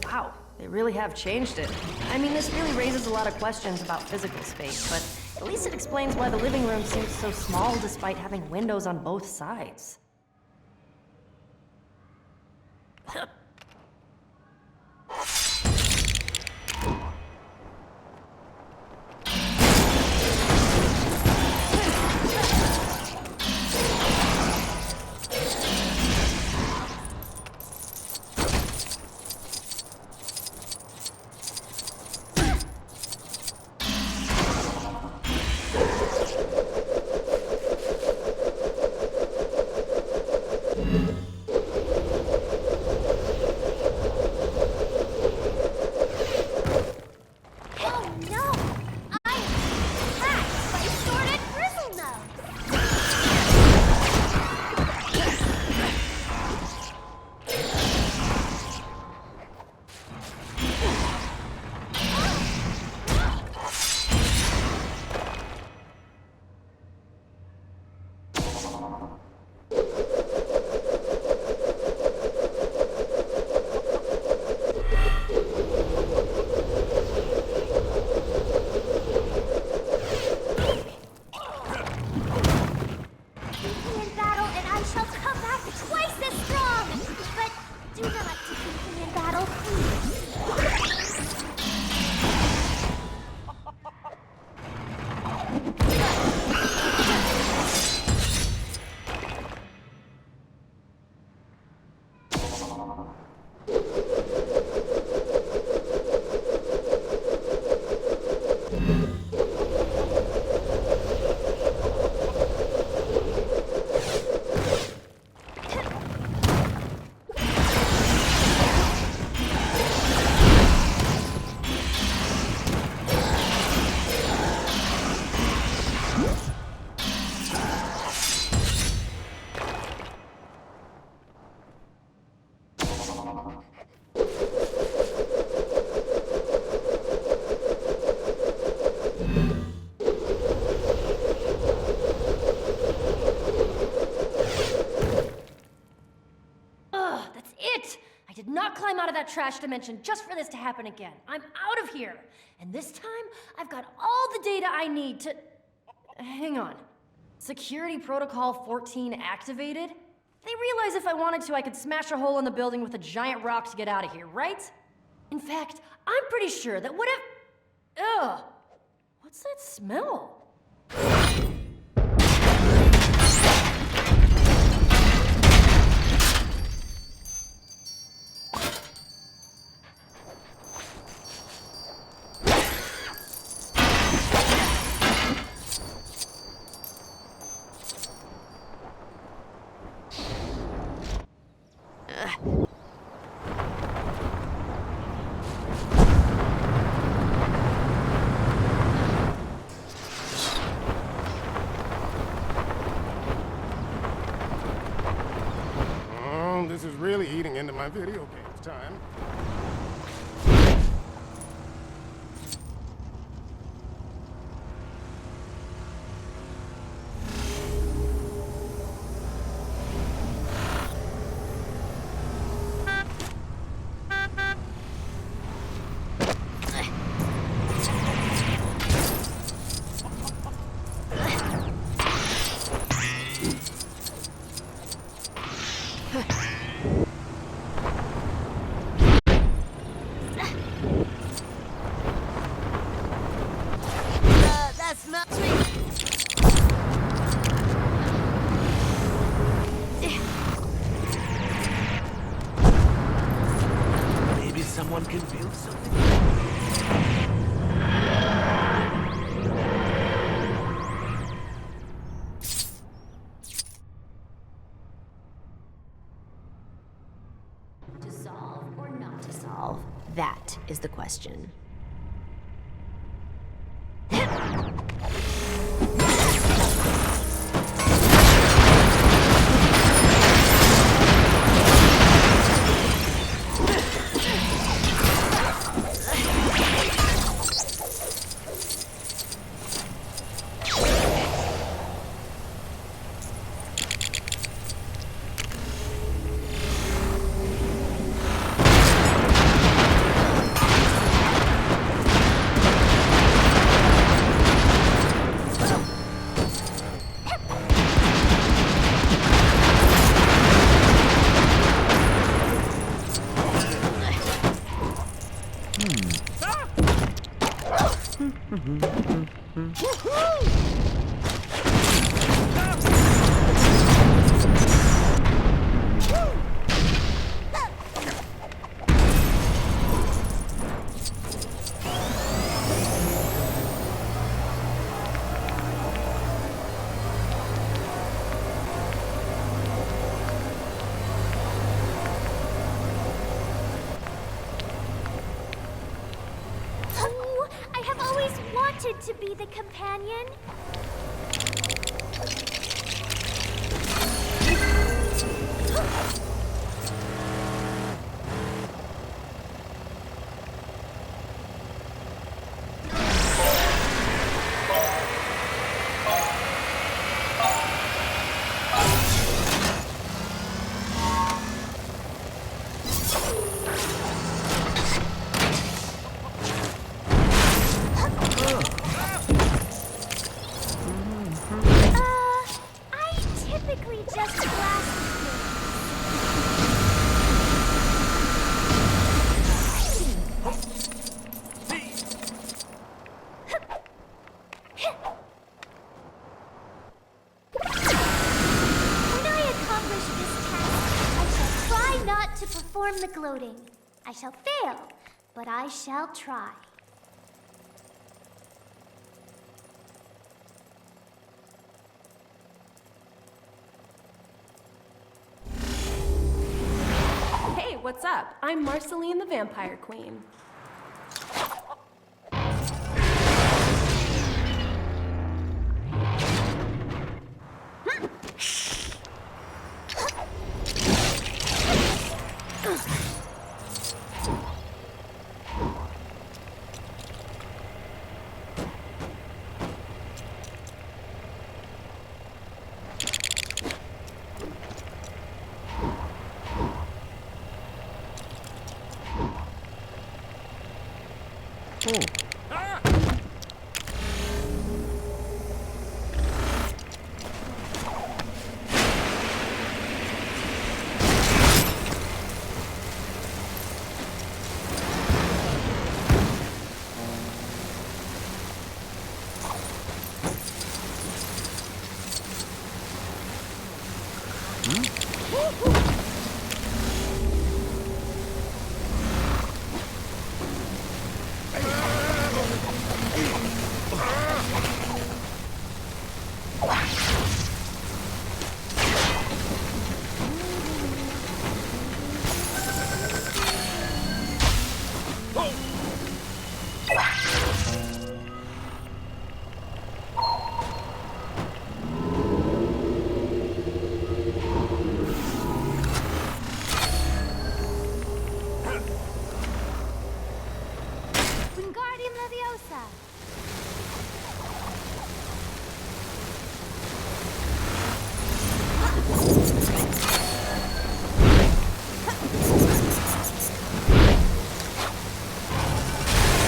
Wow, they really have changed it. I mean, this really raises a lot of questions about physical space, but at least it explains why the living room seems so small despite having windows on both sides. Climb out of that trash dimension just for this to happen again. I'm out of here. And this time, I've got all the data I need to... Hang on. Security Protocol 14 activated? They realize if I wanted to, I could smash a hole in the building with a giant rock to get out of here, right? In fact, I'm pretty sure that what if... Ugh. What's that smell? This is really eating into my video games time. That's not sweet. Maybe someone can build something. To solve or not to solve? That is the question. To be the companion? perform the gloating. I shall fail, but I shall try. Hey, what's up? I'm Marceline the Vampire Queen. Wingardium Leviosa!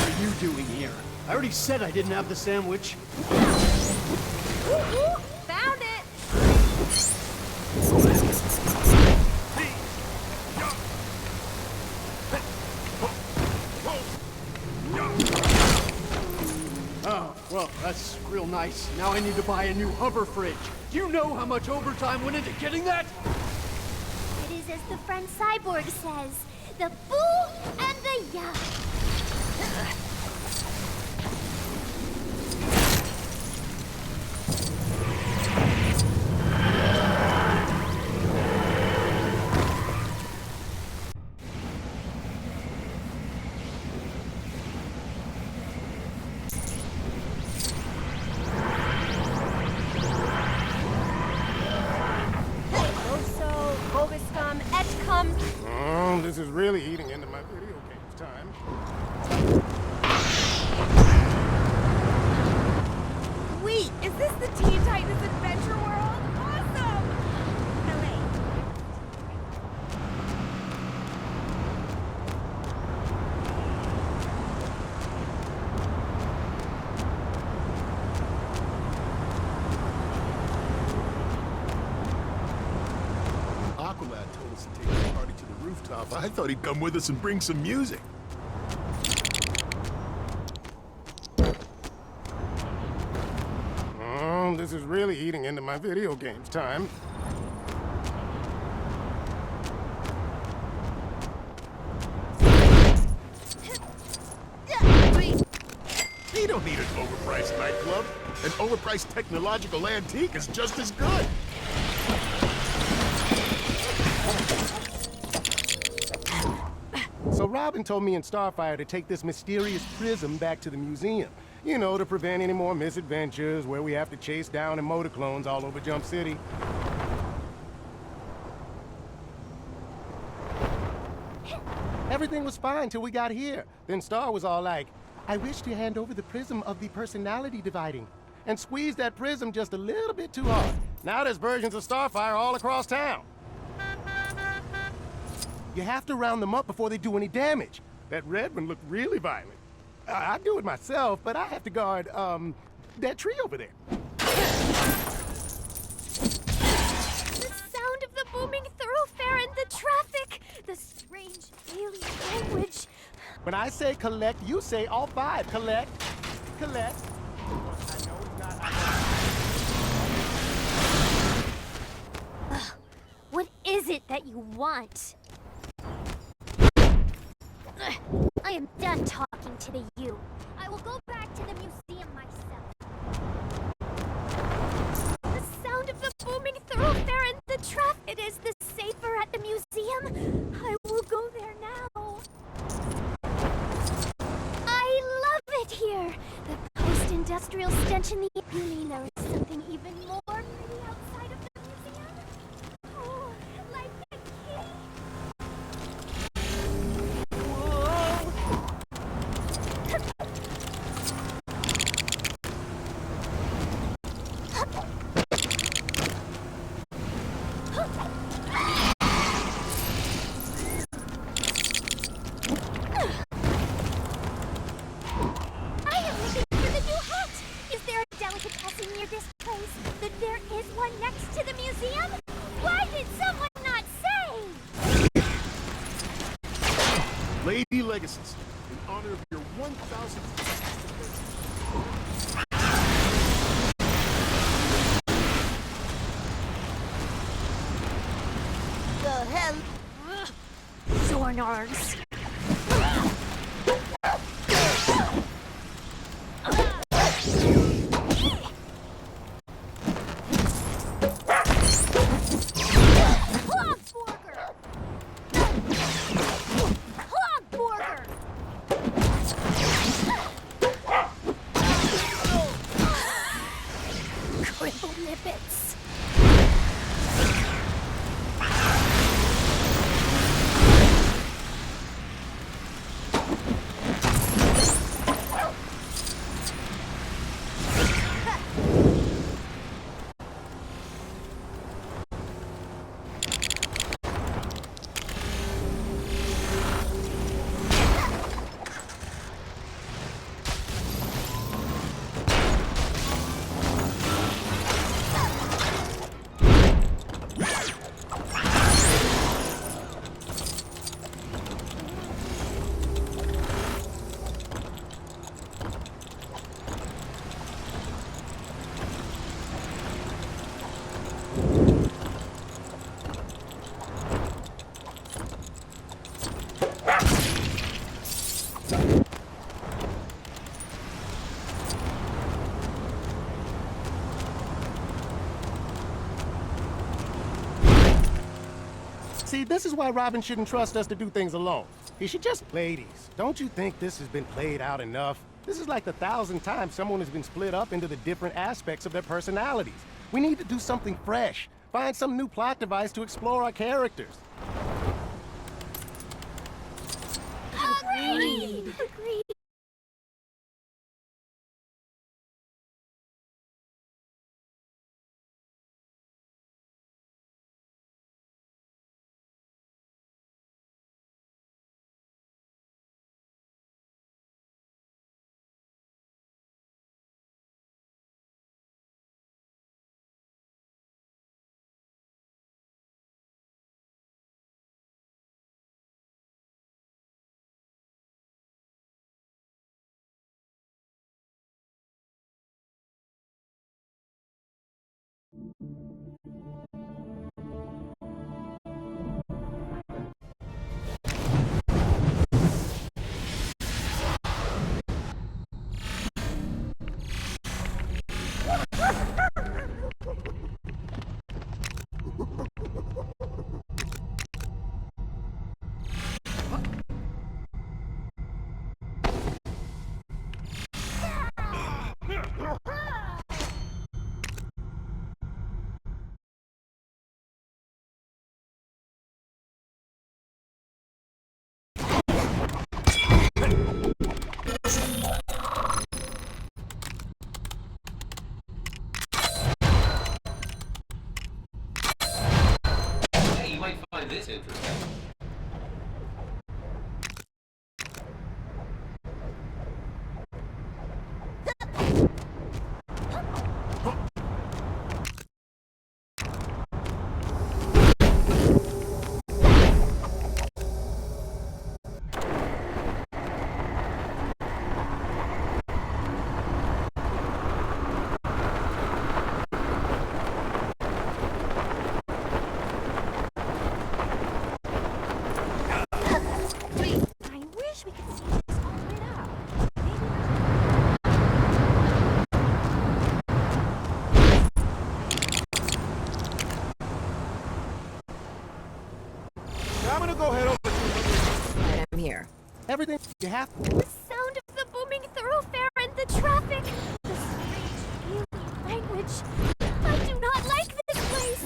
What are you doing here? I already said I didn't have the sandwich. Found it! Oh, well, that's real nice. Now I need to buy a new hover fridge. Do you know how much overtime went into getting that? It is as the friend Cyborg says, the fool and the young. Oso, Boviscum, Etchcum. Oh, this is really eating into my video games time. Wait, is this the Teen Titans Adventure World? Awesome! No, wait. Aqualad told us to take the party to the rooftop. I thought he'd come with us and bring some music. Oh, this is really eating into my video games time. He don't need an overpriced nightclub. An overpriced technological antique is just as good. So Robin told me and Starfire to take this mysterious prism back to the museum. You know, to prevent any more misadventures where we have to chase down and motor clones all over Jump City. Everything was fine till we got here. Then Star was all like, I wish to hand over the prism of the personality dividing. And squeezed that prism just a little bit too hard. Now there's versions of Starfire all across town. You have to round them up before they do any damage. That red one looked really violent. I do it myself, but I have to guard, that tree over there. The sound of the booming thoroughfare and the traffic. The strange alien language. When I say collect, you say all five. Collect, collect. I know it's not... What is it that you want? I am done talking to the you. I will go back to the museum myself. The sound of the booming thoroughfare and the traffic. It is the safer at the museum. I will go there now. I love it here. The post-industrial stench in the... You mean there is something even more pretty outside of the museum? Oh, like a key. Lady Legacies, in honor of your 1,000th... The hell? Zornargs. See, this is why Robin shouldn't trust us to do things alone. He should just... Ladies, don't you think this has been played out enough? This is like the 1,000th time someone has been split up into the different aspects of their personalities. We need to do something fresh. Find some new plot device to explore our characters. Agreed. Agreed. Hey, you might find this interesting. Everything you have. The sound of the booming thoroughfare and the traffic. The strange alien language. I do not like this place.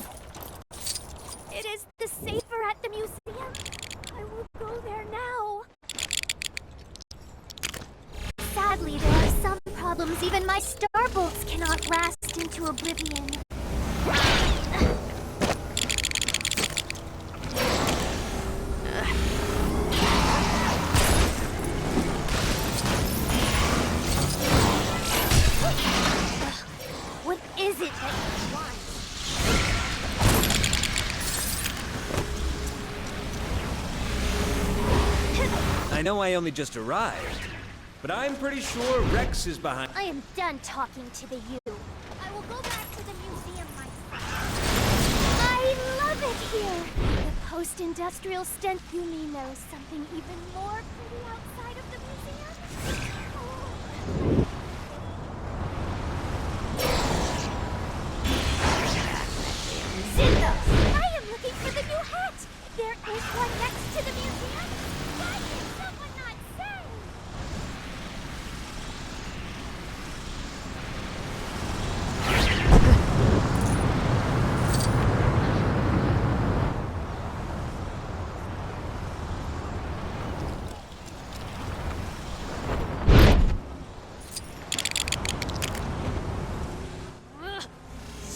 It is the safer at the museum. I will go there now. Sadly, there are some problems even my starbolts cannot blast into oblivion. What is it that you want? I know I only just arrived, but I'm pretty sure Rex is behind. I am done talking to the you. I will go back to the museum myself. I love it here. The post-industrial stench. You mean there is something even more pretty outside of the museum? Zinda! I am looking for the new hat. There is one next to the museum. Why did someone not say?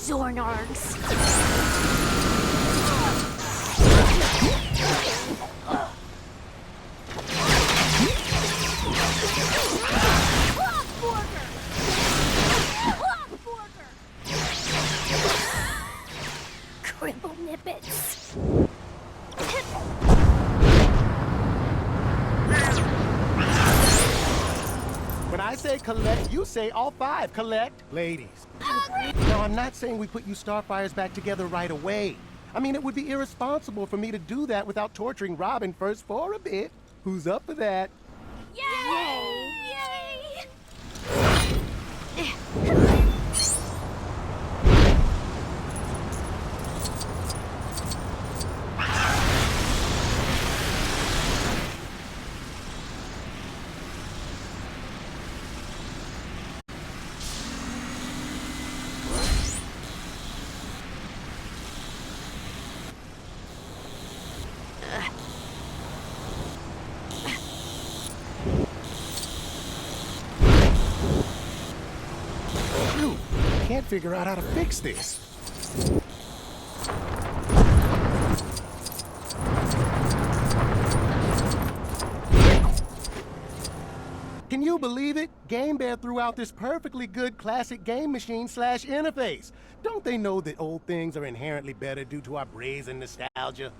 Zornargs. Cribble nippets. When I say collect, you say all five. Collect, ladies. Now, I'm not saying we put you Starfires back together right away. I mean, it would be irresponsible for me to do that without torturing Robin first for a bit. Who's up for that? Yay! Yay! Shoot, can't figure out how to fix this. Can you believe it? Game Bear threw out this perfectly good classic game machine / interface. Don't they know that old things are inherently better due to our brazen nostalgia?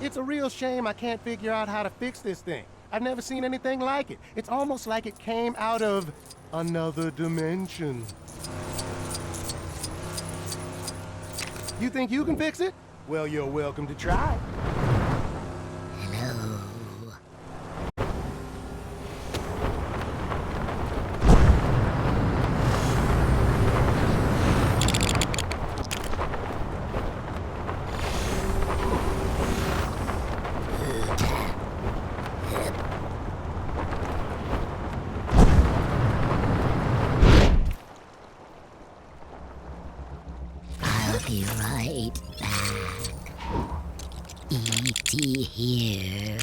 It's a real shame I can't figure out how to fix this thing. I've never seen anything like it. It's almost like it came out of another dimension. You think you can fix it? Well, you're welcome to try. I'll be right back. E.T. here.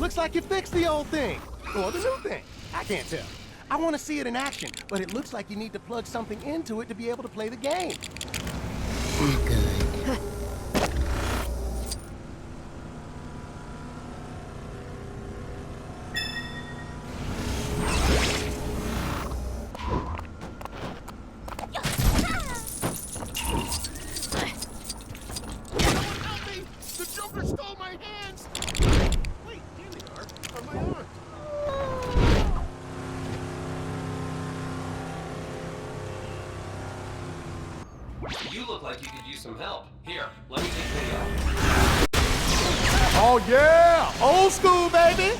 Looks like you fixed the old thing. Or the new thing. I can't tell. I want to see it in action, but it looks like you need to plug something into it to be able to play the game. Good. The Joker stole my hands! Wait, here they are. On my arms. You look like you could use some help. Here, let me take Leo. Oh yeah! Old school, baby!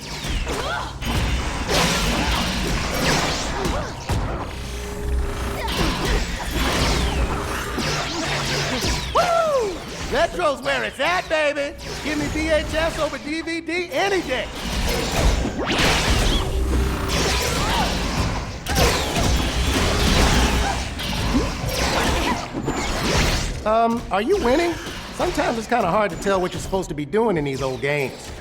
Woo! Let's Retro's where it's at, baby. Give me VHS over DVD any day. Are you winning? Sometimes it's kind of hard to tell what you're supposed to be doing in these old games.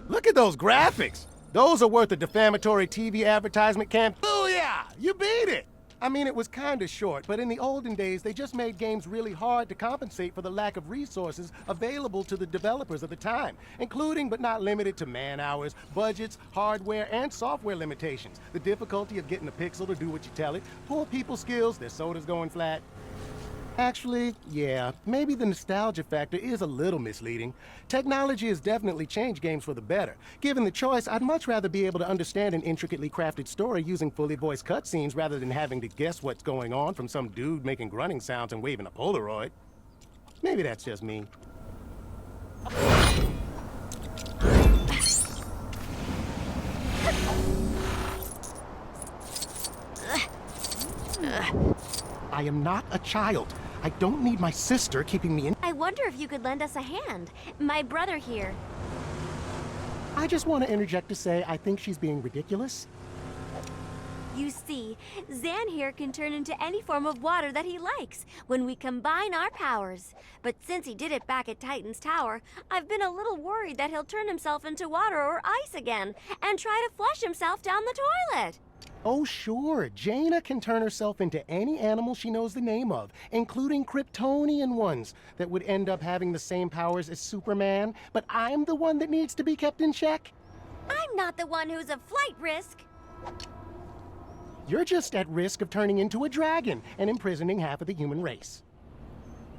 Look at those graphics. Those are worth a defamatory TV advertisement campaign. Booyah! You beat it! I mean, it was kind of short, but in the olden days, they just made games really hard to compensate for the lack of resources available to the developers of the time, including but not limited to man-hours, budgets, hardware, and software limitations, the difficulty of getting a pixel to do what you tell it, poor people skills, their soda's going flat. Actually, yeah, maybe the nostalgia factor is a little misleading. Technology has definitely changed games for the better. Given the choice, I'd much rather be able to understand an intricately crafted story using fully voiced cutscenes rather than having to guess what's going on from some dude making grunting sounds and waving a Polaroid. Maybe that's just me. I am not a child. I don't need my sister keeping me in. I wonder if you could lend us a hand. My brother here. I just want to interject to say I think she's being ridiculous. You see, Zan here can turn into any form of water that he likes when we combine our powers. But since he did it back at Titan's Tower, I've been a little worried that he'll turn himself into water or ice again and try to flush himself down the toilet. Oh, sure. Jaina can turn herself into any animal she knows the name of, including Kryptonian ones that would end up having the same powers as Superman. But I'm the one that needs to be kept in check. I'm not the one who's a flight risk. You're just at risk of turning into a dragon and imprisoning half of the human race.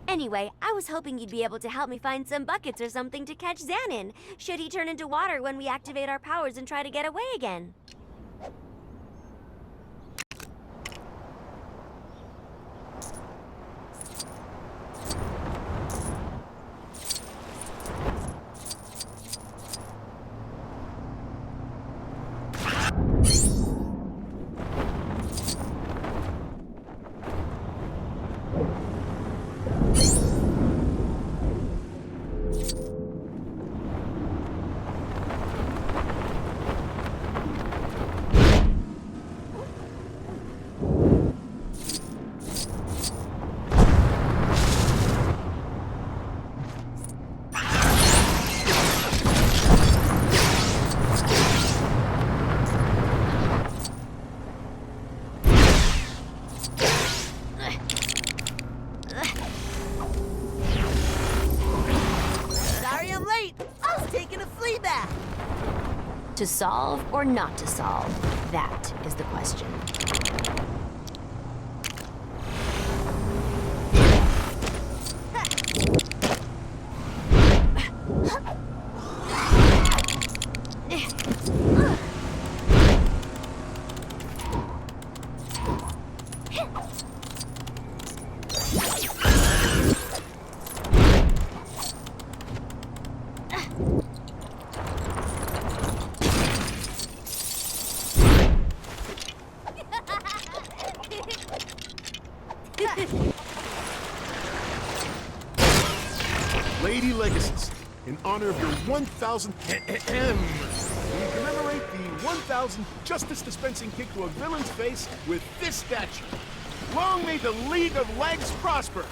Anyway, I was hoping you'd be able to help me find some buckets or something to catch Zan in, should he turn into water when we activate our powers and try to get away again. To solve or not to solve? That is the question. Lady Legacies, in honor of your 1,000th we commemorate the 1,000th justice dispensing kick to a villain's face with this statue. Long may the League of Legs prosper.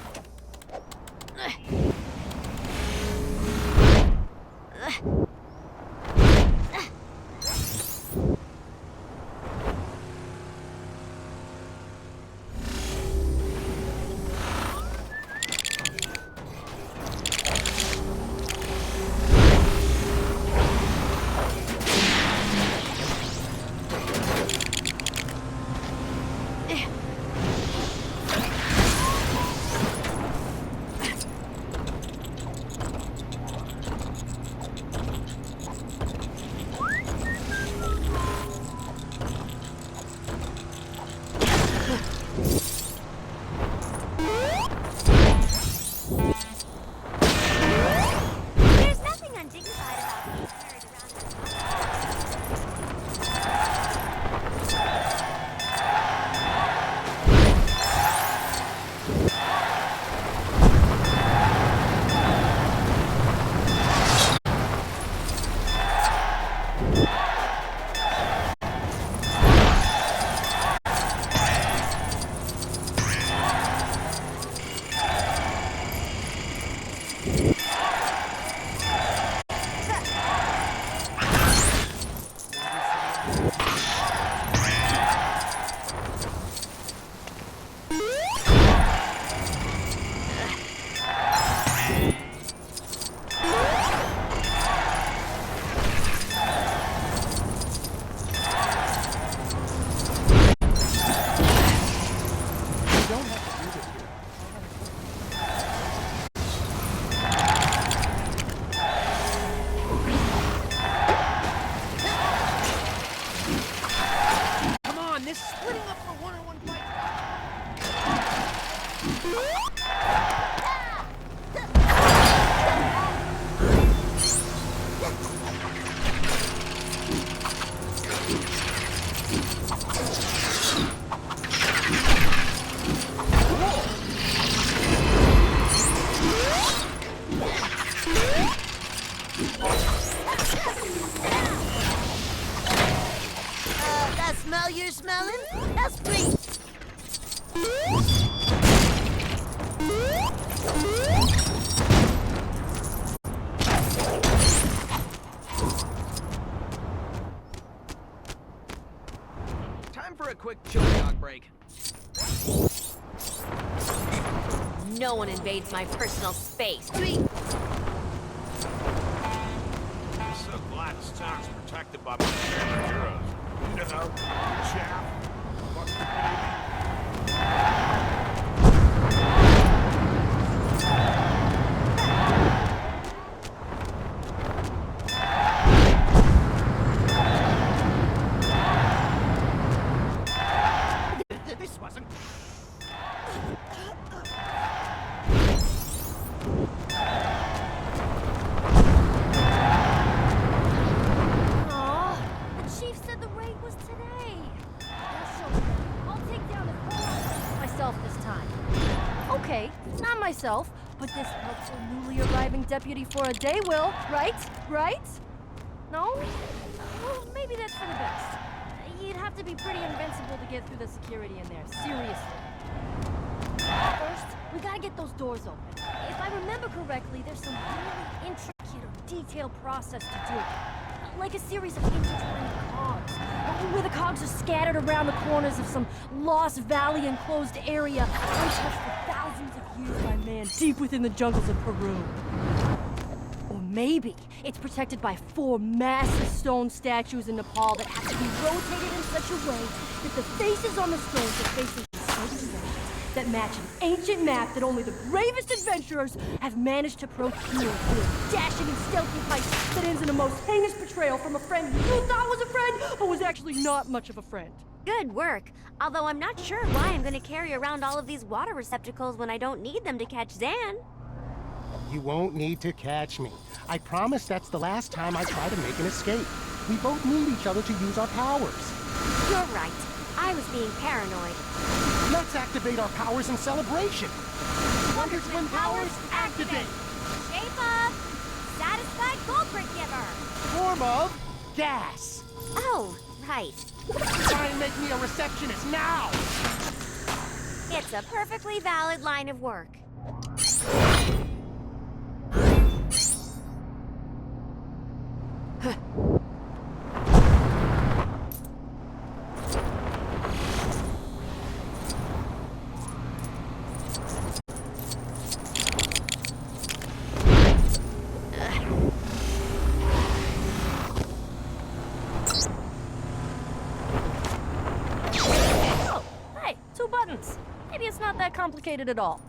That smell you're smelling? That's sweet. Time for a quick chili dog break. No one invades my personal space. I'm so glad this town's protected by my heroes. You know, chaff. This wasn't... Aw, the chief said the raid was today. I'll take down the whole myself this time. Okay, not myself, but this helpful newly arriving deputy for a day will, right? Right? No? Well, maybe that's for the best. You'd have to be pretty invincible to get through the security in there, seriously. First, we gotta get those doors open. If I remember correctly, there's some really intricate or detailed process to do. Like a series of intertwined cogs, where the cogs are scattered around the corners of some lost valley enclosed area, untouched for thousands of years by man deep within the jungles of Peru. Or maybe it's protected by 4 massive stone statues in Nepal that have to be rotated in such a way that the faces on the stones are faces so exact that match an ancient map that only the bravest adventurers have managed to procure in a dashing and stealthy heist that ends in a most heinous betrayal from a friend you thought was a friend, but was actually not much of a friend. Good work. Although I'm not sure why I'm gonna carry around all of these water receptacles when I don't need them to catch Zan. You won't need to catch me. I promise that's the last time I try to make an escape. We both need each other to use our powers. You're right. I was being paranoid. Let's activate our powers in celebration. Wonder Twin powers activate! Shape up! Satisfied culprit giver! Form of gas. Oh, right. Try and make me a receptionist now! It's a perfectly valid line of work. Oh, hey, 2 buttons. Maybe it's not that complicated at all.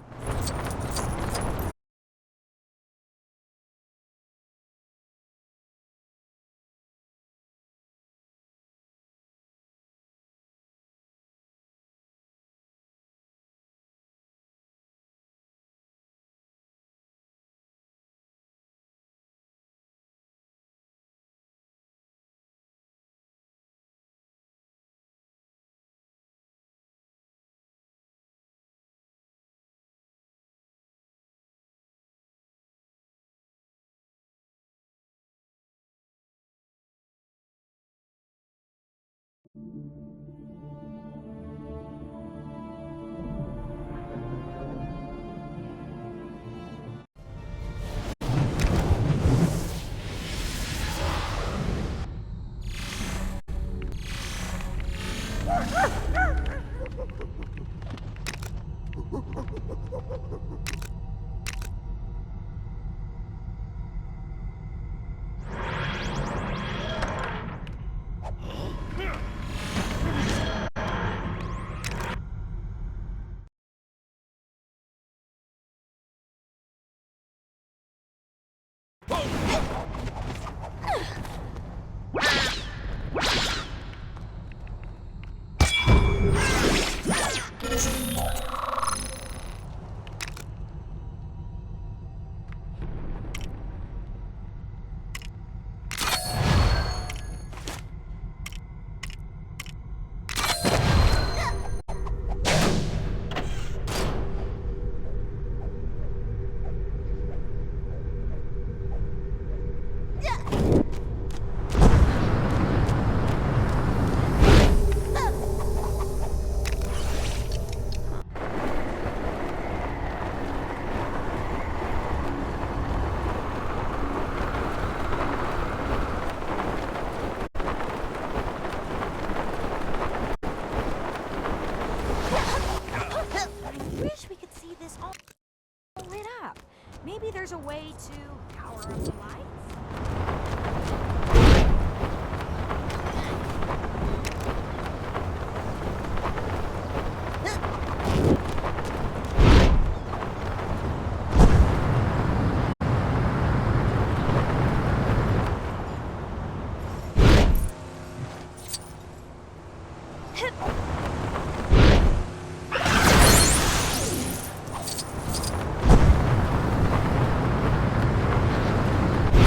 there's a way to power up the lights?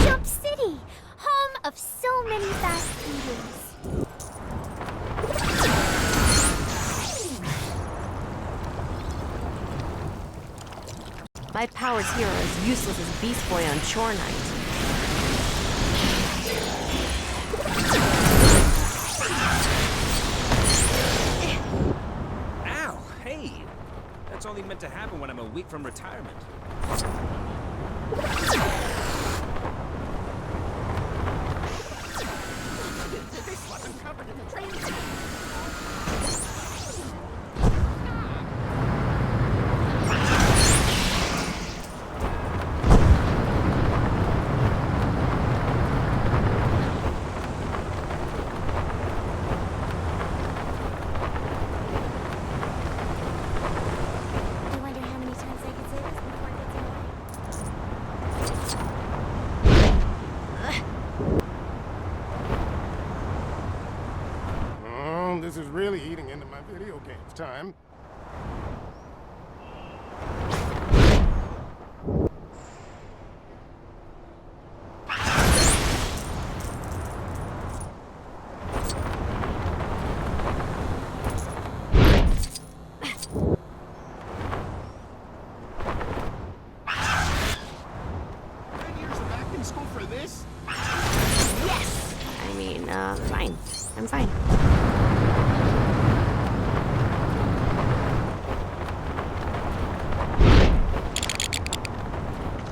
Jump City, home of so many fast fooders. My powers here are as useless as Beast Boy on Chore Night. Ow! Hey! That's only meant to happen when I'm a week from retirement. This wasn't covered in the training. I wonder how many times I could say this before it gets away. Oh, this is really eating into my video games time. School for this? Yes! I mean, fine. I'm fine.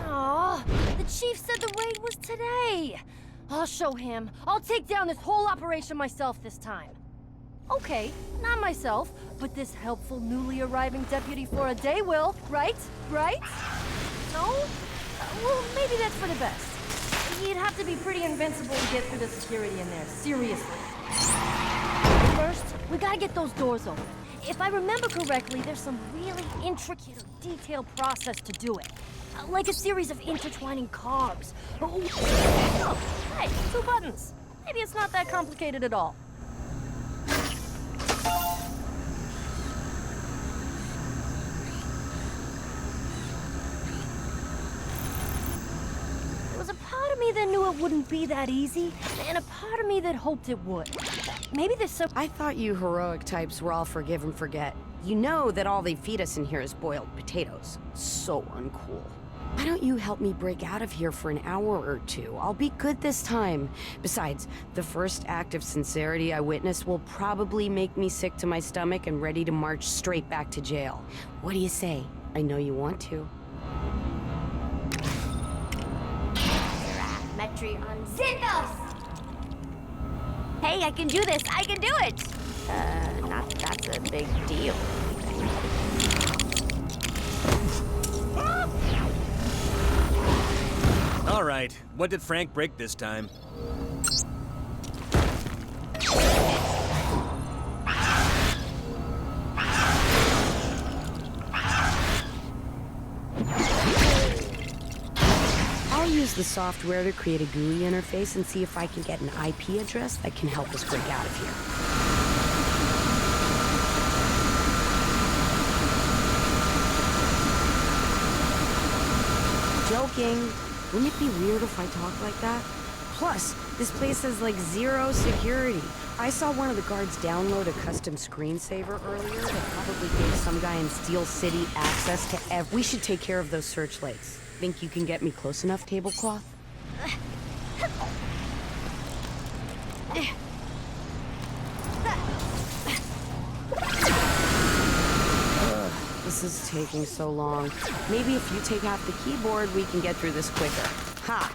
Aw, the chief said the raid was today. I'll show him. I'll take down this whole operation myself this time. Okay, not myself, but this helpful newly arriving deputy for a day will, right? Right? No? Well, maybe that's for the best. You'd have to be pretty invincible to get through the security in there, seriously. First, we gotta get those doors open. If I remember correctly, there's some really intricate or detailed process to do it. Like a series of intertwining cogs. Oh, hey, 2 buttons. Maybe it's not that complicated at all. There was a part of me that knew it wouldn't be that easy, and a part of me that hoped it would. Maybe there's some... I thought you heroic types were all forgive and forget. You know that all they feed us in here is boiled potatoes. So uncool. Why don't you help me break out of here for an hour or two? I'll be good this time. Besides, the first act of sincerity I witness will probably make me sick to my stomach and ready to march straight back to jail. What do you say? I know you want to. Metri on Zinthos! Hey, I can do this! I can do it! Not that that's a big deal. All right, what did Frank break this time? I'll use the software to create a GUI interface and see if I can get an IP address that can help us break out of here. Joking. Wouldn't it be weird if I talked like that? Plus, this place has like 0 security. I saw one of the guards download a custom screensaver earlier that probably gave some guy in Steel City access to We should take care of those searchlights. Think you can get me close enough, tablecloth? This is taking so long. Maybe if you take out the keyboard, we can get through this quicker. Ha!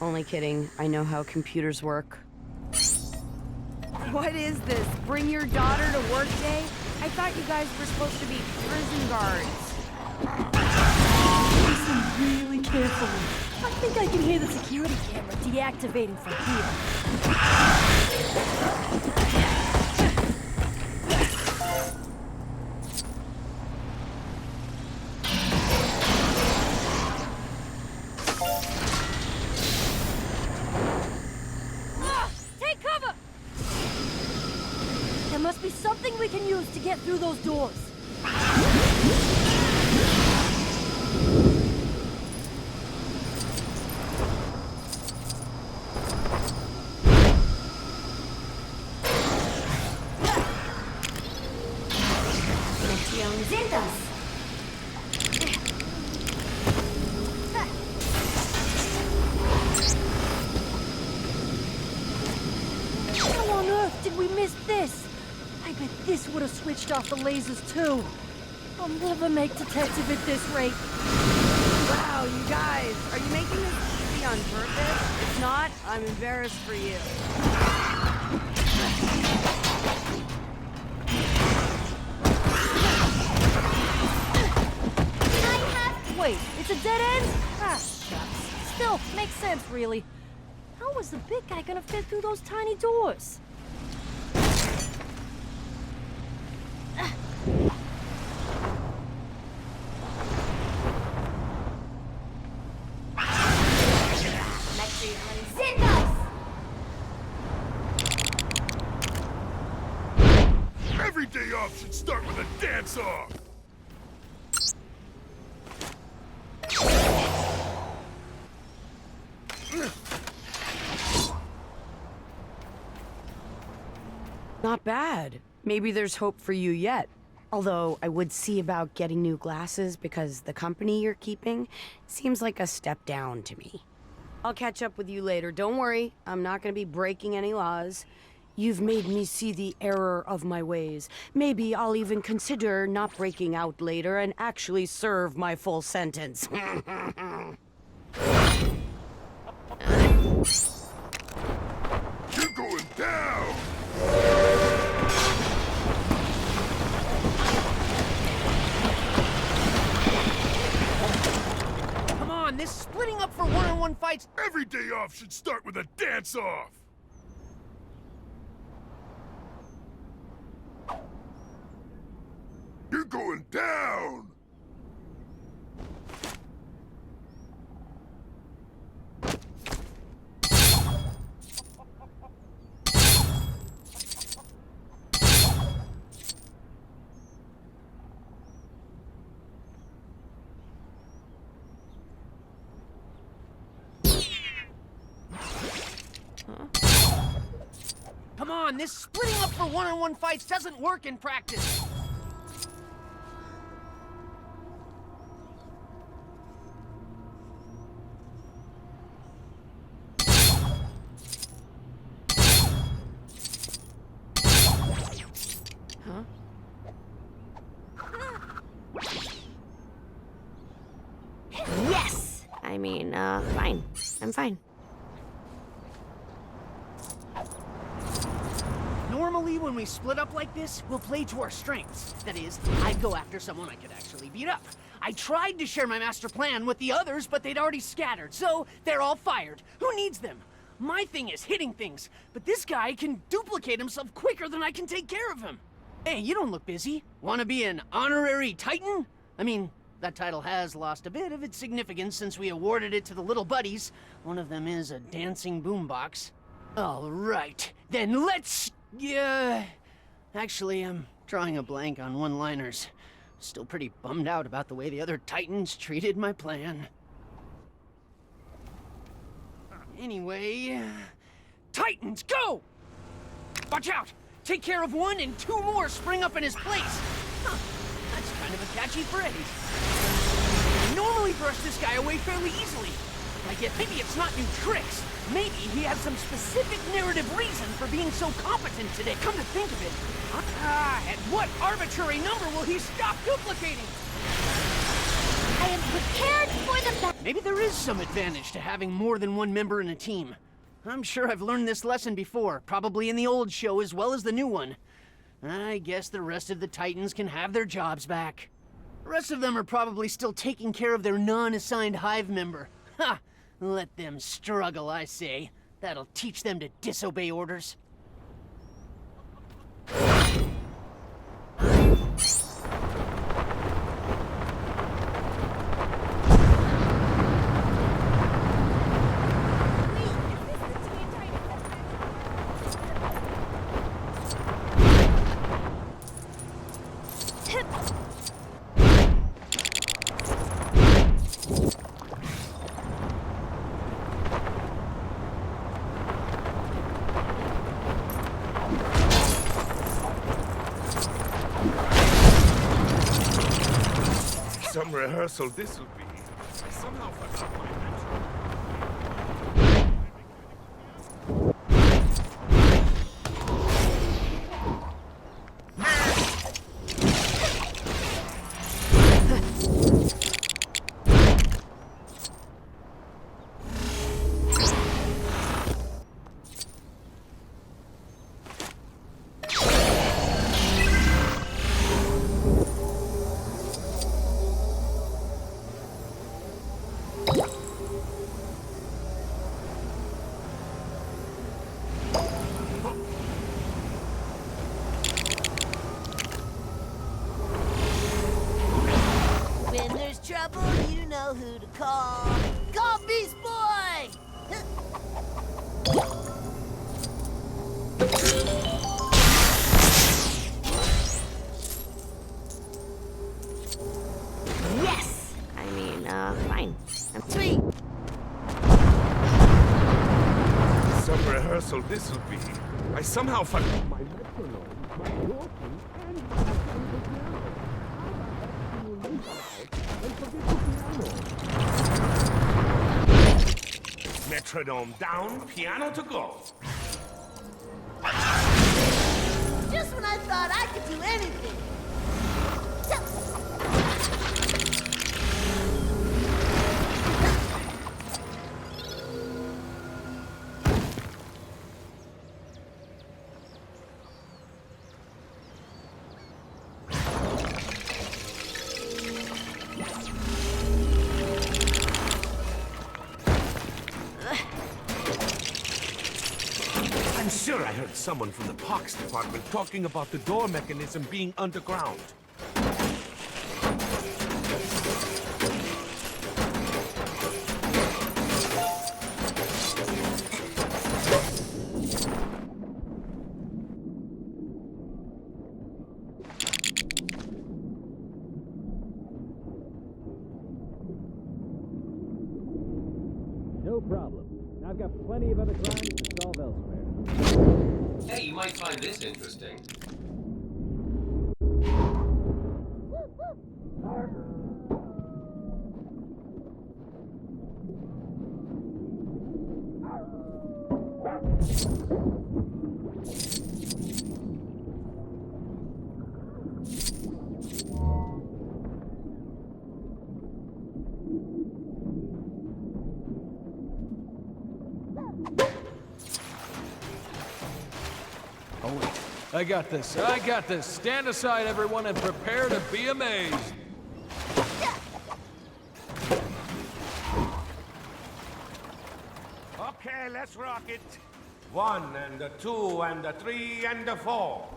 Only kidding. I know how computers work. What is this? Bring your daughter to work day? I thought you guys were supposed to be prison guards. Listen really carefully. carefully. I think I can hear the security camera deactivating from here. Take cover! There must be something we can use to get through those doors. How on earth did we miss this? I bet this would have switched off the lasers too. I'll never make detective at this rate. Wow, you guys, are you making this easy on purpose? If not, I'm embarrassed for you. Wait, it's a dead end? Ah, shucks. Still, makes sense, really. How was the big guy gonna fit through those tiny doors? Every day off should start with a dance-off! Not bad. Maybe there's hope for you yet. Although, I would see about getting new glasses because the company you're keeping seems like a step down to me. I'll catch up with you later. Don't worry, I'm not gonna be breaking any laws. You've made me see the error of my ways. Maybe I'll even consider not breaking out later and actually serve my full sentence. You're going down! Come on, this splitting up for one-on-one fights... Every day off should start with a dance-off! You're going down! Come on, this splitting up for one-on-one fights doesn't work in practice. Yes! I mean, fine. I'm fine. Normally, when we split up like this, we'll play to our strengths. That is, I'd go after someone I could actually beat up. I tried to share my master plan with the others, but they'd already scattered, so they're all fired. Who needs them? My thing is hitting things, but this guy can duplicate himself quicker than I can take care of him. Hey, you don't look busy. Want to be an honorary Titan? I mean, that title has lost a bit of its significance since we awarded it to the little buddies. One of them is a dancing boombox. All right, then let's... Actually, I'm drawing a blank on one-liners. Still pretty bummed out about the way the other Titans treated my plan. Anyway... Titans, go! Watch out! Take care of one and two more spring up in his place! Huh, that's kind of a catchy phrase. I normally brush this guy away fairly easily. Like, maybe it's not new tricks. Maybe he has some specific narrative reason for being so competent today. Come to think of it. At what arbitrary number will he stop duplicating? I am prepared for the Maybe there is some advantage to having more than one member in a team. I'm sure I've learned this lesson before, probably in the old show as well as the new one. I guess the rest of the Titans can have their jobs back. The rest of them are probably still taking care of their non-assigned hive member. Ha! Let them struggle, I say. That'll teach them to disobey orders. Some rehearsal this'll be. I somehow forgot my When there's trouble, you know who to call. Call Beast Boy! Yes! I mean, fine. I'm sweet. Some rehearsal this'll be. I somehow forgot my metronome, my walkie, and metronome down, piano to go. Just when I thought I could do anything. I'm sure I heard someone from the parks department talking about the door mechanism being underground. No problem. I've got plenty of other crimes to solve elsewhere. Hey, you might find this interesting. Oh, wait. I got this. I got this. Stand aside, everyone, and prepare to be amazed. Okay, let's rock it. 1 and a 2 and a 3 and a 4.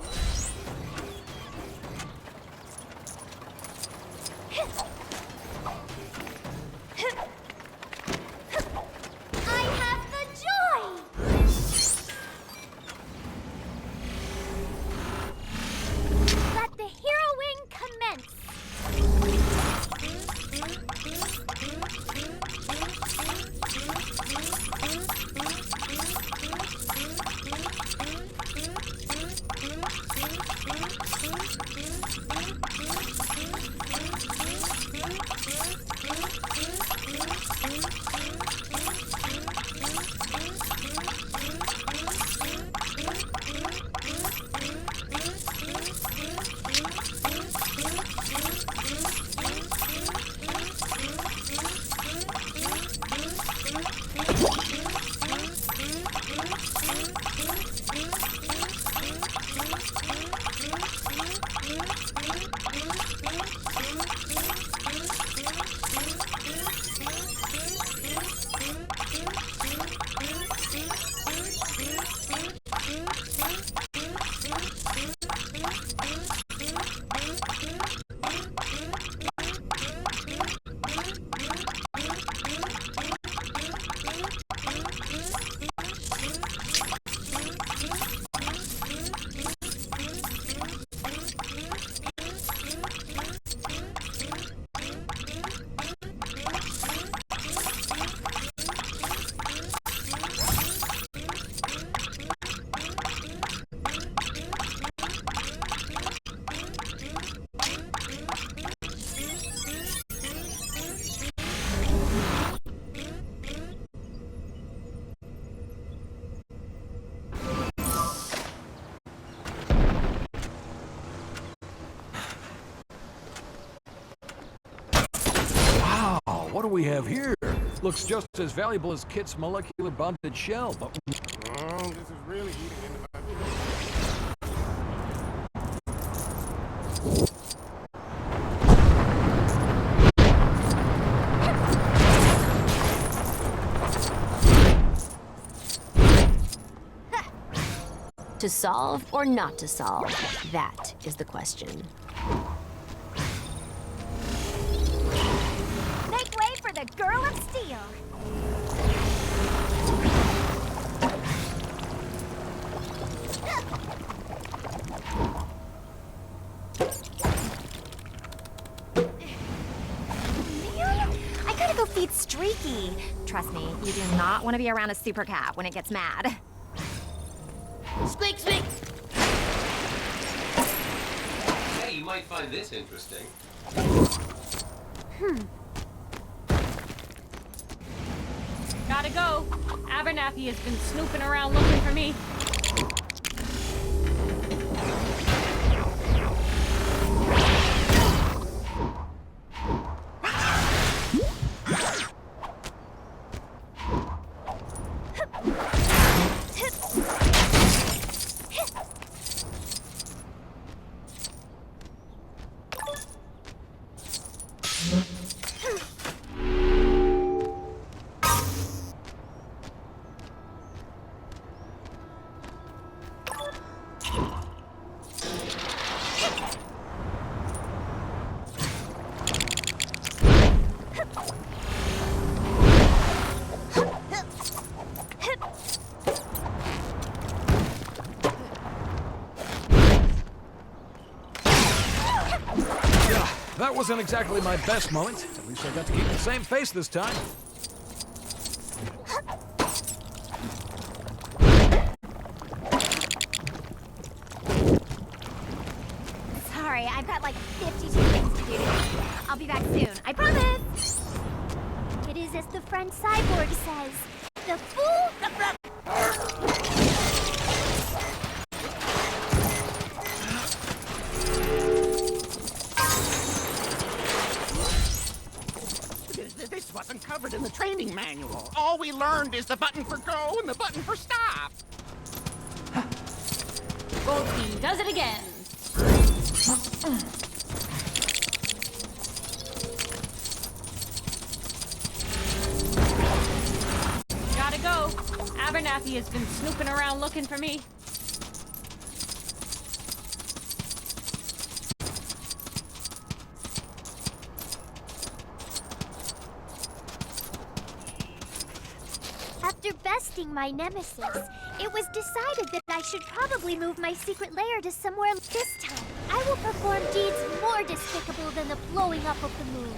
I have the joy! Let the heroing commence! What do we have here? Looks just as valuable as Kit's molecular bonded shell, but... Oh, this is really eating into my... To solve or not to solve? That is the question. Make way for the Girl of Steel. Man, I gotta go feed Streaky. Trust me, you do not want to be around a super cat when it gets mad. Squeak, squeak! Hey, you might find this interesting. Gotta go. Abernathy has been snooping around looking for me. That wasn't exactly my best moment. At least I got to keep the same face this time. Sorry, I've got like 52 things to do today. I'll be back soon, I promise! It is as the friend Cyborg says, the fool... This wasn't covered in the training manual. All we learned is the button for go and the button for stop. Goldstein does it again. Gotta go. Abernathy has been snooping around looking for me. After besting my nemesis, it was decided that I should probably move my secret lair to somewhere. This time, I will perform deeds more despicable than the blowing up of the moon.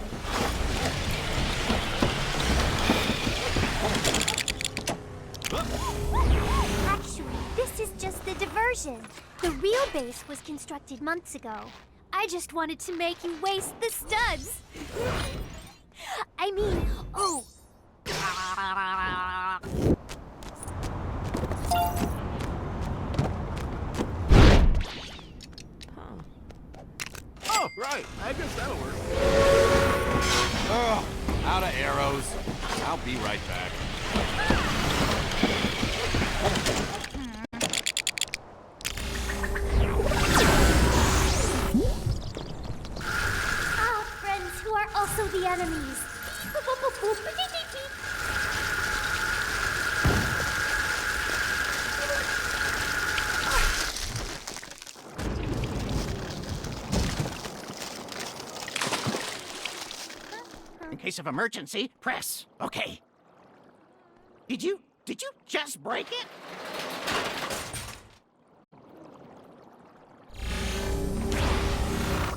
Actually, this is just the diversion. The real base was constructed months ago. I just wanted to make you waste the studs. I mean, oh. Oh, right. I guess that'll work. Oh, out of arrows. I'll be right back. Ah, friends who are also the enemies. In case of emergency, press. Okay. Did you just break it?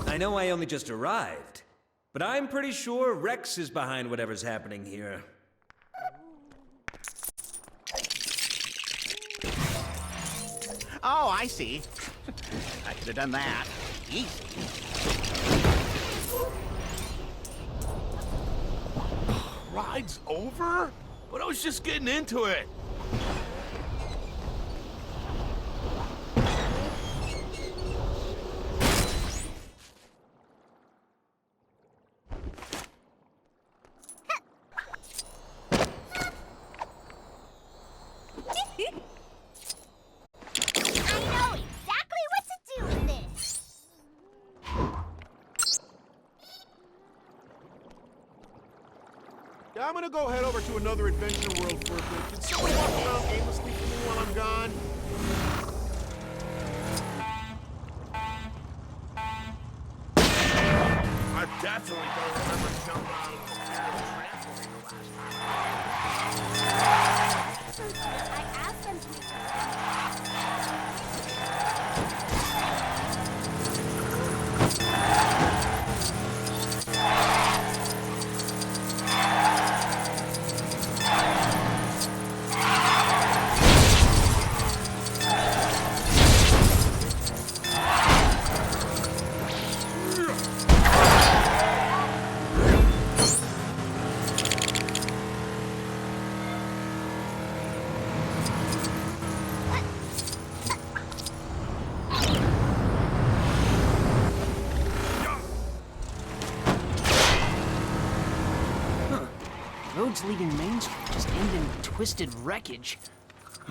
I know I only just arrived, but I'm pretty sure Rex is behind whatever's happening here. Oh, I see. I could have done that. Easy. Ride's over? But I was just getting into it. Yeah, I'm gonna go head over to another adventure world for a bit. Can someone walk around aimlessly for me while I'm gone? I definitely don't remember jumping out of the trampoline the last time. I asked them to. Roads leaving Main Street just end in twisted wreckage.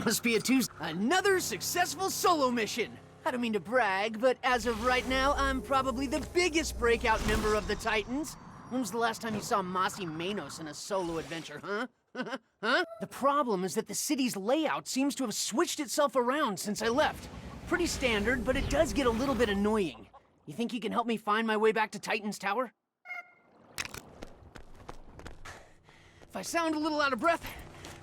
Must be a Tuesday. Another successful solo mission! I don't mean to brag, but as of right now, I'm probably the biggest breakout member of the Titans. When was the last time you saw Mossy Manos in a solo adventure, huh? Huh? The problem is that the city's layout seems to have switched itself around since I left. Pretty standard, but it does get a little bit annoying. You think you can help me find my way back to Titan's Tower? If I sound a little out of breath,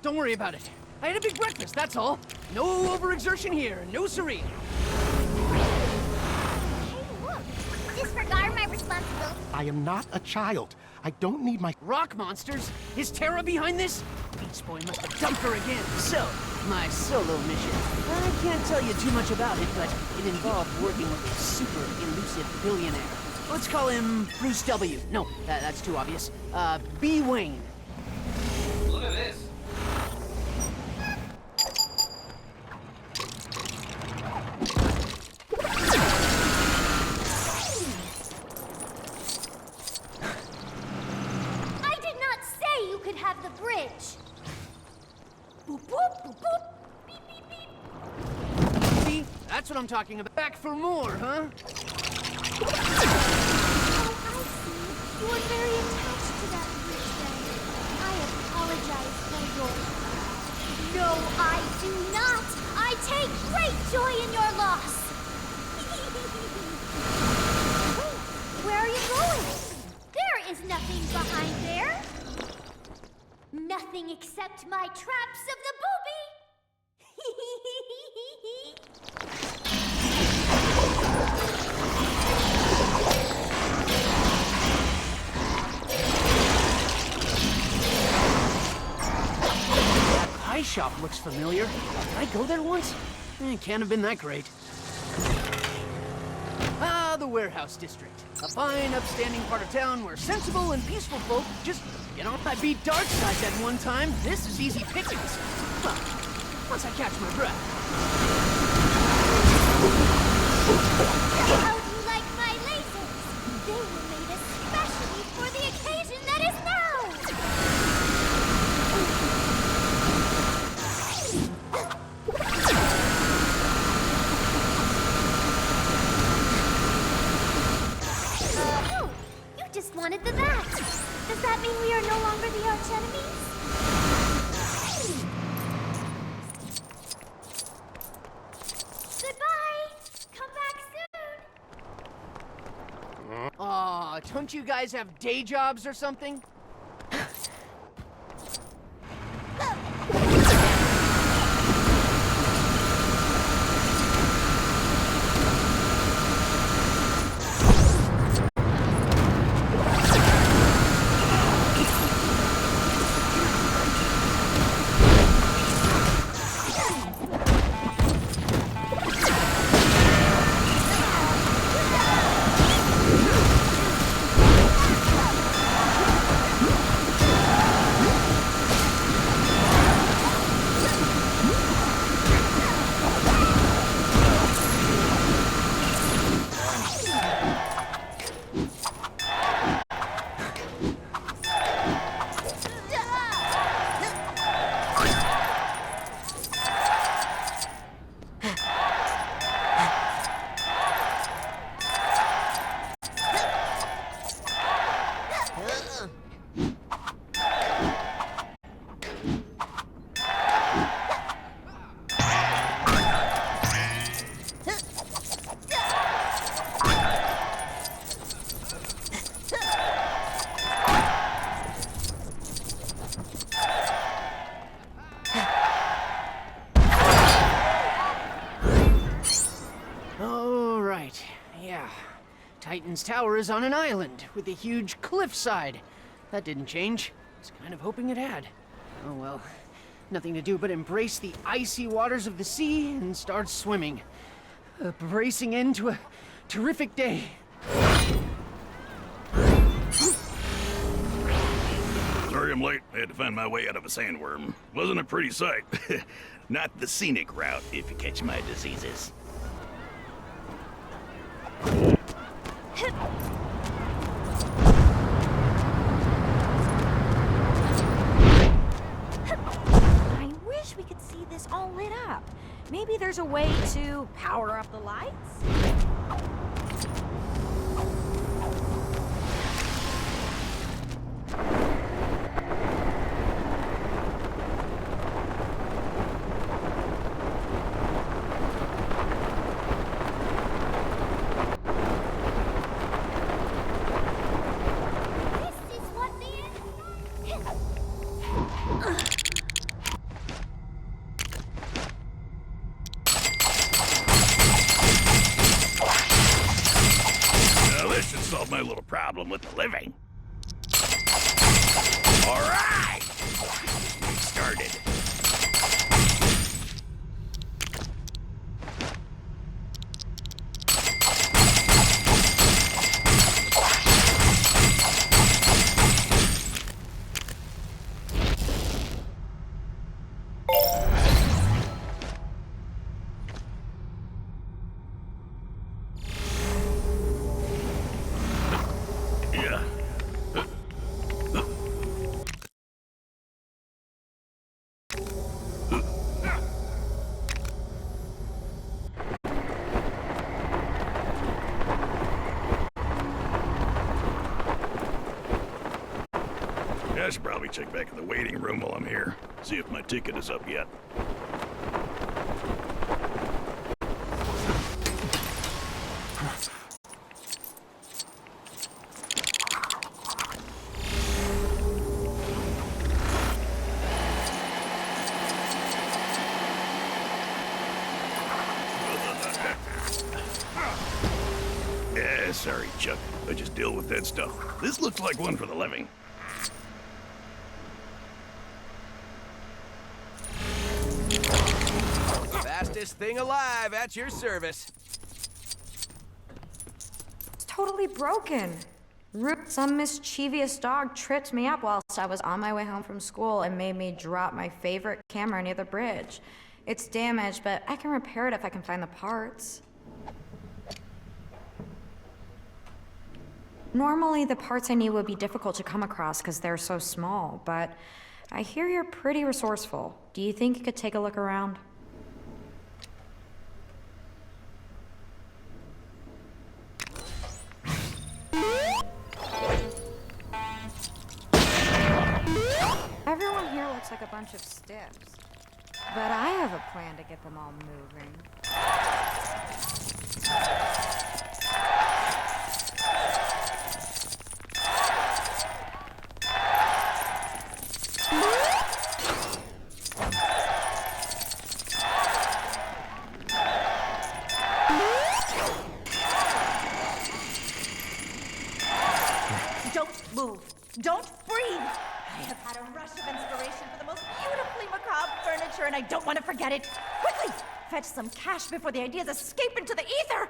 don't worry about it. I had a big breakfast, that's all. No overexertion here, no siree. Hey, look! Disregard my responsibility. I am not a child. I don't need my... Rock monsters? Is Terra behind this? Beast Boy must have dumped her again. So, my solo mission. I can't tell you too much about it, but it involved working with a super elusive billionaire. Let's call him Bruce W. No, that's too obvious. B. Wayne. Look at this. I did not say you could have the bridge. Boop, boop, boop, boop. Beep, beep, beep. See? That's what I'm talking about. Back for more, huh? Oh, I see. You are very attached to that bridge, then. I apologize for your... No, I do not. I take great joy in your loss. Wait, where are you going? There is nothing behind there. Nothing except my traps of the booby. Pie shop looks familiar. Did I go there once? Can't have been that great. Ah, the warehouse district. A fine, upstanding part of town where sensible and peaceful folk just get on. I beat Darkseid that one time. This is easy pickings. Well, once I catch my breath. How do you like my lasers? They were made especially for the occasion that is now. You just wanted the bat. Does that mean we are no longer the arch enemies? Goodbye. Come back soon. Aw, don't you guys have day jobs or something? Titan's tower is on an island with a huge cliffside. That didn't change. I was kind of hoping it had. Oh well. Nothing to do but embrace the icy waters of the sea and start swimming. Bracing into a terrific day. Sorry I'm late. I had to find my way out of a sandworm. Wasn't a pretty sight. Not the scenic route, if you catch my diseases. I wish we could see this all lit up. Maybe there's a way to power up the lights? My little problem with the living. All right! We started. I should probably check back in the waiting room while I'm here. See if my ticket is up yet. Yeah, sorry, Chuck. I just deal with that stuff. This looks like one for the living. Fastest thing alive at your service. It's totally broken. Some mischievous dog tripped me up whilst I was on my way home from school and made me drop my favorite camera near the bridge. It's damaged, but I can repair it if I can find the parts. Normally, the parts I need would be difficult to come across because they're so small, but I hear you're pretty resourceful. Do you think you could take a look around? Everyone here looks like a bunch of stiffs, but I have a plan to get them all moving. Don't move. Don't breathe. I have had a rush of inspiration for the most beautifully macabre furniture, and I don't want to forget it. Quickly, fetch some cash before the ideas escape into the ether.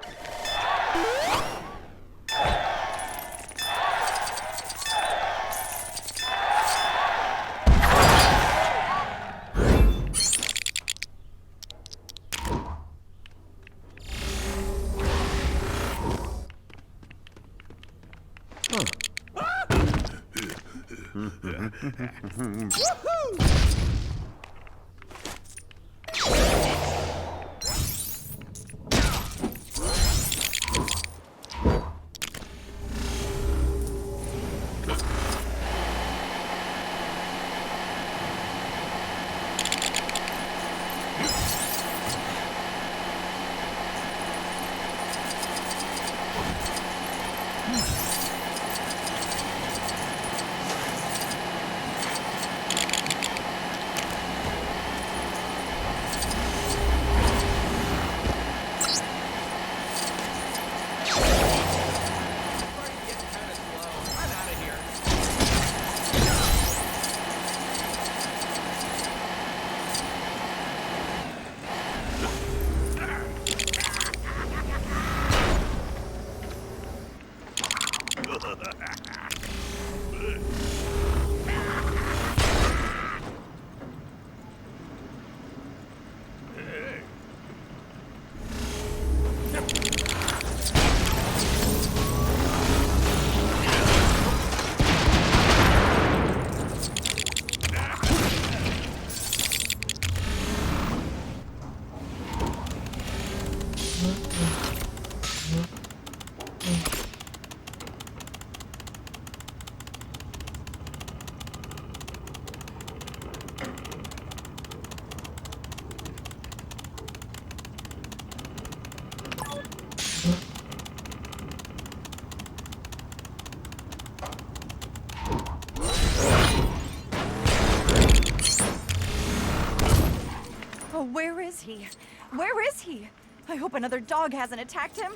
Oh, where is he? Where is he? I hope another dog hasn't attacked him.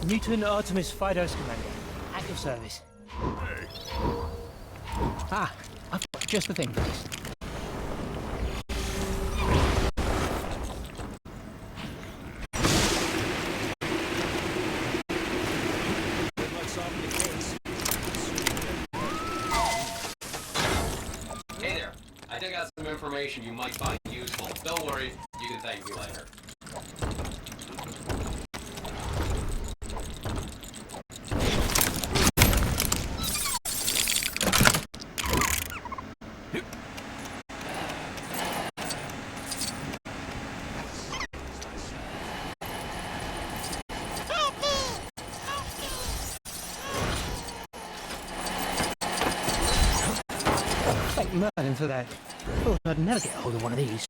Newton Artemis Fidos Commander. Active service. Ah, I've got just the thing for this. Hey there. I dug out some information you might find useful. Don't worry, you can thank me later. Thank Merlin for that. Thought I'd never get hold of one of these.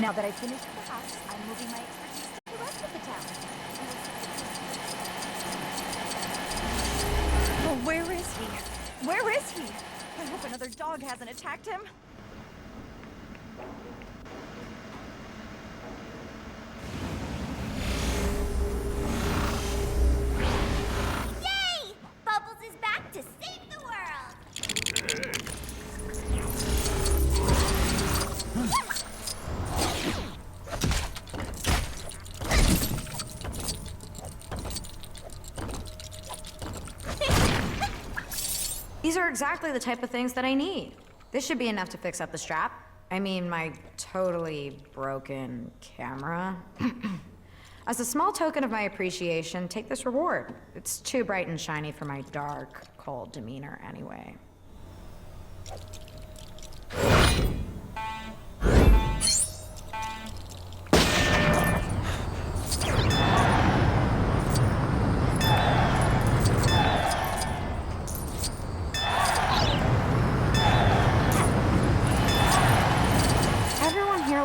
Now that I've finished the house, I'm moving my expertise to the rest of the town. Oh, where is he? Where is he? I hope another dog hasn't attacked him. Yay! Bubbles is back to save the world! These are exactly the type of things that I need. This should be enough to fix up the strap. I mean, my totally broken camera. As a small token of my appreciation, take this reward. It's too bright and shiny for my dark, cold demeanor anyway.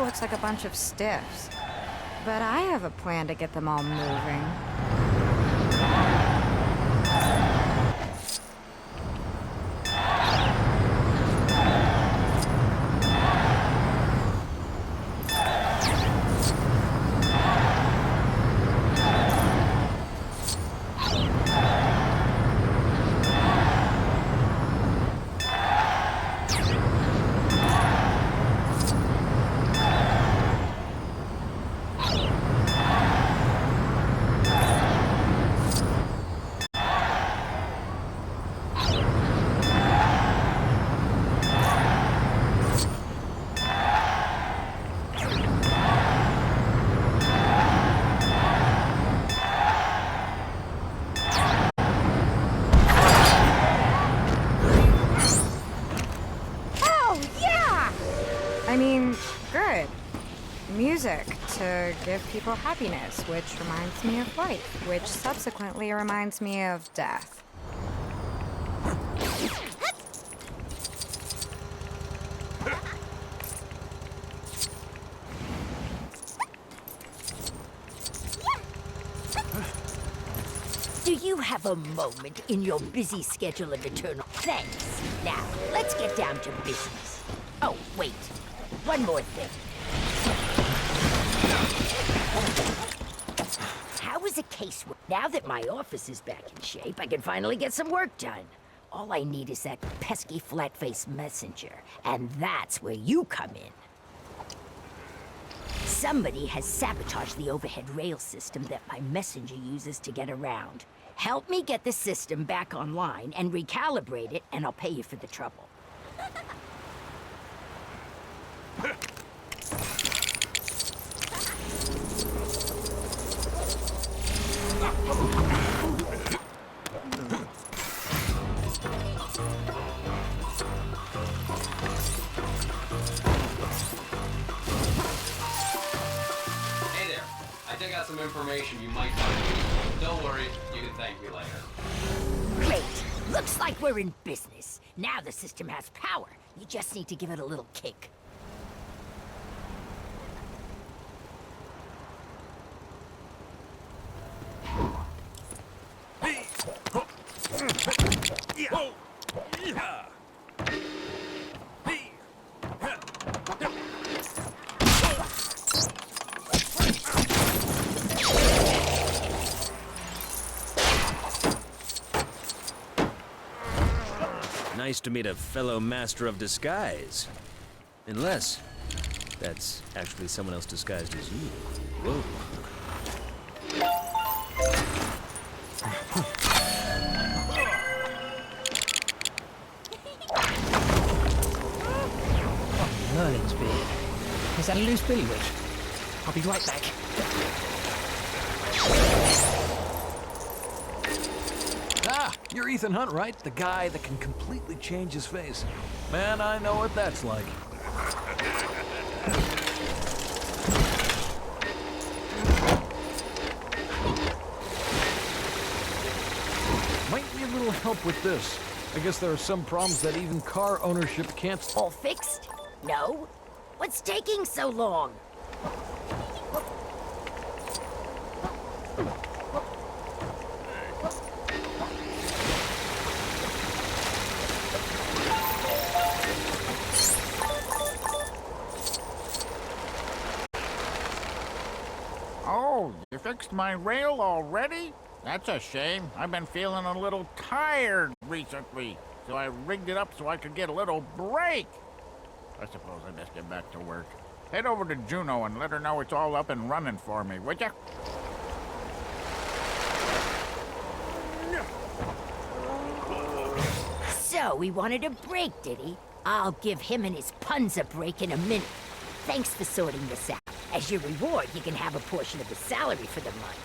Looks like a bunch of stiffs, but I have a plan to get them all moving. Music to give people happiness, which reminds me of life, which subsequently reminds me of death. Do you have a moment in your busy schedule of eternal? Thanks. Now, let's get down to business. Oh, wait. One more thing. How is a case work? Now that my office is back in shape, I can finally get some work done. All I need is that pesky flat-faced messenger, and that's where you come in. Somebody has sabotaged the overhead rail system that my messenger uses to get around. Help me get the system back online and recalibrate it, and I'll pay you for the trouble. some information you might find. Don't worry, you can thank me later. Great. Looks like we're in business. Now the system has power. You just need to give it a little kick. Nice to meet a fellow master of disguise. Unless that's actually someone else disguised as you. Whoa. Merlin's beard. Is that a loose billywig? I'll be right back. Ah, you're Ethan Hunt, right? The guy that can completely change his face. Man, I know what that's like. Might need a little help with this. I guess there are some problems that even car ownership can't... All fixed? No? What's taking so long? Oh, you fixed my rail already? That's a shame. I've been feeling a little tired recently, so I rigged it up so I could get a little break. I suppose I best get back to work. Head over to Juno and let her know it's all up and running for me, would ya? So, he wanted a break, did he? I'll give him and his puns a break in a minute. Thanks for sorting this out. As your reward, you can have a portion of the salary for the month.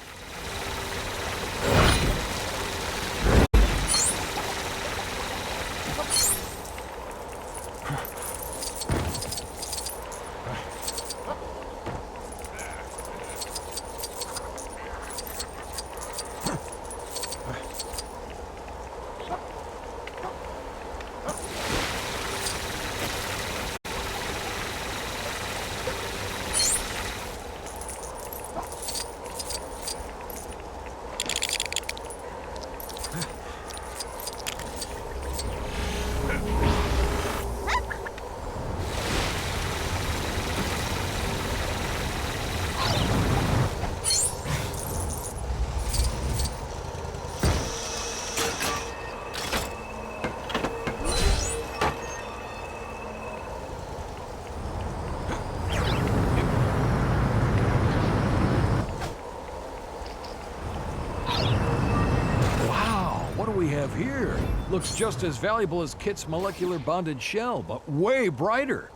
Here looks just as valuable as Kit's molecular bonded shell, but way brighter.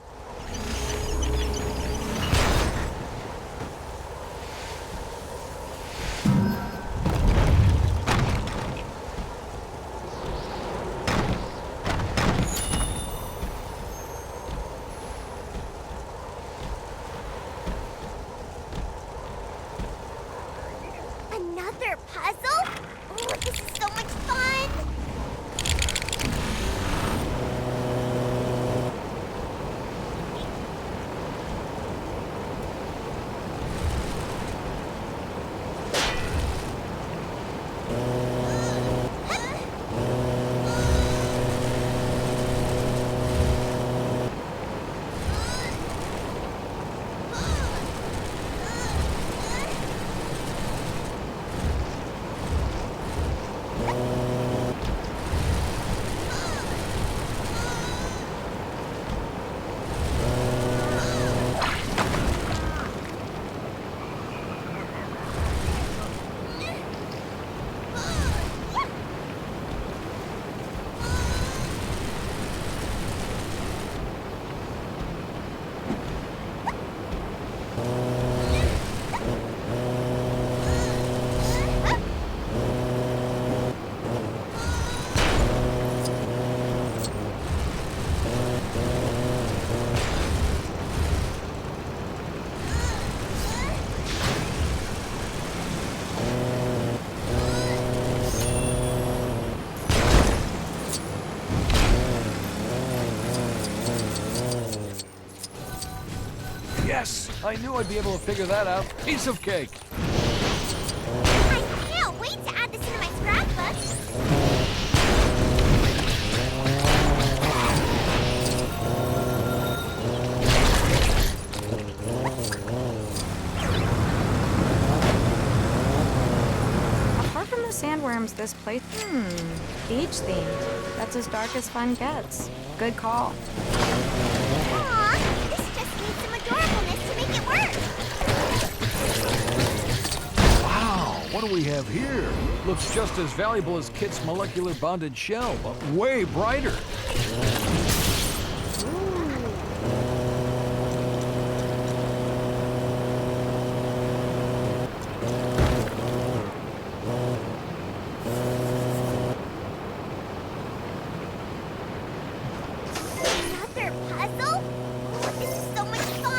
Another puzzle? Oh, this is so much fun! Yes! I knew I'd be able to figure that out. Piece of cake! I can't wait to add this into my scrapbook. Apart from the sandworms, this place, beach themed. That's as dark as fun gets. Good call. Aw, this just needs some adorableness to make it work. Wow, what do we have here? Looks just as valuable as Kit's molecular bonded shell, but way brighter. Another puzzle? Oh, this is so much fun!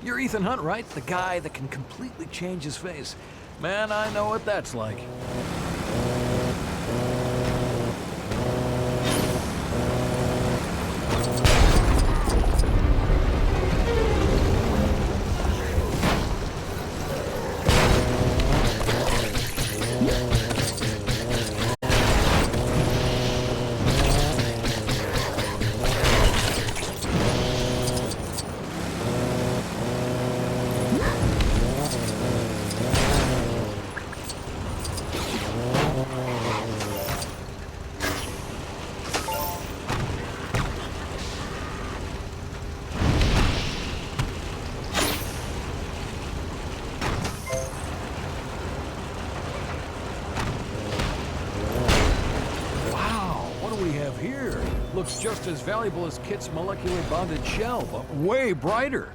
You're Ethan Hunt, right? The guy that can completely change his face. Man, I know what that's like. Here looks just as valuable as Kit's molecular bonded shell, but way brighter.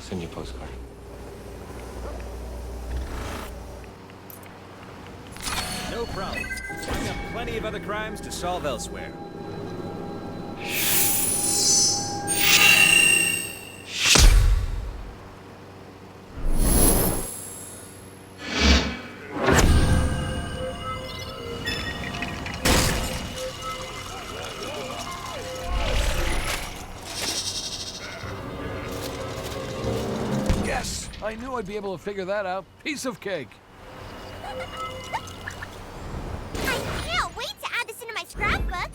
Send you a postcard. No problem. I got plenty of other crimes to solve elsewhere. Yes! I knew I'd be able to figure that out. Piece of cake. Scrapbook?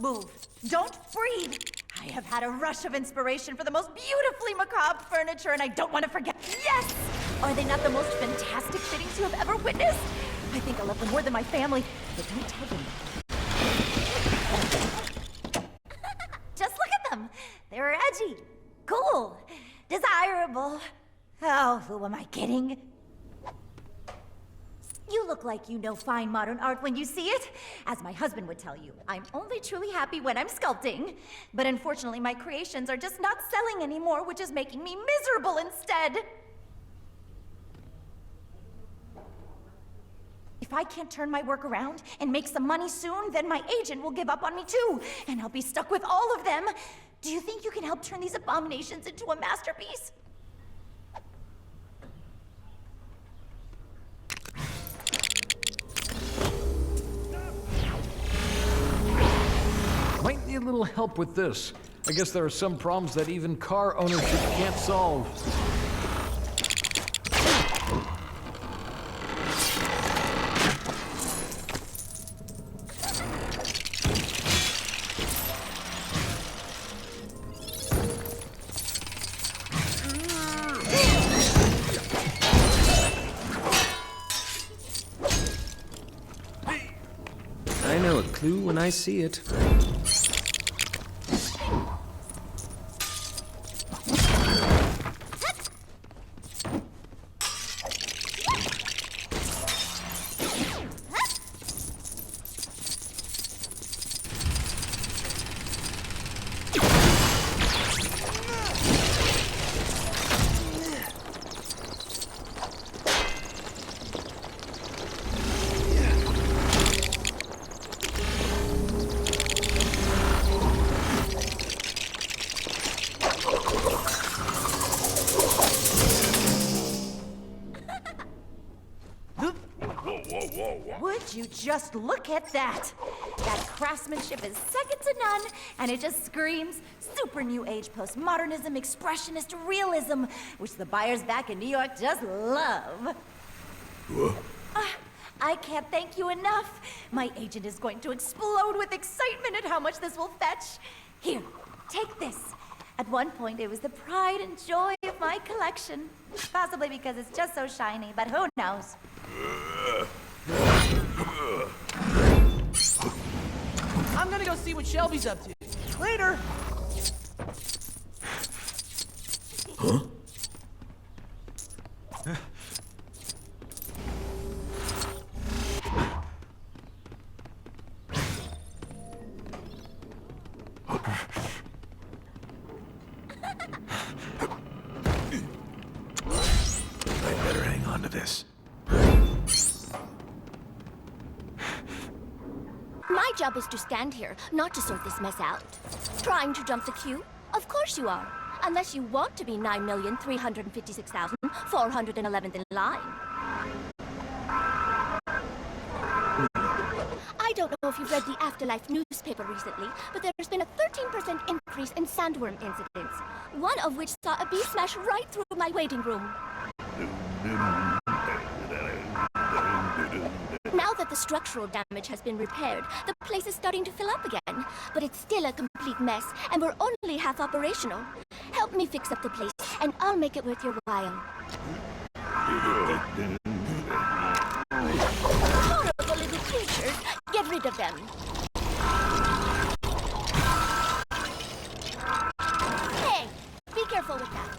move. Don't breathe. I have had a rush of inspiration for the most beautifully macabre furniture, and I don't want to forget. Yes! Are they not the most fantastic fittings you have ever witnessed? I think I love them more than my family, but don't tell them. Just look at them. They're edgy, cool, desirable. Oh, who am I kidding? You look like you know fine modern art when you see it. As my husband would tell you, I'm only truly happy when I'm sculpting. But unfortunately, my creations are just not selling anymore, which is making me miserable instead. If I can't turn my work around and make some money soon, then my agent will give up on me too, and I'll be stuck with all of them. Do you think you can help turn these abominations into a masterpiece? Might need a little help with this. I guess there are some problems that even car ownership can't solve. I know a clue when I see it. Would you just look at that? That craftsmanship is second to none, and it just screams super new age postmodernism, expressionist realism, which the buyers back in New York just love. I can't thank you enough. My agent is going to explode with excitement at how much this will fetch. Here, take this. At one point, it was the pride and joy of my collection. Possibly because it's just so shiny, but who knows? I'm gonna go see what Shelby's up to. Later! Huh? I better hang on to this. My job is to stand here, not to sort this mess out. Trying to jump the queue? Of course you are. Unless you want to be 9,356,411th in line. I don't know if you've read the Afterlife newspaper recently, but there's been a 13% increase in sandworm incidents. One of which saw a bee smash right through my waiting room. Now that the structural damage has been repaired, the place is starting to fill up again. But it's still a complete mess, and we're only half operational. Help me fix up the place, and I'll make it worth your while. Horrible little creatures! Get rid of them! Hey! Be careful with that.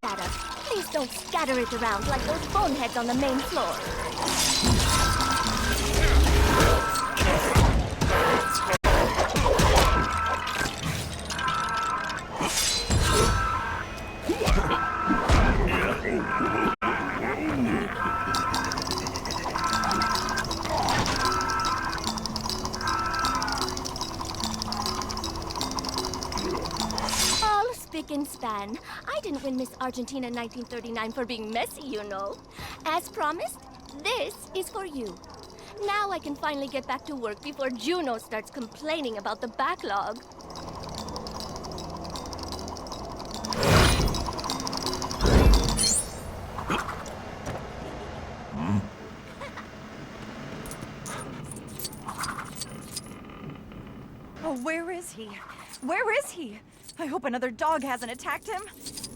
Data. Please don't scatter it around like those boneheads on the main floor. Spick and span. I didn't win Miss Argentina 1939 for being messy, you know. As promised, this is for you. Now I can finally get back to work before Juno starts complaining about the backlog. Oh, where is he? Where is he? I hope another dog hasn't attacked him.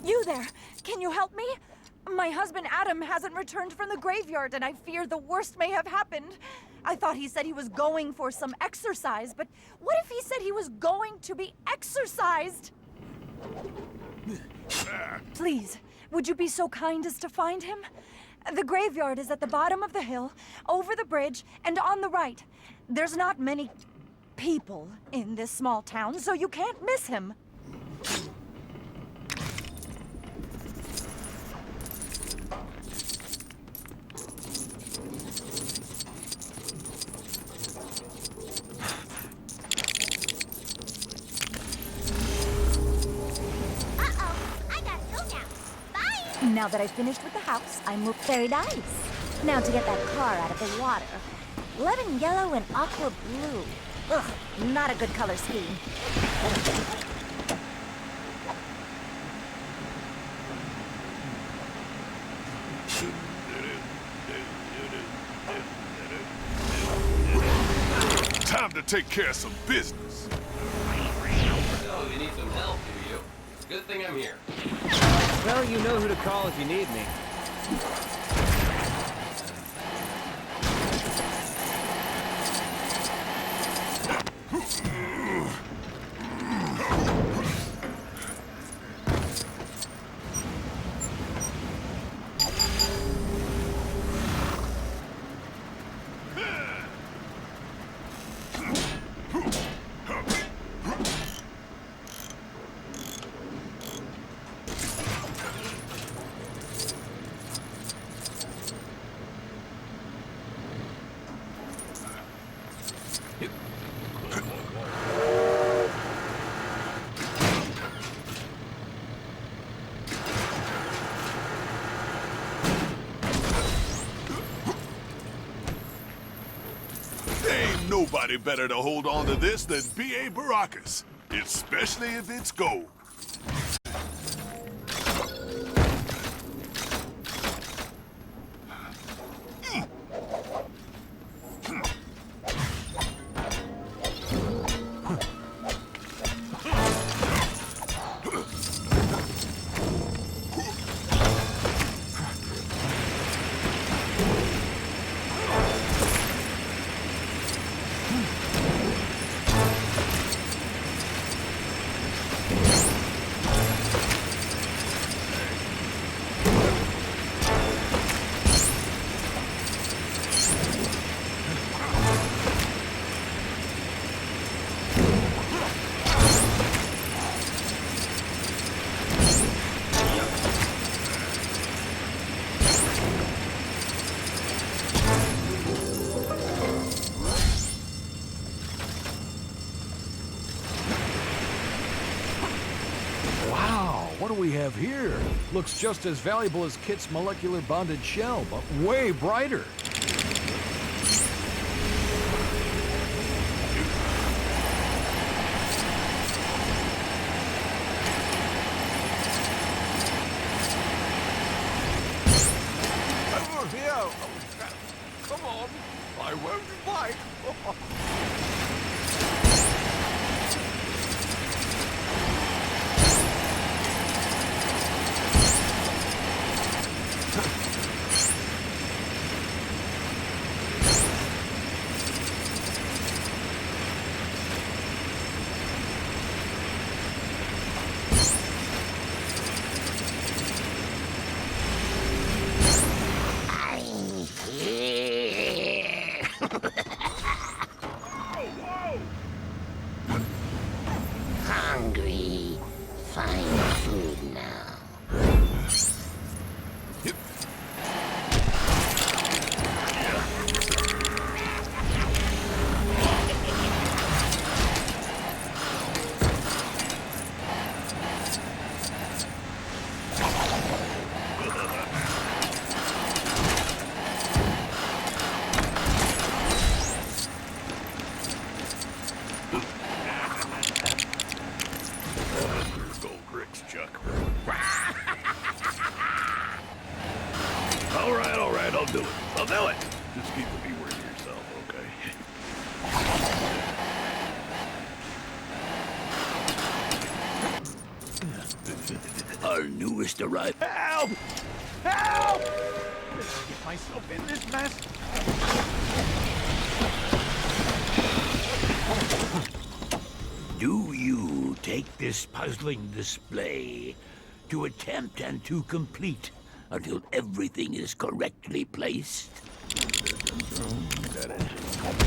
You there, can you help me? My husband Adam hasn't returned from the graveyard, and I fear the worst may have happened. I thought he said he was going for some exercise, but what if he said he was going to be exercised? Please, would you be so kind as to find him? The graveyard is at the bottom of the hill, over the bridge, and on the right. There's not many people in this small town, so you can't miss him. Now that I've finished with the house, I moved very nice. Now to get that car out of the water. Lemon yellow and aqua blue. Ugh, not a good color scheme. Time to take care of some business. So, you need some help, do you? Good thing I'm here. Well, you know who to call if you need me. Ain't nobody better to hold on to this than B.A. Baracus, especially if it's gold. What do we have here? Looks just as valuable as Kit's molecular bonded shell, but way brighter. Over here! Come on! I won't fight! Hungry. Find food now. All right, I'll do it. I'll do it. Just keep it be worth yourself, okay? our newest arrival. Help! Help! Get myself in this mess. Do you take this puzzling display to attempt and to complete until everything is correctly placed?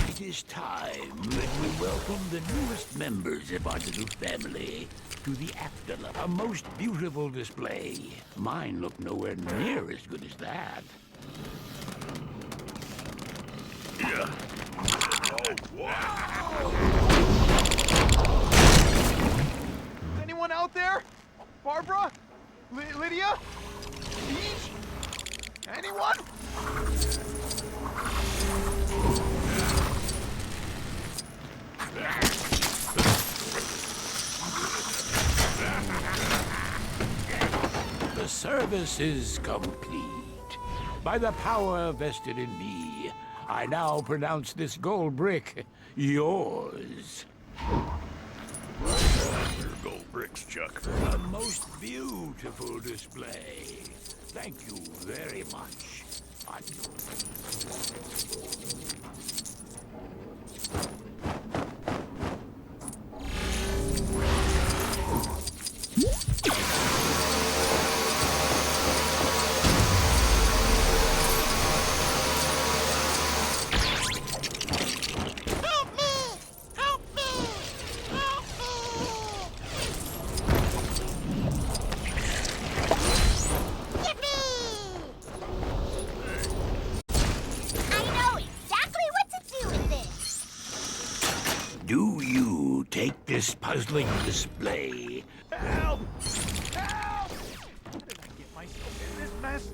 It is time that we welcome the newest members of our little family to the afterlife. A most beautiful display. Mine look nowhere near as good as that. Yeah. Oh, wow. Anyone out there? Barbara? Lydia? Peach? Anyone? The service is complete. By the power vested in me, I now pronounce this gold brick yours. Your gold bricks, Chuck. A most beautiful display. Thank you very much. Do you take this puzzling display? Help! Help! How did I get myself in this mess?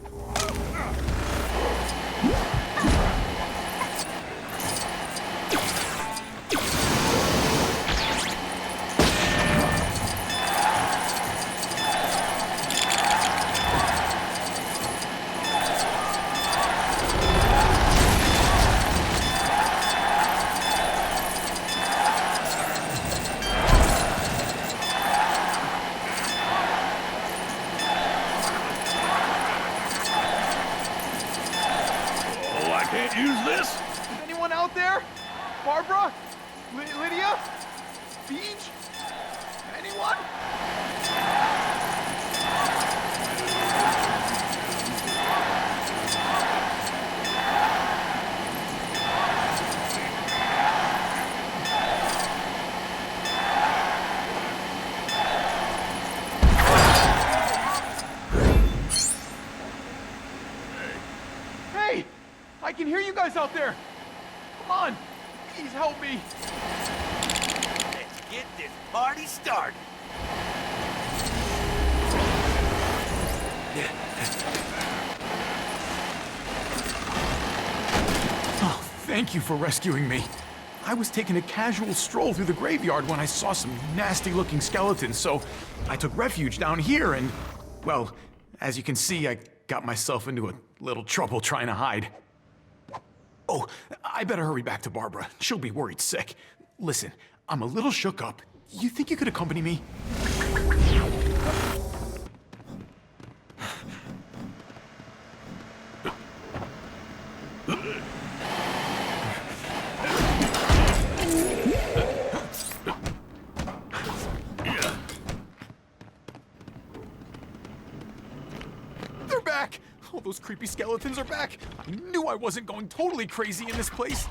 Can't use this? Is anyone out there? Barbara? Lydia? Peach? Anyone? Hey! I can hear you guys out there! Come on! Please help me! Let's get this party started! Oh, thank you for rescuing me. I was taking a casual stroll through the graveyard when I saw some nasty-looking skeletons, so I took refuge down here and, well, as you can see, I got myself into a little trouble trying to hide. Oh, I better hurry back to Barbara. She'll be worried sick. Listen, I'm a little shook up. You think you could accompany me? They're back! All those creepy skeletons are back! I knew I wasn't going totally crazy in this place!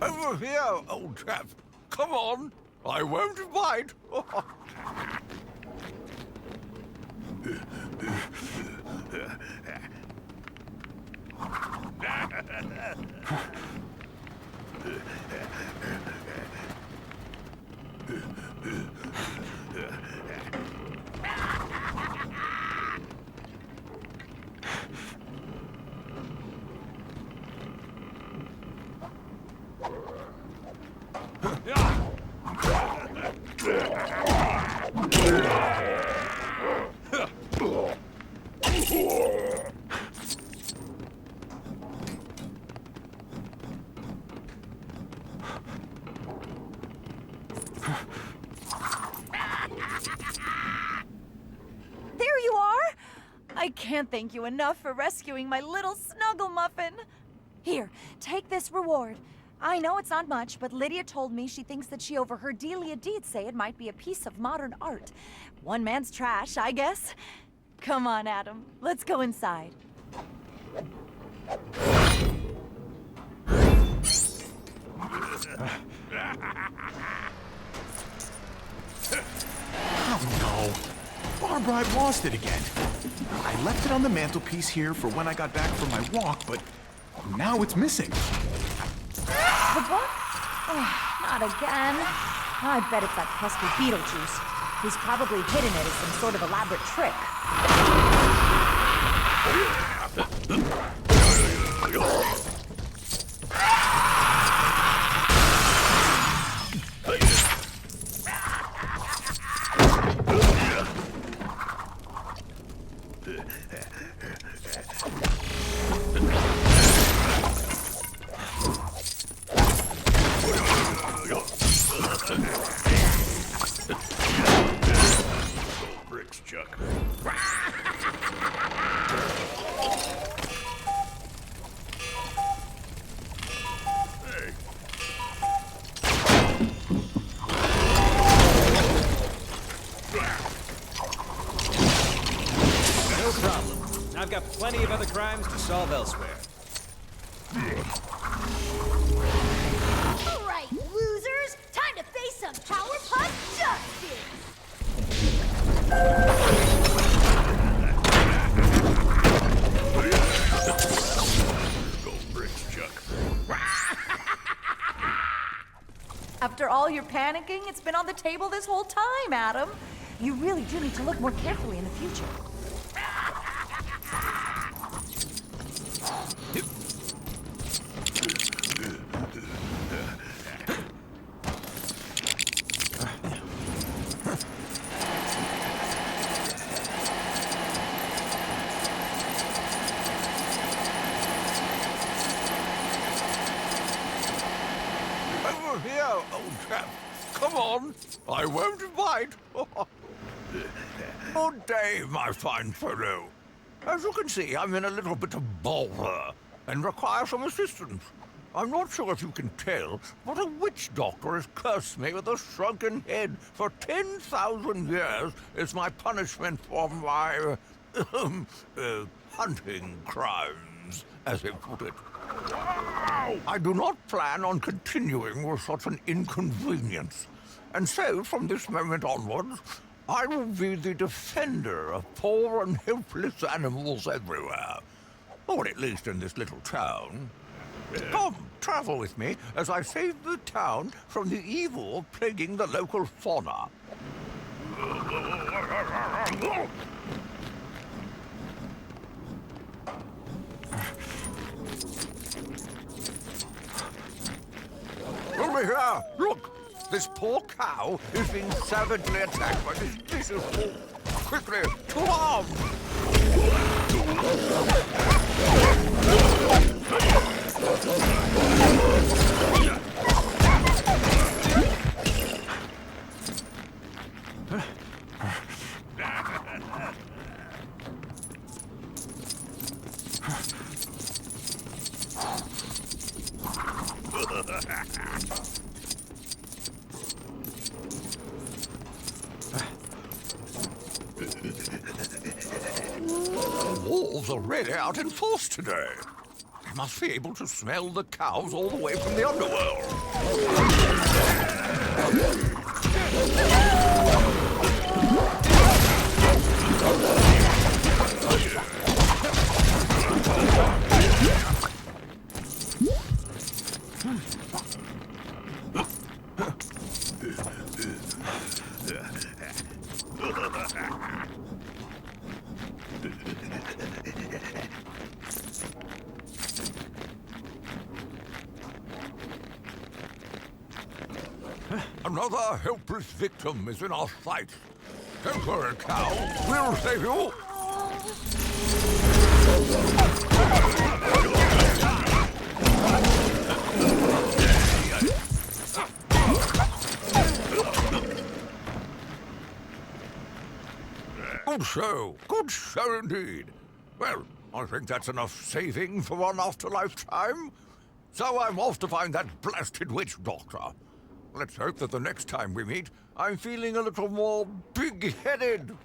Over here, old chap. Come on. I won't bite. can't thank you enough for rescuing my little snuggle muffin. Here, take this reward. I know it's not much, but Lydia told me she thinks that she overheard Delia Deed say it might be a piece of modern art. One man's trash, I guess. Come on, Adam. Let's go inside. Oh no. Barbara, I've lost it again. I left it on the mantelpiece here for when I got back from my walk, but now it's missing. The book? Oh, not again. I bet it's that pesky Beetlejuice. He's probably hidden it as some sort of elaborate trick. Bricks, Chuck. No problem. I've got plenty of other crimes to solve elsewhere. All right, losers, time to face some Powerpuff justice. Go bricks, Chuck. After all your panicking, it's been on the table this whole time, Adam. You really do need to look more carefully in the future. Over here, old chap. Come on. I won't bite. Good day, my fine fellow. As you can see, I'm in a little bit of bother and require some assistance. I'm not sure if you can tell, but a witch doctor has cursed me with a shrunken head for 10,000 years as my punishment for my hunting crimes, as he put it. I do not plan on continuing with such an inconvenience, and so from this moment onwards, I will be the defender of poor and helpless animals everywhere, or at least in this little town. Come, travel with me as I save the town from the evil plaguing the local fauna. Over here! Look! This poor cow is being savagely attacked by this vicious wolf. Quickly, to arms! The wolves are really out in force today. They must be able to smell the cows all the way from the underworld. Another helpless victim is in our sight. Don't worry, cow. We'll save you. Good show indeed. Well, I think that's enough saving for one afterlife time. So I'm off to find that blasted witch doctor. Let's hope that the next time we meet, I'm feeling a little more big-headed.